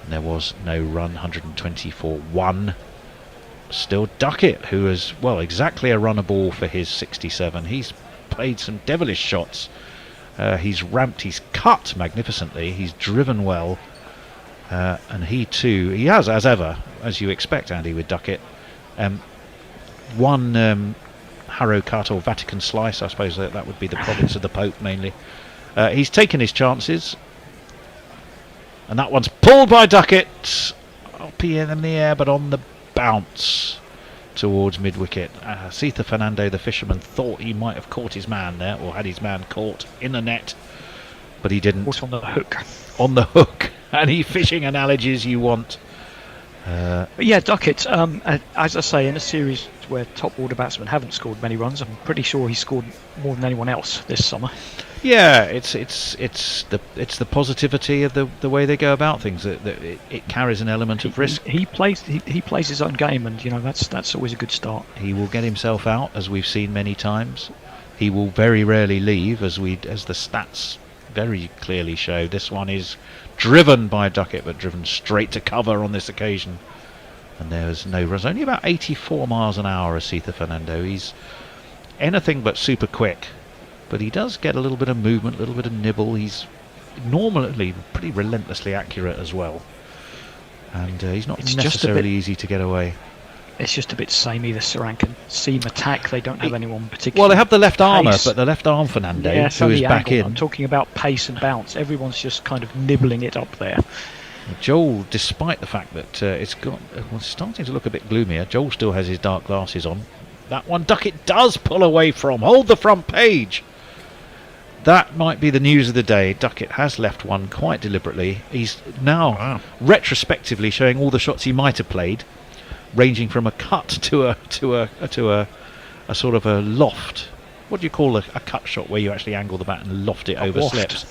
And there was no run, 120 for 1. Still Ducket, who is, exactly a runner ball for his 67. He's played some devilish shots. He's ramped, he's cut magnificently, he's driven well. And he too, he has, as ever, as you expect, Andy, with Ducket, one Harrow cut or Vatican slice. I suppose that would be the province of the Pope mainly. He's taken his chances, and that one's pulled by Ducket up in the air, but on the bounce towards mid-wicket. Sita Fernando, the fisherman, thought he might have caught his man there, or had his man caught in the net, but he didn't. Caught on the hook. On the hook. Any fishing analogies you want? But yeah, Ducket, as I say, in a series where top order batsmen haven't scored many runs, I'm pretty sure he scored more than anyone else this summer. Yeah, it's the positivity of the way they go about things. That it carries an element of risk. He plays his own game, and that's always a good start. He will get himself out, as we've seen many times. He will very rarely leave, as the stats very clearly show. This one is driven by Ducket, but driven straight to cover on this occasion. And there was no runs. Only about 84 miles an hour, Asitha Fernando. He's anything but super quick, but he does get a little bit of movement, a little bit of nibble. He's normally pretty relentlessly accurate as well, and he's not necessarily easy to get away. It's just a bit samey, the Sarankan. Seam attack, they don't have anyone particularly. Well, they have the left armour, but the left arm Fernando, who is back in. I'm talking about pace and bounce. Everyone's just kind of nibbling it up there. Joel, despite the fact that it's starting to look a bit gloomier, Joel still has his dark glasses on. That one Ducket does pull away from. Hold the front page. That might be the news of the day. Ducket has left one quite deliberately. He's now retrospectively showing all the shots he might have played, ranging from a cut to a sort of a loft. What do you call a cut shot where you actually angle the bat and loft it over slips?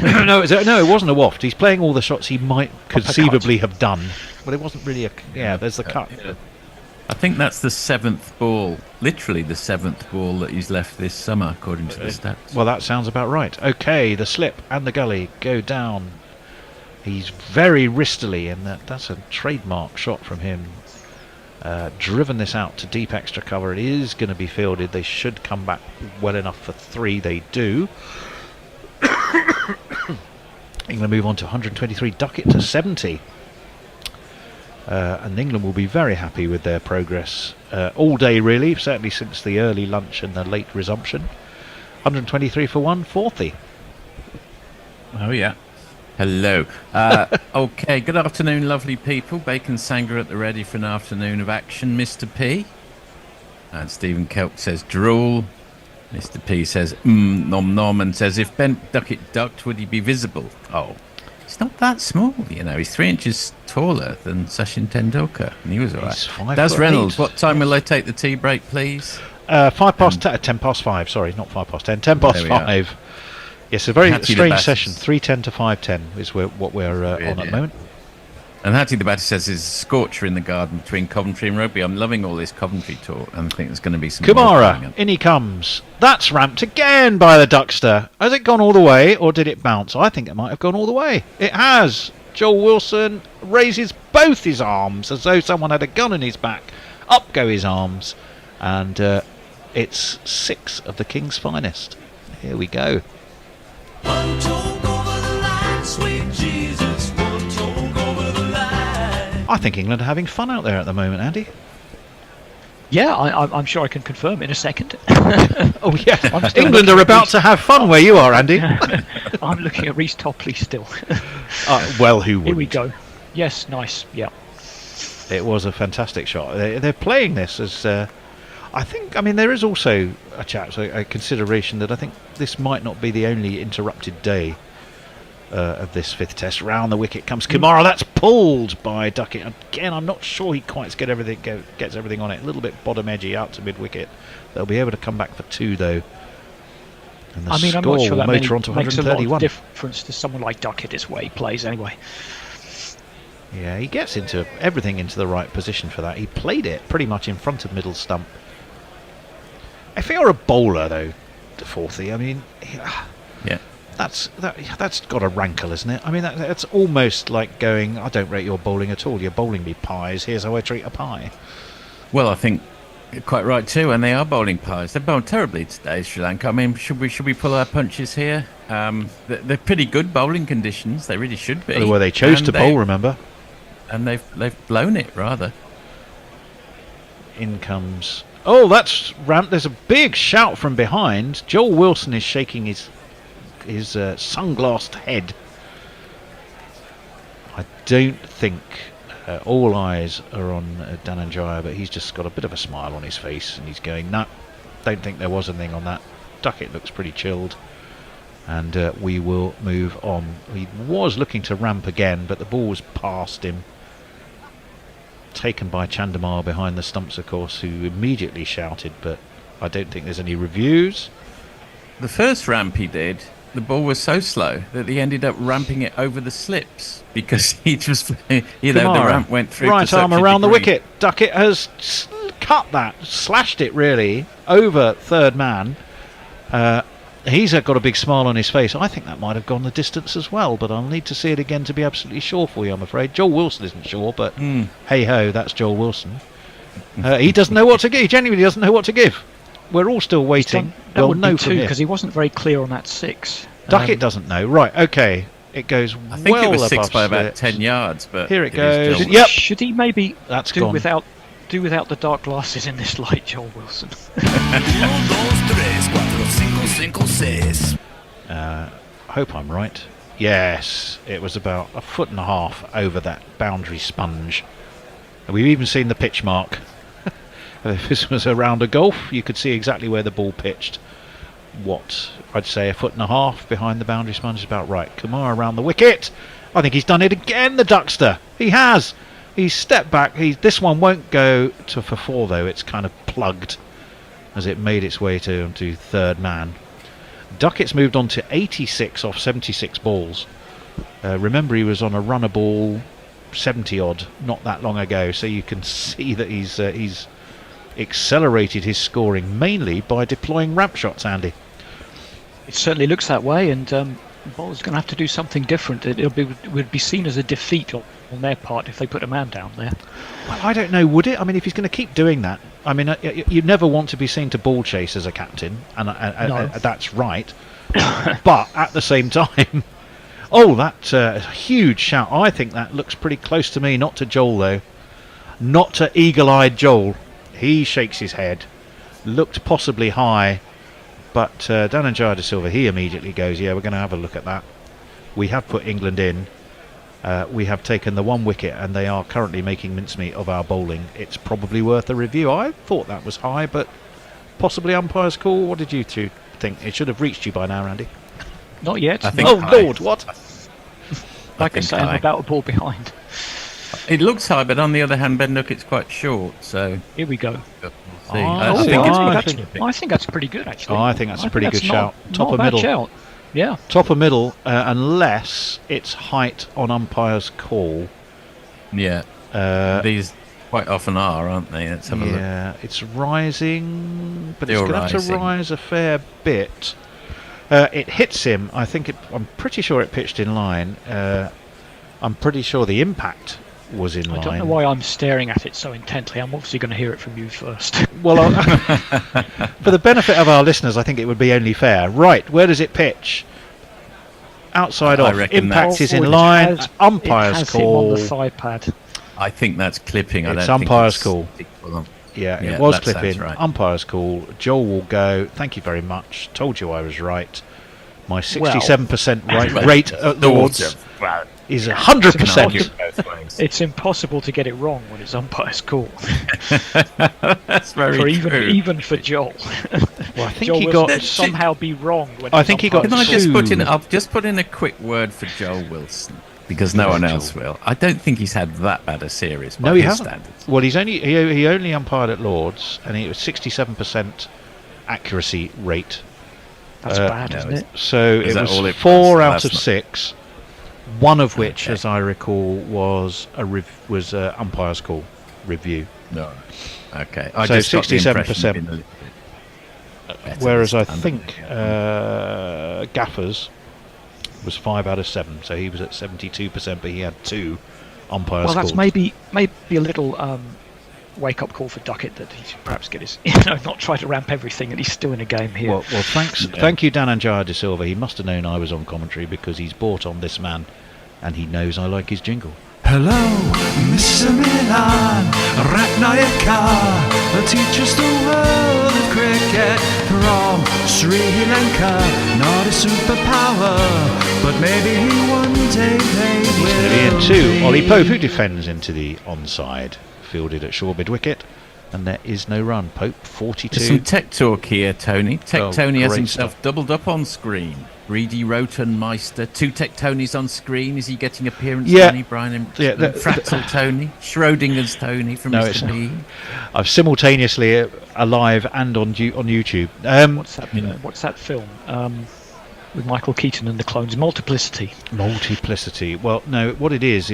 No, it wasn't a waft. He's playing all the shots he might conceivably have done, but it wasn't really a. Yeah, there's the cut. I think that's the 7th ball, literally the 7th ball that he's left this summer, according to the stats. Well, that sounds about right. Okay, the slip and the gully go down. He's very wristily, and that's a trademark shot from him. Driven this out to deep extra cover. It is going to be fielded. They should come back well enough for 3. They do. England move on to 123. Ducket to 70. And England will be very happy with their progress all day, really, certainly since the early lunch and the late resumption. 123 for 140. Oh, yeah. Hello. Okay, good afternoon, lovely people. Bacon Sanger at the ready for an afternoon of action, Mr. P. And Stephen Kelp says drool. Mr. P says nom nom, and says if Bent Ducket ducked, would he be visible? Oh, he's not that small, you know. He's 3 inches taller than Sachin Tendulkar, and he was all right. Daz Reynolds, what time will I take the tea break, please? 10 past 5, sorry, not 5 past 10, 10 past 5. Yes, a very strange session. 3:10 to 5:10 is what we're on at the moment. And Hattie the Batter says there's a scorcher in the garden between Coventry and Rugby. I'm loving all this Coventry talk, and I think there's going to be some. Kumara, in he comes. That's ramped again by the Duckster. Has it gone all the way, or did it bounce? I think it might have gone all the way. It has. Joel Wilson raises both his arms as though someone had a gun in his back. Up go his arms, and it's 6 of the King's finest. Here we go. One talk over the line, sweet Jesus. One talk over the line. I think England are having fun out there at the moment, Andy. Yeah, I'm sure I can confirm in a second. Oh, yeah. England are about to have fun where you are, Andy. I'm looking at Reece Topley still. Well, who wouldn't? Here we go. Yes, nice. Yeah. It was a fantastic shot. They're playing this as... I mean, there is also a consideration that I think this might not be the only interrupted day of this 5th test. Round the wicket comes Kumara. That's pulled by Ducket. Again, I'm not sure he quite gets everything on it. A little bit bottom edgy out to mid wicket. They'll be able to come back for 2 though. And the I'm not sure that motor onto makes a lot 131. of difference to someone like Ducket. It's where he plays anyway. Yeah, he gets everything into the right position for that. He played it pretty much in front of middle stump. If you're a bowler, though, Forthy, I mean, yeah, that's got a rankle, isn't it? I mean, that's almost like going, I don't rate your bowling at all. You're bowling me pies. Here's how I treat a pie. Well, I think you're quite right too, and they are bowling pies. They've bowled terribly today, Sri Lanka. I mean, should we pull our punches here? They're pretty good bowling conditions. They really should be. Well, they chose to bowl, remember? And they've blown it rather. In comes. Oh, that's ramped. There's a big shout from behind. Joel Wilson is shaking his sunglassed head. I don't think all eyes are on Dhananjaya, but he's just got a bit of a smile on his face, and he's going, no, don't think there was anything on that. Ducket looks pretty chilled, and we will move on. He was looking to ramp again, but the ball was past him. Taken by Chandamar behind the stumps, of course, who immediately shouted, but I don't think there's any reviews. The first ramp he did, the ball was so slow that he ended up ramping it over the slips because he just, the ramp went through. Right arm around the wicket. Ducket has cut that, slashed it really over third man. He's got a big smile on his face. I think that might have gone the distance as well, but I'll need to see it again to be absolutely sure for you, I'm afraid. Joel Wilson isn't sure, but hey-ho, that's Joel Wilson. He doesn't know what to give. He genuinely doesn't know what to give. We're all still waiting. That Well, would no be from 2 here. because he wasn't very clear on that 6. Ducket doesn't know. Right, okay. It goes I think well it was 6 above by about slips. 10 yards, but Here it is goes. Joel. Yep. Should he maybe That's do gone. without the dark glasses in this light, Joel Wilson? Hope I'm right. Yes, it was about 1.5 foot over that boundary sponge. And we've even seen the pitch mark. If this was a round of golf, you could see exactly where the ball pitched. What, I'd say 1.5 foot behind the boundary sponge is about right. Kumar around the wicket. I think he's done it again, the Duckster. He has. He's stepped back. This one won't go for 4 though. It's kind of plugged as it made its way to third man. Duckett's moved on to 86 off 76 balls. Remember, he was on a runner ball 70 odd not that long ago, so you can see that he's accelerated his scoring mainly by deploying ramp shots, Andy. It certainly looks that way, and bowler's going to have to do something different. It would be seen as a defeat on their part if they put a man down there. Well, I don't know, would it? I mean, if he's going to keep doing that, I mean, you never want to be seen to ball chase as a captain, and No. that's right. But at the same time, that's a huge shout. I think that looks pretty close to me, not to Joel though. Not to eagle-eyed Joel. He shakes his head. Looked possibly high, but Dhananjaya de Silva, he immediately goes, yeah, we're going to have a look at that. We have put England in. We have taken the 1 wicket, and they are currently making mincemeat of our bowling. It's probably worth a review. I thought that was high, but possibly umpire's call. What did you two think? It should have reached you by now, Randy. Not yet. I think Oh, high. Lord, what? Like I say, I'm high. about a ball behind. It looks high, but on the other hand, Ben Duckett's quite short, so Here we go. we'll see. I think that's pretty good, actually. Oh, I think that's a pretty good shout. Top of middle. Shout. Yeah. Top of middle, unless it's height on umpire's call. Yeah. These quite often are, aren't they? Let's have a look. Yeah, it's rising, but Still it's going to have to rising. rise a fair bit. It hits him. I'm pretty sure it pitched in line. I'm pretty sure the impact was in line. I don't know why I'm staring at it so intently. I'm obviously going to hear it from you first. Well, for the benefit of our listeners, I think it would be only fair. Right, where does it pitch? Outside I off. reckon Impact is It in line. has- Umpire's it has him call. on the thigh pad. I think that's clipping. I It's don't think umpire's it's call. equal. Yeah, Yeah, it was that sounds clipping. right. Umpire's call. Joel will go. Thank you very much. Told you I was right. My 67% rate at Lords is 100%. It's impossible to get it wrong when it's umpire's call. That's very true. Even for Joel. Well, I think Joel he Wilson got. would somehow be wrong. When I it's think he got. Can I umpire's just call. put in? I'll just put in a quick word for Joel Wilson because no one else will. I don't think he's had that bad a series. By No, he his hasn't. standards. Well, he only umpired at Lords, and he was 67% accuracy rate. That's bad, isn't it? So Is it that was all it 4 was? out That's of not- 6. One of which, Okay. as I recall, was umpire's call review. No. Okay. So just got the 67%. impression he'd been a little bit better Whereas I this time. think Gaffer's was 5 out of 7, so he was at 72%, but he had 2 umpires. Well, that's called. maybe a little wake-up call for Ducket that he should perhaps get his, not try to ramp everything, and he's still in a game here. Well, thank you, Dhananjaya de Silva. He must have known I was on commentary because he's bought on this man, and he knows I like his jingle. Hello, Mr. Milan, Ratnayaka, teach us the world of cricket from Sri Lanka. Not a superpower, but maybe one day they He's will. going to be in 2. Ollie Pope, who defends into the onside, fielded at short mid wicket, and there is no run. Pope 42. There's some tech talk here, Tony. Tony has great himself stuff. doubled up on screen. Greedy Rotenmeister, 2 Tech Tonys on screen. Is he getting appearance, Yeah. Tony? Brian and Yeah, Fractal Tony? Schrodinger's Tony from No, it's Mr. not. B? I've simultaneously alive and on YouTube. What's that film with Michael Keaton and the clones? Multiplicity. Multiplicity. Well, no, what it is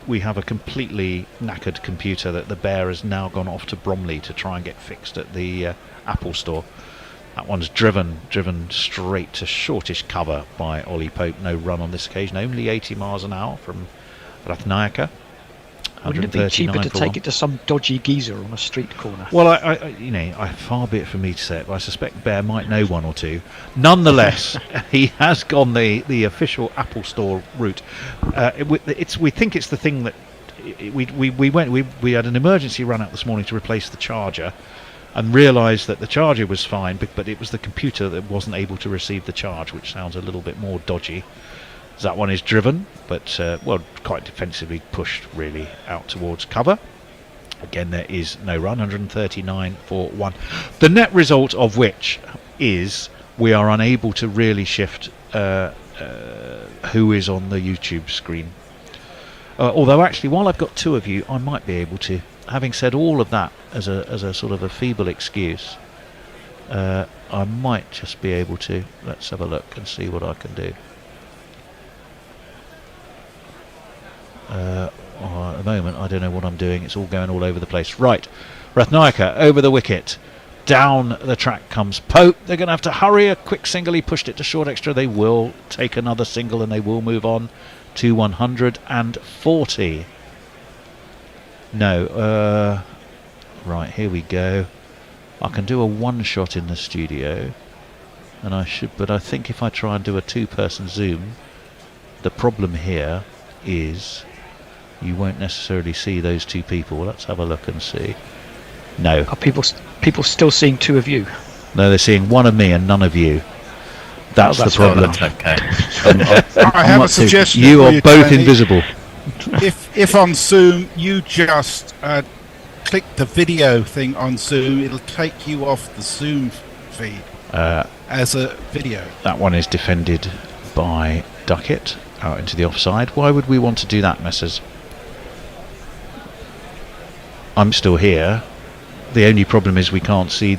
we have a completely knackered computer that the bear has now gone off to Bromley to try and get fixed at the Apple store. That one's driven straight to shortish cover by Ollie Pope. No run on this occasion, only 80 miles an hour from Rathnayaka. Wouldn't it be cheaper to take it to some dodgy geezer on a street corner? Well, I far be it from me to say it, but I suspect Bear might know one or two. Nonetheless, he has gone the official Apple Store route. We think it's the thing that we had an emergency run out this morning to replace the charger, and realised that the charger was fine, but it was the computer that wasn't able to receive the charge, which sounds a little bit more dodgy. That one is driven, but quite defensively pushed really out towards cover. Again, there is no run, 139 for 1. The net result of which is we are unable to really shift who is on the YouTube screen. Although actually, while I've got two of you, I might be able to. Having said all of that as a sort of a feeble excuse, I might just be able to. Let's have a look and see what I can do. At the moment, I don't know what I'm doing. It's all going all over the place. Right, Rathnayaka over the wicket. Down the track comes Pope. They're going to have to hurry. A quick single. He pushed it to short extra. They will take another single and they will move on to 140. No. Right, here we go. I can do a one shot in the studio, and I should. But I think if I try and do a two-person zoom, the problem here is you won't necessarily see those two people. Let's have a look and see. No. Are people still seeing two of you? No, they're seeing one of me and none of you. That's the problem. Okay. I have a suggestion. You are both Tony. invisible. If on Zoom you just click the video thing on Zoom, it'll take you off the Zoom feed as a video. That one is defended by Ducket out into the offside. Why would we want to do that, Messrs? I'm still here. The only problem is we can't see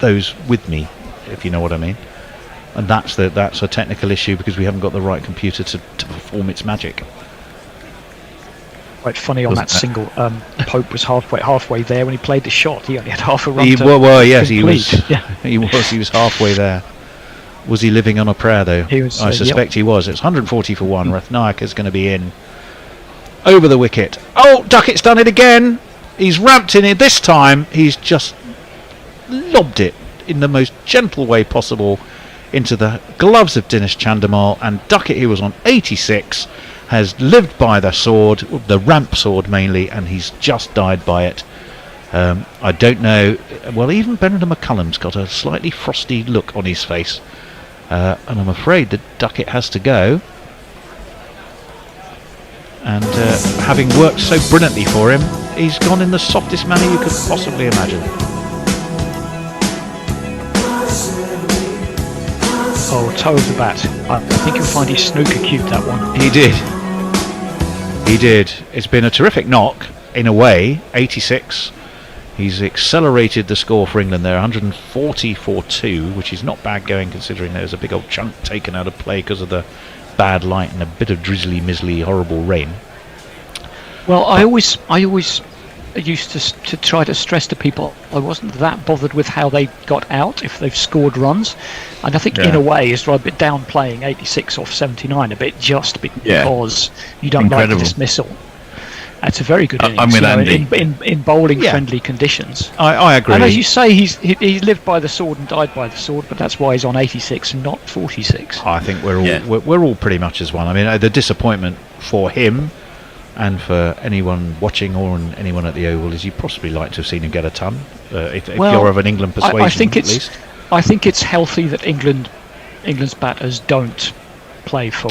those with me, if you know what I mean. And that's a technical issue because we haven't got the right computer to perform its magic. Quite funny on that single. Pope was halfway there when he played the shot. He only had half a run. He was. Yeah. He was halfway there. Was he living on a prayer though? He was, I suspect he was. It's 140 for 1. Rathnayaka is going to be in over the wicket. Oh, Duckett's done it again. He's ramped in it this time. He's just lobbed it in the most gentle way possible into the gloves of Dinesh Chandimal, and Ducket, who was on 86, has lived by the sword, the ramp sword mainly, and he's just died by it. I don't know. Well, even Brendan McCullum's got a slightly frosty look on his face, and I'm afraid that Ducket has to go. And having worked so brilliantly for him, he's gone in the softest manner you could possibly imagine. Oh, toe of the bat. I think you'll find his snooker cute, that one. He did. He did. It's been a terrific knock, in a way. 86. He's accelerated the score for England there, 140 for 2, which is not bad going considering there's a big old chunk taken out of play because of the bad light and a bit of drizzly, mizzly, horrible rain. Well, I always used to try to stress to people I wasn't that bothered with how they got out if they've scored runs, and I think in a way is a bit downplaying 86 off 79 a bit just because you don't like the dismissal. That's a very good innings. I'm with Andy. In bowling friendly conditions. I agree. And as you say, he lived by the sword and died by the sword, but that's why he's on 86 and not 46. I think we're all pretty much as one. I mean, the disappointment for him and for anyone watching or anyone at the Oval is you'd possibly like to have seen him get a ton. If you're of an England persuasion, at least. I think it's healthy that England's batters don't play for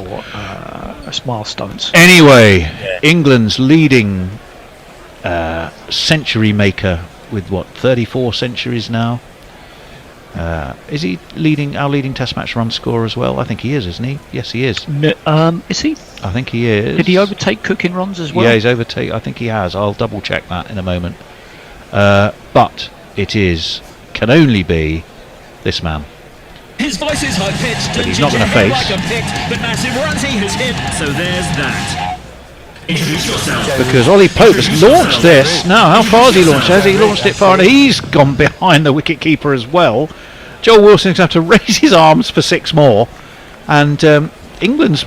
milestones. Anyway, England's leading century maker with 34 centuries now. Is he our leading Test match run scorer as well? I think he is, isn't he? Yes, he is. No, is he? I think he is. Did he overtake Cook in runs as well? Yeah, I think he has. I'll double check that in a moment. But it can only be this man. His voice is high pitched, but he's not going to face. Like but massive runs he has hit, so there's that. Introduce yourself. Because Ollie Pope has launched this. Now, how far has he launched? Has he launched it far? And he's gone behind the wicketkeeper as well. Joel Wilson's going to have to raise his arms for 6 more, and England's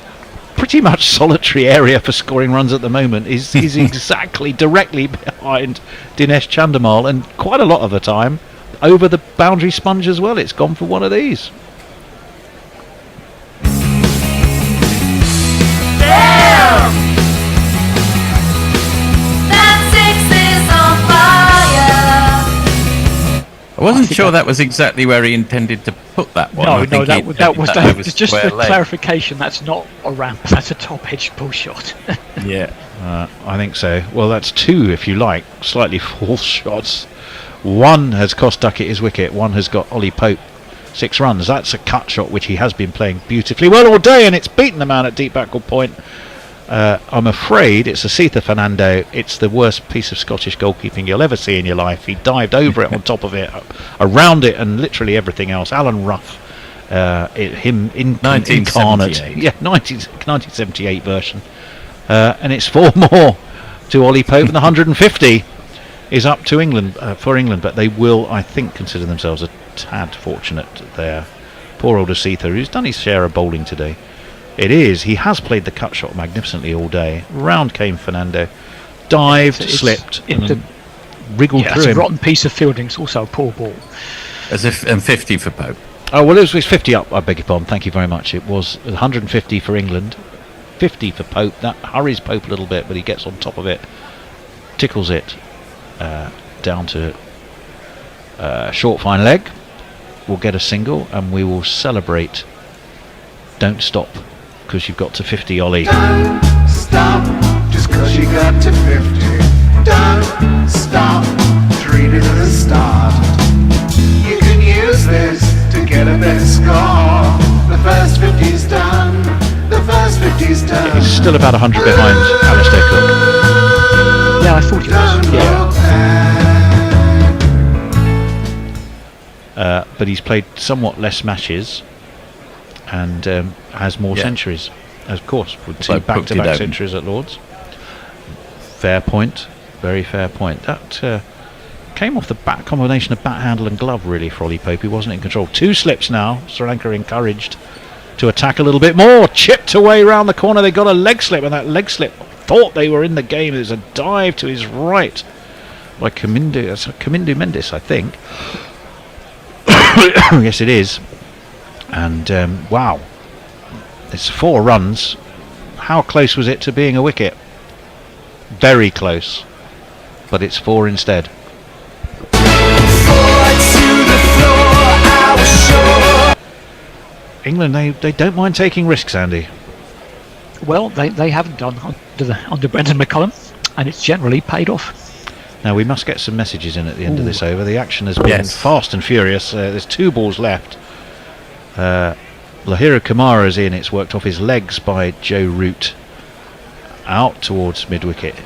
pretty much solitary area for scoring runs at the moment is exactly directly behind Dinesh Chandimal, and quite a lot of the time over the boundary sponge as well. It's gone for one of these. I wasn't sure that was exactly where he intended to put that one. No, that was just for clarification. That's not a ramp. That's a top edge pull shot. Yeah, I think so. Well, that's 2, if you like, slightly false shots. 1 has cost Ducket his wicket. 1 has got Ollie Pope 6 runs. That's a cut shot which he has been playing beautifully well all day, and it's beaten the man at deep backward point. I'm afraid it's a Sitha Fernando. It's the worst piece of Scottish goalkeeping you'll ever see in your life. He dived over it, on top of it, around it, and literally everything else. Alan Ruff, him incarnate. Yeah, 1978 version. And it's 4 more to Ollie Pope, and the 150 is up to England, for England, but they will, I think, consider themselves a tad fortunate there. Poor old Sitha, who's done his share of bowling today. It is. He has played the cut shot magnificently all day. Round came Fernando, dived, slipped, and wriggled through it's him. A rotten piece of fielding. It's also a poor ball. And 50 for Pope. Oh, well, it was 50 up, I beg your pardon. Thank you very much. It was 150 for England, 50 for Pope. That hurries Pope a little bit, but he gets on top of it, tickles it down to short fine leg. We'll get a single, and we will celebrate. Don't stop, because you've got to 50, Ollie. Don't stop, just because you got to 50. Don't stop, treat it as a start. You can use this to get a better score. The first 50's done, the first 50's done. He's still about 100 behind Alistair Cook. Yeah, I thought he was. But he's played somewhat less matches and has more centuries, of course, with 2 back-to-back centuries at Lords. Fair point, very fair point. That came off the combination of bat handle and glove, really, for Ollie Pope. He wasn't in control. 2 slips now. Sri Lanka encouraged to attack a little bit more. Chipped away round the corner. They got a leg slip, and that leg slip thought they were in the game. There's a dive to his right by Kamindu. That's Kamindu Mendis, I think. Yes, it is. And wow, it's 4 runs. How close was it to being a wicket? Very close, but it's 4 instead. England, they don't mind taking risks, Andy. Well, they haven't done under Brendan McCullum, and it's generally paid off. Now we must get some messages in at the end of this over. The action has been fast and furious. There's 2 balls left. Lahira Kamara's in. It's worked off his legs by Joe Root out towards mid-wicket.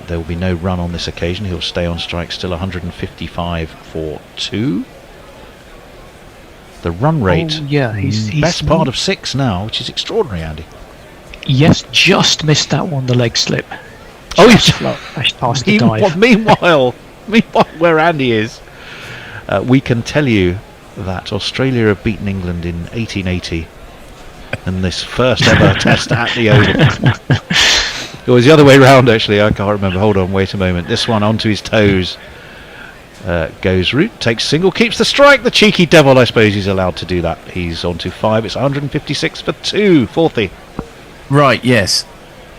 There will be no run on this occasion. He'll stay on strike, still 155 for 2. The run rate, he's best part of 6 now, which is extraordinary, Andy. Yes, just missed that one, the leg slip. He's flashed past the dive. Meanwhile, where Andy is, we can tell you that Australia have beaten England in 1880 in this first ever test at the Oval. It was the other way round, actually. I can't remember. Hold on, wait a moment. This one onto his toes goes Root, takes single, keeps the strike. The cheeky devil, I suppose he's allowed to do that. He's on to 5. It's 156 for 2. Fourthie. Right, yes.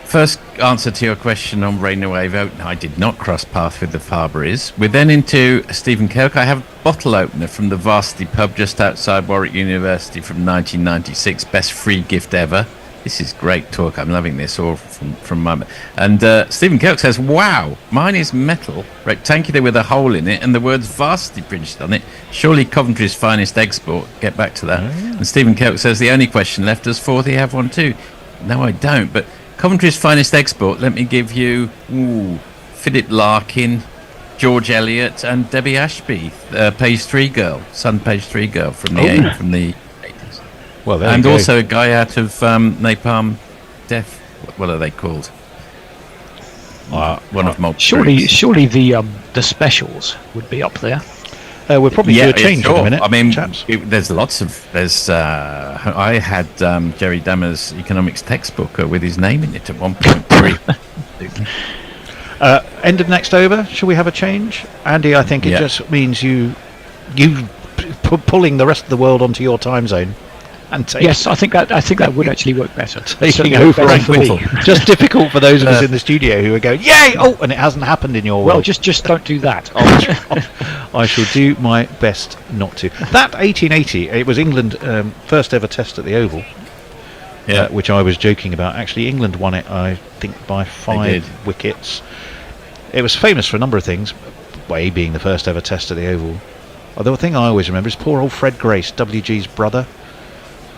First answer to your question on Ray Nuevo, I did not cross paths with the Farberys. We're then into Stephen Kirk. I have a bottle opener from the Varsity pub just outside Warwick University from 1996. Best free gift ever. This is great talk. I'm loving this all from my... And Stephen Kirk says, wow, mine is metal, rectangular with a hole in it and the words Varsity printed on it. Surely Coventry's finest export. Get back to that. Oh, yeah. And Stephen Kirk says, the only question left, does Forthy have one too? No, I don't, but... Coventry's finest export, let me give you Philip Larkin, George Eliot and Debbie Ashby, page 3 girl, Sun page 3 girl from the 80s. Well, and also a guy out of Napalm Death. What are they called? One of Mob. Surely the specials would be up there. We'll probably do a change sure. in a minute. I mean, chaps. there's lots of. I had Jerry Dammer's economics textbook with his name in it at 1.3. End of next over. Shall we have a change, Andy? I think it just means you pulling the rest of the world onto your time zone. And yes, I think that would actually work better. Taking over on football. Just difficult for those of us in the studio who are going, yay! Oh, and it hasn't happened in your world. Well, just don't do that. I shall do my best not to. That 1880, it was England first ever test at the Oval, which I was joking about. Actually, England won it, I think, by 5 wickets. It was famous for a number of things, A being the first ever test at the Oval. Although the thing I always remember is poor old Fred Grace, WG's brother.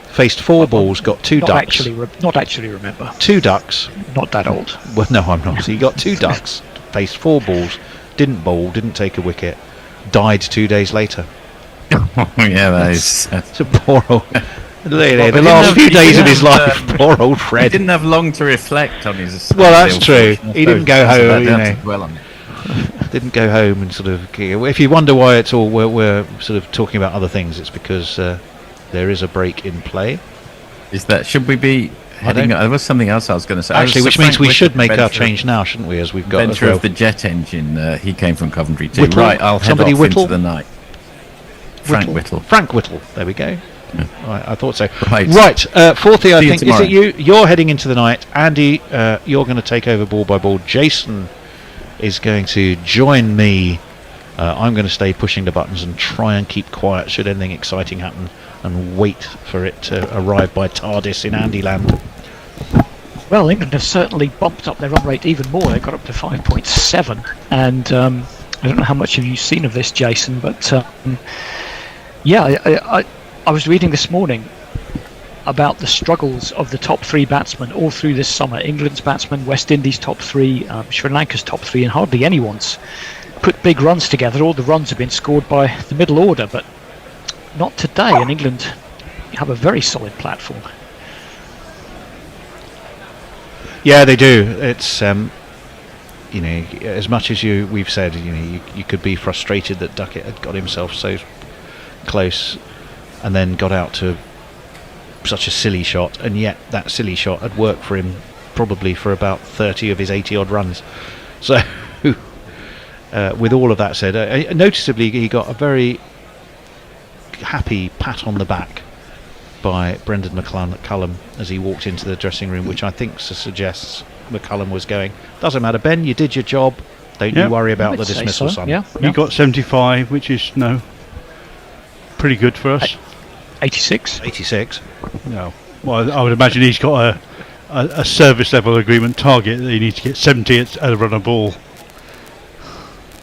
Faced 4 balls, got 2 ducks. Not actually remember. 2 ducks. Not that old. Well, no, I'm not. So he got 2 ducks, faced 4 balls, didn't bowl, didn't take a wicket, died 2 days later. That is. It's a poor old. The last few days of his life, poor old Fred. He didn't have long to reflect on his. Well, that's true. He didn't go home. Didn't go home and sort of. If you wonder why it's all we're sort of talking about other things, it's because. There is a break in play. Is that? Should we be heading? There was something else I was going to say. Actually, which means we should make our change now, shouldn't we? As we've got Venture of the jet engine. He came from Coventry too. Whittle, right, I'll head off into the night. Frank Whittle. Frank Whittle. There we go. Yeah. I thought so. Right. Forthy, I think. Is it you? You're heading into the night. Andy, you're going to take over ball by ball. Jason is going to join me. I'm going to stay pushing the buttons and try and keep quiet should anything exciting happen, and wait for it to arrive by TARDIS in Andyland. Well, England have certainly bumped up their run rate even more. They got up to 5.7, and I don't know how much have you seen of this, Jason, but I was reading this morning about the struggles of the top 3 batsmen all through this summer. England's batsmen, West Indies top 3, Sri Lanka's top 3, and hardly anyone's put big runs together. All the runs have been scored by the middle order, but not today. And England have a very solid platform. Yeah, they do. It's as much as we've said, you could be frustrated that Ducket had got himself so close and then got out to such a silly shot, and yet that silly shot had worked for him probably for about 30 of his 80 odd runs. So with all of that said, noticeably he got a very happy pat on the back by Brendan McCullum as he walked into the dressing room, which I think suggests McCullum was going, doesn't matter, Ben, you did your job, don't you worry about the dismissal, son. You got 75, which is pretty good for us. 86. No, well, I would imagine he's got a service level agreement target that he needs to get 70 at a run a ball.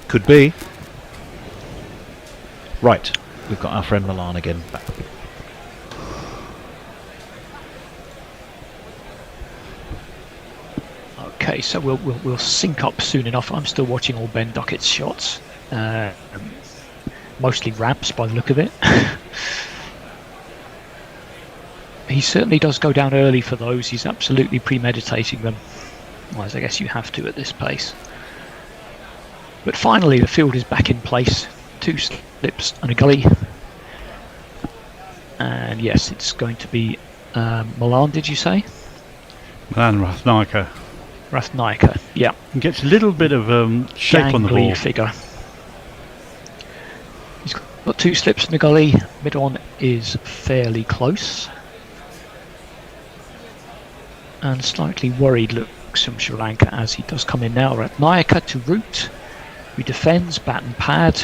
Could be. Right, we've got our friend Milan again back. Okay, so we'll sync up soon enough. I'm still watching all Ben Duckett's shots, mostly ramps by the look of it. He certainly does go down early for those. He's absolutely premeditating them, as I guess you have to at this pace. But finally, the field is back in place. 2 slips and a gully. And yes, it's going to be Milan, did you say? Milan Rathnayaka. Rathnayaka, yeah. He gets a little bit of shape on the ball. Figure. He's got 2 slips and a gully. Mid-on is fairly close. And slightly worried looks from Sri Lanka as he does come in now. Rathnayaka to Root, who defends, bat and pad.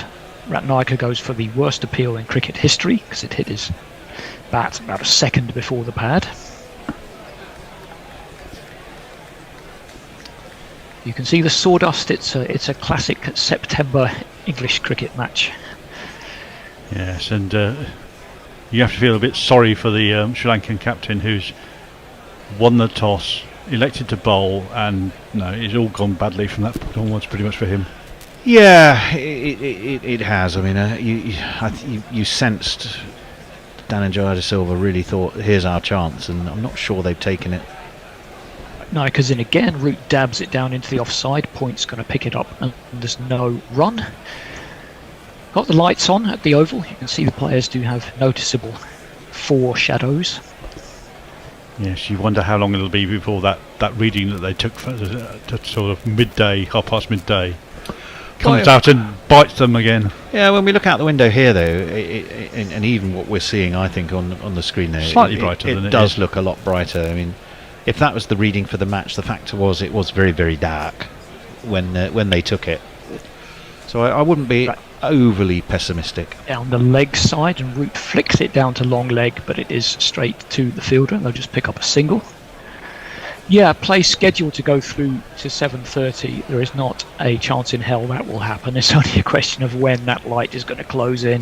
Rathnayaka goes for the worst appeal in cricket history because it hit his bat about a second before the pad. You can see the sawdust. It's a classic September English cricket match. Yes, and you have to feel a bit sorry for the Sri Lankan captain who's won the toss, elected to bowl, and it's all gone badly from that point onwards, pretty much for him. Yeah, it has. I mean, you sensed Dhananjaya de Silva really thought, here's our chance, and I'm not sure they've taken it. No, because in again, Root dabs it down into the offside. Point's going to pick it up, and there's no run. Got the lights on at the oval. You can see the players do have noticeable foreshadows. Yes, you wonder how long it'll be before that reading that they took for sort of midday, half past midday, comes out and bites them again. Yeah, when we look out the window here, though, and even what we're seeing, I think on the screen there, slightly brighter than it it does is. look a lot brighter. I mean, if that was the reading for the match, the fact was it was very, very dark when they took it. So I wouldn't be overly pessimistic. Down the leg side, and Root flicks it down to long leg, but it is straight to the fielder. They'll just pick up a single. Yeah, play scheduled to go through to 7:30. There is not a chance in hell that will happen. It's only a question of when that light is going to close in.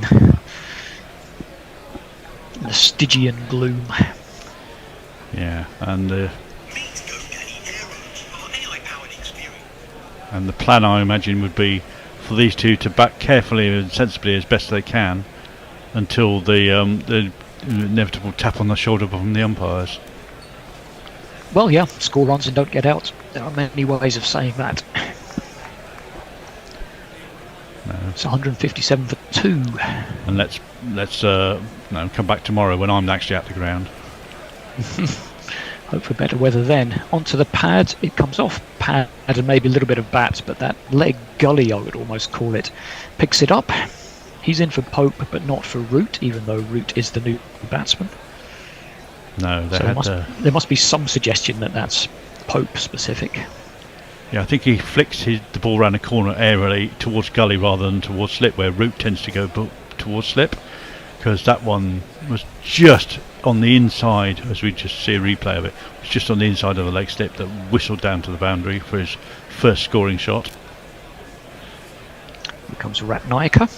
The Stygian gloom. Yeah, and the plan, I imagine, would be for these two to back carefully and sensibly as best they can until the inevitable tap on the shoulder from the umpires. Well, yeah, score runs and don't get out. There are many ways of saying that. No. It's 157 for 2. And let's come back tomorrow when I'm actually at the ground. Hope for better weather then. Onto the pad, it comes off pad and maybe a little bit of bat, but that leg gully, I would almost call it, picks it up. He's in for Pope, but not for Root, even though Root is the new batsman. No, there must be some suggestion that that's Pope specific. Yeah, I think he flicks the ball around the corner aerially towards gully rather than towards slip, where Root tends to go towards slip, because that one was just on the inside, as we just see a replay of it. It was just on the inside of the leg slip that whistled down to the boundary for his first scoring shot. Here comes Ratnaika.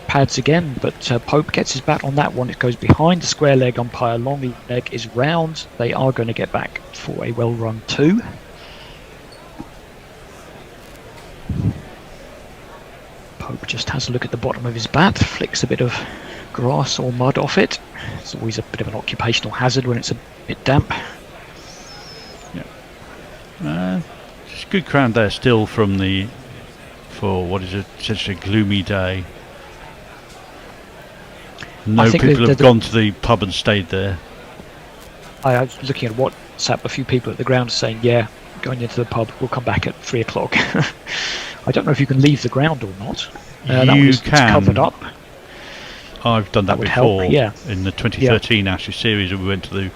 Pads again, but Pope gets his bat on that one. It goes behind the square leg umpire. Long leg is round. They are going to get back for a well run 2. Pope just has a look at the bottom of his bat, flicks a bit of grass or mud off it. It's always a bit of an occupational hazard when it's a bit damp. Yeah. It's a good crowd there still for what is essentially a gloomy day. No people have gone to the pub and stayed there. I was looking at WhatsApp, a few people at the ground saying, yeah, going into the pub, we'll come back at 3 o'clock. I don't know if you can leave the ground or not. It's covered up. I've done that would before. help, yeah. In the 2013 Ashes series, we went to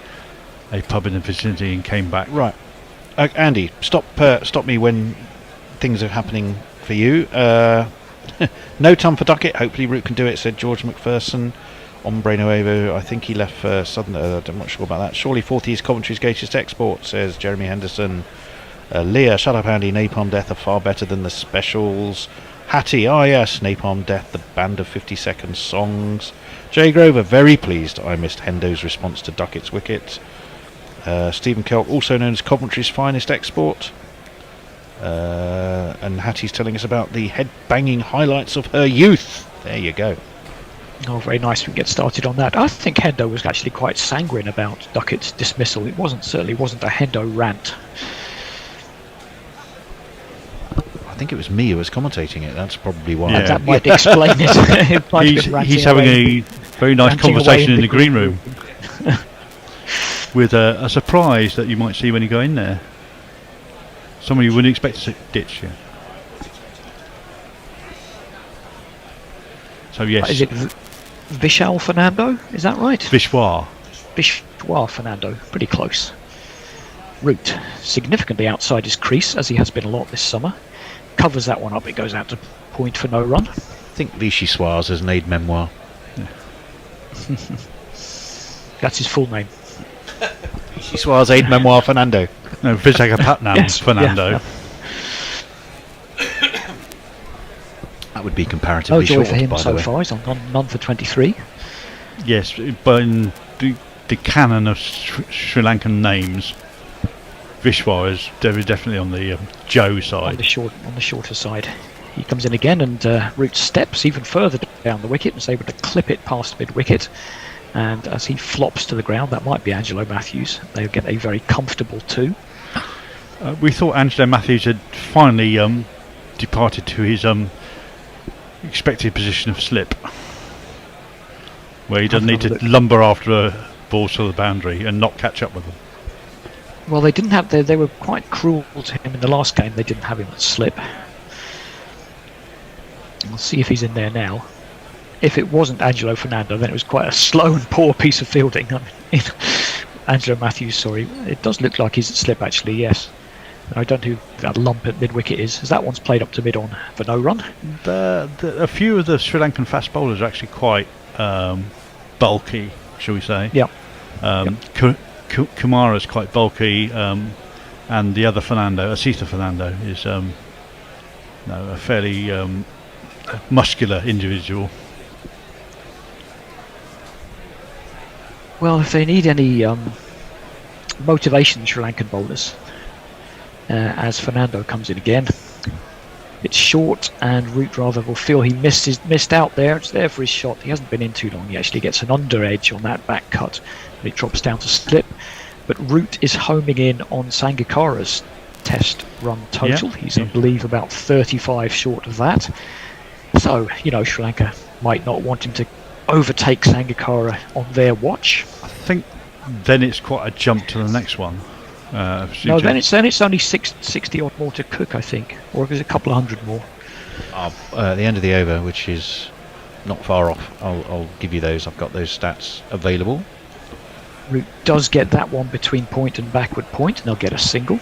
a pub in the vicinity and came back. Right. Andy, stop me when things are happening for you. No time for Ducket. Hopefully Root can do it, said George McPherson. Ombre Nuevo, I think he left for Southern. I'm not sure about that. Surely 40's Coventry's greatest export, says Jeremy Henderson. Leah, shut up Andy, Napalm Death are far better than the specials. Hattie, yes, Napalm Death, the band of 50-second songs. Jay Grover, very pleased I missed Hendo's response to Duckett's wicket. Stephen Kelk, also known as Coventry's finest export. And Hattie's telling us about the head-banging highlights of her youth. There you go. Oh, very nice. We can get started on that. I think Hendo was actually quite sanguine about Duckett's dismissal. It certainly wasn't a Hendo rant. I think it was me who was commentating it. That's probably why. Yeah. That might explain it. He's having a very nice conversation in the green room with a surprise that you might see when you go in there. Someone you wouldn't expect to ditch you. So yes. Is it Vishal Fernando? Is that right? Vishwa Fernando. Pretty close. Root significantly outside his crease, as he has been a lot this summer. Covers that one up. It goes out to point for no run. I think Vichy Suarez has an aid memoir. Yeah. That's his full name. Vichy Suarez aid memoir Fernando. No, Visakhapatnam's Fernando. Yeah. That would be comparatively joy short, for him by so the way. far. He's on none for 23. Yes, but in the canon of Sri Lankan names, Vishwa is definitely on the Joe side. On the shorter side. He comes in again, and Root steps even further down the wicket and is able to clip it past mid-wicket. And as he flops to the ground, that might be Angelo Matthews. They'll get a very comfortable 2. We thought Angelo Matthews had finally departed to his expected position of slip, where he doesn't need to lumber after a ball to the boundary and not catch up with them. Well, they didn't have. They were quite cruel to him in the last game. They didn't have him at slip. We'll see if he's in there now. If it wasn't Angelo Fernando, then it was quite a slow and poor piece of fielding. I mean, Angelo Matthews, sorry. It does look like he's at slip, actually, yes. I don't know who that lump at mid-wicket is. As that one's played up to mid-on for no run. A few of the Sri Lankan fast bowlers are actually quite bulky, shall we say. Yeah. Kumara's quite bulky, and the other Fernando, Asitha Fernando, is a fairly muscular individual. Well, if they need any motivation, Sri Lankan bowlers, as Fernando comes in again, it's short, and Root rather will feel he missed out there. It's there for his shot. He hasn't been in too long. He actually gets an under edge on that back cut, and it drops down to slip. But Root is homing in on Sangakkara's test run total. He's, I believe, about 35 short of that. So, Sri Lanka might not want him to overtake Sangakkara on their watch. I think then it's quite a jump to the next one. No, then it's only 60 odd more to Cook, I think, or if there's a couple of hundred more. At the end of the over, which is not far off, I'll give you those. I've got those stats available. Root does get that one between point and backward point, and they'll get a single.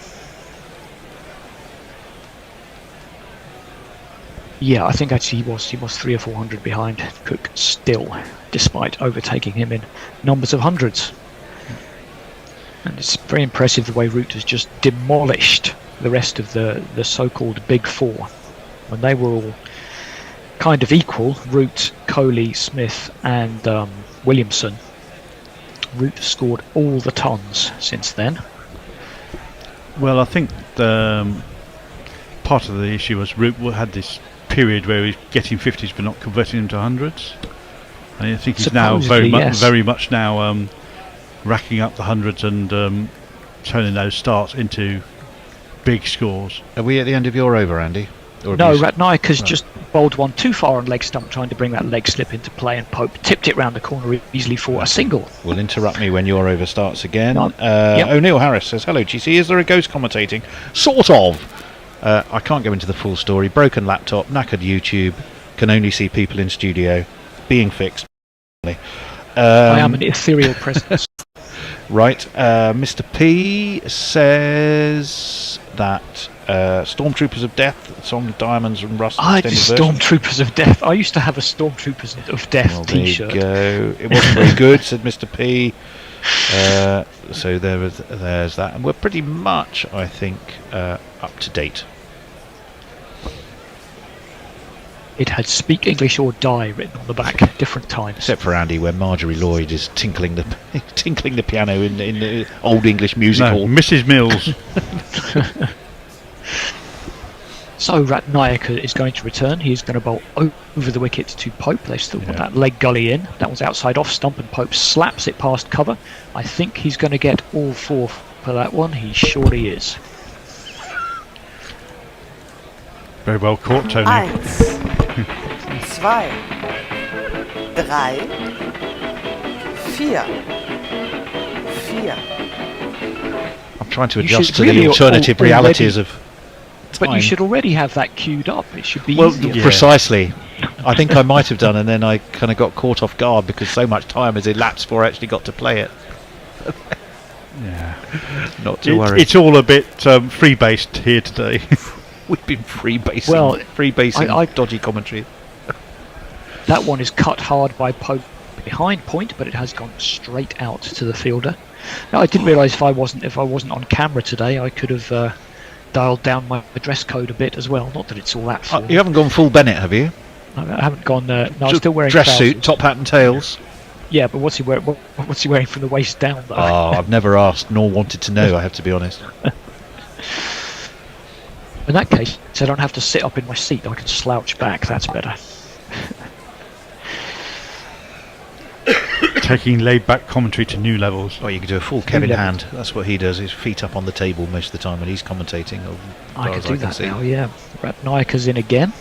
Yeah, I think actually he was 300 or 400 behind Cook still, despite overtaking him in numbers of hundreds. And it's very impressive the way Root has just demolished the rest of the so-called Big Four. When they were all kind of equal, Root, Kohli, Smith and Williamson, Root has scored all the tons since then. Well, I think part of the issue was Root had this period where he was getting 50s but not converting them to hundreds. And I think he's now very much now racking up the hundreds and turning those starts into big scores. Are we at the end of your over, Andy? No, Ratnaik has just bowled one too far on leg stump, trying to bring that leg slip into play, and Pope tipped it round the corner easily for a single. Will interrupt me when your over starts again. O'Neill Harris says, hello GC, is there a ghost commentating? Sort of. I can't go into the full story. Broken laptop, knackered YouTube, can only see people in studio, being fixed. I am an ethereal presence. Right, Mr. P says that Stormtroopers of Death, song Diamonds and Rust. Stormtroopers of Death. I used to have a Stormtroopers of Death t-shirt. There you go. It wasn't very good, said Mr. P. So there's that, and we're pretty much, I think, up to date. It had "Speak English or Die" written on the back, different times. Except for Andy, where Marjorie Lloyd is tinkling the piano in the Old English Music Hall. Mrs. Mills. So Ratnaik is going to return. He's going to bowl over the wicket to Pope. They've still got that leg gully in. That was outside off stump, and Pope slaps it past cover. I think he's going to get all four for that one. He surely is. Very well caught, Tony. 1, 2, 3, 4. I'm trying to adjust to the alternative realities of time. But you should already have that queued up. It should be easier. Precisely. I think I might have done, and then I kind of got caught off guard because so much time has elapsed before I actually got to play it. Not to worry. It's all a bit free-based here today. We've been freebasing dodgy commentary. That one is cut hard by Pope behind point, but it has gone straight out to the fielder. Now, I didn't realise if I wasn't on camera today, I could have dialed down my dress code a bit as well. Not that it's all that full. You haven't gone full Bennett, have you? I haven't gone. No, I'm still wearing dress trousers. suit, top hat and tails. Yeah, but what's he wearing? What's he wearing from the waist down, though? Oh, I've never asked nor wanted to know. I have to be honest. In that case, I don't have to sit up in my seat. I can slouch back. That's better. Taking laid-back commentary to new levels. Oh, you could do a full Kevin Hand. That's what he does. His feet up on the table most of the time when he's commentating. I could do that now. Yeah, Ratnaik is in again.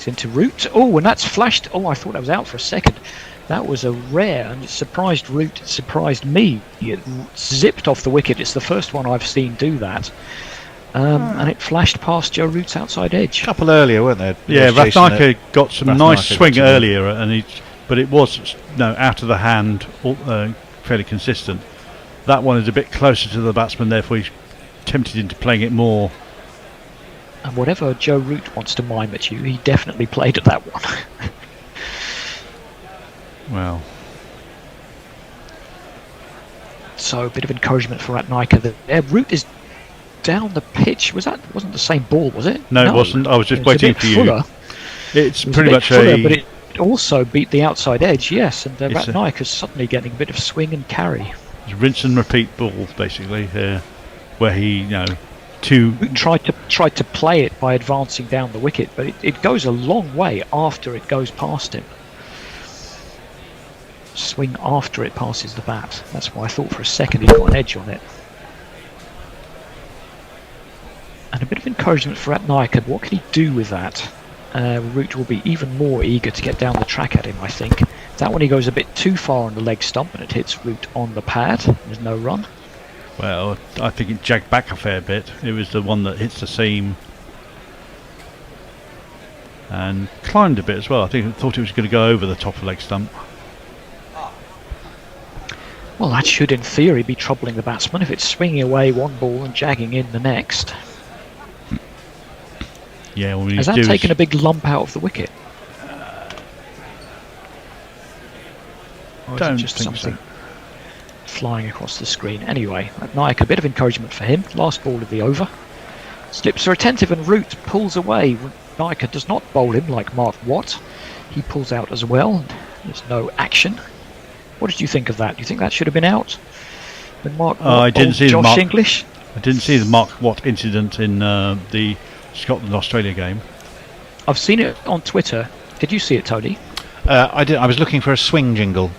It's into Root. Oh, and that's flashed. Oh, I thought that was out for a second. That was a rare, and it surprised Root. It surprised me. It zipped off the wicket. It's the first one I've seen do that. And it flashed past Joe Root's outside edge. A couple earlier, weren't there? Yeah, Rathnike got some nice swing earlier, and but it was out of the hand, fairly consistent. That one is a bit closer to the batsman, therefore he's tempted into playing it more. And whatever Joe Root wants to mime at you, he definitely played at that one. Well. So a bit of encouragement for Rathnike there. Root is down the pitch. Wasn't the same ball, was it? No, it wasn't. I was just waiting for you. It's pretty much fuller, but it also beat the outside edge, yes, and Rathnike is suddenly getting a bit of swing and carry. It's rinse and repeat balls, basically, where he, tried to play it by advancing down the wicket, but it goes a long way after it goes past him. Swing after it passes the bat. That's why I thought for a second he'd got an edge on it. And a bit of encouragement for Rathnike. What can he do with that? Root will be even more eager to get down the track at him, I think. That one he goes a bit too far on the leg stump and it hits Root on the pad. There's no run. Well, I think it jagged back a fair bit. It was the one that hits the seam and climbed a bit as well. I thought it was going to go over the top of the leg stump. Well, that should, in theory, be troubling the batsman if it's swinging away one ball and jagging in the next. Yeah, well, has that taken a big lump out of the wicket? Or don't is it just think something so. Flying across the screen? Anyway, Rathnike, a bit of encouragement for him. Last ball of the over. Slips are attentive and Root pulls away. Rathnike does not bowl him like Mark Watt. He pulls out as well. There's no action. What did you think of that? Do you think that should have been out? When Mark Watt I didn't see Josh English? I didn't see the Mark Watt incident in the Scotland-Australia game. I've seen it on Twitter. Did you see it, Tony? I did. I was looking for a swing jingle.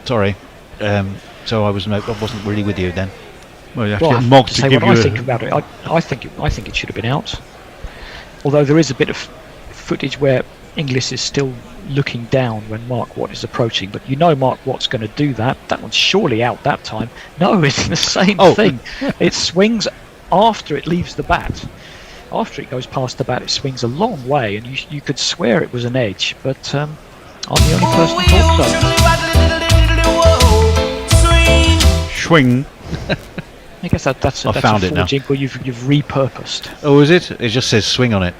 Sorry. So I wasn't really with you then. Well, you have to get Mog to say give what you I think about it. I think it should have been out. Although there is a bit of footage where Inglis is still looking down when Mark Watt is approaching, but Mark Watt's going to do that. That one's surely out that time. No, it's the same thing. It swings after it leaves the bat. After it goes past the bat, it swings a long way, and you could swear it was an edge, but I'm the only person who thought so. Swing. I guess that's a full jingle you've repurposed. Oh, is it? It just says swing on it.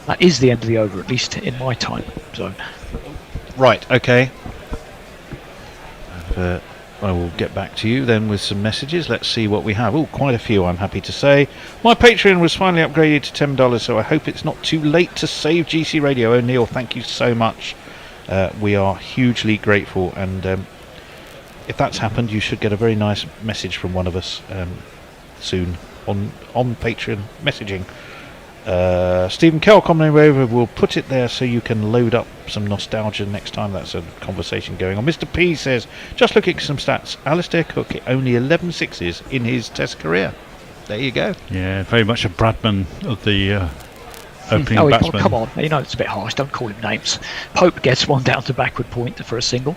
That is the end of the over, at least in my time zone. Right, okay. I will get back to you then with some messages. Let's see what we have. Oh, quite a few, I'm happy to say. My Patreon was finally upgraded to $10, so I hope it's not too late to save GC Radio. O'Neill, thank you so much. We are hugely grateful, and if that's happened, you should get a very nice message from one of us soon on Patreon messaging. Stephen Kell commenting over, will put it there so you can load up some nostalgia next time that's a conversation going on. Mr. P says, just looking at some stats, Alistair Cook only 11 sixes in his test career. There you go. Yeah, very much a Bradman of the opening batsman. Come on, it's a bit harsh, don't call him names. Pope gets one down to backward point for a single.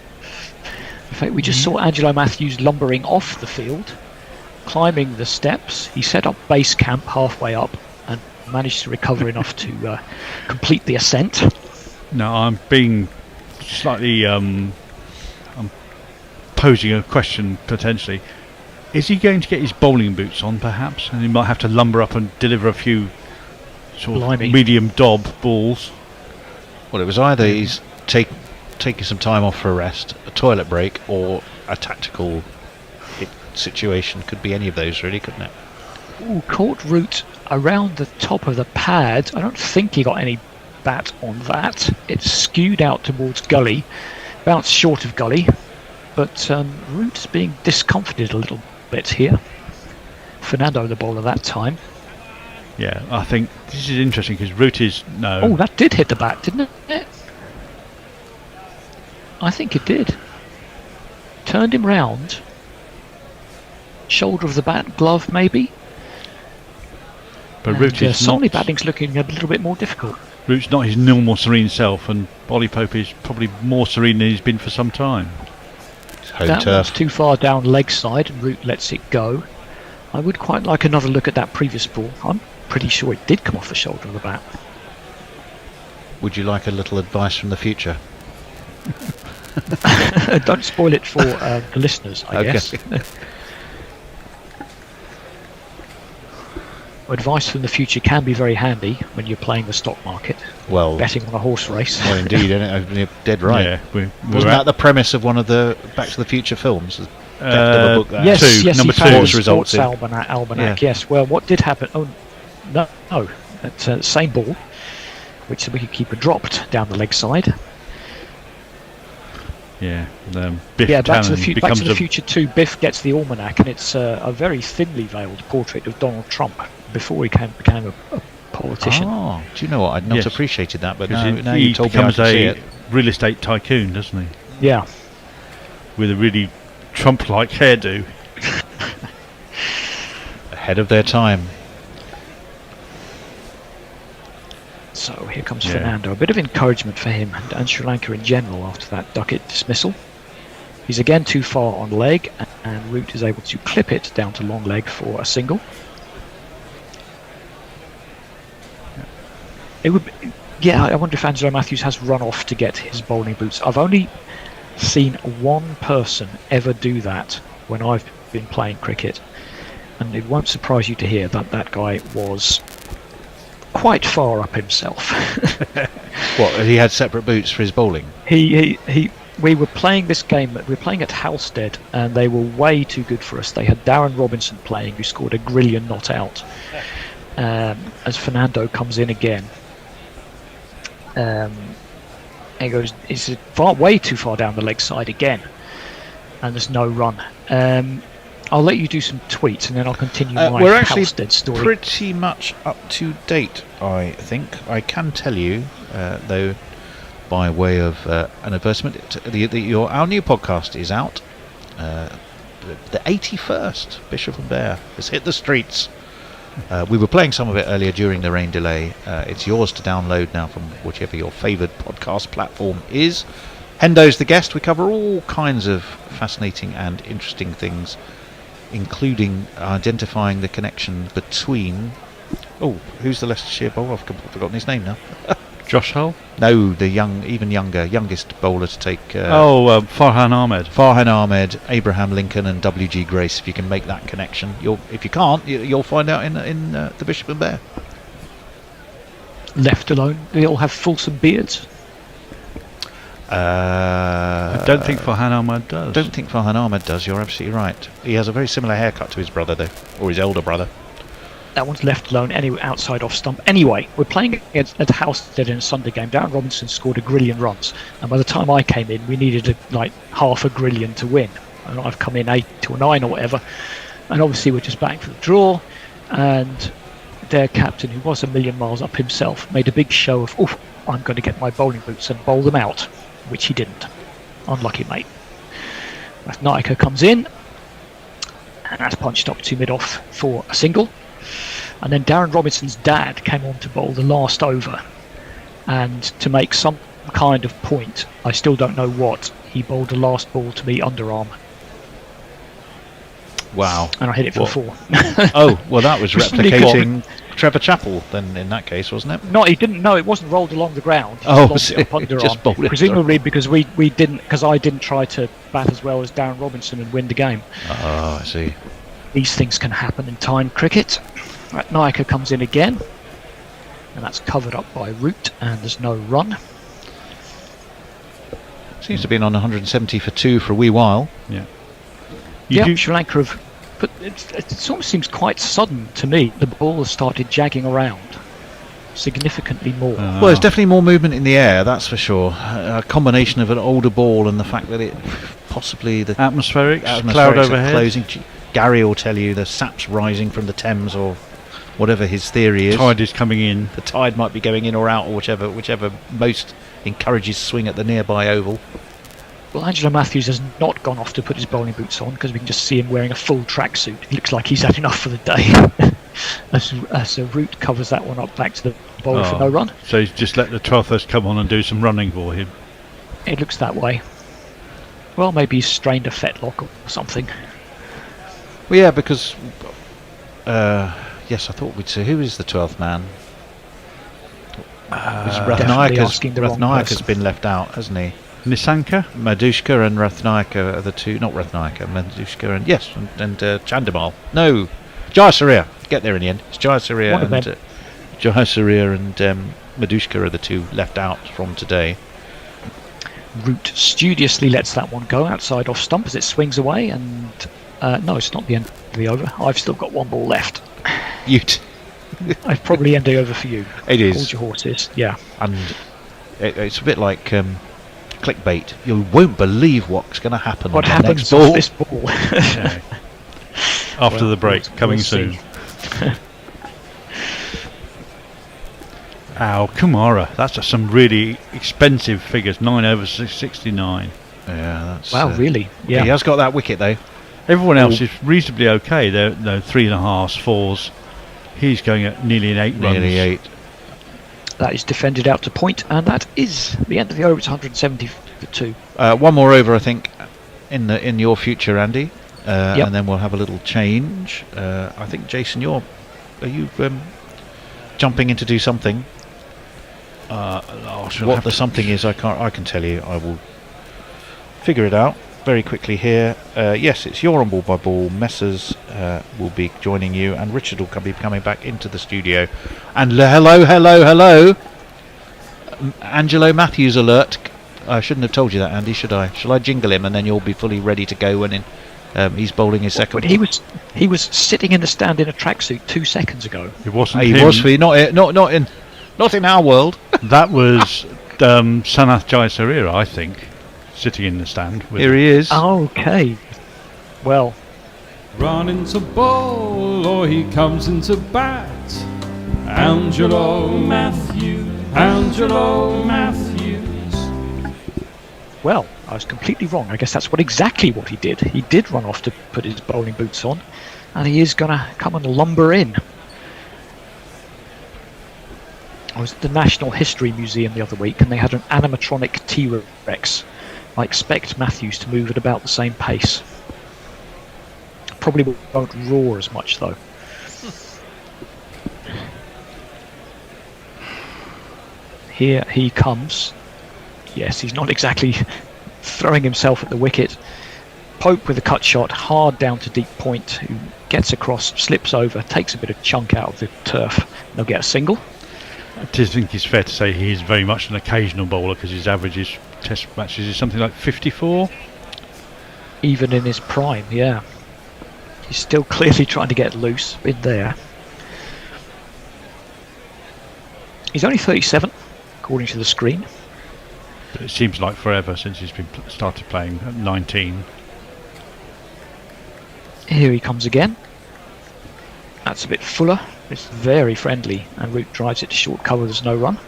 In fact, we just saw Angelo Matthews lumbering off the field, climbing the steps. He set up base camp halfway up and managed to recover enough to complete the ascent. No, I'm being slightly I'm posing a question potentially. Is he going to get his bowling boots on perhaps, and he might have to lumber up and deliver a few sort of medium dob balls? Well, it was either he's taking some time off for a rest, a toilet break, or a tactical situation. Could be any of those really, couldn't it? Ooh, caught Root around the top of the pad. I don't think he got any bat on that. It skewed out towards gully, bounced short of gully, but Root's being discomforted a little bit here. Fernando the bowler that time. Yeah, I think this is interesting because Root is Oh, that did hit the bat, didn't it? I think it did. Turned him round. Shoulder of the bat, glove maybe. But And, Root is suddenly not. batting's looking a little bit more difficult. Root's not his normal serene self, and Bolly Pope is probably more serene than he's been for some time. That one's too far down leg side, and Root lets it go. I would quite like another look at that previous ball. I'm pretty sure it did come off the shoulder of the bat. Would you like a little advice from the future? Don't spoil it for the listeners, I guess. Advice from the future can be very handy when you're playing the stock market. Well, betting on a horse race. Well, indeed, you're dead right. Yeah, Wasn't that the premise of one of the Back to the Future films? Yes, number he two. found the sports almanac. Yeah. Yes. Well, what did happen? Oh, no. That same ball, which the wicketkeeper dropped down the leg side. Yeah. Biff Back to Tannen the Future 2. Biff gets the almanac, and it's a very thinly veiled portrait of Donald Trump before he became a politician. Oh, do you know what? I'd not appreciated that, but now he you told me I becomes can see a it. real estate tycoon, doesn't he? Yeah. With a really Trump-like hairdo. Ahead of their time. So here comes Fernando. A bit of encouragement for him and Sri Lanka in general after that Ducket dismissal. He's again too far on leg, and Root is able to clip it down to long leg for a single. It would, I wonder if Angelo Matthews has run off to get his bowling boots. I've only seen one person ever do that when I've been playing cricket, and it won't surprise you to hear that that guy was quite far up himself. What, he had separate boots for his bowling? We were playing this game, we were playing at Halstead, and they were way too good for us. They had Darren Robinson playing, who scored a Grillion not out, as Fernando comes in again. And he goes, it's way too far down the leg side again, and there's no run. I'll let you do some tweets, and then I'll continue my we're actually Halstead story. pretty much up to date, I think. I can tell you, though, by way of an advertisement, our new podcast is out. The 81st Bishop and Bear has hit the streets. We were playing some of it earlier during the rain delay. It's yours to download now from whichever your favoured podcast platform is. Hendo's the guest. We cover all kinds of fascinating and interesting things, including identifying the connection between... Oh, who's the Leicestershire bowler? I've forgotten his name now. Josh Hull? No, the youngest bowler to take... Farhan Ahmed. Farhan Ahmed, Abraham Lincoln and W.G. Grace. If you can make that connection. If you can't, you'll find out in the Bishop and Bear. Left alone, they all have fulsome beards. I don't think Farhan Ahmed does. Don't think Farhan Ahmed does, you're absolutely right. He has a very similar haircut to his brother, though, or his elder brother. That one's left alone, anyway, outside off stump. Anyway, we're playing at Halstead in a Sunday game. Darren Robinson scored a Grillion runs, and by the time I came in, we needed half a Grillion to win. And I've come in 8 to 9 or whatever, and obviously we're just batting for the draw. And their captain, who was a million miles up himself, made a big show of, "Oh, I'm going to get my bowling boots and bowl them out," which he didn't. Unlucky, mate. Naika comes in, and that's punched up to mid-off for a single. And then Darren Robinson's dad came on to bowl the last over, and to make some kind of point, I still don't know what, he bowled the last ball to me underarm. Wow. And I hit it for 4. Oh, well, that was Just replicating Trevor Chappell then in that case, wasn't it? No, he didn't. No, it wasn't rolled along the ground. He Oh, just lobbed it up just bowled underarm. it Presumably because I didn't try to bat as well as Darren Robinson and win the game. Oh, I see. These things can happen in time cricket. Right, Naika comes in again, and that's covered up by Root, and there's no run. Seems to have been on 170 for 2 for a wee while. Yeah. Sri Lanka have, but it almost seems quite sudden to me. The ball has started jagging around significantly more. Well, there's definitely more movement in the air, that's for sure. A combination of an older ball and the fact that it possibly the atmospherics cloud overhead. Closing. Gary will tell you the sap's rising from the Thames or whatever his theory is. Tide is coming in. The tide might be going in or out, or whichever most encourages swing at the nearby oval. Well, Angelo Matthews has not gone off to put his bowling boots on, because we can just see him wearing a full tracksuit. He looks like he's had enough for the day. as Root covers that one up back to the bowler for no run. So he's just let the 12th come on and do some running for him. It looks that way. Well, maybe he's strained a fetlock or something. Well, yeah, because yes, I thought we'd see who is the 12th man. Rathnayaka's been left out, hasn't he? Nisanka, Madushka and Rathnayaka are the two. Not Rathnayaka, Madushka and yes, and Chandimal. No, Jayasuriya. Get there in the end. It's Jayasuriya and Madushka are the two left out from today. Root studiously lets that one go outside off stump as it swings away, and no, it's not the end of the over. I've still got one ball left. I've probably end the over for you. It is. Hold your horses. Yeah. And it's a bit like clickbait. You won't believe what's going to happen. What on the happens next ball. with this ball? Yeah. After the break, coming soon. Ow, Kumara. That's just some really expensive figures. 9 over 69. Yeah, that's. Wow, really? Yeah. He has got that wicket though. Everyone else is reasonably okay. They're 3.5s, 4s. He's going at nearly an 8 runs. Nearly 8. That is defended out to point, and that is the end of the over. It's 170 for 2. One more over, I think, in your future, Andy. Yep. And then we'll have a little change. I think, Jason, are you jumping in to do something? What the something is, I can tell you. I will figure it out very quickly here. Yes, it's your on ball by ball. Messers will be joining you, and Richard will be coming back into the studio. And hello, Angelo Matthews alert. I shouldn't have told you that, Andy, should I? Shall I jingle him, and then you'll be fully ready to go when he's bowling his second? But he was sitting in the stand in a tracksuit 2 seconds ago. It wasn't he him. Was for you, not in our world. That was Sanath Jayasuriya, I think, sitting in the stand. Here he is. Okay. Well. Run into ball or he comes into bat. Angelo Matthews. Well, I was completely wrong. I guess that's exactly what he did. He did run off to put his bowling boots on, and he is going to come and lumber in. I was at the National History Museum the other week, and they had an animatronic T-Rex. I expect Matthews to move at about the same pace. Probably won't roar as much, though. Here he comes. Yes, he's not exactly throwing himself at the wicket. Pope with a cut shot, hard down to deep point, who gets across, slips over, takes a bit of chunk out of the turf. They'll get a single. I think it's fair to say he is very much an occasional bowler, because his averages test matches is something like 54. Even in his prime, yeah. He's still clearly trying to get loose in there. He's only 37, according to the screen. But it seems like forever since he's been started playing at 19. Here he comes again. That's a bit fuller. It's very friendly, and Root drives it to short cover. There's no run.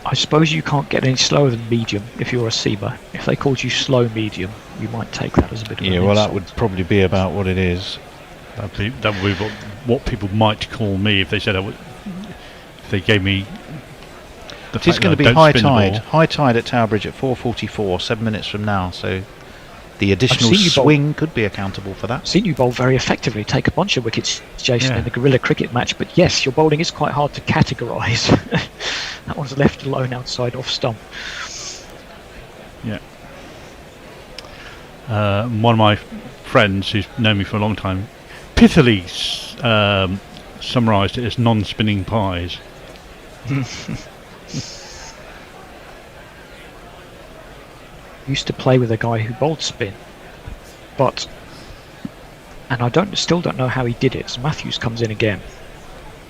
I suppose you can't get any slower than medium if you're a seamer. If they called you slow medium, you might take that as a bit of an well, insult. that would probably be about what it is. That would be what people might call me if they said if they gave me. It is going to be high tide. High tide at Tower Bridge at 4:44, 7 minutes from now. So the additional swing could be accountable for that. I've seen you bowl very effectively, take a bunch of wickets, Jason, in the Guerrilla Cricket match. But yes, your bowling is quite hard to categorise. That one's left alone outside off stump. Yeah. One of my friends who's known me for a long time pithily summarised it as non-spinning pies. Used to play with a guy who bowled spin, and I still don't know how he did it. So Matthews comes in again.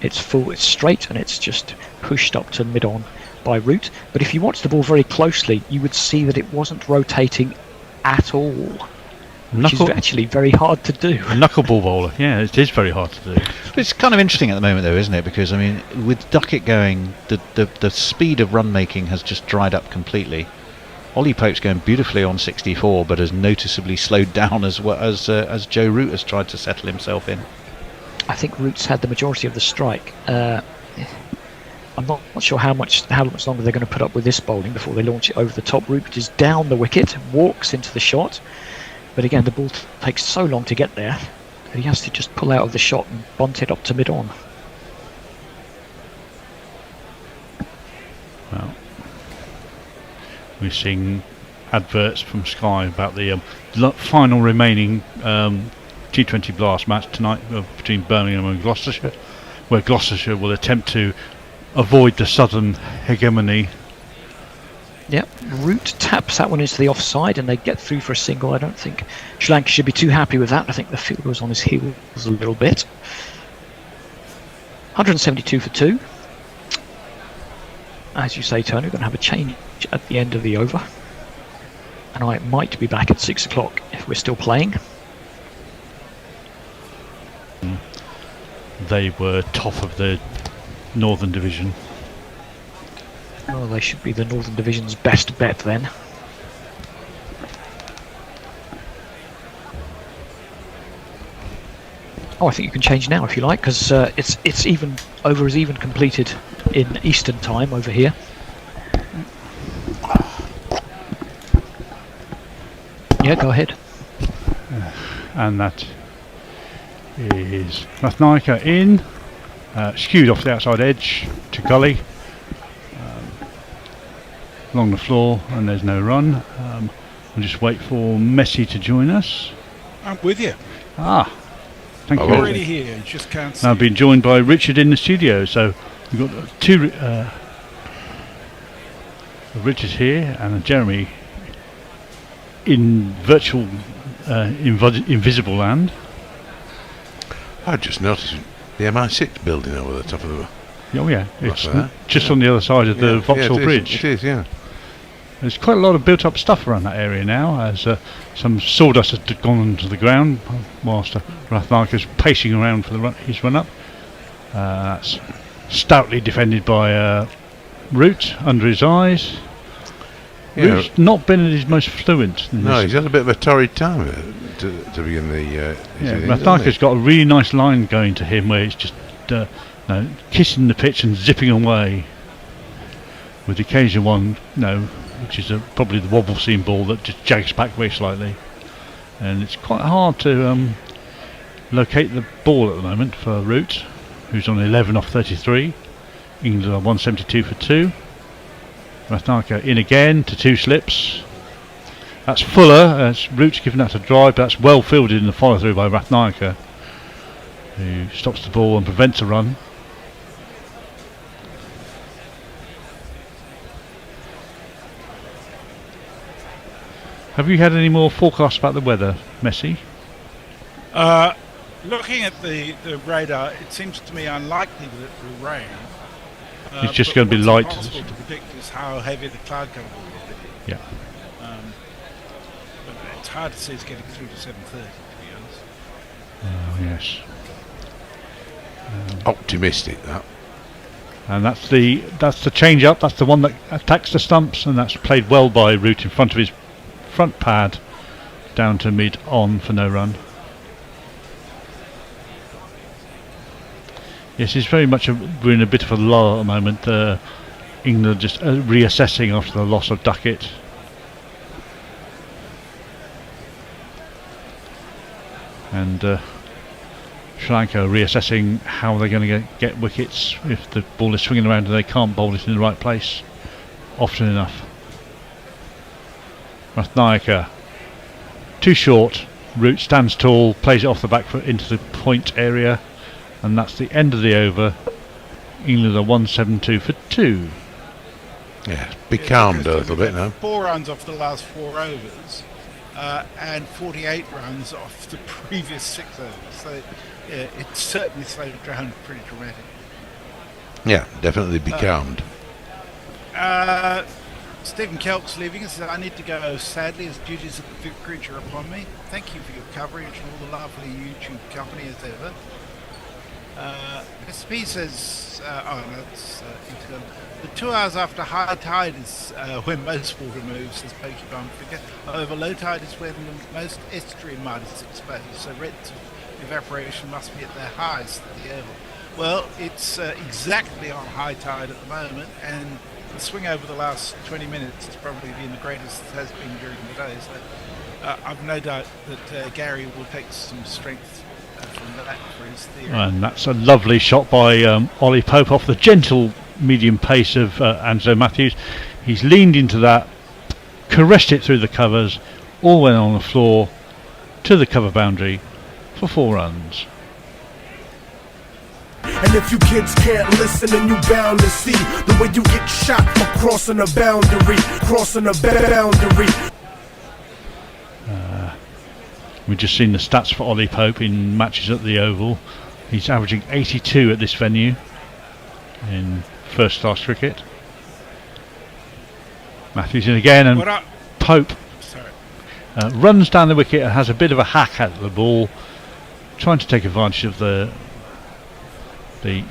It's full, it's straight, and it's just pushed up to mid-on by Root. But if you watch the ball very closely, you would see that it wasn't rotating at all, which is actually very hard to do. A knuckleball bowler, yeah, it is very hard to do. It's kind of interesting at the moment, though, isn't it? Because I mean, with Ducket going, the speed of run making has just dried up completely. Ollie Pope's going beautifully on 64, but has noticeably slowed down as well as Joe Root has tried to settle himself in. I think Root's had the majority of the strike. I'm not sure how much longer they're going to put up with this bowling before they launch it over the top. Root is down the wicket, walks into the shot, but again the ball takes so long to get there that he has to just pull out of the shot and bunt it up to mid-on. Well, we're seeing adverts from Sky about the final remaining T20 Blast match tonight between Birmingham and Gloucestershire, where Gloucestershire will attempt to avoid the southern hegemony. Yep, Root taps that one into the offside and they get through for a single. I don't think Sri Lanka should be too happy with that. I think the fielder was on his heels a little bit. 172 for 2. As you say, Tony, we're going to have a change at the end of the over. And I might be back at 6 o'clock if we're still playing. They were top of the Northern Division. Well, they should be the Northern Division's best bet then. Oh, I think you can change now if you like, because it's even over is even completed in Eastern time over here. Yeah, go ahead. And that is Rathnayaka in, skewed off the outside edge to gully, along the floor, and there's no run. We'll just wait for Messi to join us. I'm with you. Thank you. Already here, just can't see. Now I've been joined by Richard in the studio, so we've got two Richard here and Jeremy in virtual invisible land. I just noticed the MI6 building over the top of the... Oh yeah, it's just on the other side of the Vauxhall Bridge. It is, yeah. There's quite a lot of built-up stuff around that area now, as some sawdust has gone onto the ground, whilst Rathnayaka's pacing around for his run-up. That's stoutly defended by Root under his eyes. Yeah. Root's not been at his most fluent. No, he's had a bit of a torrid time to begin the... Rathnayaka's got a really nice line going to him where he's just kissing the pitch and zipping away, with the occasional one, which is probably the wobble seam ball that just jags back very slightly, and it's quite hard to locate the ball at the moment for Root, who's on 11 off 33. England are 172 for 2. Rathnayaka in again to 2 slips. That's Fuller. Root's given that a drive, but that's well fielded in the follow through by Rathnayaka, who stops the ball and prevents a run. Have you had any more forecasts about the weather, Messi? Looking at the radar, it seems to me unlikely that it will rain. It's just going to be light. What's impossible to predict is how heavy the cloud cover will be. Yeah. But it's hard to see it's getting through to 7:30, to be honest. Yes. Optimistic, that. And that's the change up. That's the one that attacks the stumps, and that's played well by Root in front of his front pad, down to mid on for no run. Yes, it's very much we're in a bit of a lull at the moment. England just reassessing after the loss of Ducket. And Sri Lanka reassessing how they're going to get wickets if the ball is swinging around and they can't bowl it in the right place often enough. Rathnayaka, too short. Root stands tall, plays it off the back foot into the point area, and that's the end of the over. England are 172 for 2. Yeah, be calmed a little bit now. 4 runs off the last 4 overs, and 48 runs off the previous 6 overs. So yeah, it certainly slowed down pretty dramatically. Yeah, definitely be calmed. Stephen Kelk's leaving us. I need to go, sadly, as duties of the vicarage are upon me. Thank you for your coverage and all the lovely YouTube company as ever. SP says, that's Intergun. The 2 hours after high tide is when most water moves, says Pokemon figure. However, low tide is when the most estuary mud is exposed, so rates of evaporation must be at their highest at the Oval. Well, it's exactly on high tide at the moment, and the swing over the last 20 minutes has probably been the greatest it has been during the day. So I've no doubt that Gary will take some strength from that for his theory. And that's a lovely shot by Ollie Pope off the gentle medium pace of Angelo Matthews. He's leaned into that, caressed it through the covers, all went on the floor to the cover boundary for 4 runs. And if you kids can't listen, then you bound to see the way you get shot for crossing a boundary, crossing a boundary. We've just seen the stats for Ollie Pope in matches at the Oval. He's averaging 82 at this venue in first class cricket. Matthews in again, and Pope runs down the wicket and has a bit of a hack at the ball, trying to take advantage of the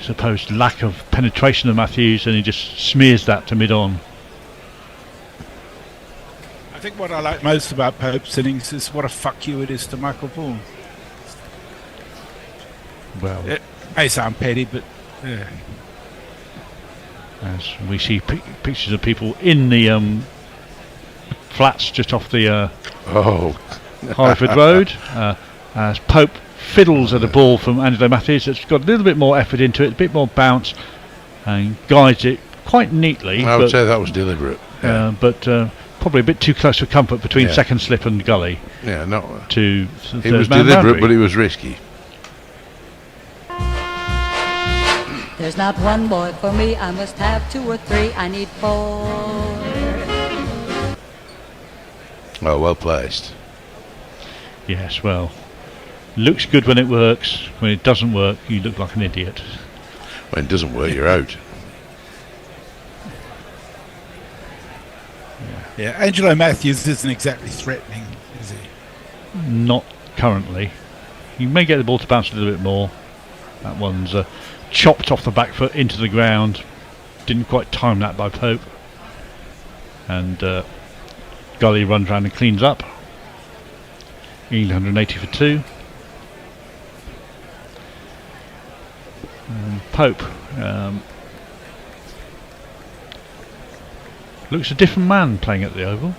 supposed lack of penetration of Matthews, and he just smears that to mid-on. I think what I like most about Pope's innings is what a fuck you it is to Michael Vaughan. Well, it may sound petty, but yeah. As we see pictures of people in the flats just off the Hereford Road, as Pope fiddles at a ball from Angelo Matthews that's got a little bit more effort into it, a bit more bounce, and guides it quite neatly. I would say that was deliberate. Yeah. But probably a bit too close for comfort between second slip and gully. Yeah, not. To it was deliberate, but it was risky. There's not one boy for me, I must have 2 or 3, I need 4. Oh, well placed. Yes, well, looks good when it works. When it doesn't work, you look like an idiot. When it doesn't work, you're out. Yeah, Angelo Matthews isn't exactly threatening, is he? Not currently. You may get the ball to bounce a little bit more. That one's chopped off the back foot into the ground. Didn't quite time that by Pope. And Gully runs round and cleans up. England 180 for 2. Pope looks a different man playing at the Oval.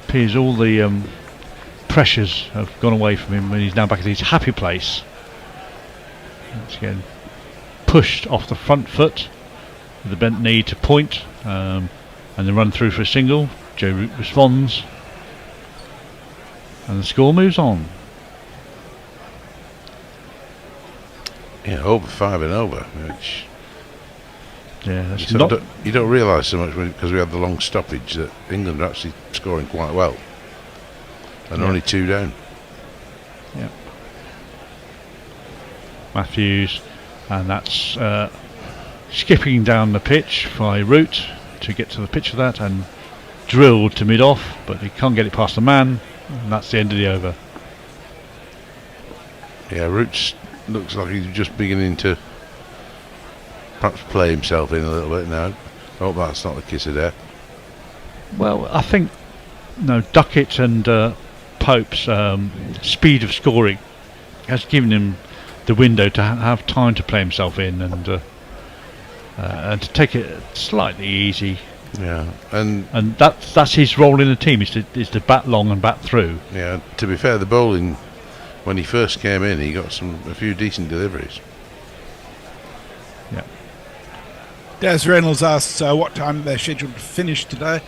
Appears all the pressures have gone away from him, and he's now back at his happy place. Once again, pushed off the front foot with the bent knee to point, and then run through for a single. Joe Root responds, and the score moves on. Yeah, over 5 and over, which that's you don't realise so much because we had the long stoppage that England are actually scoring quite well, and only 2 down. Yeah. Matthews, and that's skipping down the pitch by Root to get to the pitch of that, and drilled to mid-off, but he can't get it past the man, and that's the end of the over. Yeah, Root looks like he's just beginning to perhaps play himself in a little bit now. I hope that's not the kiss of death. Well, I think Ducket and Pope's speed of scoring has given him the window to have time to play himself in and to take it slightly easy. Yeah, and that's his role in the team is to bat long and bat through. Yeah, to be fair, the bowling when he first came in, he got a few decent deliveries. Yeah. Des Reynolds asks what time they're scheduled to finish today.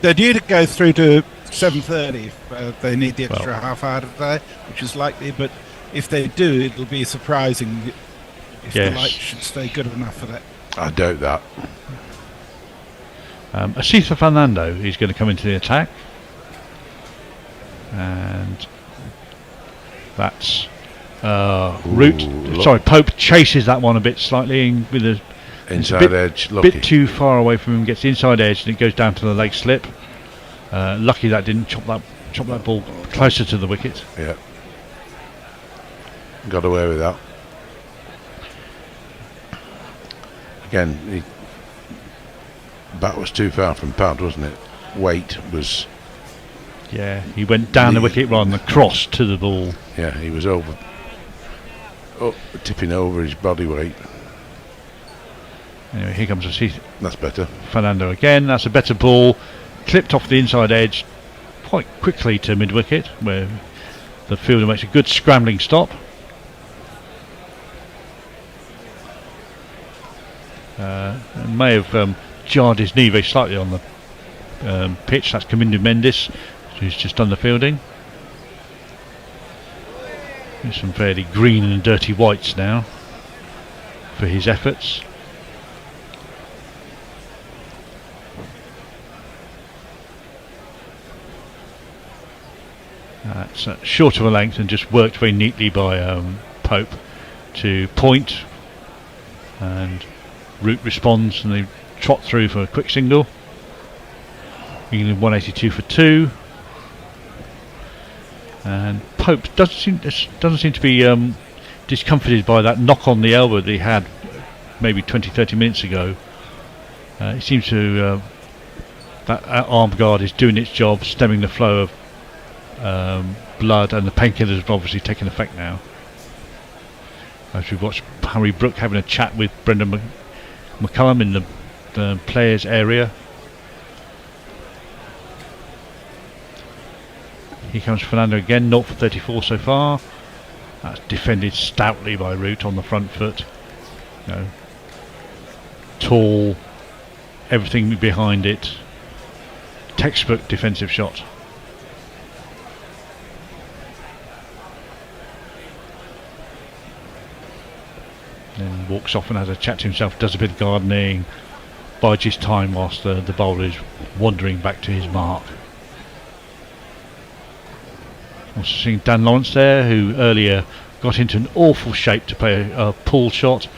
They're due to go through to 7:30 if they need the extra half hour today, which is likely. But if they do, it'll be surprising if the light should stay good enough for that. I doubt that. Asifa Fernando is going to come into the attack, and that's Root. Sorry, Pope chases that one a bit slightly with a inside edge. Bit too far away from him. Gets the inside edge and it goes down to the leg slip. Lucky that didn't chop that ball closer to the wicket. Yeah. got away with that. Again, bat was too far from pad, wasn't it? Weight was. Yeah, he went down the wicket rather than across to the ball. Yeah, he was tipping over his body weight. Anyway, here comes that's better. Fernando again. That's a better ball, clipped off the inside edge quite quickly to mid wicket, where the fielder makes a good scrambling stop. May have jarred his knee very slightly on the pitch. That's Kamindu Mendes, who's just done the fielding. There's some fairly green and dirty whites now for his efforts. It's short of a length and just worked very neatly by Pope to point, and Root responds and they trot through for a quick single. England 182 for 2, and Pope doesn't seem to be discomforted by that knock on the elbow that he had maybe 20-30 minutes ago. It seems to that arm guard is doing its job, stemming the flow of blood, and the painkillers have obviously taken effect now. As we've watched Harry Brook having a chat with Brendan McCullum in the players area. Here comes Fernando again, 0 for 34 so far. That's defended stoutly by Root on the front foot. Tall, everything behind it. Textbook defensive shot. Then walks off and has a chat to himself, does a bit of gardening, bides his time whilst the bowler is wandering back to his mark. Also seeing Dan Lawrence there, who earlier got into an awful shape to play a pull shot,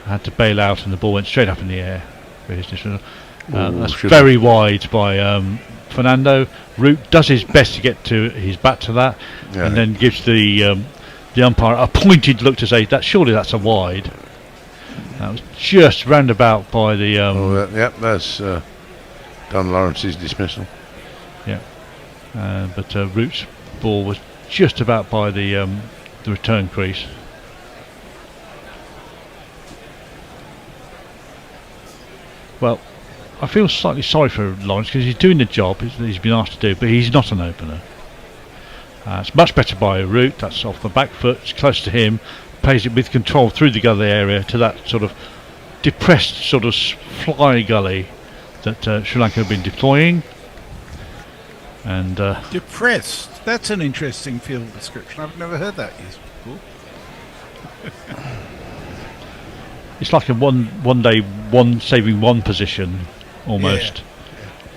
had to bail out and the ball went straight up in the air for his dismissal. That's very wide by Fernando. Root does his best to get to his bat to that, and then gives the umpire a pointed look to say that surely that's a wide. That was just roundabout by the. That's Dan Lawrence's dismissal. Yeah, but Root's ball was just about by the return crease. Well, I feel slightly sorry for Lawrence because he's doing the job he's been asked to do, but he's not an opener. It's much better by Root. That's off the back foot, it's close to him, plays it with control through the gully area to that sort of depressed sort of fly gully that Sri Lanka have been deploying. And depressed. That's an interesting field description. I've never heard that used before. It's like a one day saving one position almost.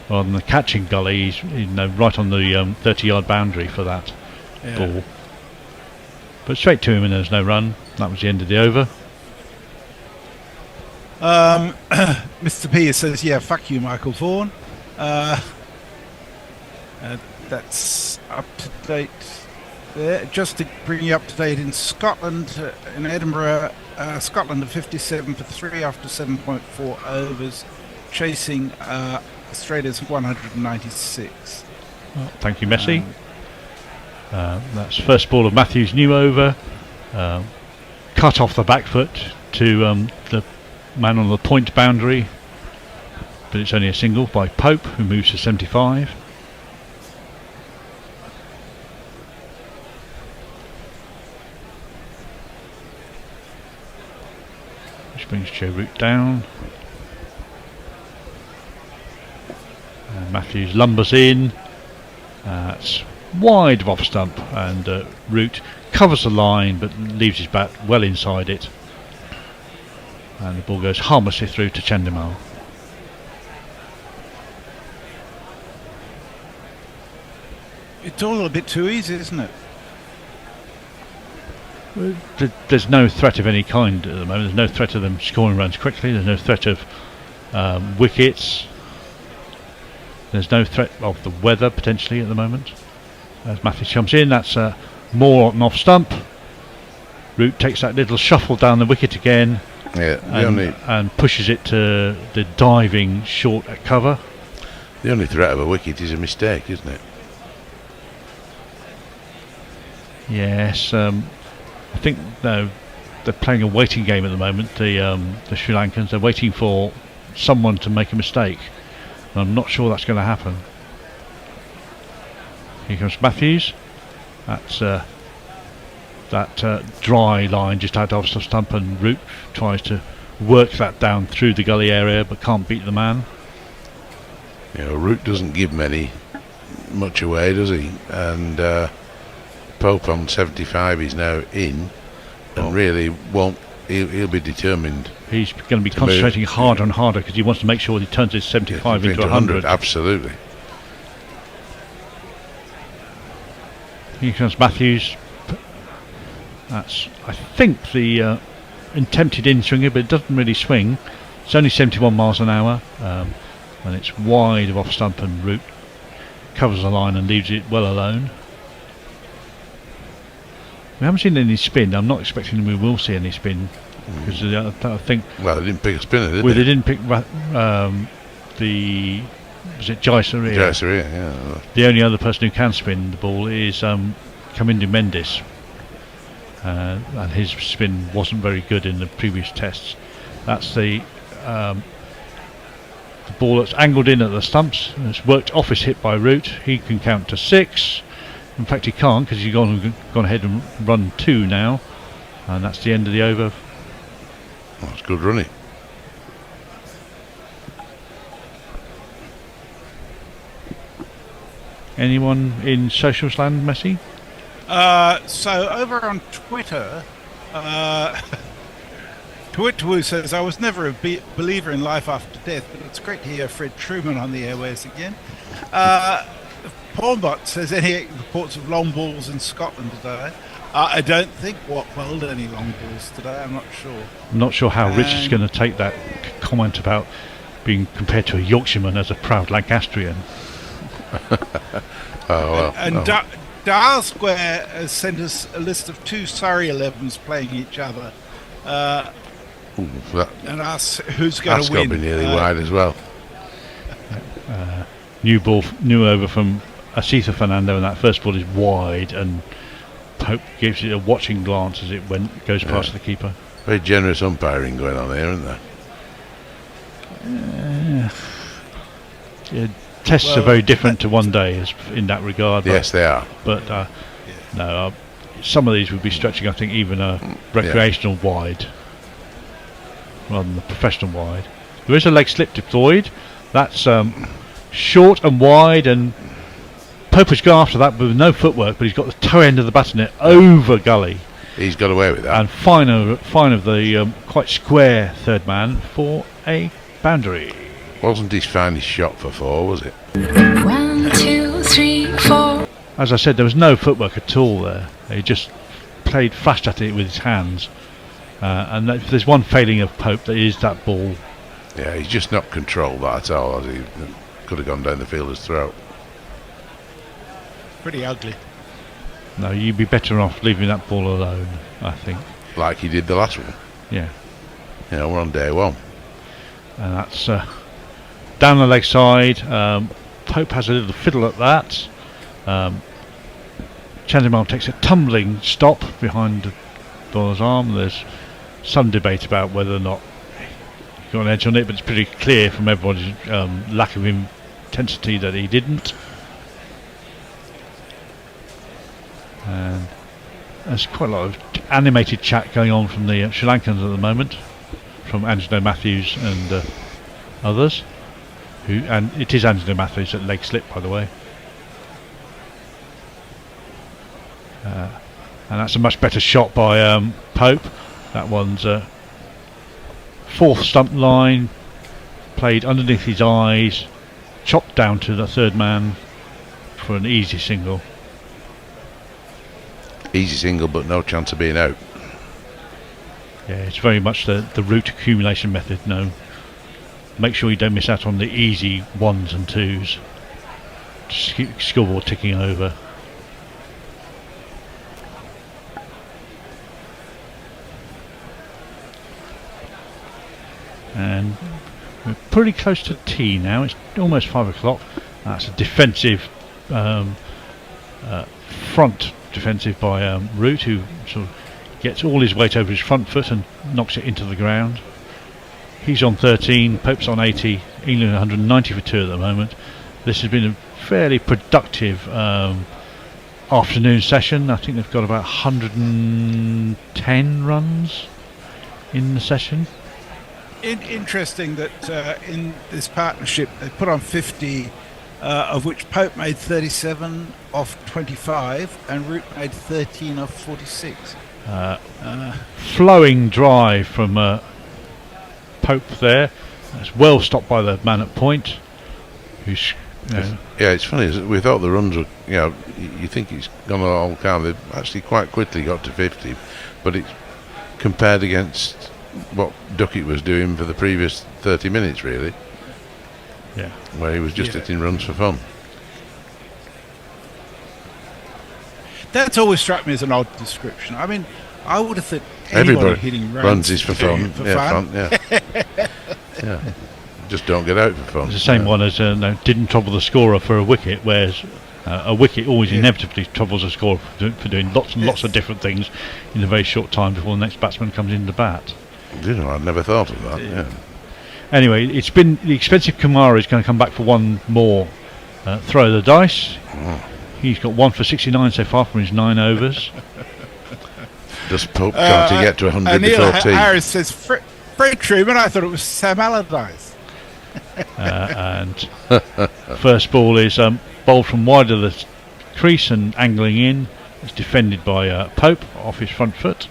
Rather than the catching gully, he's right on the 30-yard boundary for that ball. But straight to him and there's no run. That was the end of the over. Mr. P says, "Yeah, fuck you, Michael Vaughan." That's up to date there. Just to bring you up to date, in Scotland, in Edinburgh, Scotland are 57 for 3 after 7.4 overs, chasing Australia's 196. Well, thank you, Messi. That's first ball of Matthews' new over. Cut off the back foot to the man on the point boundary, but it's only a single by Pope, who moves to 75. Which brings Joe Root down. Matthews lumbers in. It's wide of off stump, and Root covers the line but leaves his bat well inside it. And the ball goes harmlessly through to Chandimal. It's all a bit too easy, isn't it? There's no threat of any kind at the moment. There's no threat of them scoring runs quickly. There's no threat of wickets. There's no threat of the weather potentially at the moment. As Matthews comes in, that's more on off stump. Root takes that little shuffle down the wicket again. Yeah, and pushes it to the diving short at cover. The only threat of a wicket is a mistake, isn't it? Yes, I think they're playing a waiting game at the moment. The Sri Lankans, they're waiting for someone to make a mistake. And I'm not sure that's going to happen. Here comes Matthews. That's that dry line just out of stump, and Root tries to work that down through the gully area but can't beat the man. You know, Root doesn't give much away, does he? And Pope on 75 is now in, and really won't. He'll be determined. He's going to be concentrating harder and harder because he wants to make sure he turns his 75 into 100. Absolutely. Here comes Matthews. That's, I think, the attempted in-swinger, but it doesn't really swing. It's only 71 miles an hour, and it's wide of off-stump, and Root covers the line and leaves it well alone. We haven't seen any spin. I'm not expecting we will see any spin, because I think... Well, they didn't pick a spinner, did they? They didn't pick was it Jaisaria? Jaisaria, yeah. The only other person who can spin the ball is Kamindu Mendes. And his spin wasn't very good in the previous tests. That's the ball that's angled in at the stumps. It's worked off his hit by Root. He can count to 6. In fact, he can't because he's gone ahead and run 2 now, and that's the end of the over. Oh, that's good running. Anyone in socials land, Messi? So over on Twitter, Twitwoo says, I was never a believer in life after death, but it's great to hear Fred Truman on the airways again. Pornbot says, any reports of long balls in Scotland today? I don't think Watwell did any long balls today, I'm not sure. I'm not sure how Rich is going to take that comment about being compared to a Yorkshireman as a proud Lancastrian. Dial Square has sent us a list of 2 Surrey 11s playing each other, and asks who's going to win. That's got to be nearly wide as well. New over from Asitha Fernando, and that first ball is wide, and Pope gives it a watching glance as it goes past the keeper. Very generous umpiring going on here, isn't there? Tests are very different to one day in that regard. Yes, they are. But some of these would be stretching, I think, even a recreational wide rather than the professional wide. There is a leg slip deployed. That's short and wide, and Pope has gone after that with no footwork, but he's got the toe end of the bassinet over gully. He's got away with that. And fine of the quite square third man for a boundary. Wasn't his finest shot for 4, was it? 1, 2, 3, 4. As I said, there was no footwork at all there. He just played fast at it with his hands. And if there's one failing of Pope, that is that ball. Yeah, he's just not controlled that at all, as he could have gone down the fielder's throat. Pretty ugly. No, you'd be better off leaving that ball alone, I think. Like he did the last one. Yeah. You know, we're on day 1. And that's down the leg side. Pope has a little fiddle at that. Chandimal takes a tumbling stop behind the bowler's arm. There's some debate about whether or not he got an edge on it, but it's pretty clear from everybody's lack of intensity that he didn't. And there's quite a lot of animated chat going on from the Sri Lankans at the moment, from Angelo Matthews and others. And it is Angelo Matthews at leg slip, by the way. And that's a much better shot by Pope. That one's 4th stump line, played underneath his eyes, chopped down to the third man for an easy single. Easy single, but no chance of being out. Yeah, it's very much the root accumulation method. No, make sure you don't miss out on the easy 1s and 2s. Just keep scoreboard ticking over. And we're pretty close to tea now. It's almost 5 o'clock. That's a defensive front defensive by Root, who sort of gets all his weight over his front foot and knocks it into the ground. He's on 13, Pope's on 80, England 190 for 2 at the moment. This has been a fairly productive afternoon session. I think they've got about 110 runs in the session. Interesting that in this partnership they put on 50, of which Pope made 37 off 25 and Root made 13 off 46. Flowing drive from Pope there. That's well stopped by the man at point. Who's, yeah, it's funny. We thought the runs were, you think it's gone all calm. They've actually quite quickly got to 50, but it's compared against what Ducket was doing for the previous 30 minutes, really. Yeah, where he was just hitting runs for fun. That's always struck me as an odd description. I mean, I would have thought everybody hitting runs is for fun. Fun. Yeah. Just don't get out for fun. It's the same one as didn't trouble the scorer for a wicket, whereas a wicket always inevitably troubles a scorer for doing lots and lots of different things in a very short time before the next batsman comes in to bat. I'd never thought of that. Yeah. Anyway, it's been the expensive Kamara is going to come back for one more throw of the dice. He's got 1 for 69 so far from his 9 overs. Does Pope try to get to 100 before tea? Harris says, Fred Truman, I thought it was Sam Allardyce. And first ball is bowled from wide of the crease and angling in. It's defended by Pope off his front foot.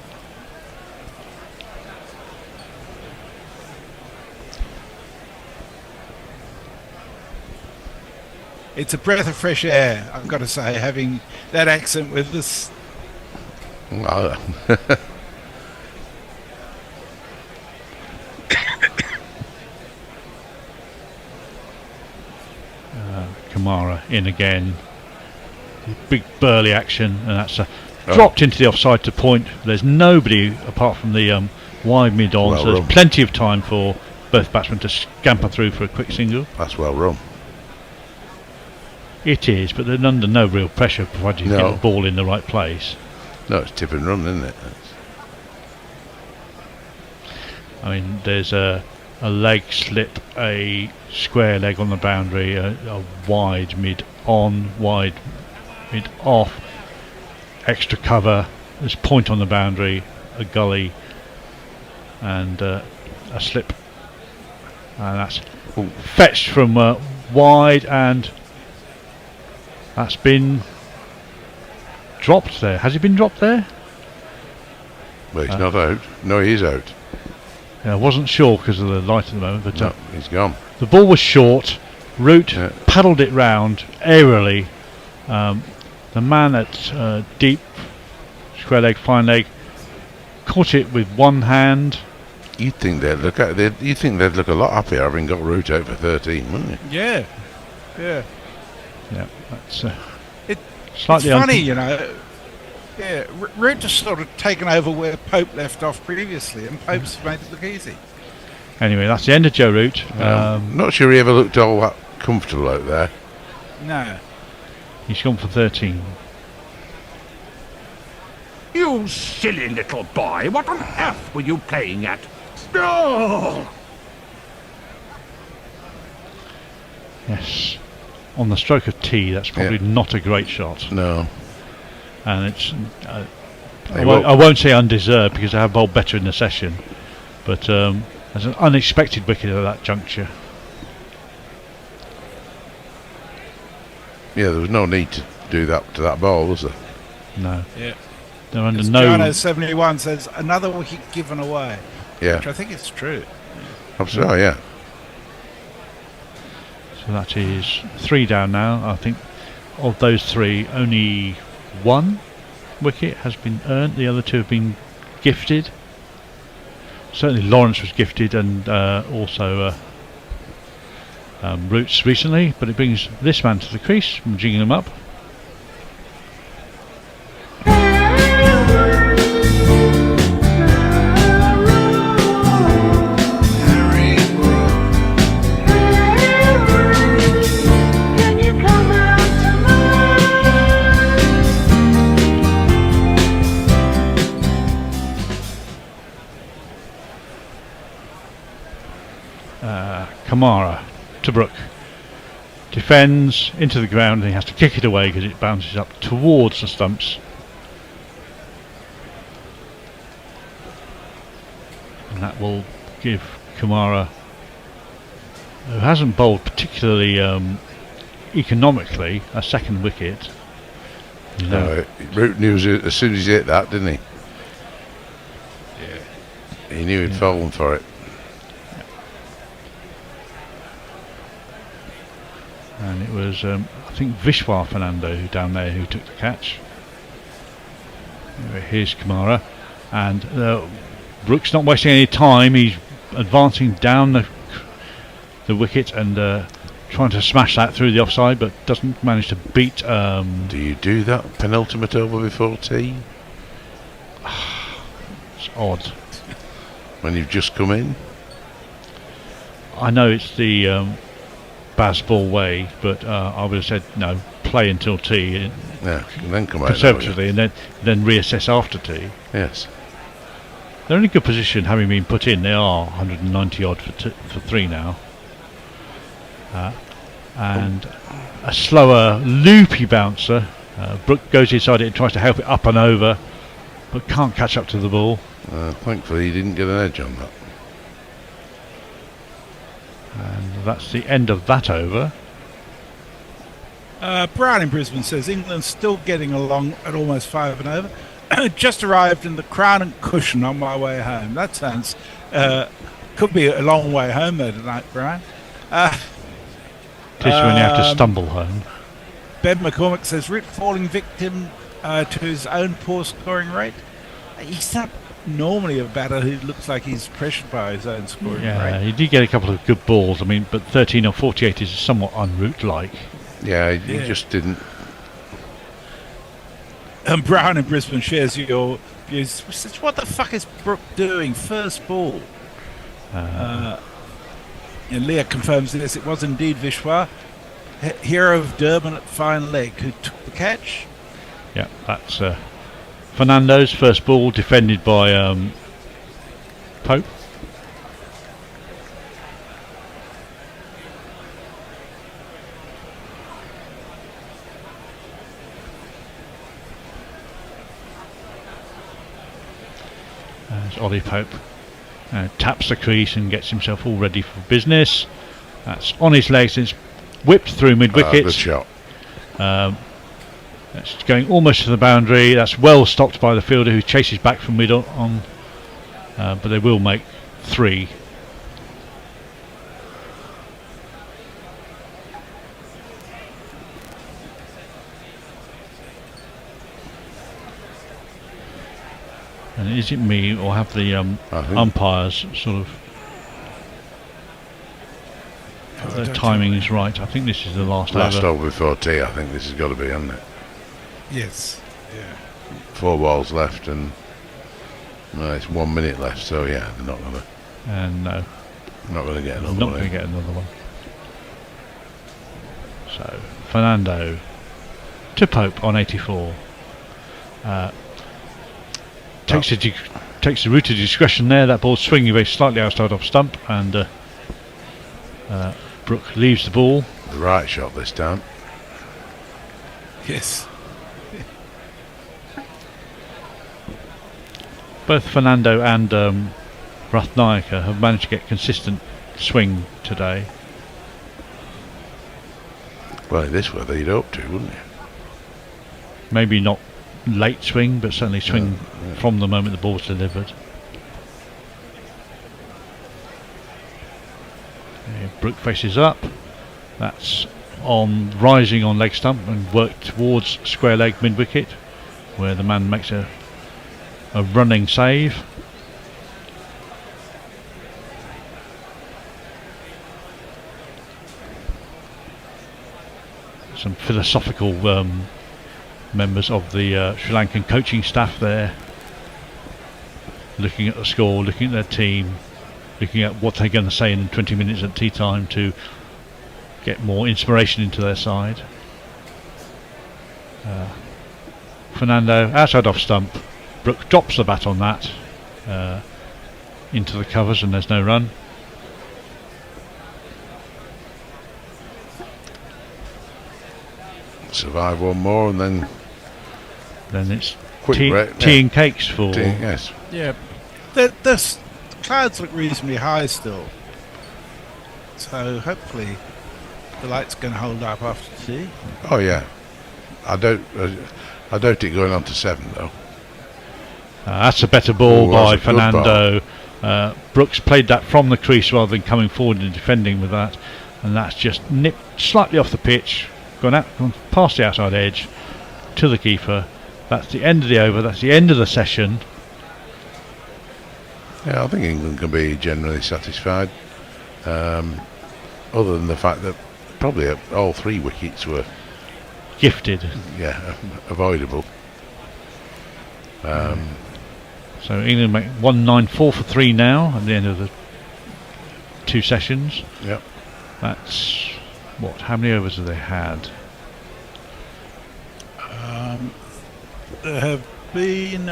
It's a breath of fresh air, I've got to say, having that accent with this. Kamara in again. Big burly action, and that's dropped into the offside to point. There's nobody apart from the wide mid-on, so there's plenty of time for both batsmen to scamper through for a quick single. That's well run. It is, but they're under no real pressure provided you get the ball in the right place. No, it's tip and run, isn't it? I mean, there's a leg slip, a square leg on the boundary, a wide mid-on, wide mid-off, extra cover, there's point on the boundary, a gully, and a slip. And that's fetched from wide, and that's been dropped there. Has he been dropped there? Well, he's not out. No, he is out. Yeah, I wasn't sure because of the light at the moment, but no, he's gone. The ball was short. Root paddled it round aerially. The man at deep, square leg, fine leg, caught it with one hand. You'd think they'd look a lot happier having got Root out for 13, wouldn't you? Yeah. That's it's slightly funny, Yeah, Root has sort of taken over where Pope left off previously, and Pope's made it look easy. Anyway, that's the end of Joe Root. Not sure he ever looked all that comfortable out there. No. He's gone for 13. You silly little boy, what on earth were you playing at? No! Yes. On the stroke of tea, that's probably not a great shot. No. And it's I won't say undeserved because I have bowled better in the session, but as an unexpected wicket at that juncture. Yeah, there was no need to do that to that ball, was there? No. Yeah. They're under Jono 71 says another wicket given away. Yeah. Which I think is true. Absolutely, yeah. So that is 3 down now. I think of those 3, only 1 wicket has been earned. The other 2 have been gifted. Certainly Lawrence was gifted, and also Roots recently, but it brings this man to the crease from jigging him up. Harry Kamara to Brook. Defends into the ground and he has to kick it away because it bounces up towards the stumps. And that will give Kamara, who hasn't bowled particularly economically, a second wicket. No, Root knew it as soon as he hit that, didn't he? Yeah. He knew he'd fallen for it. And it was, I think, Vishwa Fernando down there who took the catch. Here's Kamara, and Brook's not wasting any time. He's advancing down the wicket and trying to smash that through the offside, but doesn't manage to beat. Do you do that penultimate over before tea? It's odd. When you've just come in? I know it's the Bazball way, but I would have said no, play until tea. Yeah, and then come out conservatively, and then reassess after tea. Yes. They're in a good position, having been put in. They are 190 odd for 3 now. And a slower, loopy bouncer. Brook goes inside it and tries to help it up and over, but can't catch up to the ball. Thankfully, he didn't get an edge on that. And that's the end of that over. Brown in Brisbane says England's still getting along at almost 5 and over. Just arrived in the Crown and Cushion on my way home. That sounds could be a long way home though tonight, Brian. It is when you have to stumble home. Ben McCormick says Root falling victim to his own poor scoring rate. He's not normally a batter who looks like he's pressured by his own scoring rate. Yeah, he did get a couple of good balls. I mean, but 13 or 48 is somewhat un-Root-like. Yeah, he just didn't. And Brown in Brisbane shares your views. Says, what the fuck is Brook doing? First ball. And Leah confirms this. It was indeed Vishwa, hero of Durban at fine leg, who took the catch. Yeah, that's Fernando's first ball, defended by Pope. As Ollie Pope taps the crease and gets himself all ready for business. That's on his legs and it's whipped through mid-wicket. Good shot. That's going almost to the boundary. That's well stopped by the fielder who chases back from mid on. But they will make 3. And is it me or have the umpires sort of the timing is right? I think this is the last over before tea. I think this has got to be, hasn't it? Yes. Yeah. 4 balls left and it's 1 minute left. So yeah, they're not going to. And no, not going to get another not one. Not going to get another one. So Fernando to Pope on 84. Takes the route of discretion there. That ball swinging very slightly outside off stump, and Brook leaves the ball. The right shot this time. Yes. Both Fernando and Rathnayaka have managed to get consistent swing today. Well, in this weather you'd hope to, wouldn't you? Maybe not late swing, but certainly swing from the moment the ball's delivered. Brook faces up. That's on rising on leg stump and work towards square leg mid wicket, where the man makes a running save. Some philosophical members of the Sri Lankan coaching staff there, looking at the score, looking at their team, looking at what they're going to say in 20 minutes at tea time to get more inspiration into their side. Fernando outside off stump. Brook drops the bat on that into the covers and there's no run. survive one more, and then it's quick break. tea and cakes for. Yes. Yeah. The clouds look reasonably high still, so hopefully the light's going to hold up after tea. Oh yeah, I doubt it going on to 7 though. That's a better ball by That's a good Fernando. Brooks played that from the crease rather than coming forward and defending with that, and that's just nipped slightly off the pitch, gone past the outside edge to the keeper. That's the end of the over. That's the end of the session. Yeah, I think England can be generally satisfied, other than the fact that probably all 3 wickets were gifted. Yeah, avoidable. So England make 194 for 3 now at the end of the 2 sessions. Yep. That's what? How many overs have they had? There have been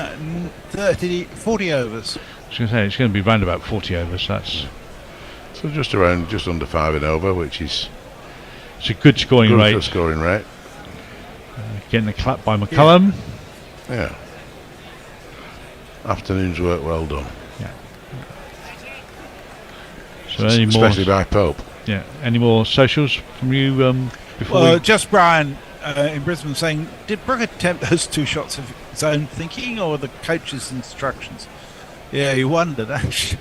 40 overs. I was going to say it's going to be round about 40 overs. That's so just under 5 and over, which is it's a good scoring rate. Good scoring rate. Getting the clap by McCullum. Yeah. Afternoon's work well done. Yeah. So any especially more, by Pope. Yeah. Any more socials from you before? Well, just Brian in Brisbane saying, did Brook attempt those 2 shots of his own thinking or the coach's instructions? Yeah, he wondered actually.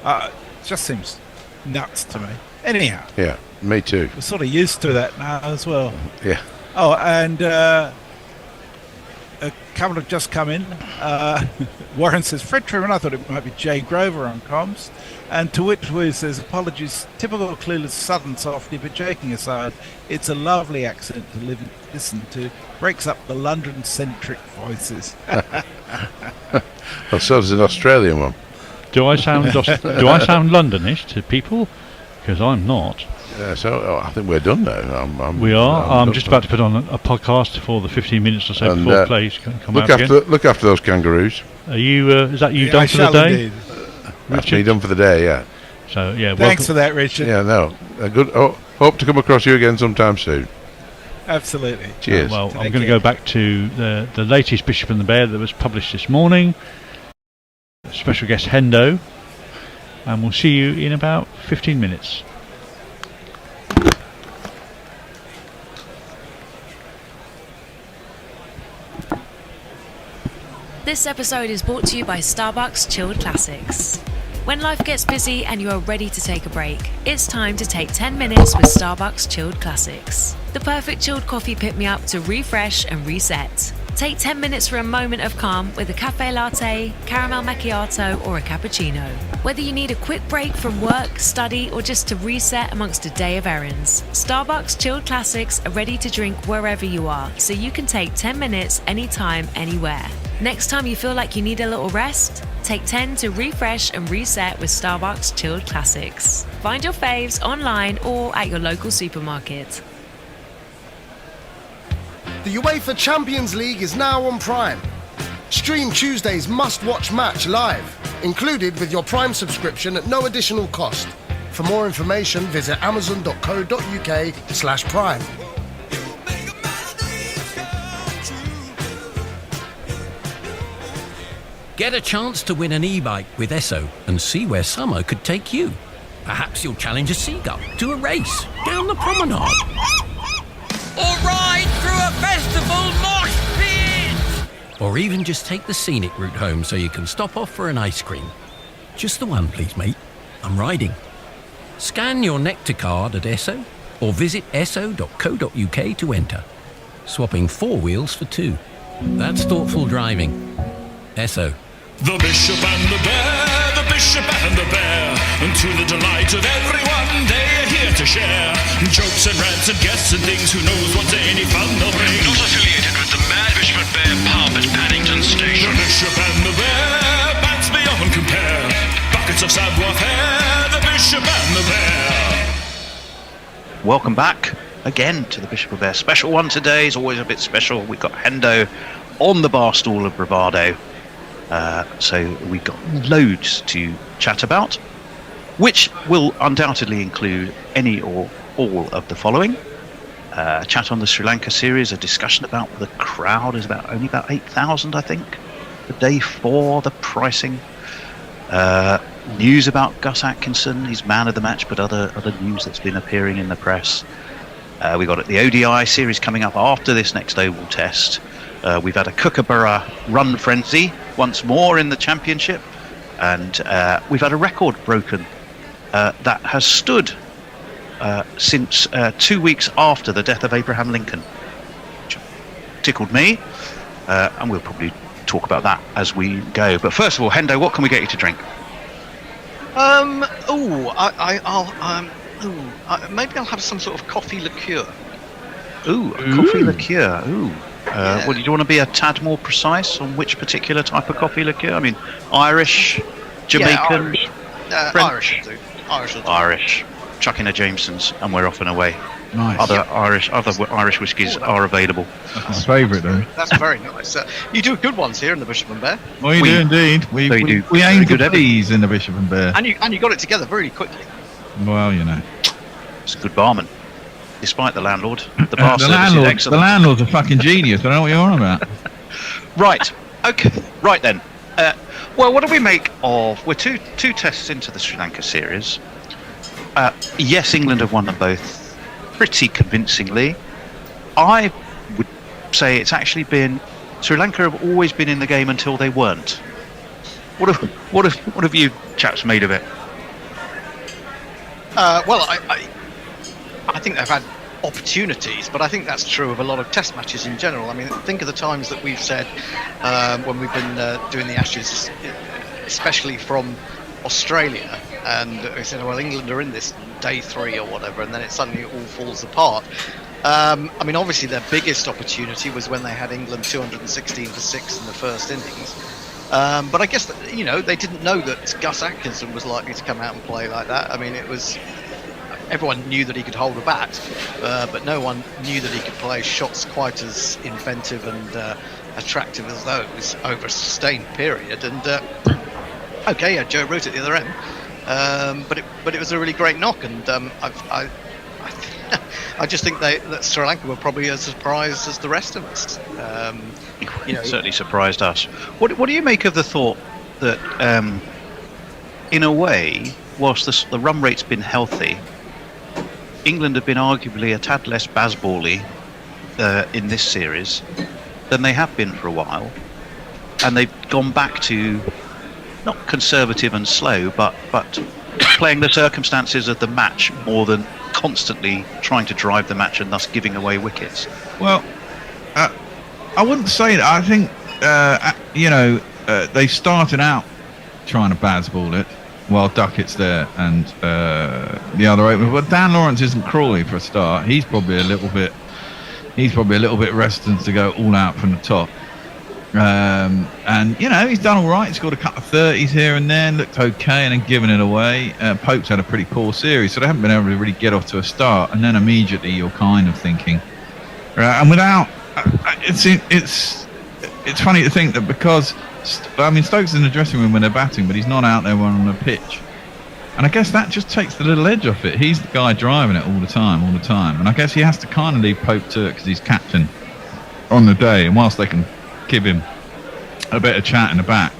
It just seems nuts to me. Anyhow. Yeah, me too. We're sort of used to that now as well. Yeah. Oh, and a couple have just come in. Warren says, Fred Truman, I thought it might be Jay Grover on comms. And to which we says, apologies, typical clueless southern softy, but joking aside, it's a lovely accent to listen to. Breaks up the London-centric voices. Well, so does an Australian one. Do I sound Londonish to people? Because I'm not. So I think we're done now. We are. I'm just about to put on a podcast for the 15 minutes or so and, before plays come look out after, again. Look after those kangaroos. Are you? Is that you done for the day? That's me done for the day. Yeah. So yeah. Thanks for that, Richard. Yeah. No. Good. Hope to come across you again sometime soon. Absolutely. Cheers. Well, I'm going to go back to the latest Bishop and the Bear that was published this morning. Special guest Hendo, and we'll see you in about 15 minutes. This episode is brought to you by Starbucks Chilled Classics. When life gets busy and you are ready to take a break, it's time to take 10 minutes with Starbucks Chilled Classics. The perfect chilled coffee pick-me-up to refresh and reset. Take 10 minutes for a moment of calm with a cafe latte, caramel macchiato, or a cappuccino. Whether you need a quick break from work, study, or just to reset amongst a day of errands, Starbucks Chilled Classics are ready to drink wherever you are, so you can take 10 minutes anytime, anywhere. Next time you feel like you need a little rest, take 10 to refresh and reset with Starbucks Chilled Classics. Find your faves online or at your local supermarket. The UEFA Champions League is now on Prime. Stream Tuesday's must-watch match live, included with your Prime subscription at no additional cost. For more information, visit amazon.co.uk/prime. Get a chance to win an e-bike with Esso and see where summer could take you. Perhaps you'll challenge a seagull to a race down the promenade. Or ride through a festival mosh pit! Or even just take the scenic route home so you can stop off for an ice cream. Just the one, please, mate. I'm riding. Scan your Nectar card at Esso or visit esso.co.uk to enter. Swapping 4 wheels for 2. That's thoughtful driving. Esso. The Bishop and the Bear, the Bishop and the Bear, and to the delight of everyone, they are here to share jokes and rants and guests and things. Who knows what any fun they'll bring? Not affiliated with the Mad Bishop and Bear pub at Paddington Station. The Bishop and the Bear, bats beyond compare. Buckets of savoir-faire, the Bishop and the Bear. Welcome back again to the Bishop and Bear special one today. Is always a bit special. We've got Hendo on the bar stool of bravado. So we've got loads to chat about, which will undoubtedly include any or all of the following. chat on the Sri Lanka series, a discussion about the crowd is only about 8,000, I think, for day 4, the pricing. News about Gus Atkinson, he's man of the match, but other news that's been appearing in the press. We've got the ODI series coming up after this next Oval Test. We've had a Kookaburra run frenzy once more in the championship, and we've had a record broken that has stood since 2 weeks after the death of Abraham Lincoln, which tickled me, and we'll probably talk about that as we go. But first of all, Hendo, what can we get you to drink? Maybe I'll have some sort of coffee liqueur. Coffee liqueur. Well, do you want to be a tad more precise on which particular type of coffee liqueur? I mean, Irish, Jamaican, Irish will do. Irish. Chuck in a Jameson's, and we're off and away. Nice. Other Irish whiskies are available. That's my favourite, though. That's very nice. You do good ones here in the Bishop and Bear. We do indeed. We aim to please in the Bishop and Bear. And you got it together very quickly. Well, you know. It's a good barman, despite the landlord. The bar service is excellent. The landlord's a fucking genius. I don't know what you're on about. Right. Okay. Right then. Well, what do we make of? We're two tests into the Sri Lanka series. Yes, England have won them both pretty convincingly. I would say it's actually been Sri Lanka have always been in the game until they weren't. What have you chaps made of it? Well, I think they've had opportunities, but I think that's true of a lot of test matches in general. I mean, think of the times that we've said when we've been doing the Ashes, especially from Australia, and we said, well, England are in this day 3 or whatever, and then it suddenly all falls apart. I mean, obviously their biggest opportunity was when they had England 216 for 6 in the first innings. But I guess that, they didn't know that Gus Atkinson was likely to come out and play like that. I mean, everyone knew that he could hold a bat, but no one knew that he could play shots quite as inventive and attractive as those over a sustained period. And Joe Root at the other end, but it was a really great knock, and I just think that Sri Lanka were probably as surprised as the rest of us. It certainly surprised us. What do you make of the thought that, in a way, whilst the run rate's been healthy, England have been arguably a tad less baseball-y in this series than they have been for a while, and they've gone back to not conservative and slow, but playing the circumstances of the match more than constantly trying to drive the match and thus giving away wickets. Well, I wouldn't say that. I think they started out trying to baseball it while Duckett's there and the other opener. But Dan Lawrence isn't Crawley for a start. He's probably a little bit reticent to go all out from the top. And he's done all right. He's scored a couple of 30s here and there, looked okay, and then given it away. Pope's had a pretty poor series, so they haven't been able to really get off to a start. And then immediately you're kind of thinking, and without, it's funny to think that because Stokes is in the dressing room when they're batting, but he's not out there on the pitch. And I guess that just takes the little edge off it. He's the guy driving it all the time. And I guess he has to kind of leave Pope to it because he's captain on the day. And whilst they can give him a bit of chat in the back,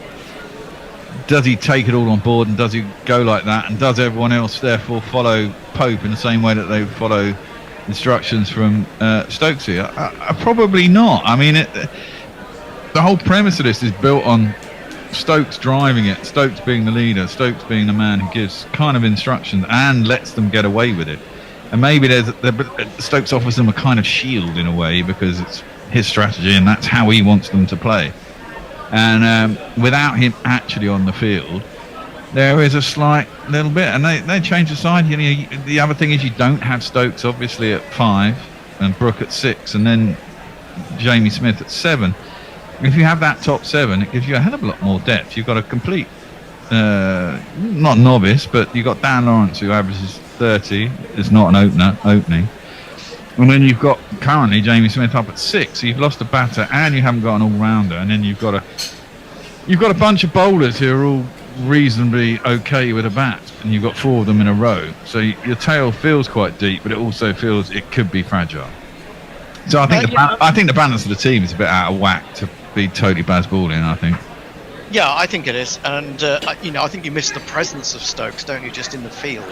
does he take it all on board and does he go like that, and does everyone else therefore follow Pope in the same way that they follow instructions from Stokesy? Probably not. I mean, the whole premise of this is built on Stokes driving it, Stokes being the leader, Stokes being the man who gives kind of instructions and lets them get away with it. And maybe Stokes offers them a kind of shield in a way because it's his strategy and that's how he wants them to play. And without him actually on the field, there is a slight little bit, and they change the side. The other thing is you don't have Stokes obviously at 5 and Brook at 6 and then Jamie Smith at 7. If you have that top 7, it gives you a hell of a lot more depth. You've got a complete, not novice, but you've got Dan Lawrence who averages 30. It's not an opening. And then you've got currently Jamie Smith up at 6. So you've lost a batter and you haven't got an all-rounder. And then you've got a bunch of bowlers who are all reasonably okay with a bat. And you've got 4 of them in a row. So your tail feels quite deep, but it also feels it could be fragile. So I think I think the balance of the team is a bit out of whack to be totally Bazballing, I think. Yeah, I think it is, and I think you miss the presence of Stokes, don't you? Just in the field,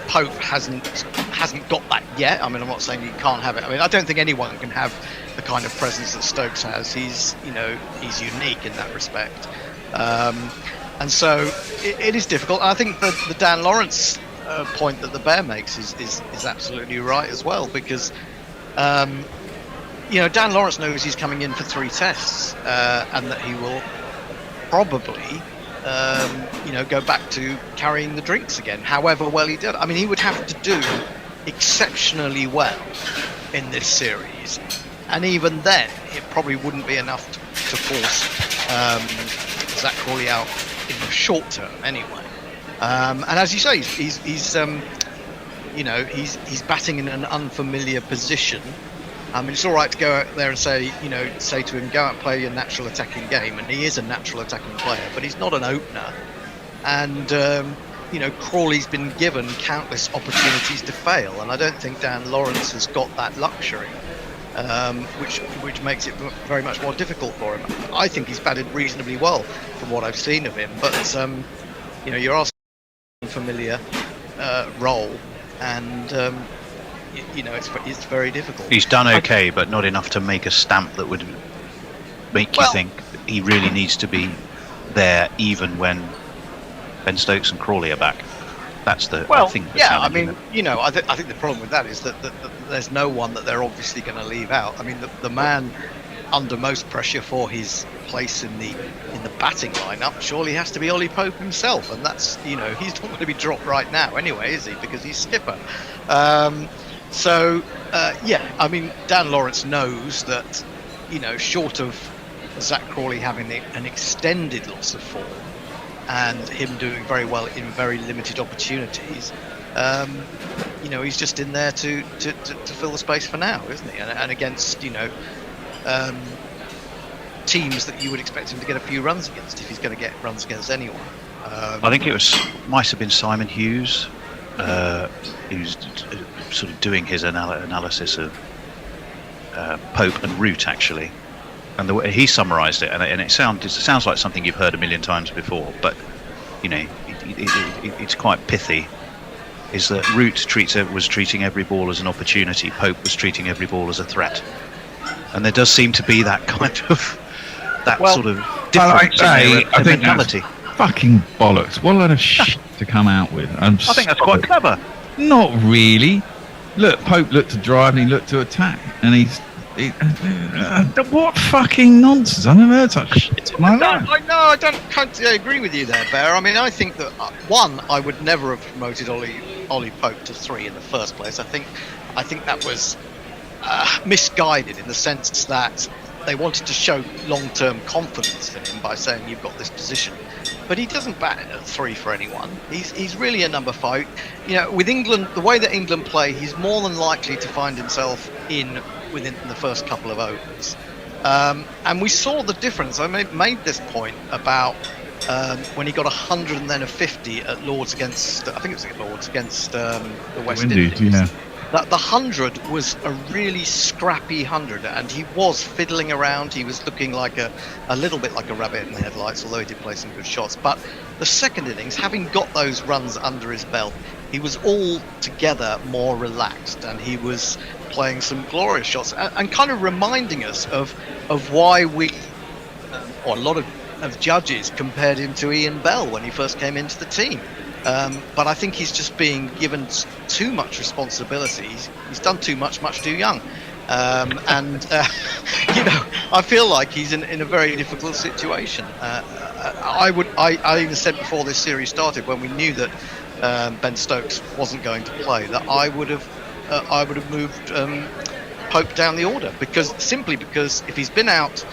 Pope hasn't got that yet. I mean, I'm not saying you can't have it. I mean, I don't think anyone can have the kind of presence that Stokes has. He's unique in that respect, and so it is difficult. And I think the Dan Lawrence point that the Bear makes is absolutely right as well, because. Dan Lawrence knows he's coming in for 3 tests, and that he will probably, go back to carrying the drinks again, however well he did. I mean, he would have to do exceptionally well in this series, and even then, it probably wouldn't be enough to force Zach Crawley out in the short term, anyway. And as you say, he's batting in an unfamiliar position. I mean, it's all right to go out there and say to him, go out and play your natural attacking game, and he is a natural attacking player, but he's not an opener. And Crawley's been given countless opportunities to fail, and I don't think Dan Lawrence has got that luxury, which makes it very much more difficult for him. I think he's batted reasonably well from what I've seen of him, but you're asking a familiar role, and it's very difficult. He's done okay, but not enough to make a stamp that would make you think he really needs to be there, even when Ben Stokes and Crawley are back. That's the thing. I think the problem with that is that there's no one that they're obviously going to leave out. I mean, the man under most pressure for his place in the batting lineup surely has to be Ollie Pope himself, and that's he's not going to be dropped right now anyway, is he? Because he's skipper. I mean, Dan Lawrence knows that, short of Zach Crawley having an extended loss of form and him doing very well in very limited opportunities, he's just in there to fill the space for now, isn't he? And against, teams that you would expect him to get a few runs against, if he's going to get runs against anyone. I think might have been Simon Hughes, who's sort of doing his analysis of Pope and Root, actually, and the way he summarised it, and it sounds like something you've heard a million times before, but it's quite pithy. Is that Root was treating every ball as an opportunity, Pope was treating every ball as a threat, and there does seem to be that kind of sort of difference in their mentality. Fucking bollocks! What a load of shit to come out with. I think that's quite clever. Not really. Look, Pope looked to drive and he looked to attack, and what fucking nonsense! I never heard such shit like that. I don't agree with you there, Bear. I mean, I think that I would never have promoted Ollie Pope to 3 in the first place. I think that was misguided in the sense that they wanted to show long-term confidence in him by saying you've got this position, but he doesn't bat at 3 for anyone. He's really a number 5. With England, the way that England play, he's more than likely to find himself within the first couple of overs. And we saw the difference. I made this point about when he got 100 and then a 50 at Lords against, I think it was at Lords against the West Indies. Yeah. That the 100 was a really scrappy 100, and he was fiddling around. He was looking like a little bit like a rabbit in the headlights, although he did play some good shots. But the second innings, having got those runs under his belt, he was altogether more relaxed, and he was playing some glorious shots and kind of reminding us of why or a lot of judges compared him to Ian Bell when he first came into the team. But I think he's just being given too much responsibility. He's done too much too young. I feel like he's in a very difficult situation. I even said before this series started, when we knew that Ben Stokes wasn't going to play, that I would have moved Pope down the order, because if he's been out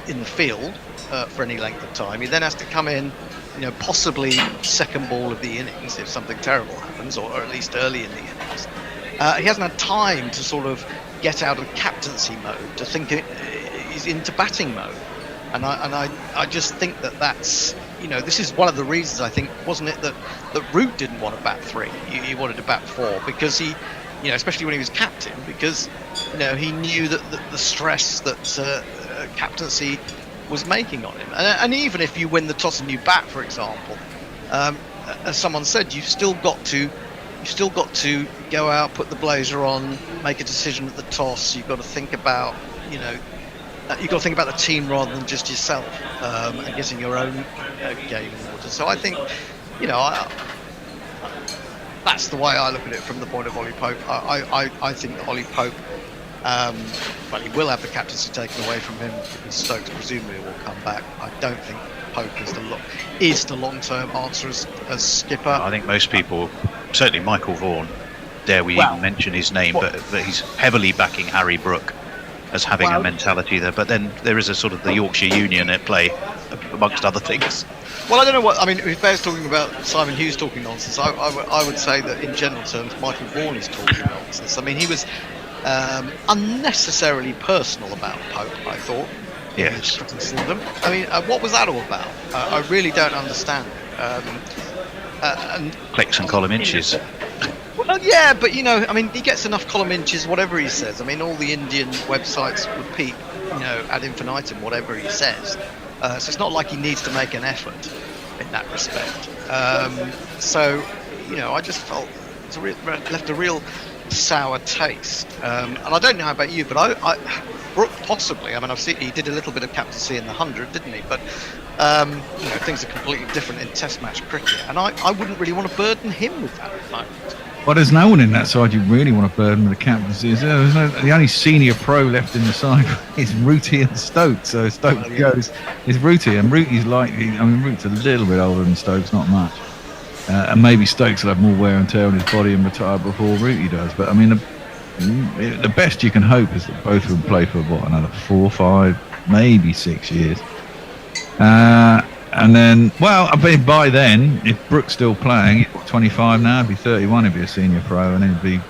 in the field for any length of time, he then has to come in, possibly second ball of the innings if something terrible happens, or at least early in the innings. He hasn't had time to sort of get out of captaincy mode, to think he's into batting mode. And I just think that's, this is one of the reasons, I think, wasn't it, that Root didn't want to bat 3. He wanted to bat 4, because he especially when he was captain, because he knew that the stress that captaincy was making on him. And even if you win the toss and you bat, for example, as someone said, you've still got to go out, put the blazer on, make a decision at the toss. You've got to think about you've got to think about the team rather than just yourself, and getting your own game in order. So I think that's the way I look at it from the point of Ollie Pope. I think that Ollie Pope, he will have the captaincy taken away from him because Stokes presumably will come back. I don't think Pope is the long-term answer as skipper. I think most people, certainly Michael Vaughan, dare we even mention his name, but he's heavily backing Harry Brook as having a mentality there. But then there is a sort of the Yorkshire Union at play, amongst other things. Well, I don't know what I mean. If Bear's talking about Simon Hughes talking nonsense, I would say that in general terms, Michael Vaughan is talking nonsense. I mean, he was unnecessarily personal about Pope, I thought. Yes. I mean, what was that all about? I really don't understand. And clicks and column inches. Well, yeah, but I mean, he gets enough column inches, whatever he says. I mean, all the Indian websites repeat, ad infinitum, whatever he says. So it's not like he needs to make an effort in that respect. So, I just felt it left a real sour taste. And I don't know about you, but Brook possibly. I mean, I've seen he did a little bit of captaincy in the 100, didn't he? But things are completely different in Test match cricket, and I wouldn't really want to burden him with that at the moment. Well, there's no one in that side you really want to burden with the captaincy. The only senior pro left in the side is Rooty and Stokes. So Stokes goes, is Rooty, and Rooty's Rooty's a little bit older than Stokes, not much. And maybe Stokes will have more wear and tear on his body and retire before Rooty does. But I mean, the best you can hope is that both of them play for another 4, 5, maybe 6 years. And then, I mean, by then, if Brook's still playing, he's 25 now, he'd be 31, he'd be a senior pro, and he'd be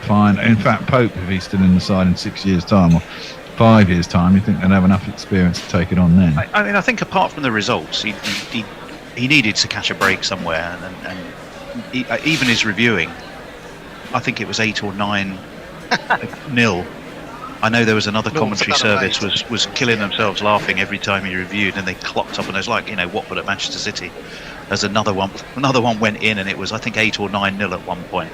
fine. In fact, Pope, if he's still in the side in 6 years' time or 5 years' time, you think they'd have enough experience to take it on then? I mean, I think apart from the results, he needed to catch a break somewhere, and even his reviewing, I think it was 8 or 9-0. I know there was another commentary service was killing themselves laughing every time he reviewed, and they clocked up, and it was like Watford at Manchester City. There's another one went in, and it was I think 8 or 9-0 at one point,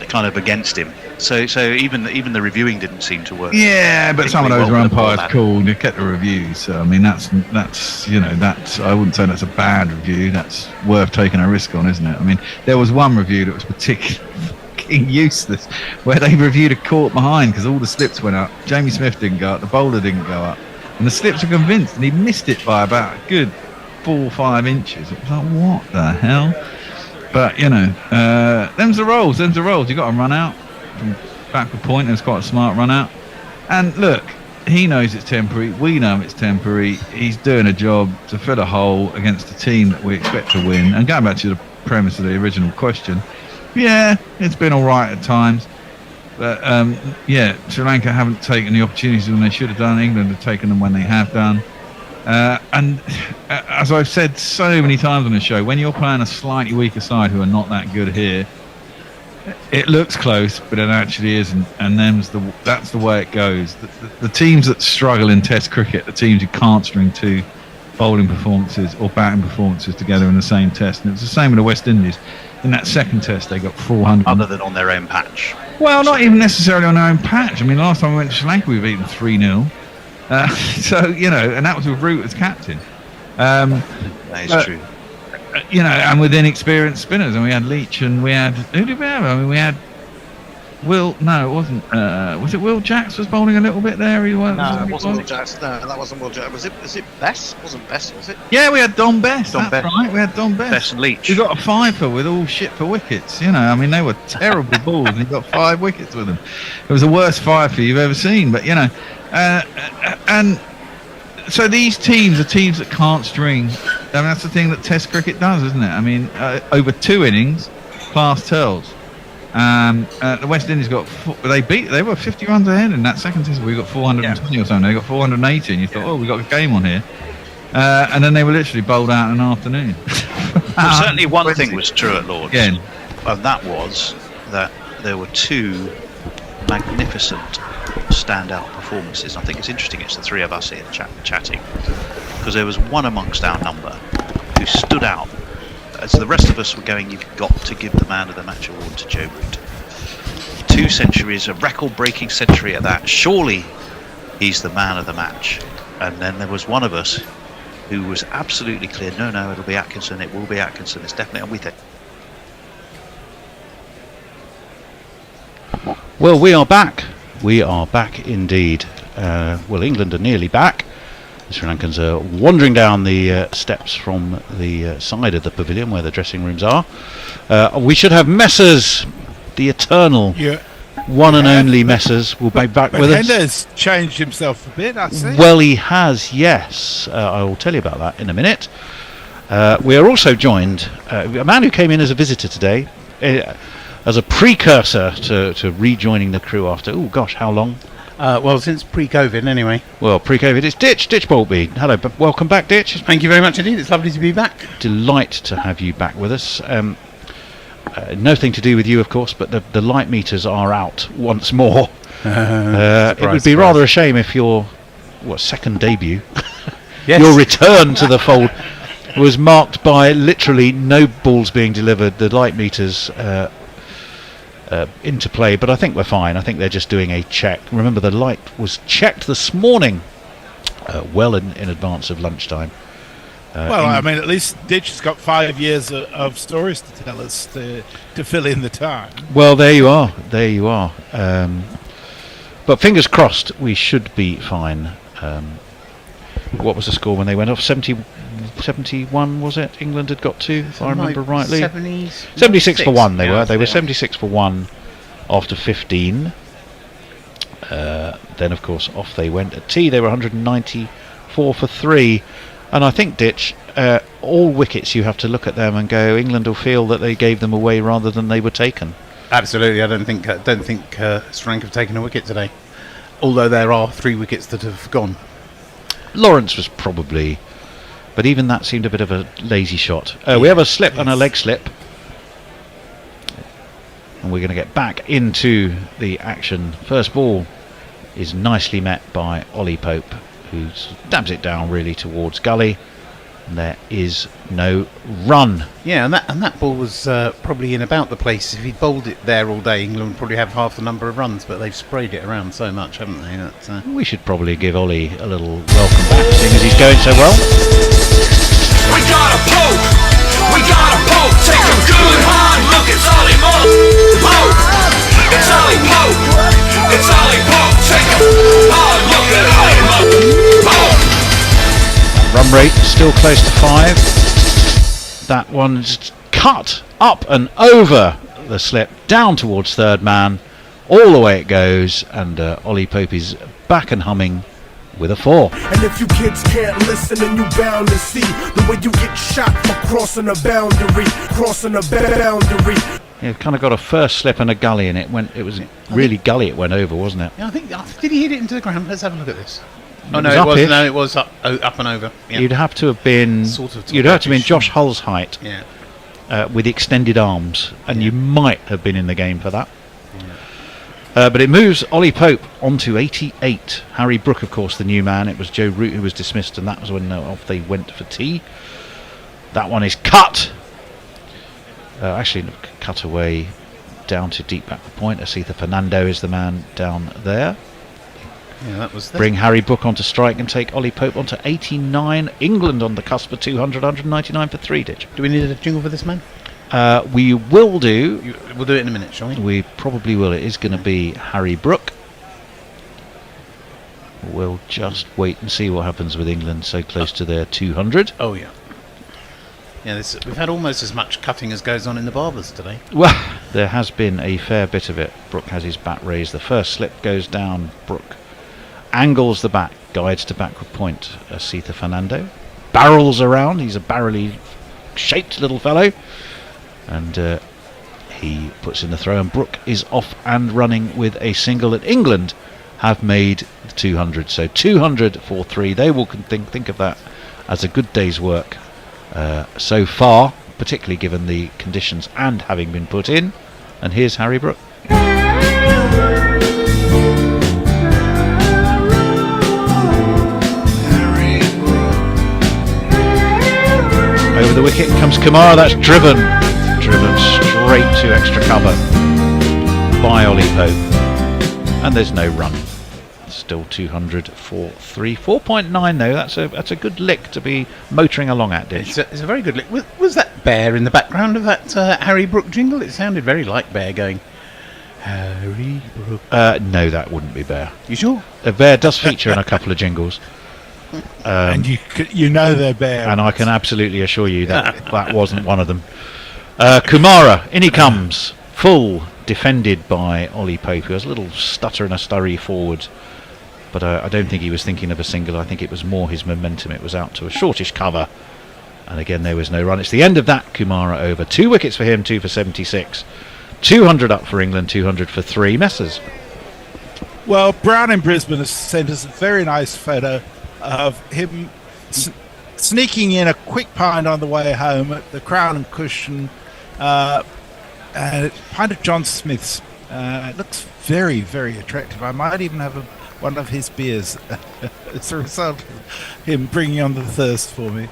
kind of against him. So even the reviewing didn't seem to work. Yeah, but some of those were umpires cool. They kept the reviews. So, I mean, that's I wouldn't say that's a bad review. That's worth taking a risk on, isn't it? I mean, there was one review that was particularly useless, where they reviewed a caught behind because all the slips went up. Jamie Smith didn't go up, the bowler didn't go up, and the slips were convinced, and he missed it by about a good 4 or 5 inches. It was like, what the hell? But them's the rolls. You got to run out from backward point. It's quite a smart run out. And look, he knows it's temporary. We know it's temporary. He's doing a job to fill a hole against a team that we expect to win. And going back to the premise of the original question, yeah, it's been all right at times, but Sri Lanka haven't taken the opportunities when they should have done. England have taken them when they have done, and as I've said so many times on the show, when you're playing a slightly weaker side who are not that good here, it looks close, but it actually isn't, and that's the way it goes. The teams that struggle in Test cricket, the teams who can't string 2 bowling performances or batting performances together in the same test, and it's the same with the West Indies. In that second test, they got 400. Other than on their own patch. Well, not even necessarily on their own patch. I mean, last time we went to Sri Lanka, we beat them 3-0. So, and that was with Root as captain. That is true. And with inexperienced spinners. And we had Leach and we had... Who did we have? I mean, we had... No, it wasn't. Was it Will Jacks was bowling a little bit there? It wasn't Will Jacks. No, that wasn't Will Jacks. Was it Bess? Wasn't Bess, was it? Yeah, we had Don Bess. Right, we had Don Bess. Bess and Leach. We got a 5-er with all shit for wickets. I mean, they were terrible balls, and he got 5 wickets with them. It was the worst 5-er you've ever seen. But and so these teams are teams that can't string. I mean, that's the thing that Test cricket does, isn't it? I mean, over 2 innings, class tells. The West Indies they were 50 runs ahead in that second test. We got 420 or something. They got 480, and you thought, we got a game on here. And then they were literally bowled out in an afternoon. Well, certainly one thing was true at Lord's. Again. And that was that there were two magnificent standout performances. I think it's interesting it's the three of us here chatting, because there was one amongst our number who stood out as the rest of us were going, you've got to give the man of the match award to Joe Root. 2 centuries, a record-breaking century at that. Surely he's the man of the match. And then there was one of us who was absolutely clear, no, it'll be Atkinson, it will be Atkinson, it's definitely, and we think. Well, we are back. We are back indeed. Well, England are nearly back. The Sri Lankans are wandering down the steps from the side of the pavilion where the dressing rooms are. We should have Messers, the eternal one and only Messers, will be back with us. Hender's changed himself a bit, I see. Well, he has, yes. I will tell you about that in a minute. We are also joined, a man who came in as a visitor today, as a precursor to rejoining the crew after, oh gosh, how long? Well, since pre-COVID anyway. Well, pre-COVID, it's Ditch Boltby. Hello, welcome back, Ditch. Thank you very much indeed, it's lovely to be back. Delight to have you back with us. Nothing to do with you, of course, but the light meters are out once more. It would be rather a shame if your second debut, yes. Your return to the fold was marked by literally no balls being delivered, the light meters into play, but I think we're fine. I think they're just doing a check. Remember, the light was checked this morning, well in advance of lunchtime. I mean, at least Ditch has got 5 years of stories to tell us to fill in the time. Well, there you are. But fingers crossed, we should be fine. What was the score when they went off? 71 was it? England had got to, if I remember rightly. 76 for 1 they were. They were 76 for 1 after 15. Then, of course, off they went at tea. They were 194 for 3. And I think, Ditch, all wickets you have to look at them and go, England will feel that they gave them away rather than they were taken. Absolutely, I don't think Sri Lanka have taken a wicket today. Although there are 3 wickets that have gone. Lawrence was probably, but even that seemed a bit of a lazy shot. We have a slip and a leg slip. And we're going to get back into the action. First ball is nicely met by Ollie Pope, who dabs it down really towards gully, and there is no run. Yeah, and that ball was probably in about the place. If he'd bowled it there all day, England would probably have half the number of runs, but they've sprayed it around so much, haven't they? We should probably give Ollie a little welcome back, seeing as he's going so well. We got a Pope! We got a Pope! Take a good hard look, it's Ollie Pope! It's Ollie Pope! It's Ollie Pope! Take a hard look at Ollie Pope! Run rate still close to 5. That one's cut up and over the slip, down towards third man. All the way it goes, and Ollie Pope is back and humming with a 4. And if you kids can't listen, then you bound to see the way you get shot for crossing a boundary. Yeah, kind of got a first slip and a gully in it. It was really gully it went over, wasn't it? Yeah, I think did he hit it into the ground? Let's have a look at this. Oh no, it was up and over. Yeah. You'd have to have been you'd have to have been Josh Hull's height. Yeah. With extended arms, and you might have been in the game for that. But it moves Ollie Pope onto 88. Harry Brook, of course, the new man. It was Joe Root who was dismissed, and that was when off they went for tea. That one is cut. Actually, cut away down to deep back the point. Asitha Fernando is the man down there. Yeah, that was bring Harry Brook onto strike and take Ollie Pope onto 89. England on the cusp of 200, 199 for 3, Ditch. Do we need a jingle for this man? We will do. We'll do it in a minute, shall we? We probably will. It is going to be Harry Brook. We'll just wait and see what happens with England so close to their 200. Oh, yeah. Yeah, we've had almost as much cutting as goes on in the barbers today. Well, there has been a fair bit of it. Brook has his bat raised. The first slip goes down. Brook angles the bat, guides to backward point. Asitha Fernando barrels around. He's a barrelly shaped little fellow. And he puts in the throw, and Brook is off and running with a single. And England have made the 200, so 200 for 3. They will think of that as a good day's work so far, particularly given the conditions and having been put in. And here's Harry Brook. wicket comes Kumar. That's driven straight to extra cover by Ollie Pope, and there's no run. Still 200 for 3. 4.9 though. That's a good lick to be motoring along at, Ditch. It's a very good lick. Was that Bear in the background of that Harry Brook jingle? It sounded very like Bear going, Harry Brook. No, that wouldn't be Bear. You sure? Bear does feature in a couple of jingles. And you know they're Bear. And I can absolutely assure you that that wasn't one of them. Kumara, in he comes. Full, defended by Ollie Pope, who has a little stutter and a scurry forward. But I don't think he was thinking of a single. I think it was more his momentum. It was out to a shortish cover. And again, there was no run. It's the end of that Kumara over. 2 wickets for him, 2 for 76. 200 up for England, 200 for 3. Messers. Well, Brown in Brisbane has sent us a very nice photo of him sneaking in a quick pint on the way home at the Crown and Cushion pint of John Smith's. It looks very, very attractive. I might even have one of his beers as a result of him bringing on the thirst for me.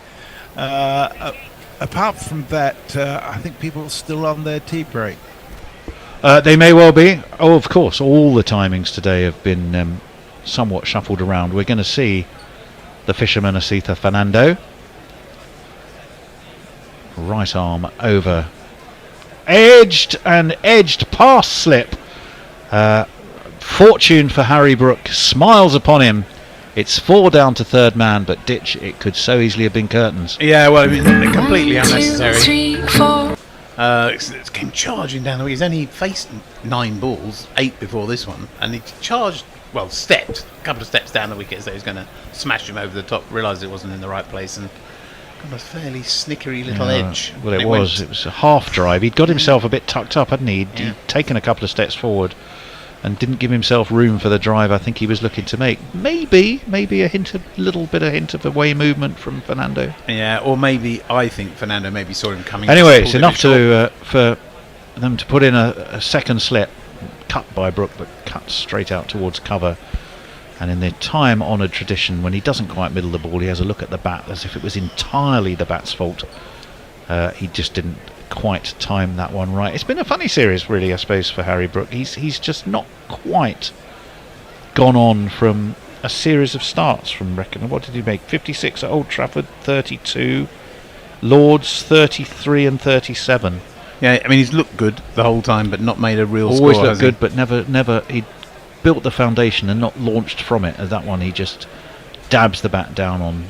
Apart from that, I think people are still on their tea break. They may well be. Oh, of course, all the timings today have been somewhat shuffled around. We're going to see the fisherman Asitha Fernando. Right arm over. Edged past slip. Fortune for Harry Brook smiles upon him. It's 4 down to third man, but Ditch, it could so easily have been curtains. Yeah, well, I mean, they're completely 1, 2, unnecessary. 3, 4. It came charging down the way. He's only faced 9 balls, 8 before this one, and he charged, stepped a couple of steps down the wicket as though he was going to smash him over the top, realised it wasn't in the right place, and got a fairly snickery little edge. Well, it was a half drive. He'd got himself a bit tucked up, hadn't he? He'd taken a couple of steps forward and didn't give himself room for the drive I think he was looking to make. Maybe a little bit of hint of away movement from Fernando. Yeah, or maybe I think Fernando maybe saw him coming. Anyway, it's enough for them to put in a second slip, cut by Brook, but cut straight out towards cover. And in the time-honoured tradition, when he doesn't quite middle the ball, he has a look at the bat as if it was entirely the bat's fault. He just didn't quite time that one right. It's been a funny series, really, I suppose, for Harry Brook. He's just not quite gone on from a series of starts from Reckon. What did he make? 56 at Old Trafford, 32. Lords, 33 and 37. Yeah, I mean, he's looked good the whole time, but not made a real score. Always looked good, but never. He built the foundation and not launched from it. As that one, he just dabs the bat down on,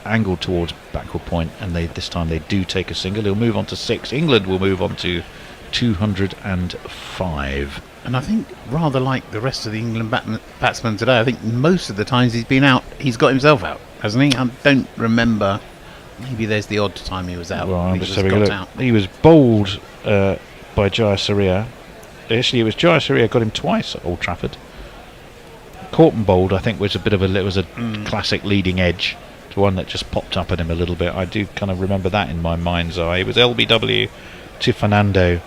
angled towards backward point, and this time they do take a single. He'll move on to 6. England will move on to 205. And I think, rather like the rest of the England batsmen today, I think most of the times he's been out, he's got himself out, hasn't he? I don't remember. Maybe there's the odd time he was out. Well, I'm just having a look. He was bowled by Jayasuriya. Actually, it was Jayasuriya got him twice at Old Trafford. Corton bowled, I think, was a classic leading edge to one that just popped up at him a little bit. I do kind of remember that in my mind's eye. It was LBW to Fernando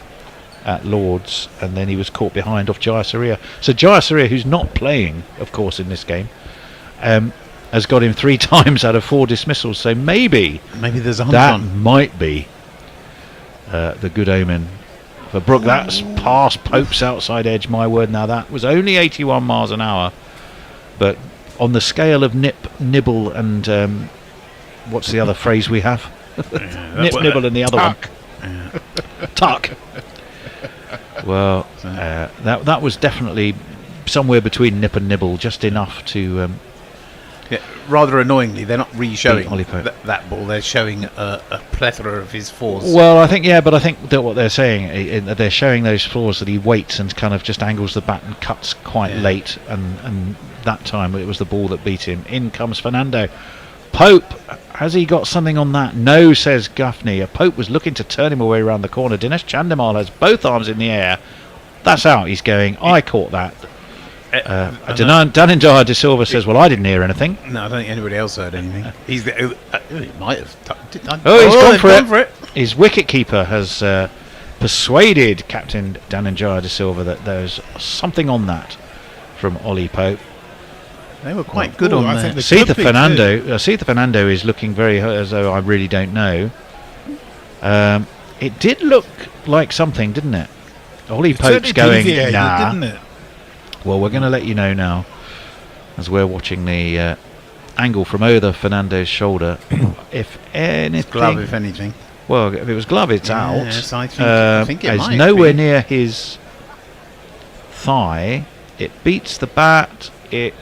at Lords, and then he was caught behind off Jayasuriya. So Jayasuriya, who's not playing, of course, in this game, has got him 3 times out of 4 dismissals. So maybe there's a that might be the good omen for Brook. That's past Pope's outside edge, my word. Now that was only 81 miles an hour, but on the scale of nip, nibble, and what's the other phrase we have? Nip, nibble, and the other one. Tuck. Well, that was definitely somewhere between nip and nibble, just enough to. Rather annoyingly, they're not re-showing that ball. They're showing a plethora of his fours. Well, I think that what they're saying, they're showing those fours that he waits and kind of just angles the bat and cuts quite late, and that time it was the ball that beat him. In comes Fernando. Pope, has he got something on that? No, says Gaffney. Pope was looking to turn him away around the corner. Dinesh Chandimal has both arms in the air. That's out. He's going, I caught that. Danindar De Silva says, well, I didn't hear anything. No, I don't think anybody else heard anything. He might have. He's gone for it. His wicket-keeper has persuaded Captain Danindar De Silva that there's something on that from Ollie Pope. They were quite good on there. Asitha Fernando is looking very as though I really don't know. It did look like something, didn't it? Ollie It Pope's certainly going, deviated, nah. didn't it? Well, we're going to let you know now, as we're watching the angle from over Fernando's shoulder. If anything, Glove, if anything. Well, if it was glove, it's out. Yes, I think it it's might nowhere be. near his thigh. It beats the bat. It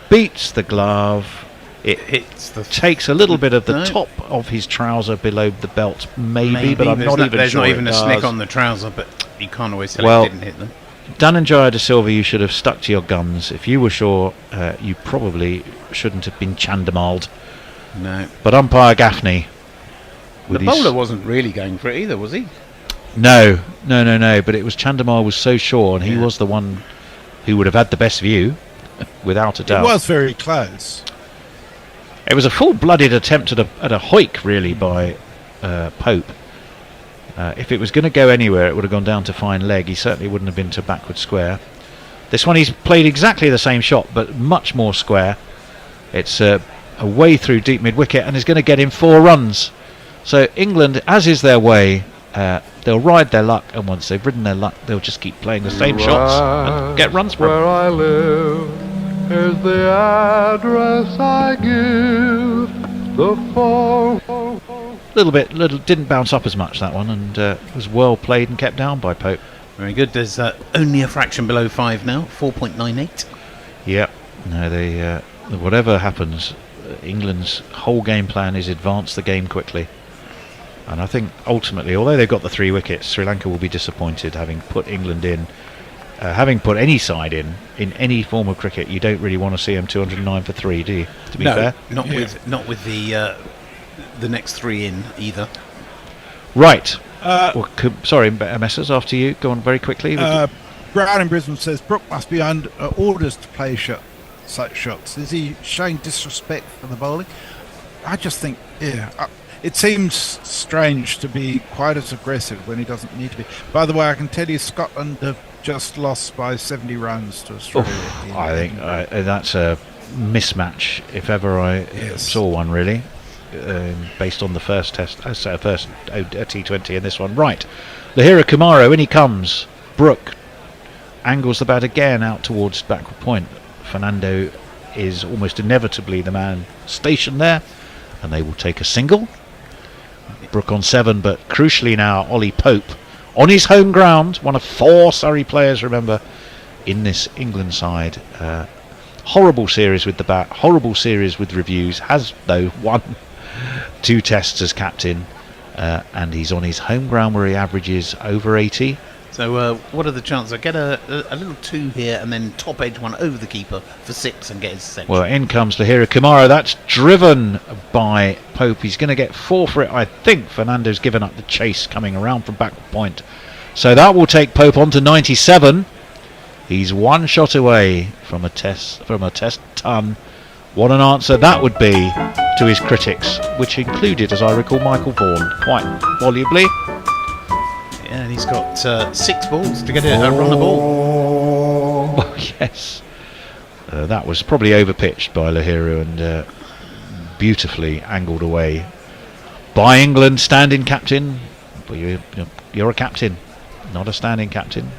beats the glove. It hits the takes a little bit of the No. top of his trouser below the belt, maybe, but I'm not even There's sure. not even it a snick does. on the trouser, but you can't always tell Well, it didn't hit them. Dananjaya de Silva, you should have stuck to your guns. If you were sure, you probably shouldn't have been chandamaled. No. But umpire Gaffney. The bowler wasn't really going for it either, was he? No. But it was Chandamal was so sure, and he was the one who would have had the best view, without a It doubt. was very close. It was a full-blooded attempt at a hoik, really, by Pope. If it was going to go anywhere, it would have gone down to fine leg. He certainly wouldn't have been to backward square. This one, he's played exactly the same shot, but much more square. It's a way through deep mid-wicket, and is going to get him 4 runs. So England, as is their way, they'll ride their luck, and once they've ridden their luck, they'll just keep playing the same shots and get runs from Where I live is the address I give. The phone. Little didn't bounce up as much, that one, and was well played and kept down by Pope. Very good. There's only a fraction below 5 now, 4.98. Yep. No, they whatever happens, England's whole game plan is advance the game quickly. And I think ultimately, although they've got the 3 wickets, Sri Lanka will be disappointed having put England in. Having put any side in any form of cricket, you don't really want to see them 209 for 3, do you? To be fair, not with the next 3 in either. Right. Sorry, Messers. After you, go on very quickly. Brown in Brisbane says Brook must be under orders to play such shots. Is he showing disrespect for the bowling? I just think, it seems strange to be quite as aggressive when he doesn't need to be. By the way, I can tell you Scotland have just lost by 70 runs to Australia. I think that's a mismatch, if ever I saw one, really, based on the first test, first T20 and this one. Right, Lahira Kumaro, in he comes. Brook angles the bat again out towards backward point. Fernando is almost inevitably the man stationed there, and they will take a single. Brook on 7, but crucially now Ollie Pope on his home ground, one of 4 Surrey players, remember, in this England side. Horrible series with the bat, horrible series with reviews, has though won 2 tests as captain, and he's on his home ground where he averages over 80. So what are the chances? I get a little 2 here and then top edge one over the keeper for 6 and get his century. Well, in comes Lahira Kumaro. That's driven by Pope. He's going to get 4 for it. I think Fernando's given up the chase coming around from backward point. So that will take Pope on to 97. He's 1 shot away from a test ton. What an answer that would be to his critics, which included, as I recall, Michael Vaughan quite volubly. Yeah, and he's got 6 balls to get a run the ball. Oh, yes. That was probably overpitched by Lahira and beautifully angled away by England standing captain. Well, you're a captain, not a standing captain.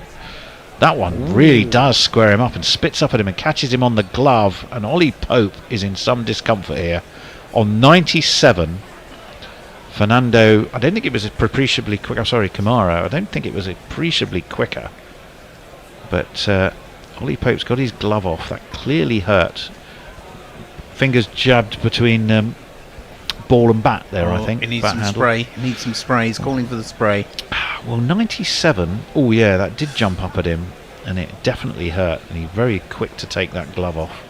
That one really does square him up and spits up at him and catches him on the glove, and Ollie Pope is in some discomfort here. On 97, Fernando, I don't think it was appreciably quick. I'm sorry, Kumaro, I don't think it was appreciably quicker. But Ollie Pope's got his glove off. That clearly hurt. Fingers jabbed between ball and bat there, I think. He needs bat some handle. spray. He needs some spray. He's calling for the spray. Well, 97. Oh, yeah, that did jump up at him, and it definitely hurt. And he's very quick to take that glove off.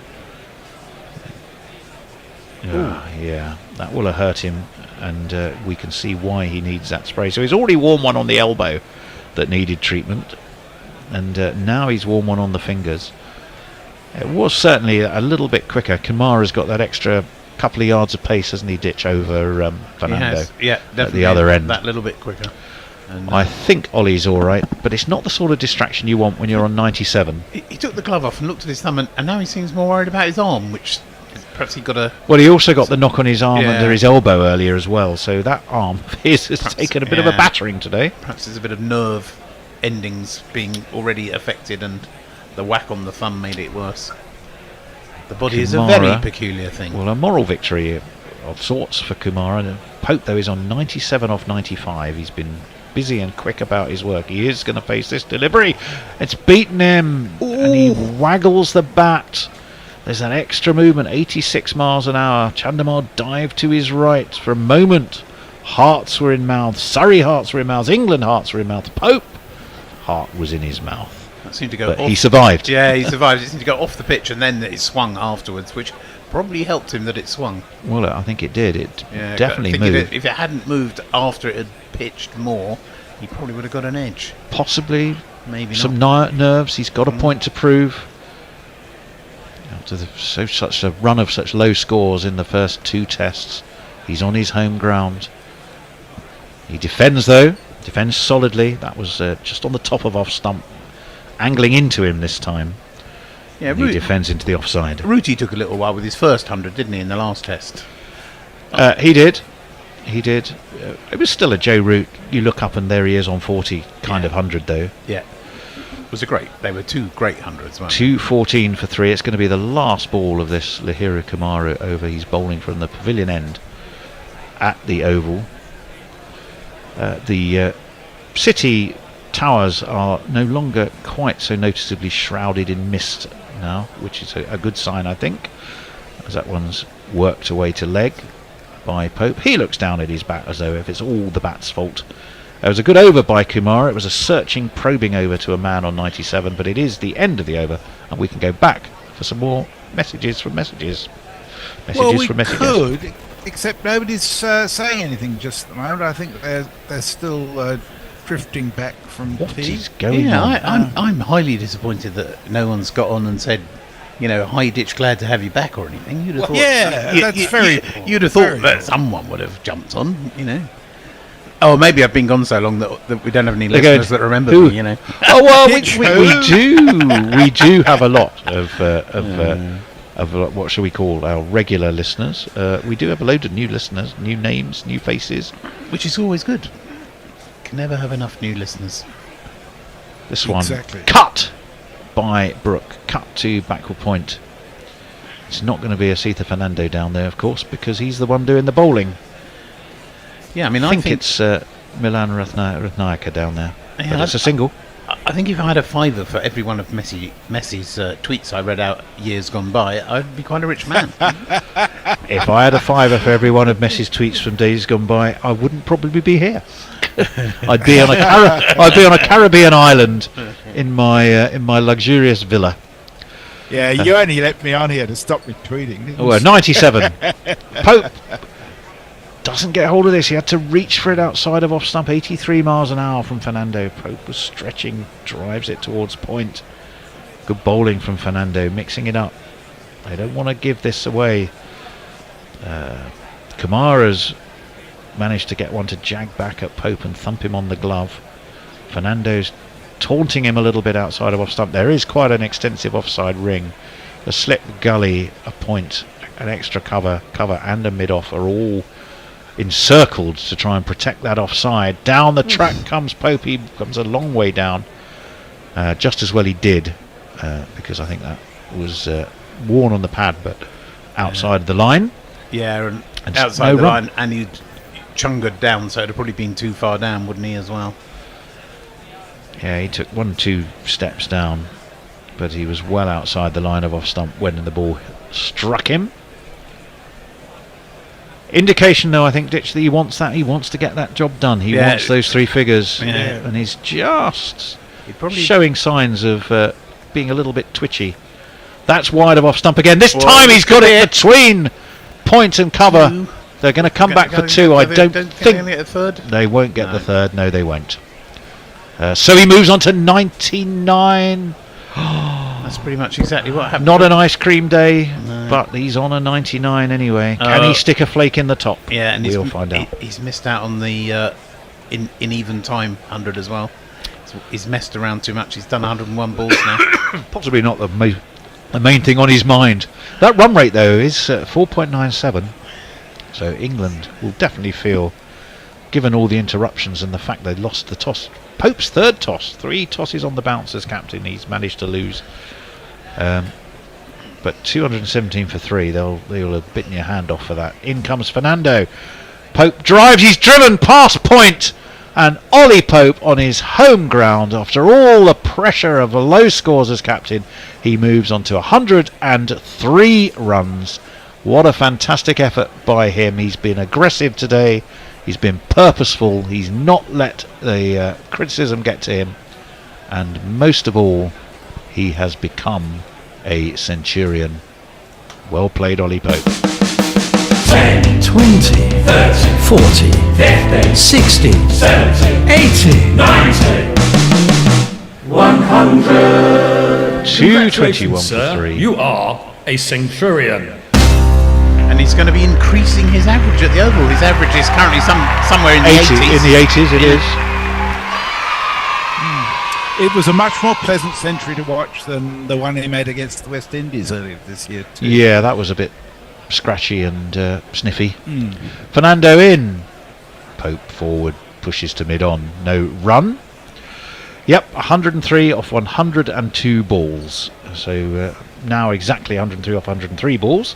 Yeah, that will have hurt him, and we can see why he needs that spray. So he's already worn one on the elbow that needed treatment, and now he's worn one on the fingers. It was certainly a little bit quicker. Kamara's got that extra couple of yards of pace, hasn't he, Ditch, over Fernando? Yeah, definitely. At the other end. That little bit quicker. And, I think Ollie's all right, but it's not the sort of distraction you want when you're on 97. He took the glove off and looked at his thumb, and now he seems more worried about his arm, which Perhaps he got a. Well, he also got the knock on his arm Yeah. under his elbow earlier as well, so that arm of his has taken a bit of a battering today. Perhaps there's a bit of nerve endings being already affected, and the whack on the thumb made it worse. The body is a very peculiar thing. Well, a moral victory of sorts for Kumara. Pope, though, is on 97 off 95. He's been busy and quick about his work. He is going to face this delivery. It's beaten him, and he waggles the bat. There's an extra movement, 86 miles an hour. Chandamar dived to his right for a moment. Hearts were in mouth. Surrey hearts were in mouth. England hearts were in mouth. Pope heart was in his mouth. That seemed to go But off. he survived. Yeah, he survived. It seemed to go off the pitch, and then it swung afterwards, which probably helped him that it swung. Well, I think it did. It Yeah, definitely I think moved. if it hadn't moved after it had pitched more, he probably would have got an edge. Possibly. Maybe some not. nerves. He's got a point to prove. After such a run of such low scores in the first two tests, he's on his home ground. He defends, though. Defends solidly. That was just on the top of off stump, angling into him this time. Yeah, And he defends into the offside. Ruti took a little while with his first 100, didn't he, in the last test? He did. It was still a Joe Root. You look up and there he is on 40 kind of 100, though. Yeah. It was they were two great hundreds, weren't they? 214 for 3. It's going to be the last ball of this Lahiru Kamaru over. He's bowling from the pavilion end at the Oval. The city towers are no longer quite so noticeably shrouded in mist now, which is a good sign, I think, as that one's worked away to leg by Pope. He looks down at his bat as though if it's all the bat's fault. It was a good over by Kumar. It was a searching, probing over to a man on 97, but it is the end of the over, and we can go back for some more messages from messages. Well, we could, except nobody's saying anything just at the moment. I think they're still drifting back from tea. I'm highly disappointed that no one's got on and said, hi Ditch, glad to have you back or anything. You'd have thought, that's very. You'd have thought that someone would have jumped on, Oh, maybe I've been gone so long that we don't have any listeners that remember me, Oh well, we do have a lot of what shall we call our regular listeners. We do have a load of new listeners, new names, new faces, which is always good. Can never have enough new listeners. This one cut by Brook, cut to backward point. It's not going to be a Sita Fernando down there, of course, because he's the one doing the bowling. Yeah, I think it's Milan Ratnayaka down there. Yeah, but it's a single. I think if I had a fiver for every one of Messi's tweets I read out years gone by, I'd be quite a rich man. If I had a fiver for every one of Messi's tweets from days gone by, I wouldn't probably be here. I'd be on a Caribbean island in my luxurious villa. Yeah, you only let me on here to stop me tweeting. Didn't you? Well, 97. Pope doesn't get hold of this. He had to reach for it outside of off stump. 83 miles an hour from Fernando. Pope was stretching, drives it towards point. Good bowling from Fernando, mixing it up. They don't want to give this away. Kamara's managed to get one to jag back at Pope and thump him on the glove. Fernando's taunting him a little bit outside of off stump. There is quite an extensive offside ring. The slip gully, a point, an extra cover and a mid-off are all encircled to try and protect that offside. Down the track comes Pope. He comes a long way down. Just as well he did, because I think that was worn on the pad, but outside of the line. Yeah, and outside the line, and he'd chungered down, so it'd have probably been too far down, wouldn't he, as well? Yeah, he took 1-2 steps down, but he was well outside the line of off stump when the ball struck him. Indication, though, I think, Ditch, that he wants that. He wants to get that job done. He wants those 3 figures, and he's just showing signs of being a little bit twitchy. That's wide of off stump again. This time he's got it between point and cover. They're going to come back for 2. I don't think get a third. They won't get the third. No, they won't. So he moves on to 99. That's pretty much exactly what happened. Not an ice cream day, but he's on a 99 anyway. Can he stick a flake in the top? Yeah, and we'll find out. He's missed out on the in even time 100 as well. So he's messed around too much. He's done 101 balls now. Possibly not the most the main thing on his mind. That run rate though is 4.97, so England will definitely feel, given all the interruptions and the fact they lost the toss. Pope's third toss, 3 tosses on the bounce as captain, he's managed to lose. But 217 for 3, they'll have bitten your hand off for that. In comes Fernando. Pope drives, he's driven past point, and Ollie Pope on his home ground, after all the pressure of the low scores as captain, he moves on to 103 runs. What a fantastic effort by him. He's been aggressive today, he's been purposeful, he's not let the criticism get to him, and most of all, he has become a centurion. Well played, Ollie Pope. 10, 20, 30, 40, 50, 60, 70, 80, 90, 100. 221 for 3. You are a centurion. And he's going to be increasing his average at the Oval. His average is currently somewhere in the 80s. In the 80s, it is. It was a much more pleasant century to watch than the one he made against the West Indies earlier this year too. Yeah, that was a bit scratchy and sniffy. Fernando in. Pope forward, pushes to mid-on. No run. Yep, 103 off 102 balls. So now exactly 103 off 103 balls.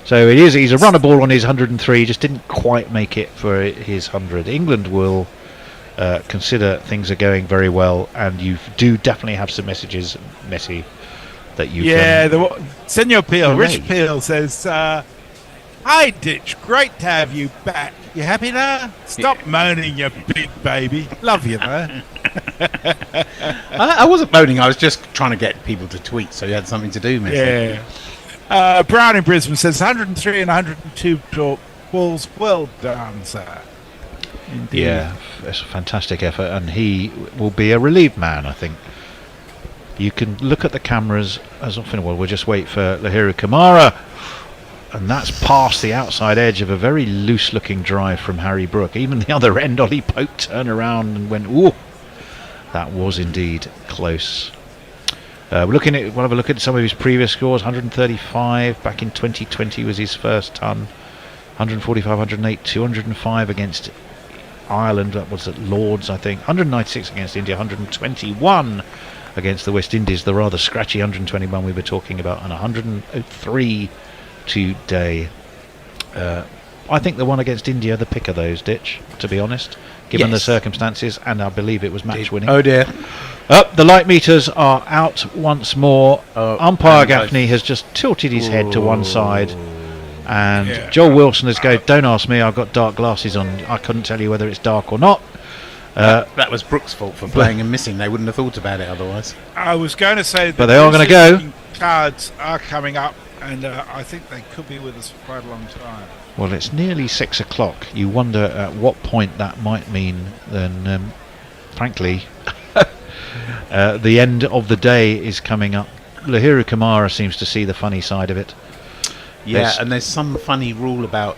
So it is. He's a runner ball on his 103. Just didn't quite make it for his 100. England will consider things are going very well, and you do definitely have some messages, Messi, that you Senor Peel, relay. Rich Peel says, "Hi Ditch, great to have you back. You happy now? Stop moaning, you big baby. Love you, man." I wasn't moaning, I was just trying to get people to tweet so you had something to do, Messi. Yeah. Brown in Brisbane says 103 and 102 balls. Well done, sir. Indeed. Yeah, it's a fantastic effort, and he will be a relieved man, I think. You can look at the cameras as often. Well, we'll just wait for Lahiru Kamara, and that's past the outside edge of a very loose-looking drive from Harry Brook. Even the other end, Ollie Pope turned around and went, "Ooh, that was indeed close." We'll have a look at some of his previous scores. 135 back in 2020 was his first ton. 145, 108, 205 against Ireland, that was at Lords, I think. 196 against India, 121 against the West Indies, the rather scratchy 121 we were talking about, and 103 today. I think the one against India, the pick of those, Ditch, to be honest, given the circumstances, and I believe it was match winning. Oh dear. The light meters are out once more. Umpire Gaffney has just tilted his head to one side. And Joel Wilson has go, "Don't ask me, I've got dark glasses on. I couldn't tell you whether it's dark or not." That was Brook's fault for playing and missing. They wouldn't have thought about it otherwise. I was going to say that, but they are going to go. Cards are coming up, and I think they could be with us for quite a long time. Well, it's nearly 6 o'clock. You wonder at what point that might mean. Then, frankly, the end of the day is coming up. Lahiru Kamara seems to see the funny side of it. Yeah, and there's some funny rule about,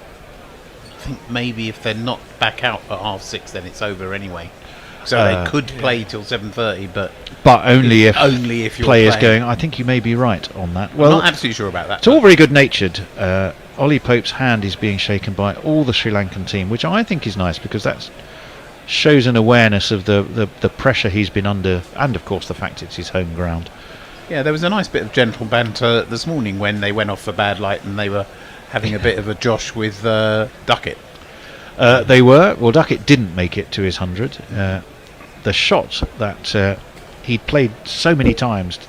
I think maybe if they're not back out at 6:30, then it's over anyway. So they could play till 7:30, but only if you're players playing. going. I think you may be right on that. Well, I'm not absolutely sure about that. It's all very good-natured. Ollie Pope's hand is being shaken by all the Sri Lankan team, which I think is nice, because that shows an awareness of the pressure he's been under, and of course the fact it's his home ground. Yeah, there was a nice bit of gentle banter this morning when they went off for bad light and they were having a bit of a josh with Ducket. They were. Well, Ducket didn't make it to his 100. The shot that he'd played so many times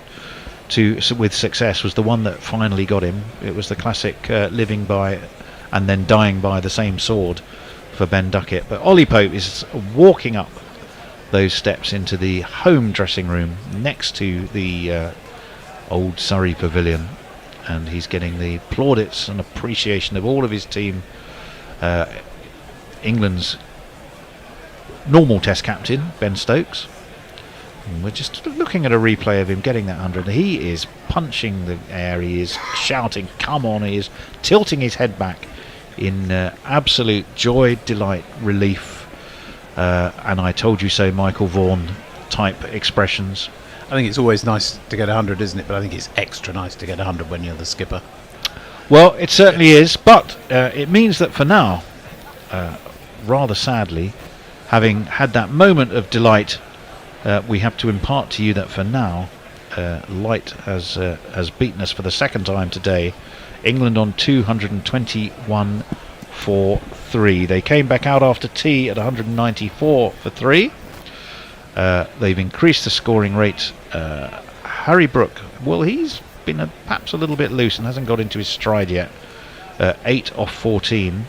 with success was the one that finally got him. It was the classic living by and then dying by the same sword for Ben Ducket. But Ollie Pope is walking up those steps into the home dressing room next to the old Surrey Pavilion, and he's getting the plaudits and appreciation of all of his team. England's normal test captain, Ben Stokes. And we're just looking at a replay of him getting that 100. He is punching the air, he is shouting, "Come on," he is tilting his head back in absolute joy, delight, relief, and "I told you so" Michael Vaughan type expressions. I think it's always nice to get 100, isn't it? But I think it's extra nice to get 100 when you're the skipper. Well, it certainly is, but it means that for now, rather sadly, having had that moment of delight, we have to impart to you that for now, Light has beaten us for the second time today. England on 221 for 3. They came back out after tea at 194 for 3. They've increased the scoring rate. Harry Brook, well, he's been perhaps a little bit loose and hasn't got into his stride yet. 8 off 14.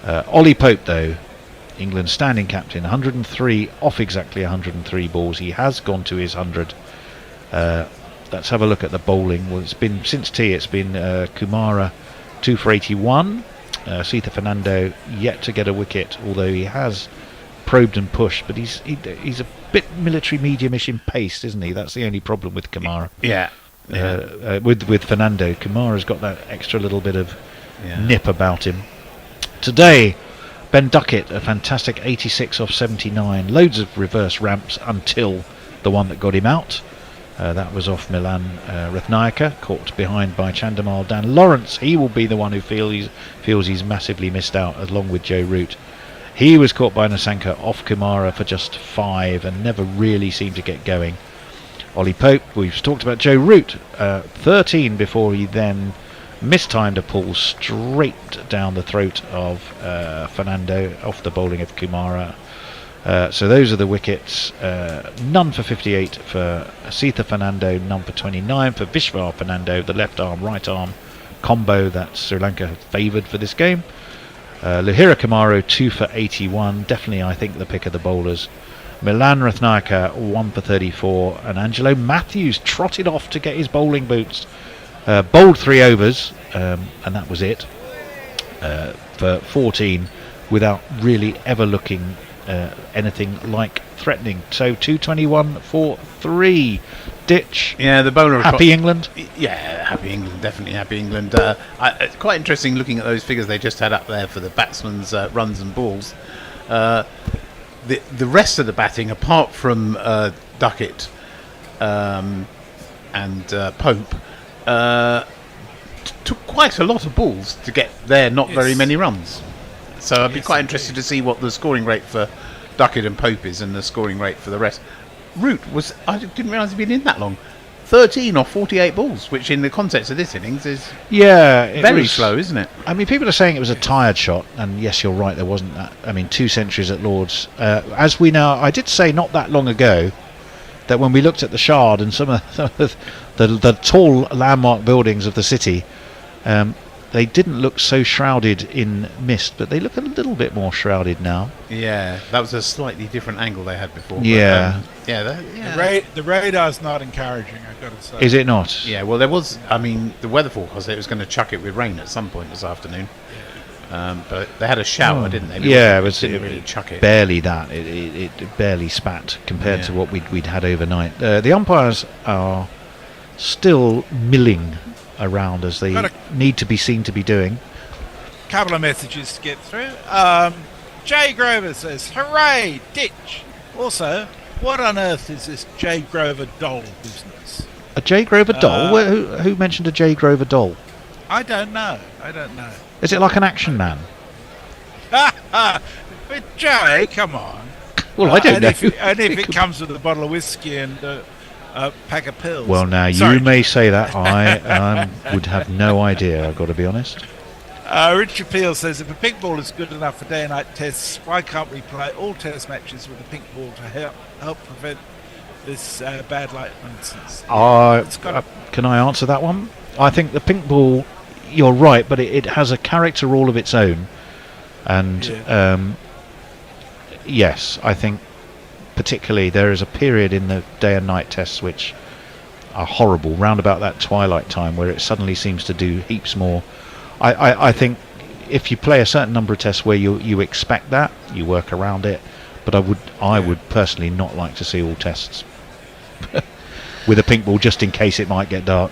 Ollie Pope, though, England's standing captain, 103 off exactly 103 balls. He has gone to his 100. Let's have a look at the bowling. Well, it's been since tea. It's been Kumara 2 for 81. Sita Fernando yet to get a wicket, although he has probed and pushed. But he's a bit military medium-ish in pace, isn't he? That's the only problem with Kumara. Yeah. With Fernando, Kumara's got that extra little bit of nip about him. Today, Ben Ducket, a fantastic 86 off 79. Loads of reverse ramps until the one that got him out. That was off Milan Rathnayaka, caught behind by Chandamal. Dan Lawrence, he will be the one who feels he's massively missed out, along with Joe Root. He was caught by Nasanka off Kumara for just 5 and never really seemed to get going. Ollie Pope, we've talked about Joe Root, 13 before he then mistimed a pull straight down the throat of Fernando off the bowling of Kumara. So those are the wickets. None for 58 for Sita Fernando, none for 29 for Vishvar Fernando, the left arm, right arm combo that Sri Lanka favoured for this game. Lahira Kumaro 2 for 81, definitely I think the pick of the bowlers. Milan Rathnayaka 1 for 34, and Angelo Matthews trotted off to get his bowling boots. Bowled 3 overs, and that was it, for 14, without really ever looking anything like threatening. So 221 for 3. Ditch. Yeah, the bowler. Happy England? Yeah, happy England, definitely happy England. It's quite interesting looking at those figures they just had up there for the batsmen's runs and balls. The rest of the batting, apart from Ducket and Pope, took quite a lot of balls to get there, not very many runs. So I'd be quite interested to see what the scoring rate for Ducket and Pope is and the scoring rate for the rest. Root was, I didn't realise he'd been in that long. 13 or 48 balls, which in the context of this innings is very slow, isn't it? I mean, people are saying it was a tired shot, and yes, you're right, there wasn't that. I mean, 2 centuries at Lord's. As we know, I did say not that long ago that when we looked at the Shard and some of the tall landmark buildings of the city, they didn't look so shrouded in mist, but they look a little bit more shrouded now. Yeah, that was a slightly different angle they had before. Yeah. The radar's not encouraging, I've got to say. Is it not? Yeah, well, there was, I mean, the weather forecast said it was going to chuck it with rain at some point this afternoon. But they had a shower, didn't they? Yeah, it didn't really chuck it. Barely that. It barely spat compared to what we'd had overnight. The umpires are still milling around as they need to be seen to be doing. Couple of messages to get through. Jay Grover says, "Hooray, ditch!" Also, what on earth is this Jay Grover doll business? A Jay Grover doll? Who mentioned a Jay Grover doll? I don't know. Is it like an action man? But Jay, come on. Well, I don't know. If it comes with a bottle of whiskey and a pack of pills. Well, now you may say that. I would have no idea, I've got to be honest. Richard Peel says, if a pink ball is good enough for day and night tests, why can't we play all test matches with a pink ball to help prevent this bad light nonsense? Can I answer that one? I think the pink ball, you're right, but it has a character all of its own. And yes, I think particularly there is a period in the day and night tests which are horrible, round about that twilight time where it suddenly seems to do heaps more. I think if you play a certain number of tests where you expect that, you work around it, but I would personally not like to see all tests with a pink ball just in case it might get dark.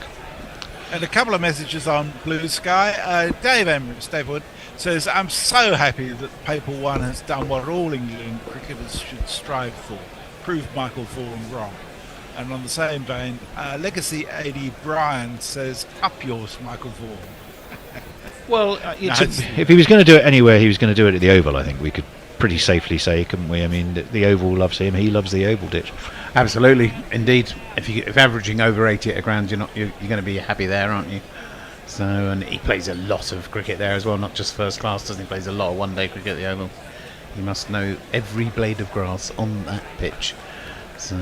And a couple of messages on Blue Sky. Dave Emirates, Dave Wood, says, I'm so happy that the Papal One has done what all England cricketers should strive for, prove Michael Vaughan wrong. And on the same vein, Legacy 80 Brian says, up yours, Michael Vaughan. Well, if he was going to do it anywhere, he was going to do it at the Oval. I think we could pretty safely say, couldn't we? I mean, the Oval loves him. He loves the Oval ditch. Absolutely, indeed. If averaging over 80 at a ground, you're going to be happy there, aren't you? So, and he plays a lot of cricket there as well, not just first class. Doesn't he? Plays a lot of one-day cricket at the Oval. He must know every blade of grass on that pitch. So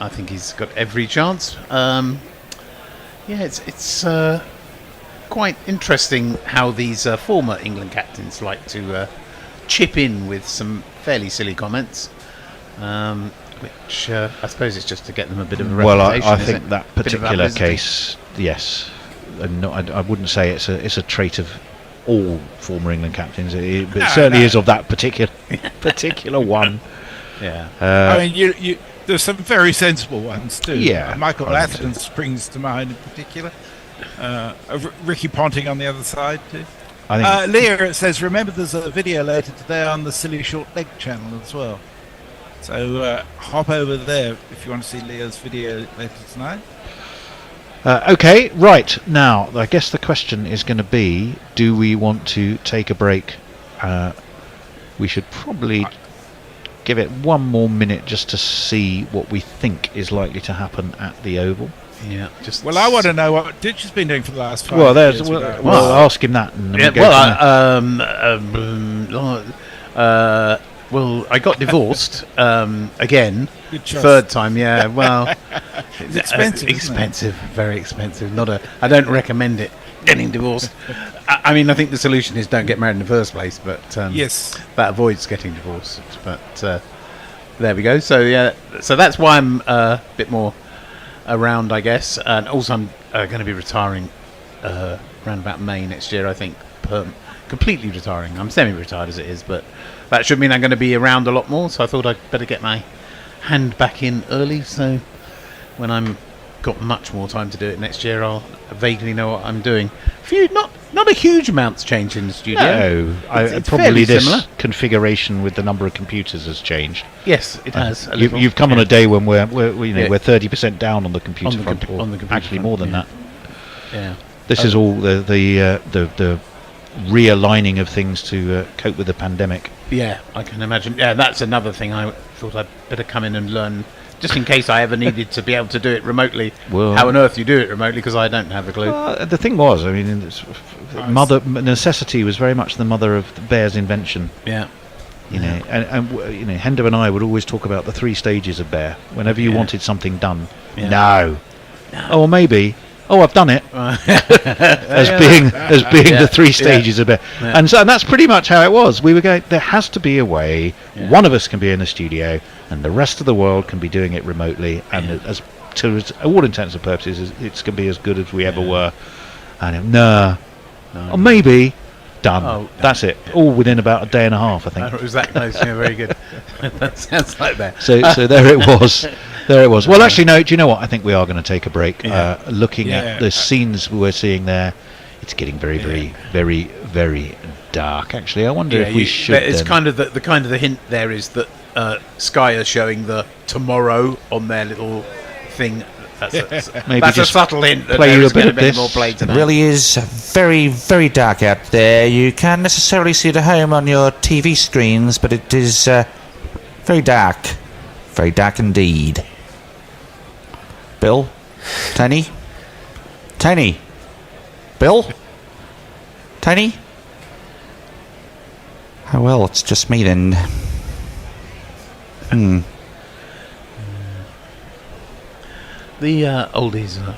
I think he's got every chance. It's quite interesting how these former England captains like to chip in with some fairly silly comments, which I suppose it's just to get them a bit of a reputation. Well, I think that particular case, yes, and I wouldn't say it's a trait of all former England captains, but it certainly is of that particular one. Yeah, I mean, there's some very sensible ones too. Yeah, Michael Atkinson springs to mind in particular. Ricky Ponting on the other side too. Leah, it says, remember there's a video later today on the Silly Short Leg channel as well. So hop over there if you want to see Leah's video later tonight. Okay, right. Now, I guess the question is going to be, do we want to take a break? We should probably give it one more minute just to see what we think is likely to happen at the Oval. Yeah. Well, I want to know what Ditch has been doing for the last 5 years. Well, ask him that. And well, I got divorced again, Good choice. third time. Yeah, well, it's expensive. Expensive, very expensive. I don't recommend it. Getting divorced. I mean, I think the solution is don't get married in the first place, but yes, that avoids getting divorced. But there we go. So yeah, so that's why I'm a bit more around, I guess, and also I'm going to be retiring around about May next year. I think completely retiring. I'm semi-retired as it is, but that should mean I'm going to be around a lot more. So I thought I'd better get my hand back in early. So when I'm got much more time to do it next year, I'll vaguely know what I'm doing. Not a huge amount's changed in the studio. No, it's probably this similar. Configuration with the number of computers has changed. Yes, it has. You've come on a day when we're 30% down on the computer front, or on the computer actually front, more than that. Yeah. This is all the realigning of things to cope with the pandemic. Yeah, I can imagine. Yeah, that's another thing I thought I'd better come in and learn, just in case I ever needed to be able to do it remotely. Well, how on earth you do it remotely, because I don't have a clue. The thing was, I mean, necessity was very much the mother of the Bear's invention. Yeah. And Hendo and I would always talk about the 3 stages of Bear. Whenever you wanted something done, no. Oh, maybe. Oh, I've done it. as being the 3 stages of Bear. Yeah. And that's pretty much how it was. We were going, there has to be a way, one of us can be in the studio and the rest of the world can be doing it remotely, and as to all intents and purposes it's going to be as good as we ever were. And or maybe done. That's it. All within about a day and a half, I think. It was that close. Yeah, very good. That sounds like that. So there it was. There it was. Well, actually, no. Do you know what? I think we are going to take a break. Looking at the scenes we're seeing there, it's getting very, very, very, very dark. Actually, I wonder if we should. It's kind of the hint there is that Sky are showing the tomorrow on their little thing. That's a subtle hint. Play you a bit of this. More play It really is very, very dark out there. You can't necessarily see it at home on your TV screens, but it is very dark. Very dark indeed. Bill? Tony? Bill? Tony? Oh, well, it's just me then. The oldies are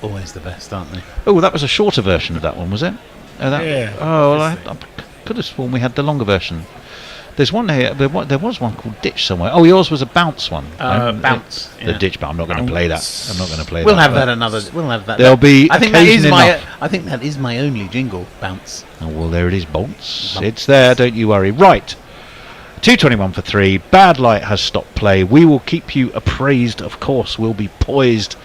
always the best, aren't they? Oh, that was a shorter version of that one, was it? Yeah. Oh, well, I could have sworn we had the longer version. There's one here. There was one called Ditch somewhere. Oh, yours was a bounce one. Bounce. The Ditch, but I'm not going to play that. I'm not going to play We'll that. have that another. We'll have that. There'll be. I think that is my only jingle. Bounce. Oh, well, there it is. Bounce. It's there. Don't you worry. Right. 2:21 for 3. Bad Light has stopped play. We will keep you appraised. Of course, we'll be poised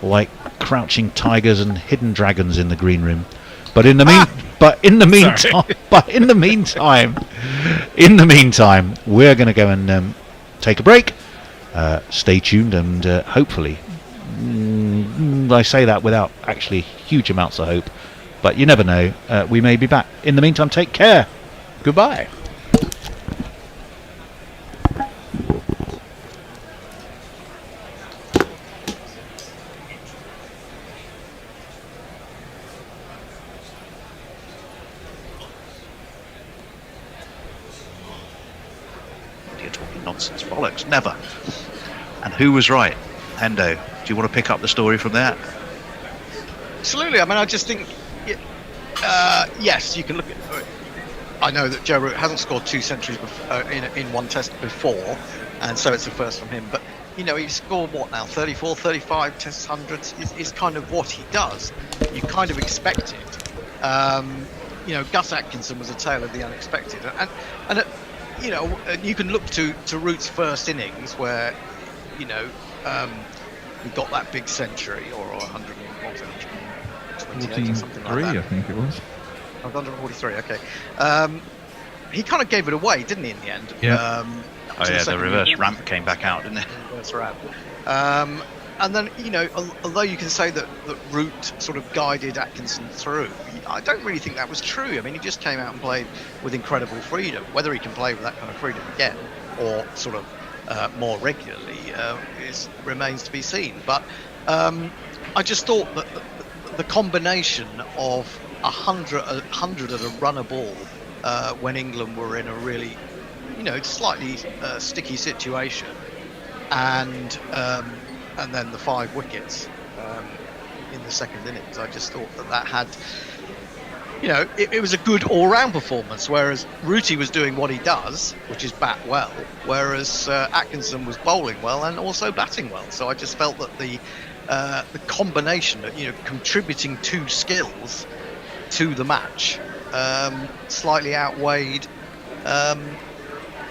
like crouching tigers and hidden dragons in the green room. But in the meantime, we're going to go and take a break. stay tuned, and hopefully, I say that without actually huge amounts of hope, but you never know, we may be back. In the meantime, take care. Goodbye. You're talking nonsense, bollocks, never. And who was right? Hendo, do you want to pick up the story from there? Absolutely. I mean, I just think, yes, you can look at. I know that Joe Root hasn't scored 2 centuries in one test before, and so it's the first from him. But he's scored what now? 34, 35 test hundreds is kind of what he does. You kind of expect it. Gus Atkinson was a tale of the unexpected, and you can look to Root's first innings where, we got that big century or 128 or something like that. I think it was. 143. Okay. He kind of gave it away, didn't he? In the end. Yeah. The reverse ramp came back out, didn't it? Reverse ramp. And then, although you can say that Root sort of guided Atkinson through, I don't really think that was true. I mean, he just came out and played with incredible freedom. Whether he can play with that kind of freedom again, or sort of more regularly, remains to be seen. But I just thought that the combination of 100 at a runner ball when England were in a really, slightly sticky situation, and then the 5 wickets in the second innings, I just thought that had, it was a good all-round performance, whereas Rooty was doing what he does, which is bat well, whereas Atkinson was bowling well and also batting well. So I just felt that the combination of, contributing 2 skills to the match slightly outweighed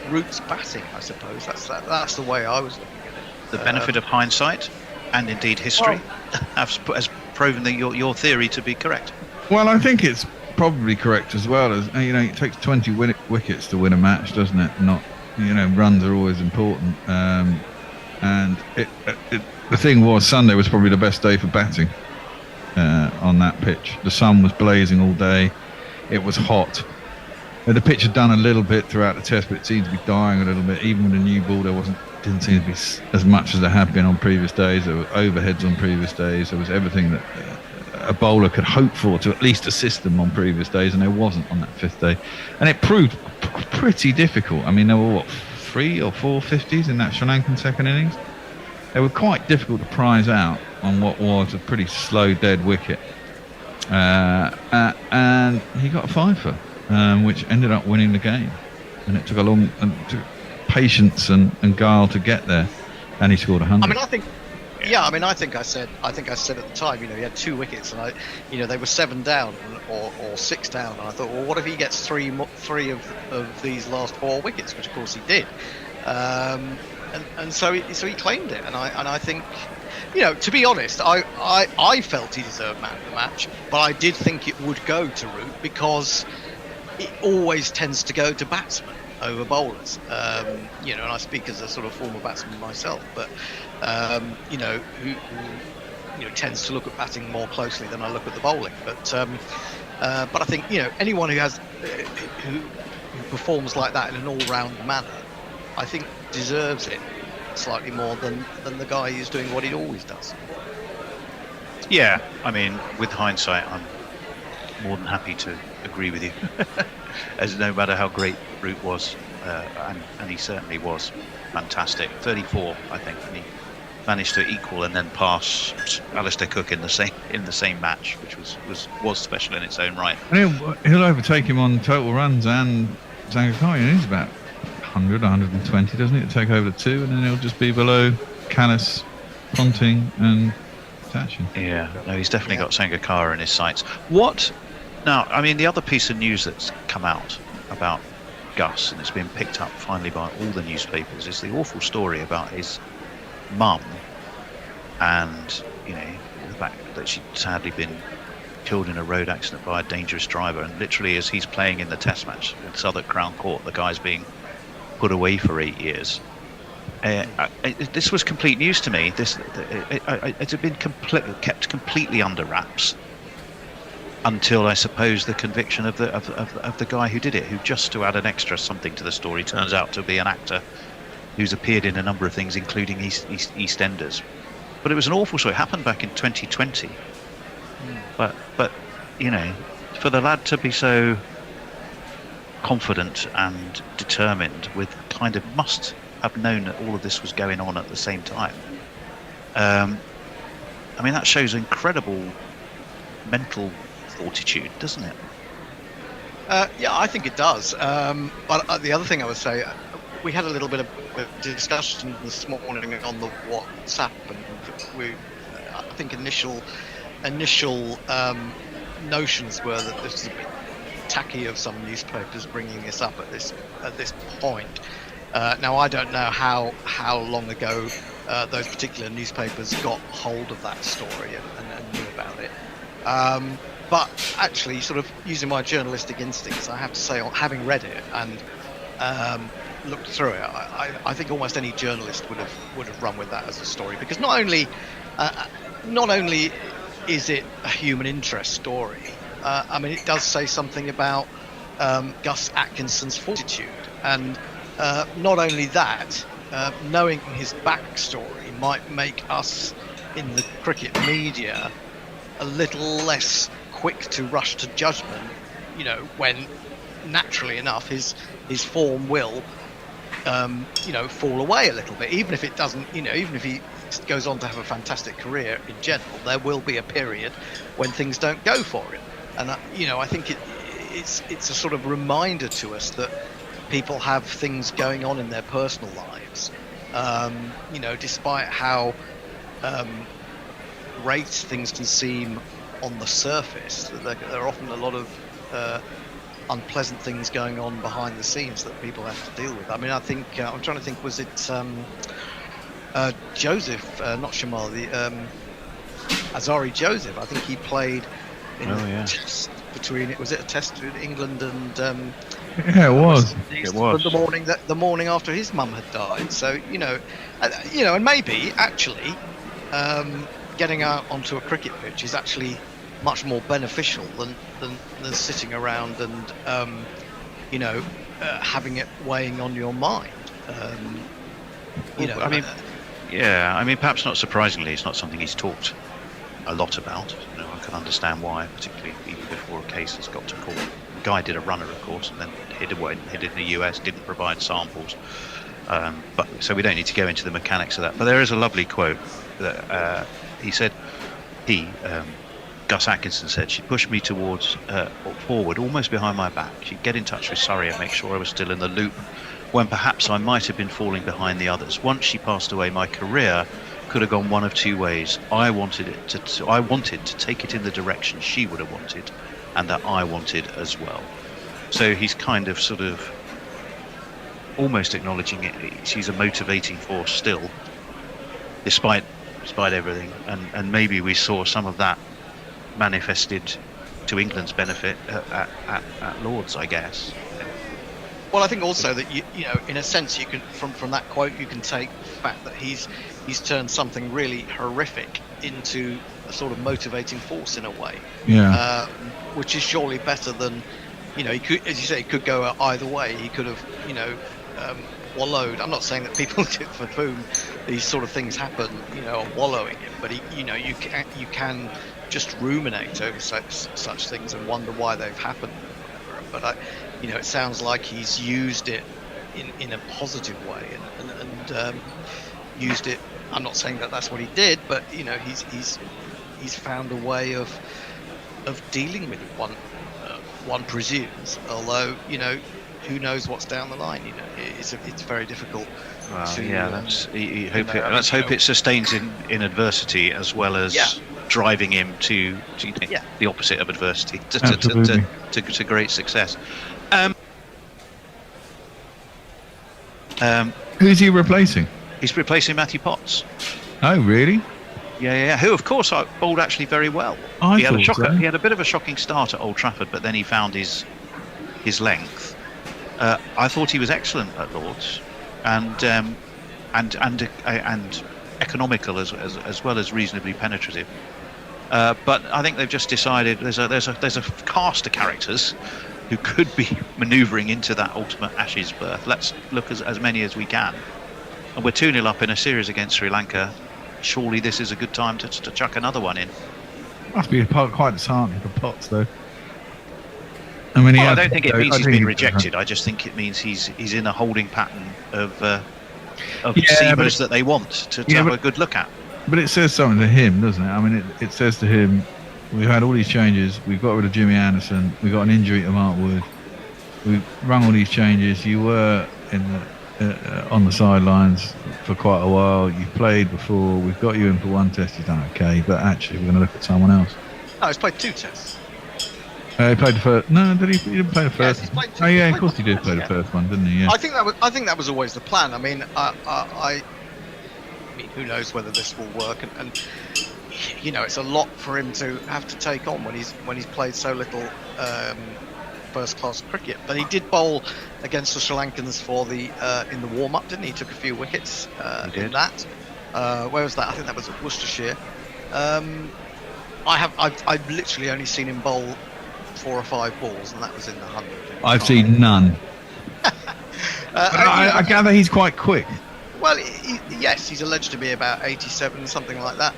Root's batting, I suppose. That's the way I was looking at it. The benefit of hindsight, and indeed history, has proven that your theory to be correct. Well, I think it's probably correct as well. As it takes 20 wickets to win a match, doesn't it? Not, runs are always important. And the thing was, Sunday was probably the best day for batting on that pitch. The sun was blazing all day. It was hot. The pitch had done a little bit throughout the test, but it seemed to be dying a little bit. Even with the new ball, didn't seem to be as much as there had been on previous days. There were overheads on previous days. There was everything that a bowler could hope for to at least assist them on previous days, and there wasn't on that 5th day. And it proved pretty difficult. I mean, there were 3 or 4 50s in that Sri Lankan second innings. They were quite difficult to prize out on what was a pretty slow dead wicket. And he got a 5-fer, which ended up winning the game. And it took took patience and guile to get there, and he scored 100. I mean, I think I said at the time, he had 2 wickets, and they were 7 down or 6 down, and I thought, well, what if he gets three of these last 4 wickets, which of course he did, and so he claimed it, and I think, to be honest, I felt he deserved man of the match, but I did think it would go to Root because it always tends to go to batsmen over bowlers, and I speak as a sort of former batsman myself, but who tends to look at batting more closely than I look at the bowling. But I think anyone who performs like that in an all-round manner, I think deserves it slightly more than the guy who's doing what he always does. Yeah, I mean, with hindsight, I'm more than happy to agree with you. As no matter how great Root was, and he certainly was fantastic. 34, I think, and he managed to equal and then pass Alistair Cook in the same match, which was special in its own right. And he'll overtake him on total runs and Sangakkara. He's about 100, 120, doesn't he? To take over the 2, and then he'll just be below Callis, Ponting, and Thatcher. Yeah, no, he's definitely got Sangakkara in his sights. What? Now, I mean, the other piece of news that's come out about Gus, and it's been picked up finally by all the newspapers, is the awful story about his mum, and the fact that she'd sadly been killed in a road accident by a dangerous driver, and literally as he's playing in the test match in Southwark Crown Court, the guy's being put away for 8 years. This was complete news to me. It had been kept completely under wraps until, I suppose, the conviction of the guy who did it, who, just to add an extra something to the story, turns out to be an actor who's appeared in a number of things, including EastEnders. But it was an awful story. It happened back in 2020. But you know, for the lad to be so confident and determined, with kind of must have known that all of this was going on at the same time. I mean, that shows incredible mental fortitude, doesn't it? Yeah, I think it does. But the other thing I would say, we had a little bit of discussion this morning on the WhatsApp, and I think initial notions were that this is a bit tacky of some newspapers bringing this up at this point. Now, I don't know how long ago those particular newspapers got hold of that story and knew about it. But actually, sort of using my journalistic instincts, I have to say, having read it and looked through it, I think almost any journalist would have run with that as a story, because not only is it a human interest story, I mean, it does say something about Gus Atkinson's fortitude, and not only that, knowing his backstory might make us in the cricket media a little less quick to rush to judgment, you know, when naturally enough his form will fall away a little bit, even if it doesn't, you know, even if he goes on to have a fantastic career in general, there will be a period when things don't go for him. And I think it's a sort of reminder to us that people have things going on in their personal lives, despite how great things can seem on the surface. There are often a lot of unpleasant things going on behind the scenes that people have to deal with. I mean, I think I'm trying to think. Was it Joseph, not Shamal, Azari Joseph? I think he played in a test between. Was it a test between England and? Yeah, it was. It was the morning after his mum had died. So and maybe actually getting out onto a cricket pitch is actually much more beneficial than sitting around and having it weighing on your mind. I mean, perhaps not surprisingly, it's not something he's talked a lot about. I can understand why, particularly even before a case has got to court. The guy did a runner, of course, and then hid in the US, didn't provide samples. But so we don't need to go into the mechanics of that. But there is a lovely quote that he said. Gus Atkinson said, "She pushed me forward, almost behind my back. She'd get in touch with Surrey and make sure I was still in the loop, when perhaps I might have been falling behind the others. Once she passed away, my career could have gone one of two ways. I wanted to take it in the direction she would have wanted, and that I wanted as well." So he's kind of sort of almost acknowledging it. She's a motivating force still, despite everything, and maybe we saw some of that manifested to England's benefit at Lord's, I guess. Well, I think also that in a sense, you can from that quote, you can take the fact that he's turned something really horrific into a sort of motivating force in a way. Yeah. Which is surely better than, he could, as you say, it could go either way. He could have, wallowed. I'm not saying that people for whom these sort of things happen, are wallowing in, but you can just ruminate over such things and wonder why they've happened. But it sounds like he's used it in a positive way and used it. I'm not saying that that's what he did, but he's found a way of dealing with it. One presumes, although who knows what's down the line? It's very difficult. Well, let's hope it sustains in adversity as well as driving him to the opposite of adversity to great success. Who's he replacing? He's replacing Matthew Potts. Oh, really? Yeah. Who, of course, bowled actually very well. He had a bit of a shocking start at Old Trafford, but then he found his length. I thought he was excellent at Lord's, and and economical as well as reasonably penetrative. But I think they've just decided there's a cast of characters who could be manoeuvring into that ultimate Ashes berth. Let's look as many as we can. And we're 2-0 up in a series against Sri Lanka. Surely this is a good time to chuck another one in. Must be quite disheartening for Potts, though. I mean, I don't think it means he's been rejected. I just think it means he's in a holding pattern of seamers that they want to have a good look at. But it says something to him, doesn't it? I mean, it says to him, we've had all these changes, we've got rid of Jimmy Anderson, we got an injury to Mark Wood, we've run all these changes, you were on the sidelines for quite a while, you played before, we've got you in for one test, you've done okay, but actually we're going to look at someone else. No, he's played 2 tests. He played the first. No, did he? He didn't play the first. Yes, Oh yeah, of course he did play the first one, didn't he? Yeah. I think that was always the plan. I mean, I mean, who knows whether this will work? And you know, it's a lot for him to have to take on when he's played so little first-class cricket. But he did bowl against the Sri Lankans for the in the warm-up, didn't he? He took a few wickets in that. Where was that? I think that was at Worcestershire. I've literally only seen him bowl 4 or 5 balls, and that was in the 100. I've seen none. I gather he's quite quick. Well, yes, he's alleged to be about 87, something like that.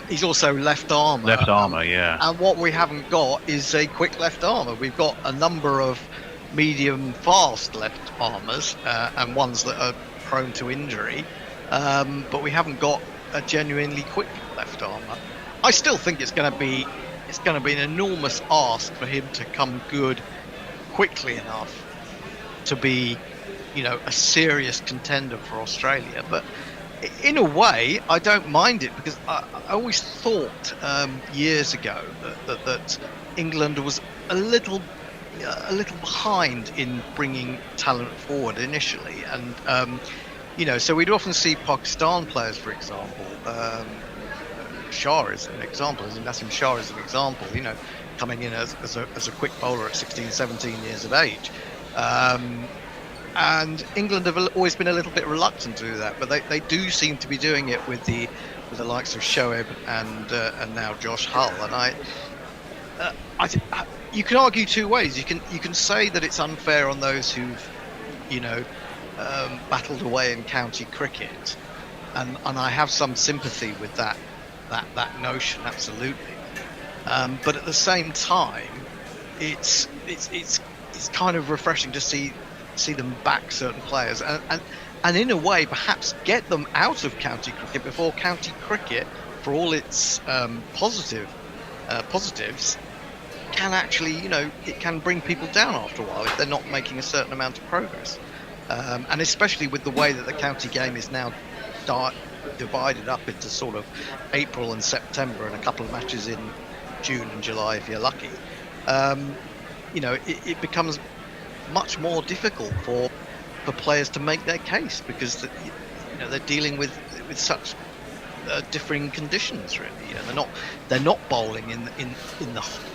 He's also left armour. Left armour, yeah. And what we haven't got is a quick left armour. We've got a number of medium fast left armours and ones that are prone to injury, but we haven't got a genuinely quick left armour. I still think it's going to be an enormous ask for him to come good quickly enough to be, you know, a serious contender for Australia. But in a way, I don't mind it, because I always thought years ago that England was a little behind in bringing talent forward initially, and you know, so we'd often see Pakistan players, for example. Shah is an example, Nasim Shah is an example, you know, coming in as a quick bowler at 16, 17 years of age. And England have always been a little bit reluctant to do that, but they do seem to be doing it with the likes of Shoaib and now Josh Hull. And you can argue 2 ways. You can say that it's unfair on those who've, you know, battled away in county cricket, and I have some sympathy with that notion, absolutely. But at the same time, it's kind of refreshing to see them back certain players, and in a way perhaps get them out of county cricket before county cricket, for all its positives, can actually, you know, it can bring people down after a while if they're not making a certain amount of progress, and especially with the way that the county game is now divided up into sort of April and September and a couple of matches in June and July if you're lucky. You know, it becomes much more difficult for players to make their case, because you know, they're dealing with such differing conditions, really. You know, they're not bowling in the,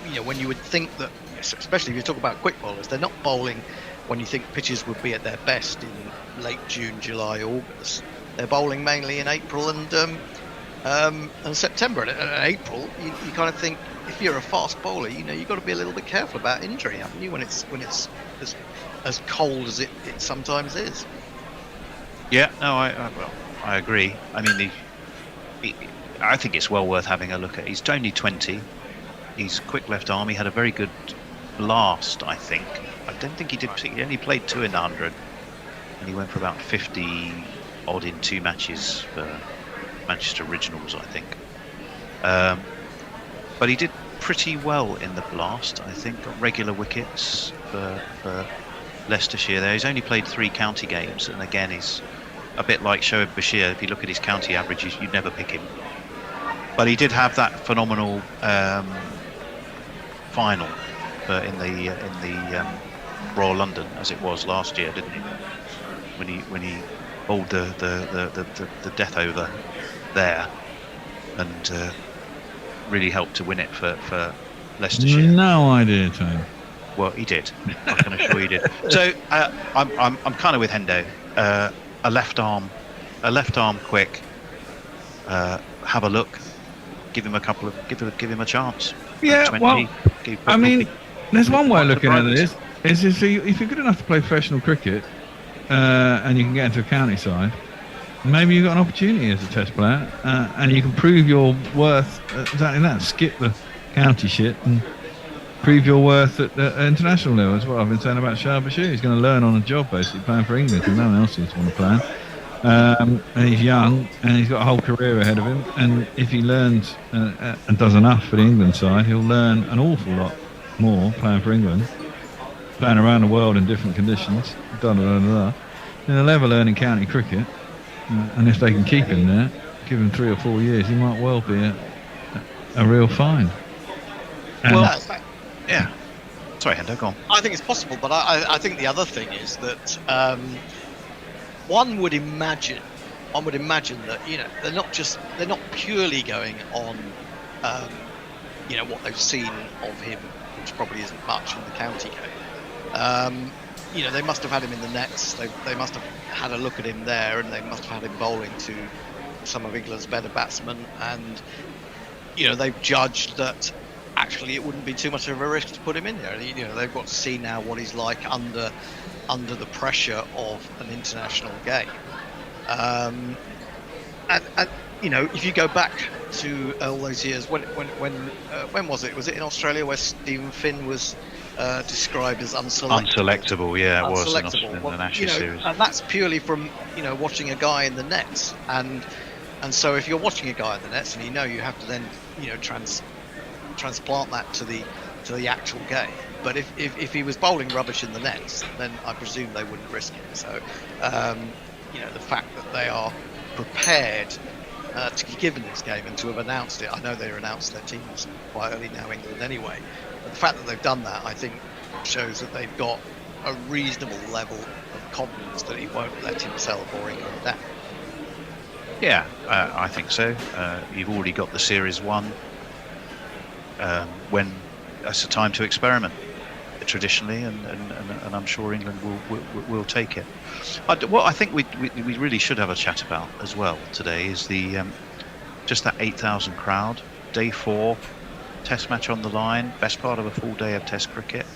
you know, when you would think that, especially if you talk about quick bowlers, they're not bowling when you think pitches would be at their best in late June, July, August. They're bowling mainly in April and September. And in April, you kind of think, if you're a fast bowler, you know, you've got to be a little bit careful about injury, haven't you, when it's as cold as it sometimes is. Yeah, no, I agree. I mean, I think it's well worth having a look at. He's only 20. He's quick left arm. He had a very good blast, I think. I don't think he did. He only played 2 in the 100, and he went for about 50 odd in 2 matches for Manchester Originals, I think. But he did pretty well in the blast, I think. Got regular wickets for Leicestershire there. He's only played 3 county games, and again, he's a bit like Shoaib Bashir. If you look at his county averages, you'd never pick him. But he did have that phenomenal final in the Royal London, as it was last year, didn't he? When he bowled the death over there, and really helped to win it for Leicestershire. No idea, Tony. Well, he did. I can assure you did. So I'm kind of with Hendo. A left arm a left arm quick. Have a look. Give him a couple of give him a chance. Yeah, 20, well, I mean, there's one way of looking at this. Is if you're good enough to play professional cricket and you can get into a county side, maybe you've got an opportunity as a test player and you can prove your worth exactly that. Skip the county shit and prove your worth at the international level. That's what I've been saying about Shah Bashir. He's going to learn on the job, basically, playing for England, because no one else seems to want to play. And he's young, and he's got a whole career ahead of him. And if he learns and does enough for the England side, he'll learn an awful lot more playing for England, playing around the world in different conditions. And he'll ever learn in county cricket. And if they can keep him there, give him 3 or 4 years, he might well be a real find. Well, yeah. Sorry, Hendo, go on. I think it's possible, but I think the other thing is that one would imagine that they're not purely going on what they've seen of him, which probably isn't much in the county game. They must have had him in the nets. They must have had a look at him there, and they must have had him bowling to some of England's better batsmen, and they've judged that actually it wouldn't be too much of a risk to put him in there. They've got to see now what he's like under the pressure of an international game. And if you go back to all those years, when was it? Was it in Australia where Stephen Finn was described as unselectable? Yeah, it was in the Ashes series. And that's purely from watching a guy in the nets, and so if you're watching a guy in the nets, and you have to then transplant that to the actual game. But if he was bowling rubbish in the nets, then I presume they wouldn't risk it. So the fact that they are prepared to be given this game and to have announced it, I know they announced their teams quite early now, England anyway, but the fact that they've done that, I think, shows that they've got a reasonable level of confidence that he won't let himself or England down. Yeah, I think so. You've already got the Series 1 when it's a time to experiment traditionally, and I'm sure England will take it. What I think we really should have a chat about as well today is the just that 8,000 crowd, day 4, test match on the line, best part of a full day of test cricket,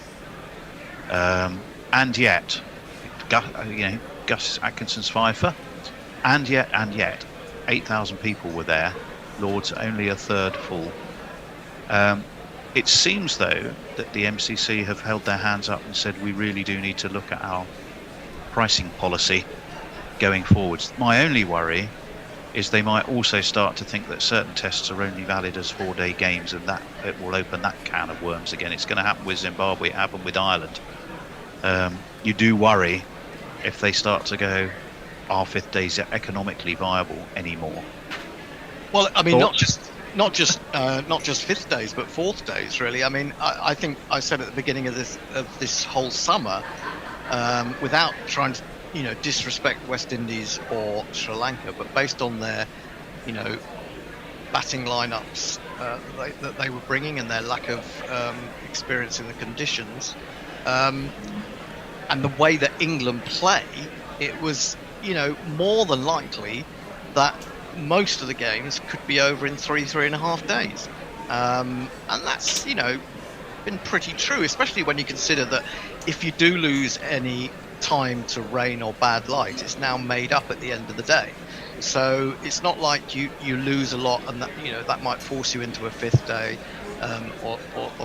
and yet Gus Atkinson's fifer, and yet 8,000 people were there. Lord's only a third full. It seems, though, that the MCC have held their hands up and said we really do need to look at our pricing policy going forwards. My only worry is they might also start to think that certain tests are only valid as 4-day games, and that it will open that can of worms again. It's going to happen with Zimbabwe, it happened with Ireland. You do worry if they start to go, our 5th days are economically viable anymore. Well, I mean, not just 5th days, but 4th days, really. I mean, I think I said at the beginning of this whole summer, without trying to disrespect West Indies or Sri Lanka, but based on their batting lineups that they were bringing and their lack of experience in the conditions, and the way that England play, it was more than likely that most of the games could be over in 3.5 days, and that's been pretty true, especially when you consider that if you do lose any time to rain or bad light, it's now made up at the end of the day. So it's not like you lose a lot, and that might force you into a 5th day, or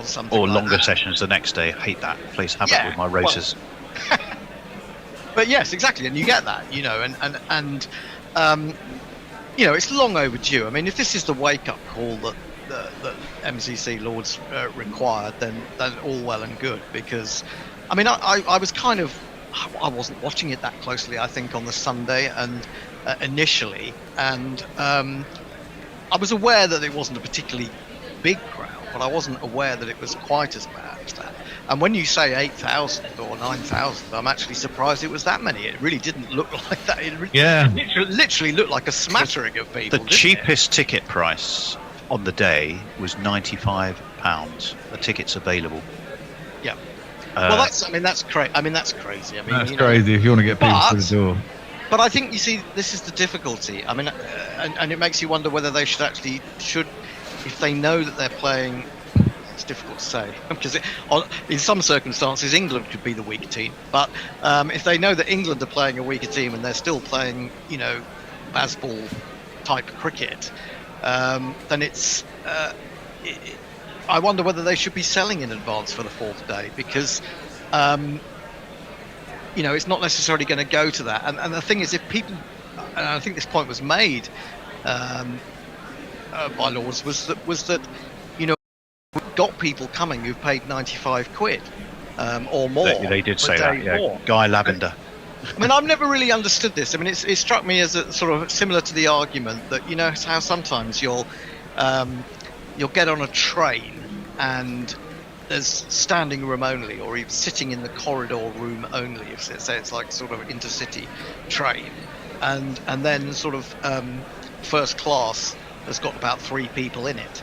something. Or like longer that. sessions the next day. I hate that. Plays havoc with my rotors. Well, but yes, exactly, and you get that, and it's long overdue. I mean, if this is the wake-up call that MCC Lords required, then all well and good. Because, I mean, I was I wasn't watching it that closely, I think, on the Sunday and initially, and I was aware that it wasn't a particularly big crowd, but I wasn't aware that it was quite as bad as that. And when you say 8,000 or 9,000, I'm actually surprised it was that many. It really didn't look like that. It literally looked like a smattering of people. The cheapest ticket price on the day was £95. The tickets available. Yeah. Well, that's crazy. That's crazy. I mean, that's crazy if you want to get people through the door. But I think, you see, this is the difficulty. I mean, and it makes you wonder whether they should, if they know that they're playing. It's difficult to say because in some circumstances England could be the weak team. But if they know that England are playing a weaker team and they're still playing, baseball type cricket, then it's. I wonder whether they should be selling in advance for the fourth day because. It's not necessarily going to go to that. And the thing is, if people, and I think this point was made by Lords, was that we've got people coming who've paid 95 quid or more. They did say that, yeah. Guy Lavender. I mean, I've never really understood this. I mean, it struck me as a sort of similar to the argument that, how sometimes you'll get on a train and there's standing room only, or even sitting in the corridor room only. If say it's like sort of intercity train, and then sort of first class has got about 3 people in it,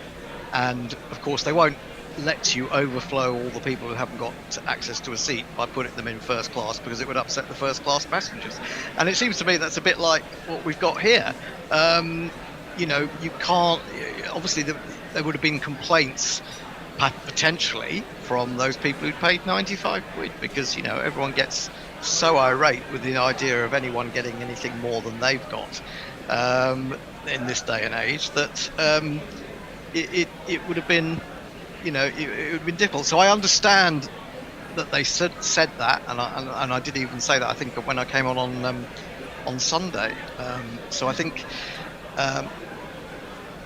and of course they won't let you overflow all the people who haven't got access to a seat by putting them in first class because it would upset the first class passengers. And it seems to me that's a bit like what we've got here. You can't. Obviously, there would have been complaints. Potentially from those people who paid 95 quid because everyone gets so irate with the idea of anyone getting anything more than they've got in this day and age that it would have been it would have been difficult. So I understand that they said that, and I did even say that I think when I came on Sunday. So I think.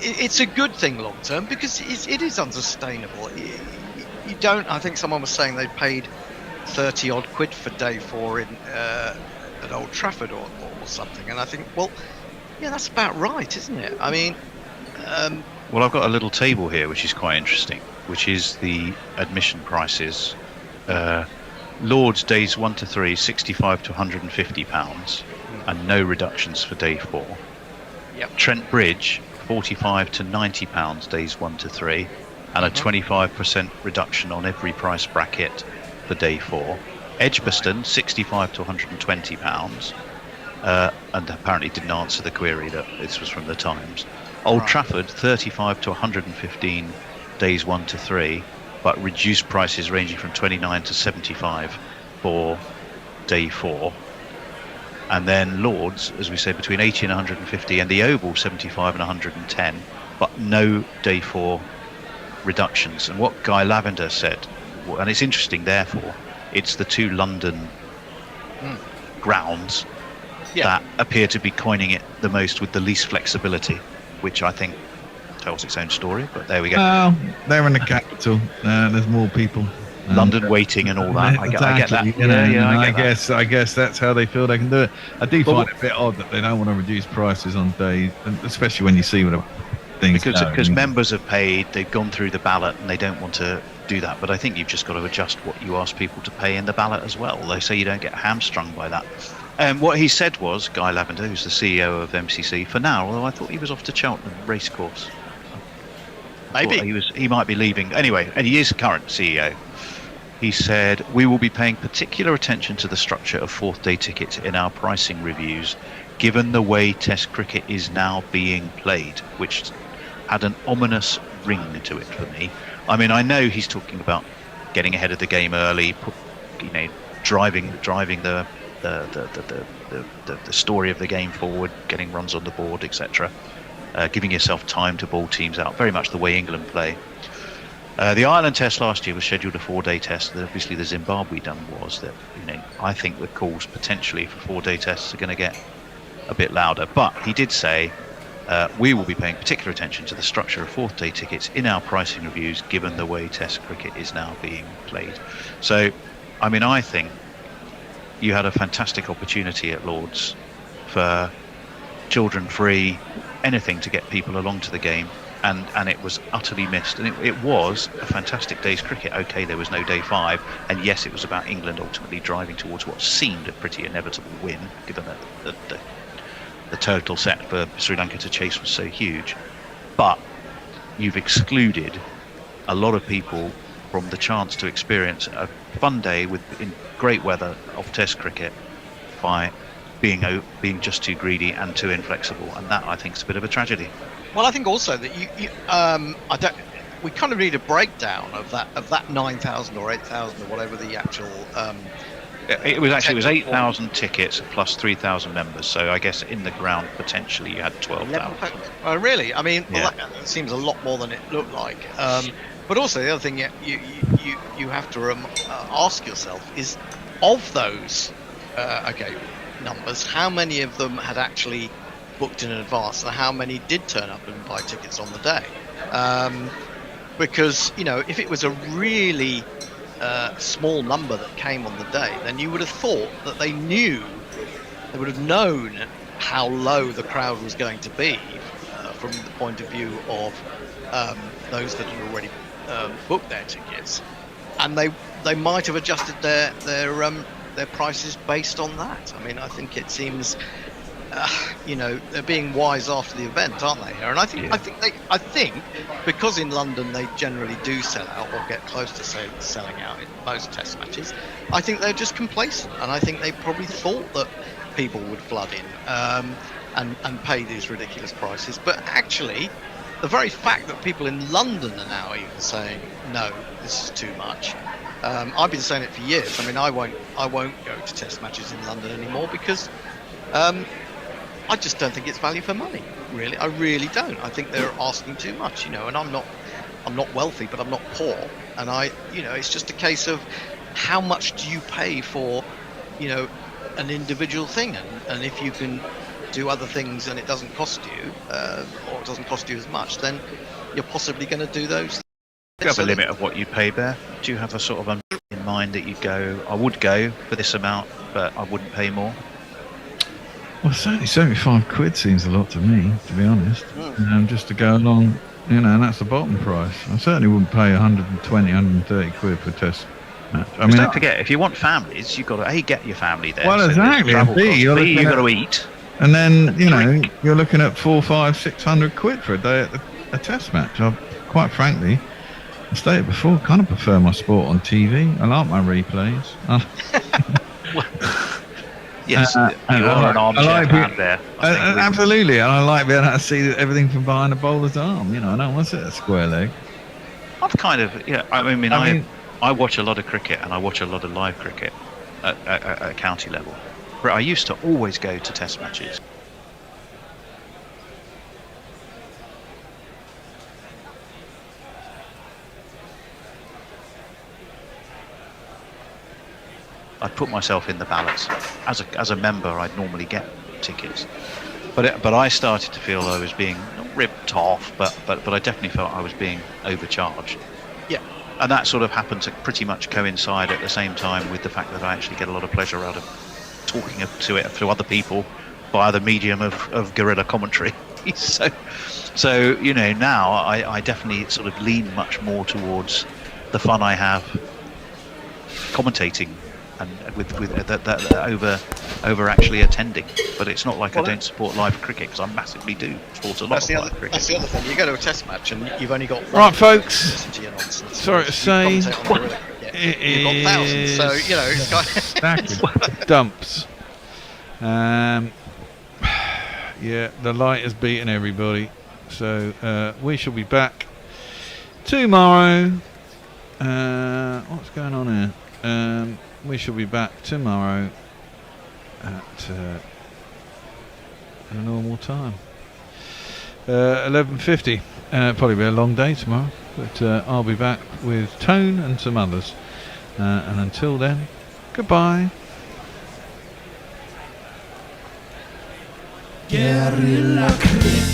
It's a good thing long term because it is unsustainable. You don't. I think someone was saying they paid 30 odd quid for day 4 at Old Trafford or something, and I think, well, yeah, that's about right, isn't it? I mean, well, I've got a little table here which is quite interesting, which is the admission prices. Lords days 1 to 3, 65 to 150 pounds, and no reductions for day 4. Yep. Trent Bridge. 45 to 90 pounds days 1 to 3, and a 25% reduction on every price bracket for day 4. Edgbaston 65 to 120 pounds, and apparently didn't answer the query that this was from the Times. Old Trafford 35 to 115 days 1 to 3, but reduced prices ranging from 29 to 75 for day 4. And then Lords, as we say, between 80 and 150, and the Oval 75 and 110, but no day 4 reductions. And what Guy Lavender said, and it's interesting, therefore, it's the 2 London grounds that appear to be coining it the most with the least flexibility, which I think tells its own story. But there we go. Well, they're in the capital. There's more people. London waiting and all that. I get that. I guess that's how they feel they can do it. I do find it a bit odd that they don't want to reduce prices on days, especially when you see what things because members have paid, they've gone through the ballot, and they don't want to do that. But I think you've just got to adjust what you ask people to pay in the ballot as well. They say you don't get hamstrung by that. What he said was, Guy Lavender, who's the CEO of MCC for now, although I thought he was off to Cheltenham Racecourse. Maybe he might be leaving anyway, and he is current CEO. He said, we will be paying particular attention to the structure of fourth day tickets in our pricing reviews, given the way Test cricket is now being played, which had an ominous ring to it for me. I mean, I know he's talking about getting ahead of the game early, driving the story of the game forward, getting runs on the board, etc. Giving yourself time to ball teams out, very much the way England play. The Ireland test last year was scheduled a 4-day test. Obviously, the Zimbabwe done was that. I think the calls potentially for 4-day tests are going to get a bit louder. But he did say we will be paying particular attention to the structure of 4th-day tickets in our pricing reviews, given the way Test cricket is now being played. So, I mean, I think you had a fantastic opportunity at Lords for children-free, anything to get people along to the game. And it was utterly missed, and it was a fantastic day's cricket. Okay, there was no day 5, and yes, it was about England ultimately driving towards what seemed a pretty inevitable win, given that the total set for Sri Lanka to chase was so huge. But you've excluded a lot of people from the chance to experience a fun day in great weather of Test cricket by being just too greedy and too inflexible, and that I think is a bit of a tragedy. Well, I think also that we kind of need a breakdown of that 9,000 or 8,000 or whatever the actual. It was 8,000 tickets plus 3,000 members. So I guess in the ground potentially you had 12,000. Oh, really? I mean, Yeah. well, that seems a lot more than it looked like. But also the other thing you have to ask yourself is, of those numbers, how many of them had actually booked in advance, and how many did turn up and buy tickets on the day? Because if it was a really small number that came on the day, then you would have thought that they would have known how low the crowd was going to be from the point of view of those that had already booked their tickets, and they might have adjusted their prices based on that. I mean, I think it seems they're being wise after the event, aren't they? Here, and I think because in London they generally do sell out or get close to selling out in most test matches, I think they're just complacent, and I think they probably thought that people would flood in and pay these ridiculous prices. But actually, the very fact that people in London are now even saying no, this is too much. I've been saying it for years. I mean, I won't go to test matches in London anymore because. I just don't think it's value for money. Really, I really don't. I think they're asking too much, and I'm not wealthy, but I'm not poor, and it's just a case of how much do you pay for, an individual thing, and if you can do other things and it doesn't cost you, or it doesn't cost you as much, then you're possibly going to do those. Do you have a limit of what you pay, Bear? Do you have a sort of in mind that I would go for this amount, but I wouldn't pay more? Well, certainly 75 quid seems a lot to me, to be honest. Just to go along, and that's the bottom price. I certainly wouldn't pay 120, 130 quid for a test match. I mean, don't forget, if you want families, you've got to get your family there. Well, so exactly. And B, you've got to eat. And then, you're looking at 400, 500, 600 quid for a day at a test match. Quite frankly, I stated before, kind of prefer my sport on TV. I like my replays. Yes, you're an armchair fan there. Absolutely, and I like being able to see everything from behind the bowler's arm. I don't want to sit at a square leg. I've kind of, I watch a lot of cricket and I watch a lot of live cricket at county level. But I used to always go to test matches. I'd put myself in the ballots. As a member, I'd normally get tickets, but I started to feel I was being not ripped off, but I definitely felt I was being overcharged. Yeah, and that sort of happened to pretty much coincide at the same time with the fact that I actually get a lot of pleasure out of talking to it to other people via the medium of guerrilla commentary. so now I definitely sort of lean much more towards the fun I have commentating. And with over actually attending, but it's not like I don't support live cricket, because I massively do support a lot of live cricket. That's the other thing. You go to a test match and you've only got right, folks. To your nonsense. Sorry to say, you've got thousands. So it's stack of dumps. Yeah, the light has beaten everybody. So we shall be back tomorrow. What's going on here? We shall be back tomorrow at a normal time, 11:50. Probably be a long day tomorrow, but I'll be back with Tone and some others. And until then, goodbye. Guerrilla cricket.